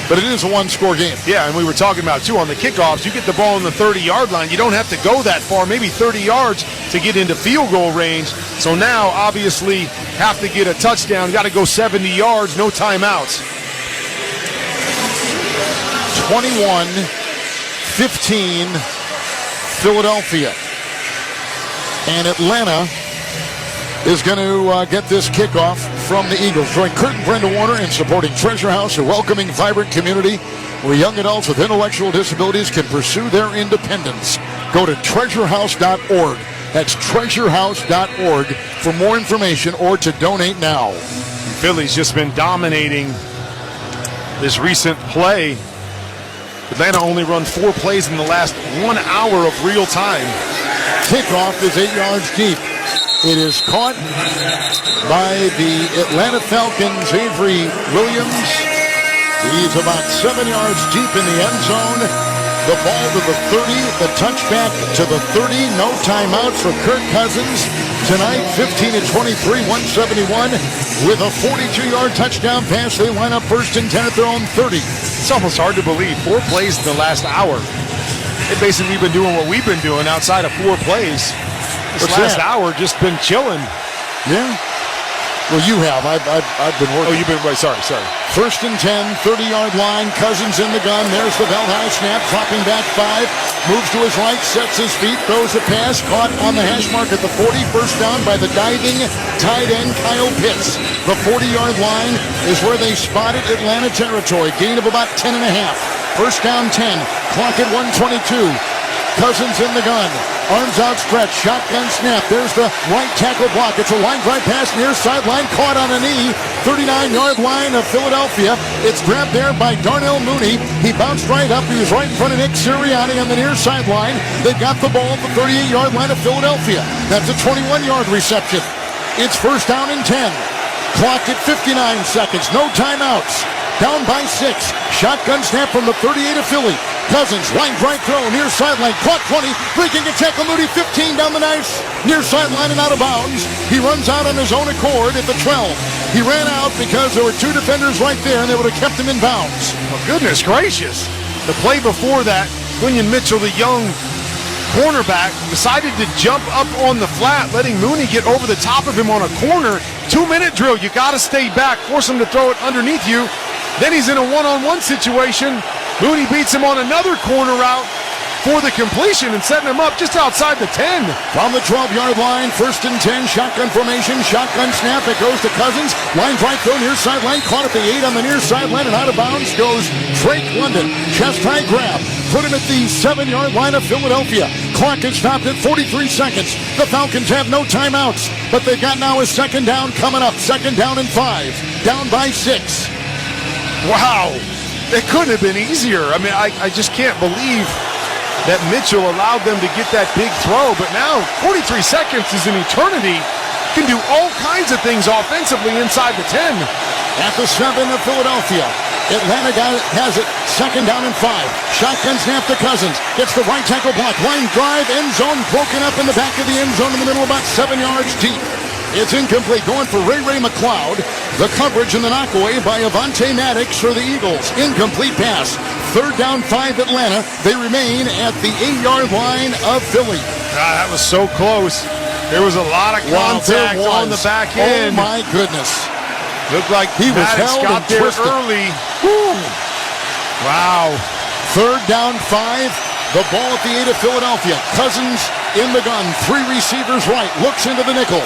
but it is a 1-score game. Yeah, and we were talking about, too, on the kickoffs, you get the ball on the 30-yard line. You don't have to go that far, maybe 30 yards to get into field goal range. So now, obviously, have to get a touchdown. Got to go 70 yards, no timeouts. 21-15 Philadelphia. And Atlanta is going to get this kickoff from the Eagles. Join Kurt and Brenda Warner in supporting Treasure House, a welcoming, vibrant community where young adults with intellectual disabilities can pursue their independence. Go to treasurehouse.org. That's treasurehouse.org for more information or to donate now. Philly's just been dominating this recent play. Atlanta only run 4 plays in the last 1 hour of real time. Kickoff is 8 yards deep. It is caught by the Atlanta Falcons, Avery Williams. He's about 7 yards deep in the end zone. The ball to the 30, the touchback to the 30. No timeout for Kirk Cousins. Tonight, 15-23, 171 with a 42-yard touchdown pass. They line up 1st and 10 at their own 30. It's almost hard to believe. 4 plays in the last hour. They've basically been doing what we've been doing outside of 4 plays. This last hour just been chilling. Yeah. Well, you have. I've been working. Oh, you've been, sorry. 1st and 10, 30-yard line. Cousins in the gun. There's the bell high snap. Dropping back 5. Moves to his right. Sets his feet. Throws a pass. Caught on the hash mark at the 40. First down by the diving tight end Kyle Pitts. The 40-yard line is where they spotted Atlanta territory. Gain of about 10.5. First down 10. Clock at 1:22. Cousins in the gun. Arms outstretched. Shotgun snap. There's the right tackle block. It's a line drive pass near sideline. Caught on a knee. 39-yard line of Philadelphia. It's grabbed there by Darnell Mooney. He bounced right up. He was right in front of Nick Sirianni on the near sideline. They got the ball at the 38-yard line of Philadelphia. That's a 21-yard reception. It's 1st down and 10. Clock at 59 seconds. No timeouts. Down by 6. Shotgun snap from the 38 of Philly. Cousins, line drive throw, near sideline, caught 20, breaking a tackle, Moody 15 down the nice, near sideline and out of bounds. He runs out on his own accord at the 12. He ran out because there were 2 defenders right there and they would have kept him in bounds. Oh, goodness gracious. The play before that, Quinion Mitchell, the young cornerback, decided to jump up on the flat, letting Mooney get over the top of him on a corner. 2-minute drill, you got to stay back, force him to throw it underneath you. Then he's in a one-on-one situation. Mooney beats him on another corner route, for the completion and setting him up just outside the 10. From the 12-yard line, 1st and 10, shotgun formation, shotgun snap. It goes to Cousins. Line right throw, near sideline, caught at the 8 on the near sideline, and out of bounds goes Drake London. Chest high grab. Put him at the 7-yard line of Philadelphia. Clock is stopped at 43 seconds. The Falcons have no timeouts, but they've got now a 2nd down coming up. 2nd down and 5. Down by 6. Wow. It couldn't have been easier. I mean, I just can't believe that Mitchell allowed them to get that big throw. But now 43 seconds is an eternity. Can do all kinds of things offensively inside the 10. At the 7 of Philadelphia. Atlanta has it 2nd down and 5. Shotgun snap to Cousins. Gets the right tackle block. Line drive. End zone broken up in the back of the end zone in the middle, about 7 yards deep. It's incomplete. Going for Ray McLeod. The coverage and the knockaway by Avonte Maddox for the Eagles. Incomplete pass. 3rd down 5 Atlanta. They remain at the 8-yard line of Philly. That was so close. There was a lot of contact on the back end. Oh my goodness. Looked like he was held got and there twisted early. Woo. Wow. 3rd down 5. The ball at the 8 of Philadelphia. Cousins in the gun. 3 receivers right. Looks into the nickel.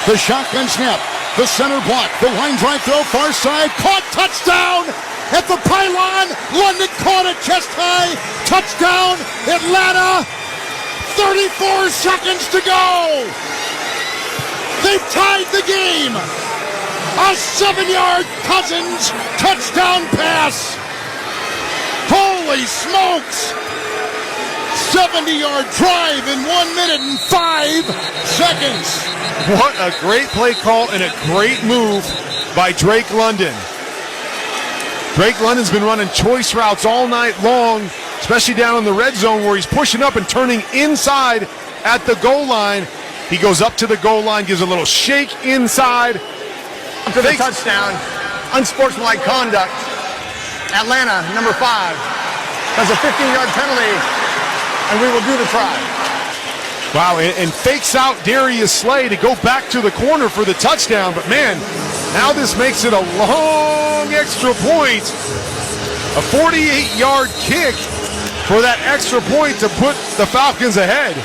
The shotgun snap. The center block. The line drive throw. Far side. Caught. Touchdown. At the pylon. London caught it chest high. Touchdown. Atlanta. 34 seconds to go. They've tied the game. A 7-yard Cousins touchdown pass. Holy smokes. 70-yard drive in 1 minute and 5 seconds. What a great play call and a great move by Drake London. Drake London's been running choice routes all night long, especially down in the red zone where he's pushing up and turning inside at the goal line. He goes up to the goal line, gives a little shake inside. To the touchdown, unsportsmanlike conduct. Atlanta, number 5, has a 15-yard penalty, and we will do the try. Wow, and fakes out Darius Slay to go back to the corner for the touchdown. But man, now this makes it a long extra point. A 48-yard kick for that extra point to put the Falcons ahead.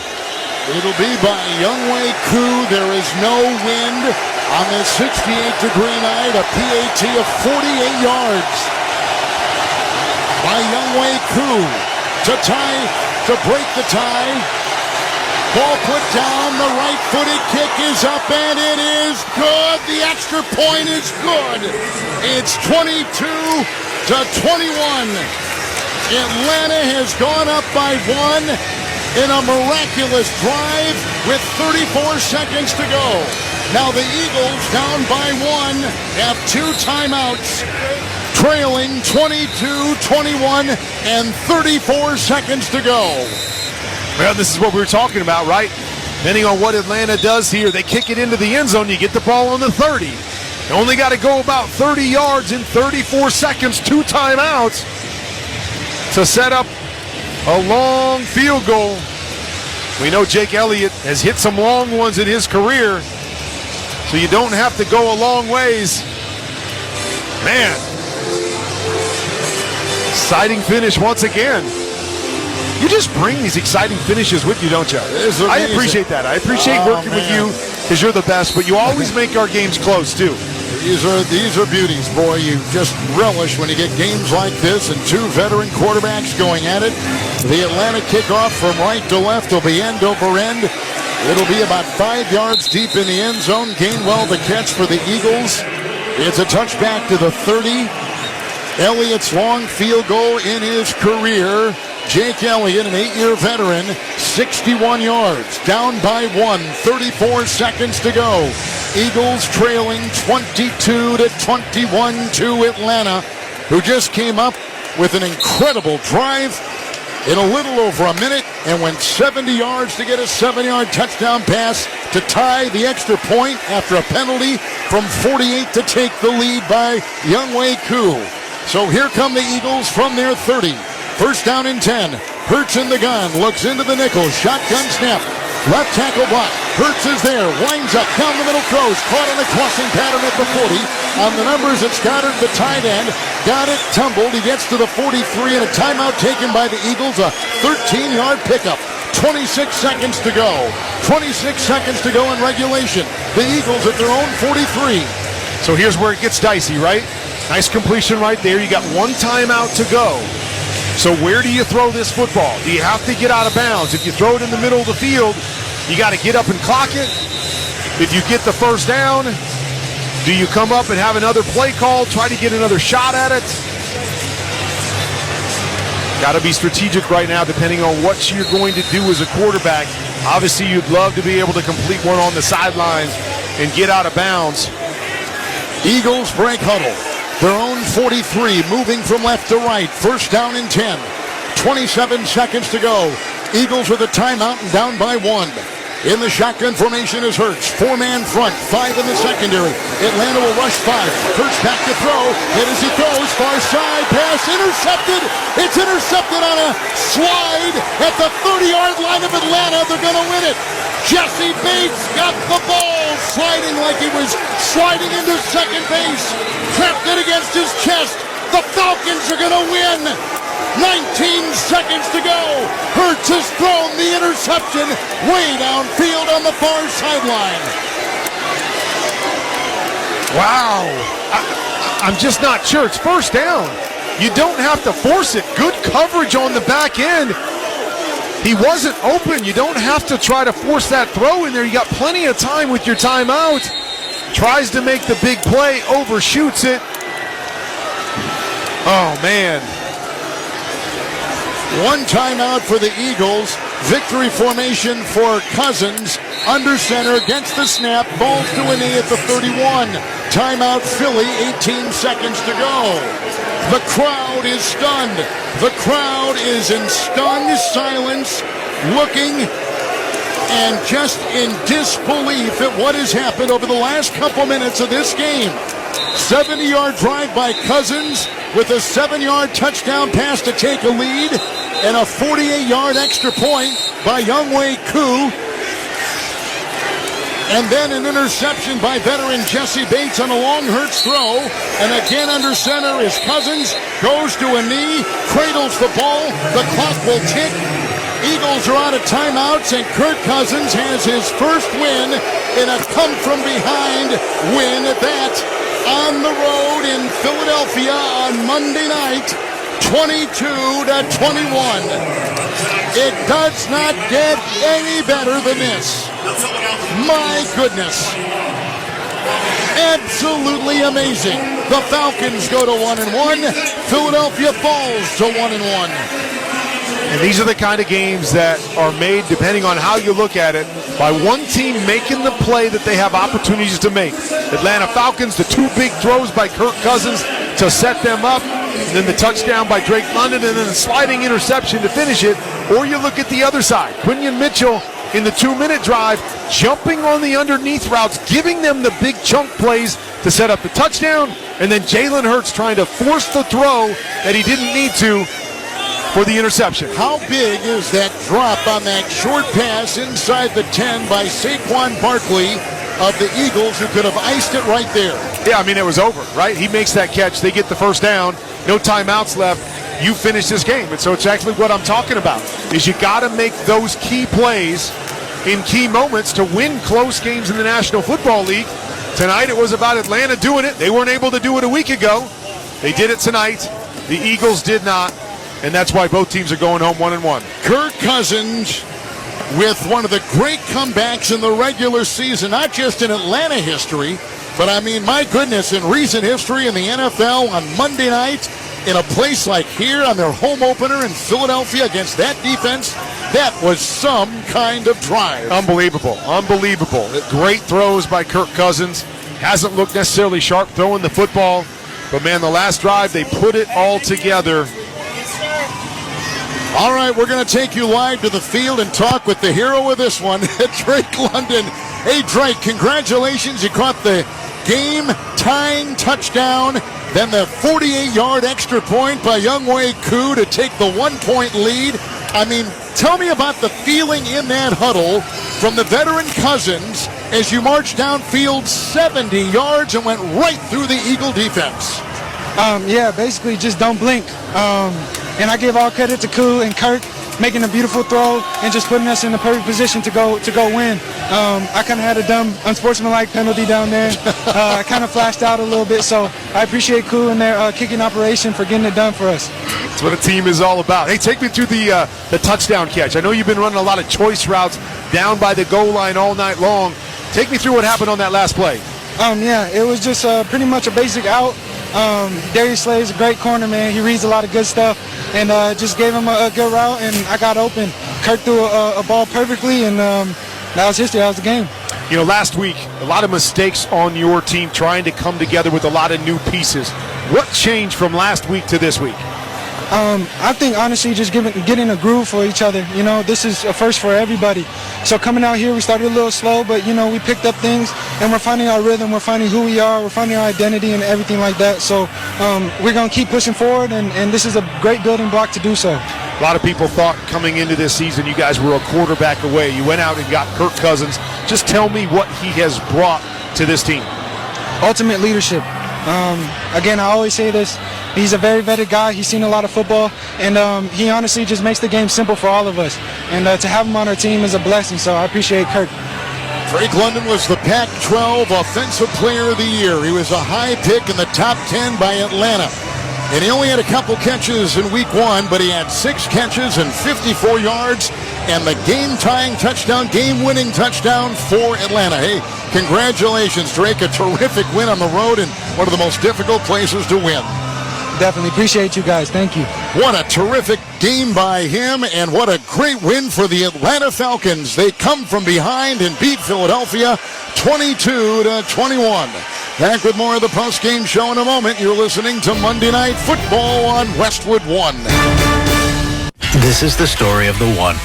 It'll be by Younghoe Koo. There is no wind on this 68-degree night. A PAT of 48 yards by Younghoe Koo to break the tie. Ball put down. The right-footed kick is up, and it is good. The extra point is good. It's 22-21. Atlanta has gone up by 1. In a miraculous drive with 34 seconds to go. Now the Eagles, down by 1, have 2 timeouts, trailing 22-21 and 34 seconds to go. Well, this is what we were talking about, right? Depending on what Atlanta does here, they kick it into the end zone, you get the ball on the 30. You only got to go about 30 yards in 34 seconds, 2 timeouts to set up a long field goal. We know Jake Elliott has hit some long ones in his career, so you don't have to go a long ways. Man, exciting finish once again. You just bring these exciting finishes with you, don't you? I appreciate that. I appreciate working with you because you're the best, but you always make our games close, too. These are beauties, boy. You just relish when you get games like this and 2 veteran quarterbacks going at it. The Atlanta kickoff from right to left will be end over end. It'll be about 5 yards deep in the end zone. Gainwell the catch for the Eagles. It's a touchback to the 30. Elliott's long field goal in his career. Jake Elliott, an 8-year veteran, 61 yards, down by 1, 34 seconds to go. Eagles trailing 22-21 to Atlanta, who just came up with an incredible drive in a little over a minute and went 70 yards to get a 7-yard touchdown pass to tie the extra point after a penalty from 48 to take the lead by Younghoe Koo. So here come the Eagles from their 30. 1st down and 10. Hurts in the gun. Looks into the nickel. Shotgun snap. Left tackle block. Hurts is there. Winds up. Down the middle throws. Caught on a crossing pattern at the 40. on the numbers. It's Goddard, the tight end. Got it, tumbled. He gets to the 43, and a timeout taken by the Eagles. A 13-yard pickup. 26 seconds to go. 26 seconds to go in regulation. The Eagles at their own 43. So here's where it gets dicey, right? Nice completion right there. You got one timeout to go. So where do you throw this football? Do you have to get out of bounds? If you throw it in the middle of the field, you got to get up and clock it. If you get the first down, do you come up and have another play call, try to get another shot at it? Got to be strategic right now depending on what you're going to do as a quarterback. Obviously, you'd love to be able to complete one on the sidelines and get out of bounds. Eagles break huddle. Their own 43, moving from left to right. First down and 10. 27 seconds to go. Eagles with a timeout and down by 1. In the shotgun formation is Hurts. 4-man front, 5 in the secondary. Atlanta will rush 5. Hurts back to throw. And as he throws, far side pass intercepted. It's intercepted on a slide at the 30-yard line of Atlanta. They're going to win it. Jesse Bates got the ball, sliding like he was sliding into second base. Trapped it against his chest. The Falcons are going to win. 19 seconds to go. Hurts has thrown the interception way downfield on the far sideline. Wow. I'm just not sure. It's first down. You don't have to force it. Good coverage on the back end. He wasn't open. You don't have to try to force that throw in there. You got plenty of time with your timeout. Tries to make the big play, overshoots it. Oh, man. One timeout for the Eagles. Victory formation for Cousins. Under center, gets the snap. Ball to a knee at the 31. Timeout Philly, 18 seconds to go. The crowd is stunned. The crowd is in stunned silence, looking and just in disbelief at what has happened over the last couple minutes of this game. 70-yard drive by Cousins with a 7-yard touchdown pass to take a lead, and a 48-yard extra point by Younghoe Koo. And then an interception by veteran Jesse Bates on a long Hurts throw. And again under center is Cousins. Goes to a knee, cradles the ball. The clock will tick. Eagles are out of timeouts, and Kirk Cousins has his first win in a come-from-behind win at that on the road in Philadelphia on Monday night, 22-21. It does not get any better than this. My goodness. Absolutely amazing. The Falcons go to 1-1. Philadelphia falls to 1-1. And these are the kind of games that are made, depending on how you look at it, by one team making the play that they have opportunities to make. Atlanta Falcons, the 2 big throws by Kirk Cousins to set them up, and then the touchdown by Drake London, and then a sliding interception to finish it. Or you look at the other side. Quinion Mitchell in the 2-minute drive, jumping on the underneath routes, giving them the big chunk plays to set up the touchdown, and then Jalen Hurts trying to force the throw that he didn't need to for the interception. How big is that drop on that short pass inside the 10 by Saquon Barkley of the Eagles, who could have iced it right there? Yeah, I mean, it was over, right? He makes that catch. They get the first down. No timeouts left. You finish this game. And so it's actually what I'm talking about, is you got to make those key plays in key moments to win close games in the National Football League. Tonight it was about Atlanta doing it. They weren't able to do it a week ago. They did it tonight. The Eagles did not. And that's why both teams are going home 1-1. Kirk Cousins with one of the great comebacks in the regular season, not just in Atlanta history, but I mean, my goodness, in recent history in the NFL on Monday night, in a place like here on their home opener in Philadelphia against that defense, that was some kind of drive. Unbelievable. Unbelievable. Great throws by Kirk Cousins. Hasn't looked necessarily sharp throwing the football, but man, the last drive, they put it all together. All right, we're going to take you live to the field and talk with the hero of this one, Drake London. Hey, Drake, congratulations. You caught the game-tying touchdown, then the 48-yard extra point by Younghoe Koo to take the 1-point lead. I mean, tell me about the feeling in that huddle from the veteran Cousins as you marched downfield 70 yards and went right through the Eagle defense. Yeah, basically just don't blink. And I give all credit to Koo and Kirk making a beautiful throw and just putting us in the perfect position to go win. I kind of had a dumb, unsportsmanlike penalty down there. I kind of flashed out a little bit, so I appreciate Koo and their kicking operation for getting it done for us. That's what a team is all about. Hey, take me through the touchdown catch. I know you've been running a lot of choice routes down by the goal line all night long. Take me through what happened on that last play. Yeah, it was just pretty much a basic out. Darius Slay's a great corner, man. He reads a lot of good stuff, and just gave him a good route, and I got open. Kirk threw a ball perfectly, and that was history. That was the game. You know, last week, a lot of mistakes on your team trying to come together with a lot of new pieces. What changed from last week to this week? I think, honestly, just getting a groove for each other. You know, this is a first for everybody. So coming out here, we started a little slow, but, you know, we picked up things, and we're finding our rhythm. We're finding who we are. We're finding our identity and everything like that. So we're going to keep pushing forward, and this is a great building block to do so. A lot of people thought coming into this season you guys were a quarterback away. You went out and got Kirk Cousins. Just tell me what he has brought to this team. Ultimate leadership. Again, I always say this. He's a very vetted guy. He's seen a lot of football, and he honestly just makes the game simple for all of us. And to have him on our team is a blessing, so I appreciate Kirk. Drake London was the Pac-12 Offensive Player of the Year. He was a high pick in the top 10 by Atlanta. And he only had a couple catches in week 1, but he had 6 catches and 54 yards and the game-tying touchdown, game-winning touchdown for Atlanta. Hey, congratulations, Drake. A terrific win on the road in one of the most difficult places to win. Definitely appreciate you guys. Thank you. What a terrific game by him, and what a great win for the Atlanta Falcons. They come from behind and beat Philadelphia 22-21. Back with more of the post-game show in a moment. You're listening to Monday Night Football on Westwood One. This is the story of the One.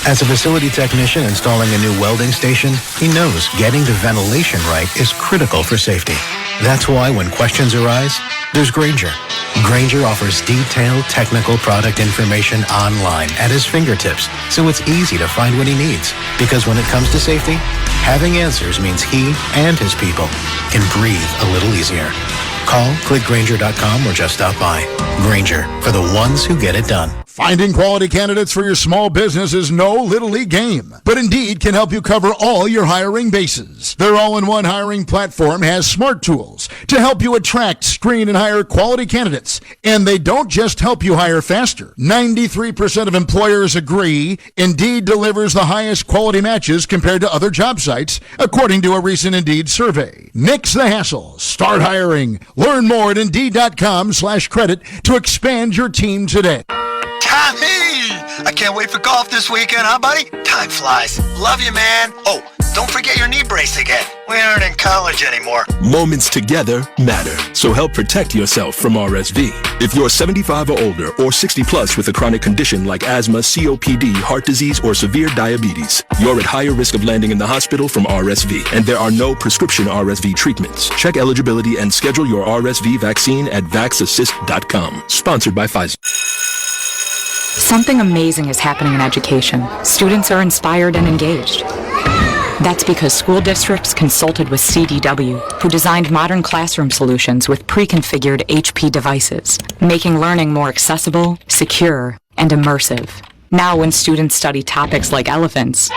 As a facility technician installing a new welding station, he knows getting the ventilation right is critical for safety. That's why when questions arise, there's Grainger. Grainger offers detailed technical product information online at his fingertips, so it's easy to find what he needs. Because when it comes to safety, having answers means he and his people can breathe a little easier. Call, click Grainger.com, or just stop by. Grainger, for the ones who get it done. Finding quality candidates for your small business is no little league game, but Indeed can help you cover all your hiring bases. Their all-in-one hiring platform has smart tools to help you attract, screen, and hire quality candidates. And they don't just help you hire faster. 93% of employers agree Indeed delivers the highest quality matches compared to other job sites, according to a recent Indeed survey. Nix the hassle. Start hiring. Learn more at Indeed.com/credit to expand your team today. Tommy! I can't wait for golf this weekend, huh, buddy? Time flies. Love you, man. Oh, don't forget your knee brace again. We aren't in college anymore. Moments together matter, so help protect yourself from RSV. If you're 75 or older or 60 plus with a chronic condition like asthma, COPD, heart disease, or severe diabetes, you're at higher risk of landing in the hospital from RSV, and there are no prescription RSV treatments. Check eligibility and schedule your RSV vaccine at vaxassist.com. Sponsored by Pfizer. Something amazing is happening in education. Students are inspired and engaged. That's because school districts consulted with CDW, who designed modern classroom solutions with pre-configured HP devices, making learning more accessible, secure, and immersive. Now when students study topics like elephants,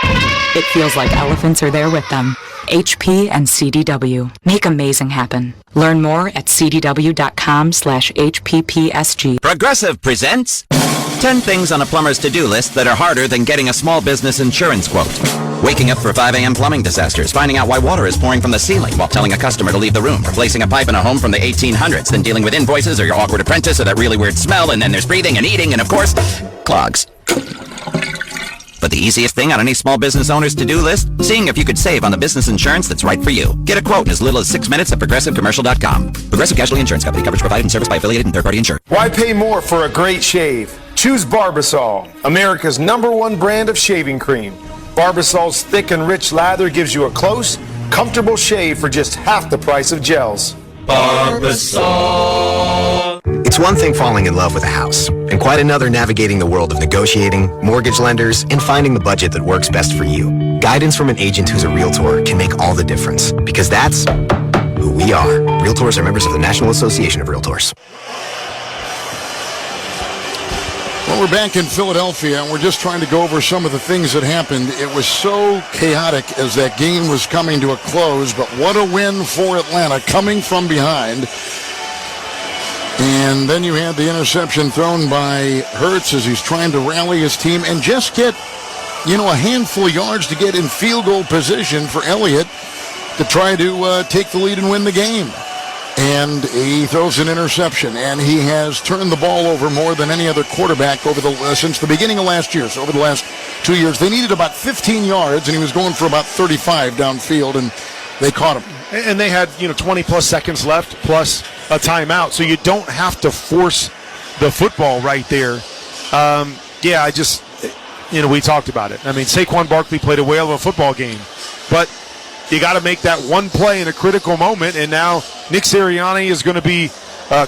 it feels like elephants are there with them. HP and CDW. Make amazing happen. Learn more at cdw.com/HPPSG. Progressive presents 10 things on a plumber's to-do list that are harder than getting a small business insurance quote. Waking up for 5 a.m. plumbing disasters, finding out why water is pouring from the ceiling while telling a customer to leave the room, replacing a pipe in a home from the 1800s, then dealing with invoices or your awkward apprentice or that really weird smell, and then there's breathing and eating and, of course, clogs. But the easiest thing on any small business owner's to-do list? Seeing if you could save on the business insurance that's right for you. Get a quote in as little as 6 minutes at ProgressiveCommercial.com. Progressive Casualty Insurance Company. Coverage provided and serviced by affiliated and third-party insurer. Why pay more for a great shave? Choose Barbasol, America's #1 brand of shaving cream. Barbasol's thick and rich lather gives you a close, comfortable shave for just half the price of gels. Barbasol. It's one thing falling in love with a house, and quite another navigating the world of negotiating, mortgage lenders, and finding the budget that works best for you. Guidance from an agent who's a Realtor can make all the difference, because that's who we are. Realtors are members of the National Association of Realtors. Well, we're back in Philadelphia, and we're just trying to go over some of the things that happened. It was so chaotic as that game was coming to a close, but what a win for Atlanta, coming from behind. And then you had the interception thrown by Hurts as he's trying to rally his team and just get, a handful of yards to get in field goal position for Elliott to try to take the lead and win the game. And he throws an interception, and he has turned the ball over more than any other quarterback since the beginning of last year. So over the last 2 years, they needed about 15 yards, and he was going for about 35 downfield, and they caught him. And they had 20-plus seconds left, plus a timeout, so you don't have to force the football right there. We talked about it. I mean, Saquon Barkley played a whale of a football game, but you got to make that one play in a critical moment, and now Nick Sirianni is going to be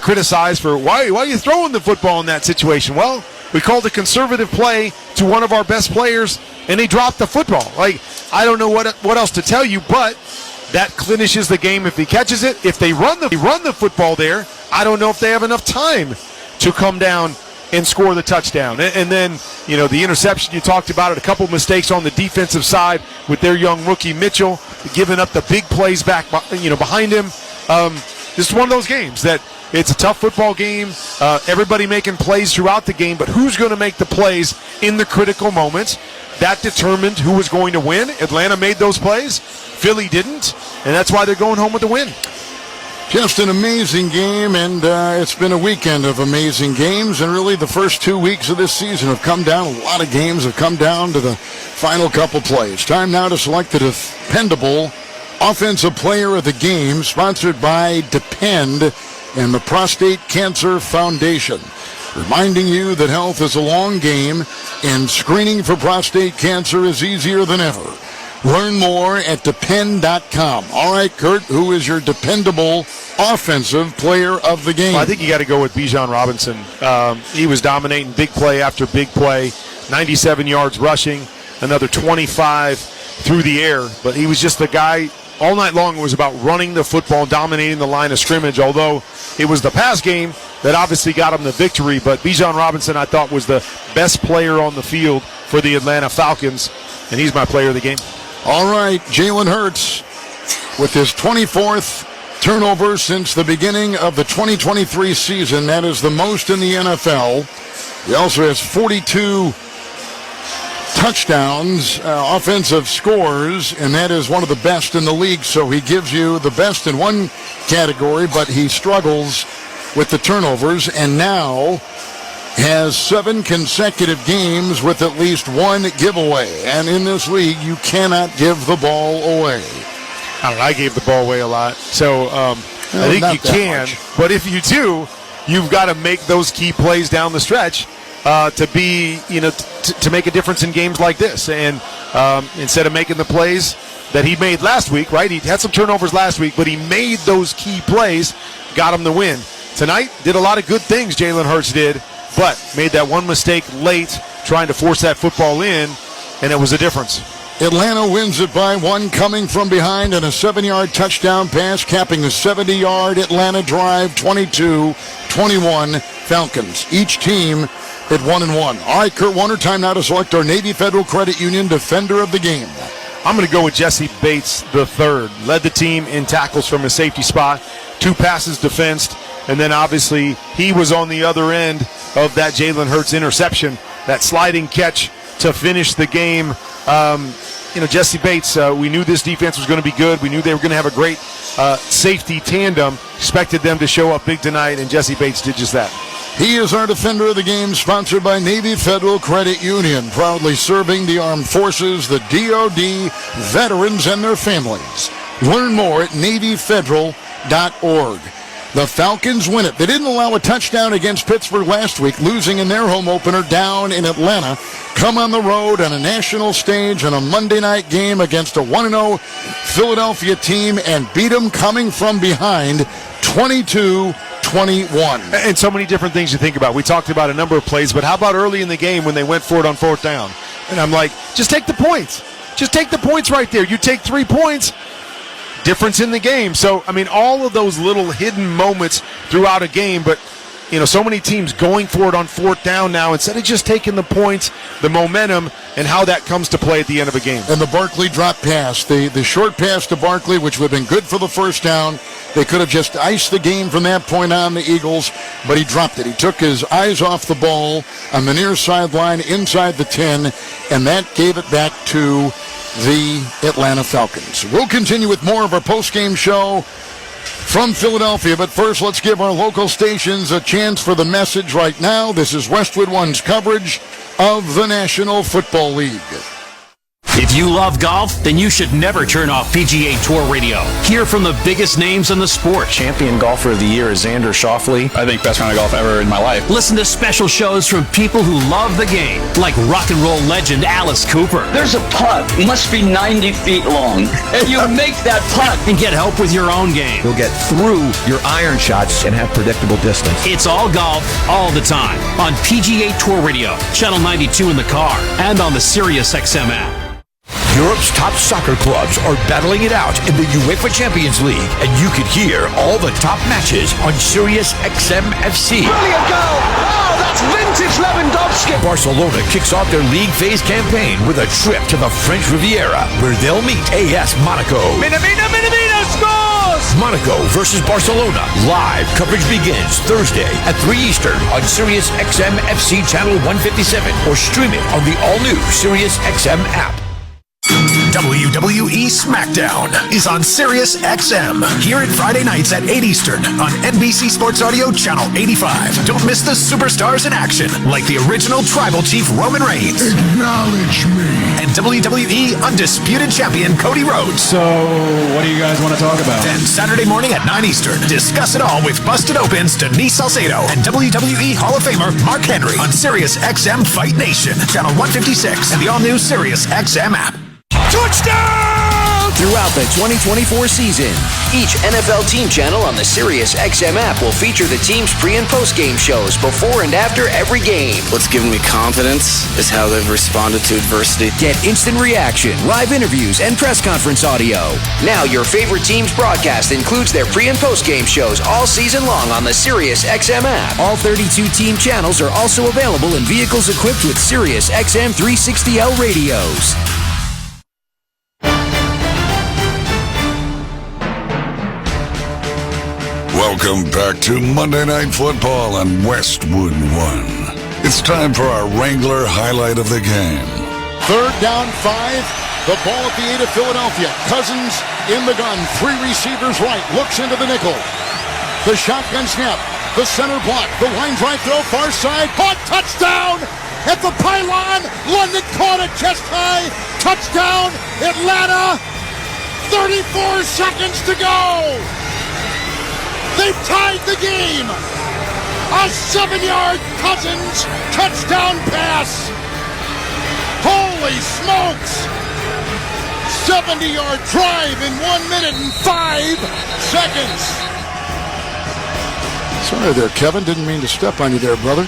criticized for why are you throwing the football in that situation? Well, we called a conservative play to one of our best players, and he dropped the football. I don't know what else to tell you, but that finishes the game if he catches it. If they run the football there, I don't know if they have enough time to come down and score the touchdown. And then, the interception, you talked about it, a couple mistakes on the defensive side with their young rookie Mitchell, giving up the big plays back, behind him. This is one of those games that it's a tough football game. Everybody making plays throughout the game, but who's going to make the plays in the critical moments? That determined who was going to win. Atlanta made those plays. Philly didn't, and that's why they're going home with the win. Just an amazing game, and it's been a weekend of amazing games, and really the first 2 weeks of this season have come down. A lot of games have come down to the final couple plays. Time now to select the dependable offensive player of the game, sponsored by Depend and the Prostate Cancer Foundation. Reminding you that health is a long game, and screening for prostate cancer is easier than ever. Learn more at Depend.com. All right, Kurt, who is your dependable offensive player of the game? Well, I think you got to go with Bijan Robinson. He was dominating big play after big play, 97 yards rushing, another 25 through the air. But he was just the guy all night long. It was about running the football, dominating the line of scrimmage, although it was the pass game that obviously got him the victory. But Bijan Robinson, I thought, was the best player on the field for the Atlanta Falcons, and he's my player of the game. All right, Jalen Hurts with his 24th turnover since the beginning of the 2023 season. That is the most in the NFL. He also has 42 touchdowns, offensive scores, and that is one of the best in the league. So he gives you the best in one category, but he struggles with the turnovers, and now has 7 consecutive games with at least one giveaway. And in this league, you cannot give the ball away. I gave the ball away a lot. So I think you can. Much. But if you do, you've got to make those key plays down the stretch to be, to make a difference in games like this. And instead of making the plays that he made last week, right? He had some turnovers last week, but he made those key plays, got him the win. Tonight, did a lot of good things, Jalen Hurts did, but made that one mistake late trying to force that football in, and it was a difference. Atlanta wins it by 1, coming from behind, and a 7-yard touchdown pass, capping a 70-yard Atlanta drive, 22-21 Falcons. Each team at 1-1. All right, Kurt Warner, time now to select our Navy Federal Credit Union defender of the game. I'm going to go with Jesse Bates III. Led the team in tackles from a safety spot, 2 passes defensed, and then obviously he was on the other end of that Jalen Hurts interception, that sliding catch to finish the game. Jesse Bates, we knew this defense was going to be good. We knew they were going to have a great safety tandem. Expected them to show up big tonight, and Jesse Bates did just that. He is our defender of the game, sponsored by Navy Federal Credit Union, proudly serving the armed forces, the DOD, veterans, and their families. Learn more at NavyFederal.org. The Falcons win it. They didn't allow a touchdown against Pittsburgh last week, losing in their home opener down in Atlanta. Come on the road on a national stage on a Monday night game against a 1-0 Philadelphia team and beat them coming from behind 22-21. And so many different things you think about. We talked about a number of plays, but how about early in the game when they went for it on 4th down? And I'm like, just take the points. Just take the points right there. You take 3 points, difference in the game. So, I mean, all of those little hidden moments throughout a game, but so many teams going for it on fourth down now instead of just taking the points, the momentum, and how that comes to play at the end of a game. And the Barkley drop pass, the short pass to Barkley, which would have been good for the first down. They could have just iced the game from that point on, the Eagles, but he dropped it. He took his eyes off the ball on the near sideline inside the 10, and that gave it back to the Atlanta Falcons. We'll continue with more of our post-game show from Philadelphia, but first let's give our local stations a chance for the message right now. This is Westwood One's coverage of the National Football League. If you love golf, then you should never turn off PGA Tour Radio. Hear from the biggest names in the sport. Champion golfer of the year is Xander Schauffele. I think best round of golf ever in my life. Listen to special shows from people who love the game, like rock and roll legend Alice Cooper. There's a putt. It must be 90 feet long. And you make that putt. And get help with your own game. You'll get through your iron shots and have predictable distance. It's all golf, all the time. On PGA Tour Radio, Channel 92 in the car, and on the SiriusXM app. Europe's top soccer clubs are battling it out in the UEFA Champions League, and you can hear all the top matches on SiriusXM FC. Brilliant goal! Oh, that's vintage Lewandowski! Barcelona kicks off their league phase campaign with a trip to the French Riviera, where they'll meet AS Monaco. Minamino scores! Monaco versus Barcelona. Live coverage begins Thursday at 3 Eastern on SiriusXM FC Channel 157, or stream it on the all-new SiriusXM app. WWE SmackDown is on SiriusXM. Hear it Friday nights at 8 Eastern on NBC Sports Audio Channel 85. Don't miss the superstars in action, like the original Tribal Chief Roman Reigns. Acknowledge me. And WWE Undisputed Champion Cody Rhodes. So, what do you guys want to talk about? Then Saturday morning at 9 Eastern, discuss it all with Busted Open's Denise Salcedo and WWE Hall of Famer Mark Henry on SiriusXM Fight Nation, Channel 156, and the all-new SiriusXM app. Touchdown! Throughout the 2024 season, each NFL team channel on the SiriusXM app will feature the team's pre- and post-game shows before and after every game. What's given me confidence is how they've responded to adversity. Get instant reaction, live interviews, and press conference audio. Now your favorite team's broadcast includes their pre- and post-game shows all season long on the SiriusXM app. All 32 team channels are also available in vehicles equipped with SiriusXM 360L radios. Welcome back to Monday Night Football on Westwood One. It's time for our Wrangler highlight of the game. Third down 5. The ball at the 8 of Philadelphia. Cousins in the gun. 3 receivers right. Looks into the nickel. The shotgun snap. The center block. The line drive throw. Far side. Caught. Touchdown! At the pylon. London caught it chest high. Touchdown, Atlanta. 34 seconds to go. They've tied the game. A 7-yard Cousins touchdown pass. Holy smokes. 70-yard drive in 1 minute and 5 seconds. Sorry there, Kevin. Didn't mean to step on you there, brother.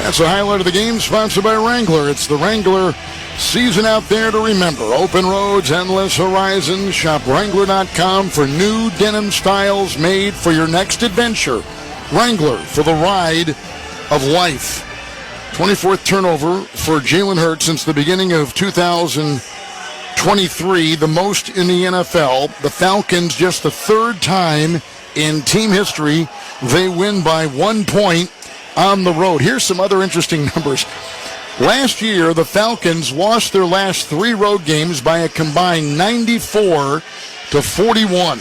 That's a highlight of the game, sponsored by Wrangler. It's the Wrangler season out there to remember. Open roads, endless horizons. Shop Wrangler.com for new denim styles made for your next adventure. Wrangler, for the ride of life. 24th turnover for Jalen Hurts since the beginning of 2023, the most in the NFL. The Falcons, just the third time in team history, they win by 1 point on the road. Here's some other interesting numbers. Last year, the Falcons lost their last 3 road games by a combined 94-41.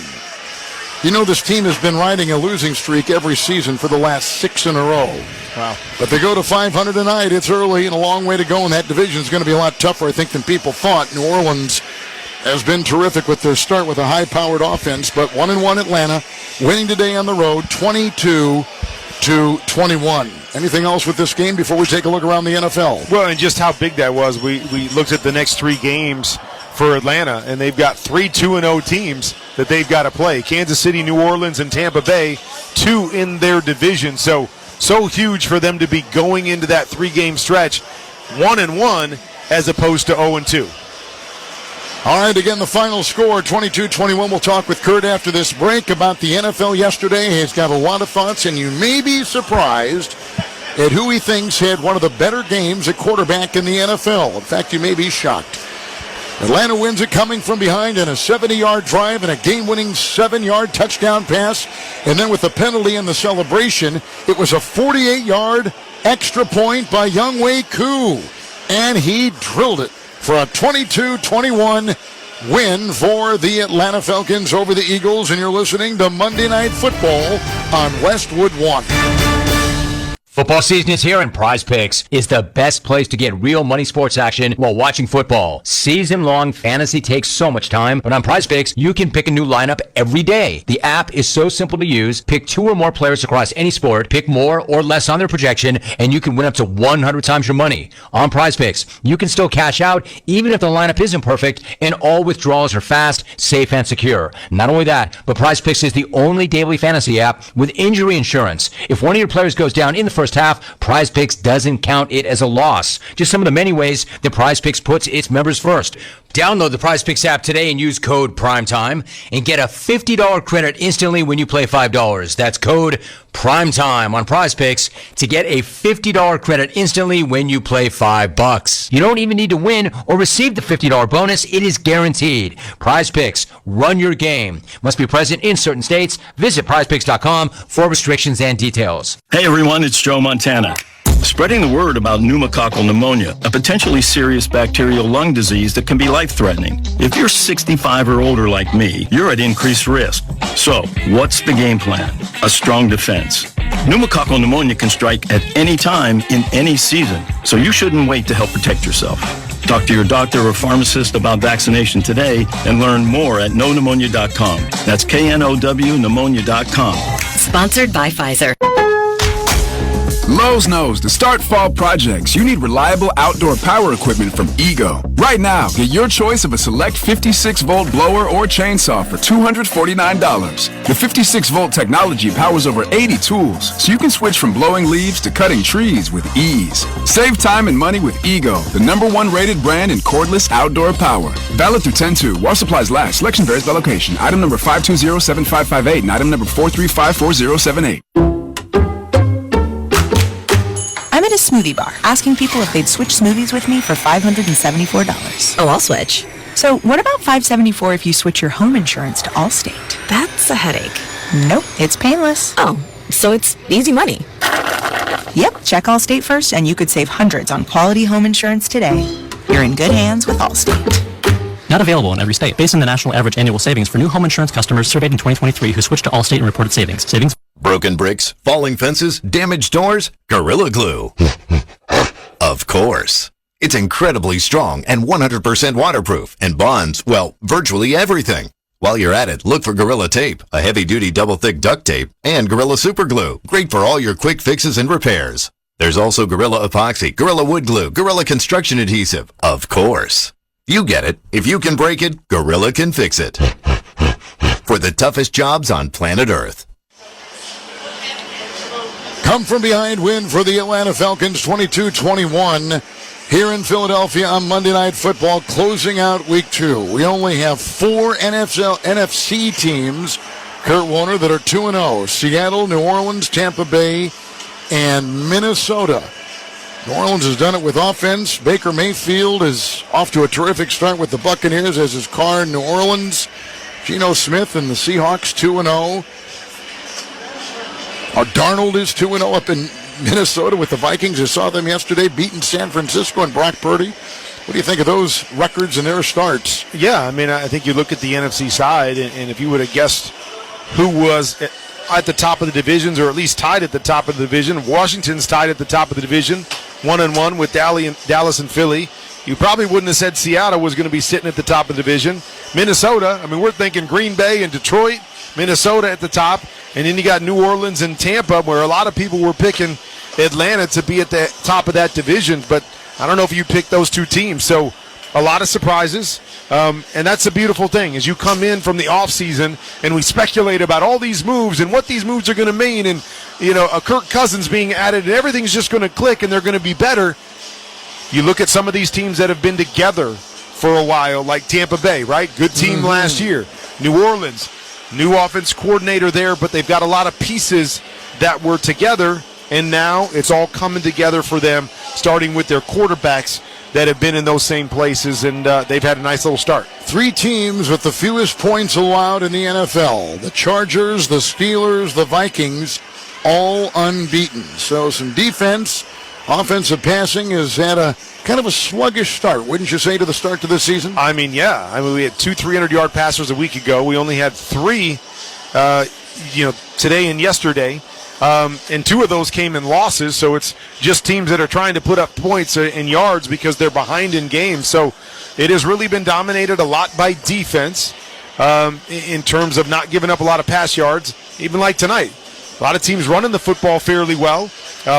You know, this team has been riding a losing streak every season for the last 6 in a row. Wow. But they go to 500 tonight. It's early and a long way to go, and that division is going to be a lot tougher, I think, than people thought. New Orleans has been terrific with their start with a high-powered offense, but 1-1 Atlanta, winning today on the road, 22-21. Anything else with this game before we take a look around the NFL? Well, and just how big that was. We looked at the next 3 games for Atlanta, and they've got 3 2-0 teams that they've got to play. Kansas City, New Orleans, and Tampa Bay, 2 in their division. So huge for them to be going into that 3-game stretch 1-1 as opposed to 0-2. All right, again, the final score, 22-21. We'll talk with Kurt after this break about the NFL yesterday. He's got a lot of thoughts, and you may be surprised at who he thinks had one of the better games at quarterback in the NFL. In fact, you may be shocked. Atlanta wins it coming from behind in a 70-yard drive and a game-winning 7-yard touchdown pass. And then with the penalty and the celebration, it was a 48-yard extra point by Younghoe Koo. And he drilled it for a 22-21 win for the Atlanta Falcons over the Eagles. And you're listening to Monday Night Football on Westwood 1. Football season is here, and Prize Picks is the best place to get real money sports action while watching football. Season-long fantasy takes so much time, but on Prize Picks, you can pick a new lineup every day. The app is so simple to use. Pick 2 or more players across any sport, pick more or less on their projection, and you can win up to 100 times your money. On Prize Picks, you can still cash out even if the lineup isn't perfect, and all withdrawals are fast, safe, and secure. Not only that, but Prize Picks is the only daily fantasy app with injury insurance. If one of your players goes down in the first half, Prize Picks doesn't count it as a loss. Just some of the many ways that Prize Picks puts its members first. Download the Prize Picks app today and use code PRIMETIME and get a $50 credit instantly when you play $5. That's code PRIMETIME on Prize Picks to get a $50 credit instantly when you play $5. You don't even need to win or receive the $50 bonus. It is guaranteed. Prize Picks, run your game. Must be present in certain states. Visit prizepicks.com for restrictions and details. Hey everyone, it's Joe Montana. Spreading the word about pneumococcal pneumonia, a potentially serious bacterial lung disease that can be life-threatening. If you're 65 or older like me, you're at increased risk. So, what's the game plan? A strong defense. Pneumococcal pneumonia can strike at any time in any season, so you shouldn't wait to help protect yourself. Talk to your doctor or pharmacist about vaccination today and learn more at knowpneumonia.com. That's KNOW pneumonia.com. Sponsored by Pfizer. Lowe's knows to start fall projects, you need reliable outdoor power equipment from Ego. Right now, get your choice of a select 56-volt blower or chainsaw for $249. The 56-volt technology powers over 80 tools, so you can switch from blowing leaves to cutting trees with ease. Save time and money with Ego, the #1 rated brand in cordless outdoor power. Valid through 10/2. While supplies last. Selection varies by location. Item number 5207558 and item number 4354078. I'm at a smoothie bar asking people if they'd switch smoothies with me for $574. Oh, I'll switch. So what about $574 if you switch your home insurance to Allstate? That's a headache. Nope, it's painless. Oh, so it's easy money. Yep, check Allstate first and you could save hundreds on quality home insurance today. You're in good hands with Allstate. Not available in every state. Based on the national average annual savings for new home insurance customers surveyed in 2023 who switched to Allstate and reported savings. Broken bricks, falling fences, damaged doors, Gorilla Glue. Of course. It's incredibly strong and 100% waterproof and bonds, well, virtually everything. While you're at it, look for Gorilla Tape, a heavy-duty double-thick duct tape, and Gorilla Super Glue, great for all your quick fixes and repairs. There's also Gorilla Epoxy, Gorilla Wood Glue, Gorilla Construction Adhesive. Of course. You get it. If you can break it, Gorilla can fix it. For the toughest jobs on planet Earth. Come from behind win for the Atlanta Falcons, 22-21 here in Philadelphia on Monday Night Football, closing out Week 2. We only have 4 NFC teams, Kurt Warner, that are 2-0. Seattle, New Orleans, Tampa Bay, and Minnesota. New Orleans has done it with offense. Baker Mayfield is off to a terrific start with the Buccaneers, as is Carr in New Orleans. Geno Smith and the Seahawks 2-0. Darnold is 2-0 up in Minnesota with the Vikings. I saw them yesterday beating San Francisco and Brock Purdy. What do you think of those records and their starts? Yeah, I mean, I think you look at the NFC side, and if you would have guessed who was at the top of the divisions, or at least tied at the top of the division, Washington's tied at the top of the division, 1-1 with Dallas and Philly. You probably wouldn't have said Seattle was going to be sitting at the top of the division. Minnesota, I mean, we're thinking Green Bay and Detroit, Minnesota at the top, and then you got New Orleans and Tampa, where a lot of people were picking Atlanta to be at the top of that division, but I don't know if you picked those two teams. So a lot of surprises, and that's a beautiful thing. As you come in from the offseason and we speculate about all these moves and what these moves are going to mean, and, you know, a Kirk Cousins being added, and everything's just going to click and they're going to be better. You look at some of these teams that have been together for a while, like Tampa Bay, right? Good team last year. New Orleans, new offense coordinator there, but they've got a lot of pieces that were together, and now it's all coming together for them, starting with their quarterbacks that have been in those same places, and they've had a nice little start. 3 teams with the fewest points allowed in the NFL. The Chargers, the Steelers, the Vikings, all unbeaten. So some defense, offensive passing has had a kind of a sluggish start, wouldn't you say, to the start to this season? I mean, yeah. I mean, we had 2 300-yard passers a week ago. We only had 3, today and yesterday. And 2 of those came in losses, so it's just teams that are trying to put up points and yards because they're behind in games. So it has really been dominated a lot by defense in terms of not giving up a lot of pass yards, even like tonight. A lot of teams running the football fairly well,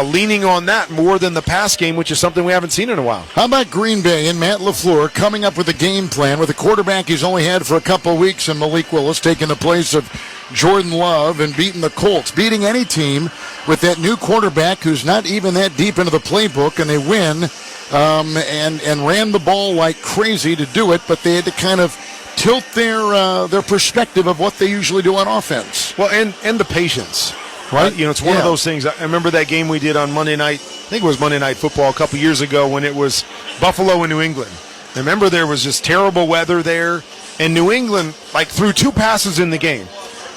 leaning on that more than the pass game, which is something we haven't seen in a while. How about Green Bay and Matt LaFleur coming up with a game plan with a quarterback he's only had for a couple of weeks, and Malik Willis taking the place of Jordan Love and beating the Colts, beating any team with that new quarterback who's not even that deep into the playbook, and they win and ran the ball like crazy to do it, but they had to kind of tilt their perspective of what they usually do on offense. Well, and the patience. Right? It's one of those things. I remember that game we did on Monday night. I think it was Monday Night Football a couple years ago when it was Buffalo and New England. I remember there was just terrible weather there, and New England, threw 2 passes in the game.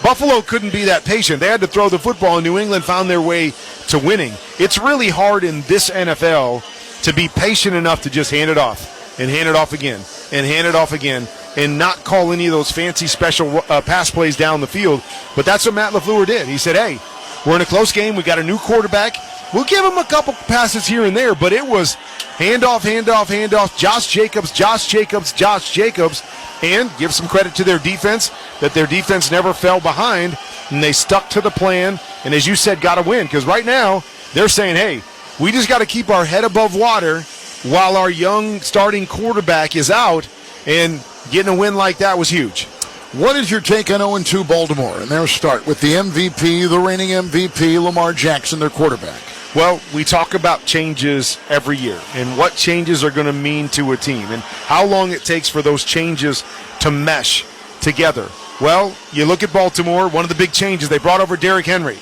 Buffalo couldn't be that patient. They had to throw the football, and New England found their way to winning. It's really hard in this NFL to be patient enough to just hand it off and hand it off again and hand it off again and not call any of those fancy special pass plays down the field. But that's what Matt LaFleur did. He said, hey, we're in a close game. We got a new quarterback. We'll give him a couple passes here and there, but it was handoff, handoff, handoff, Josh Jacobs, Josh Jacobs, Josh Jacobs, and give some credit to their defense, that their defense never fell behind, and they stuck to the plan, and as you said, got to win, because right now they're saying, hey, we just got to keep our head above water while our young starting quarterback is out, and getting a win like that was huge. What is your take on 0-2 Baltimore and their start with the MVP, the reigning MVP, Lamar Jackson, their quarterback? Well, we talk about changes every year and what changes are going to mean to a team and how long it takes for those changes to mesh together. Well, you look at Baltimore, one of the big changes, they brought over Derrick Henry.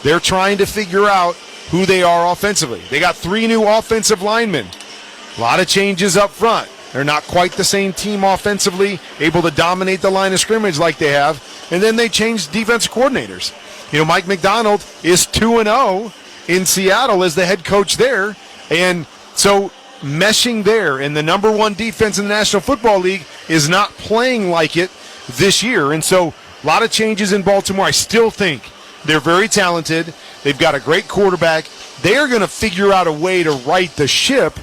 They're trying to figure out who they are offensively. They got 3 new offensive linemen. A lot of changes up front. They're not quite the same team offensively, able to dominate the line of scrimmage like they have. And then they changed defensive coordinators. Mike McDonald is 2-0 in Seattle as the head coach there. And so meshing there, and the number 1 defense in the National Football League is not playing like it this year. And so a lot of changes in Baltimore. I still think they're very talented. They've got a great quarterback. They're going to figure out a way to right the ship.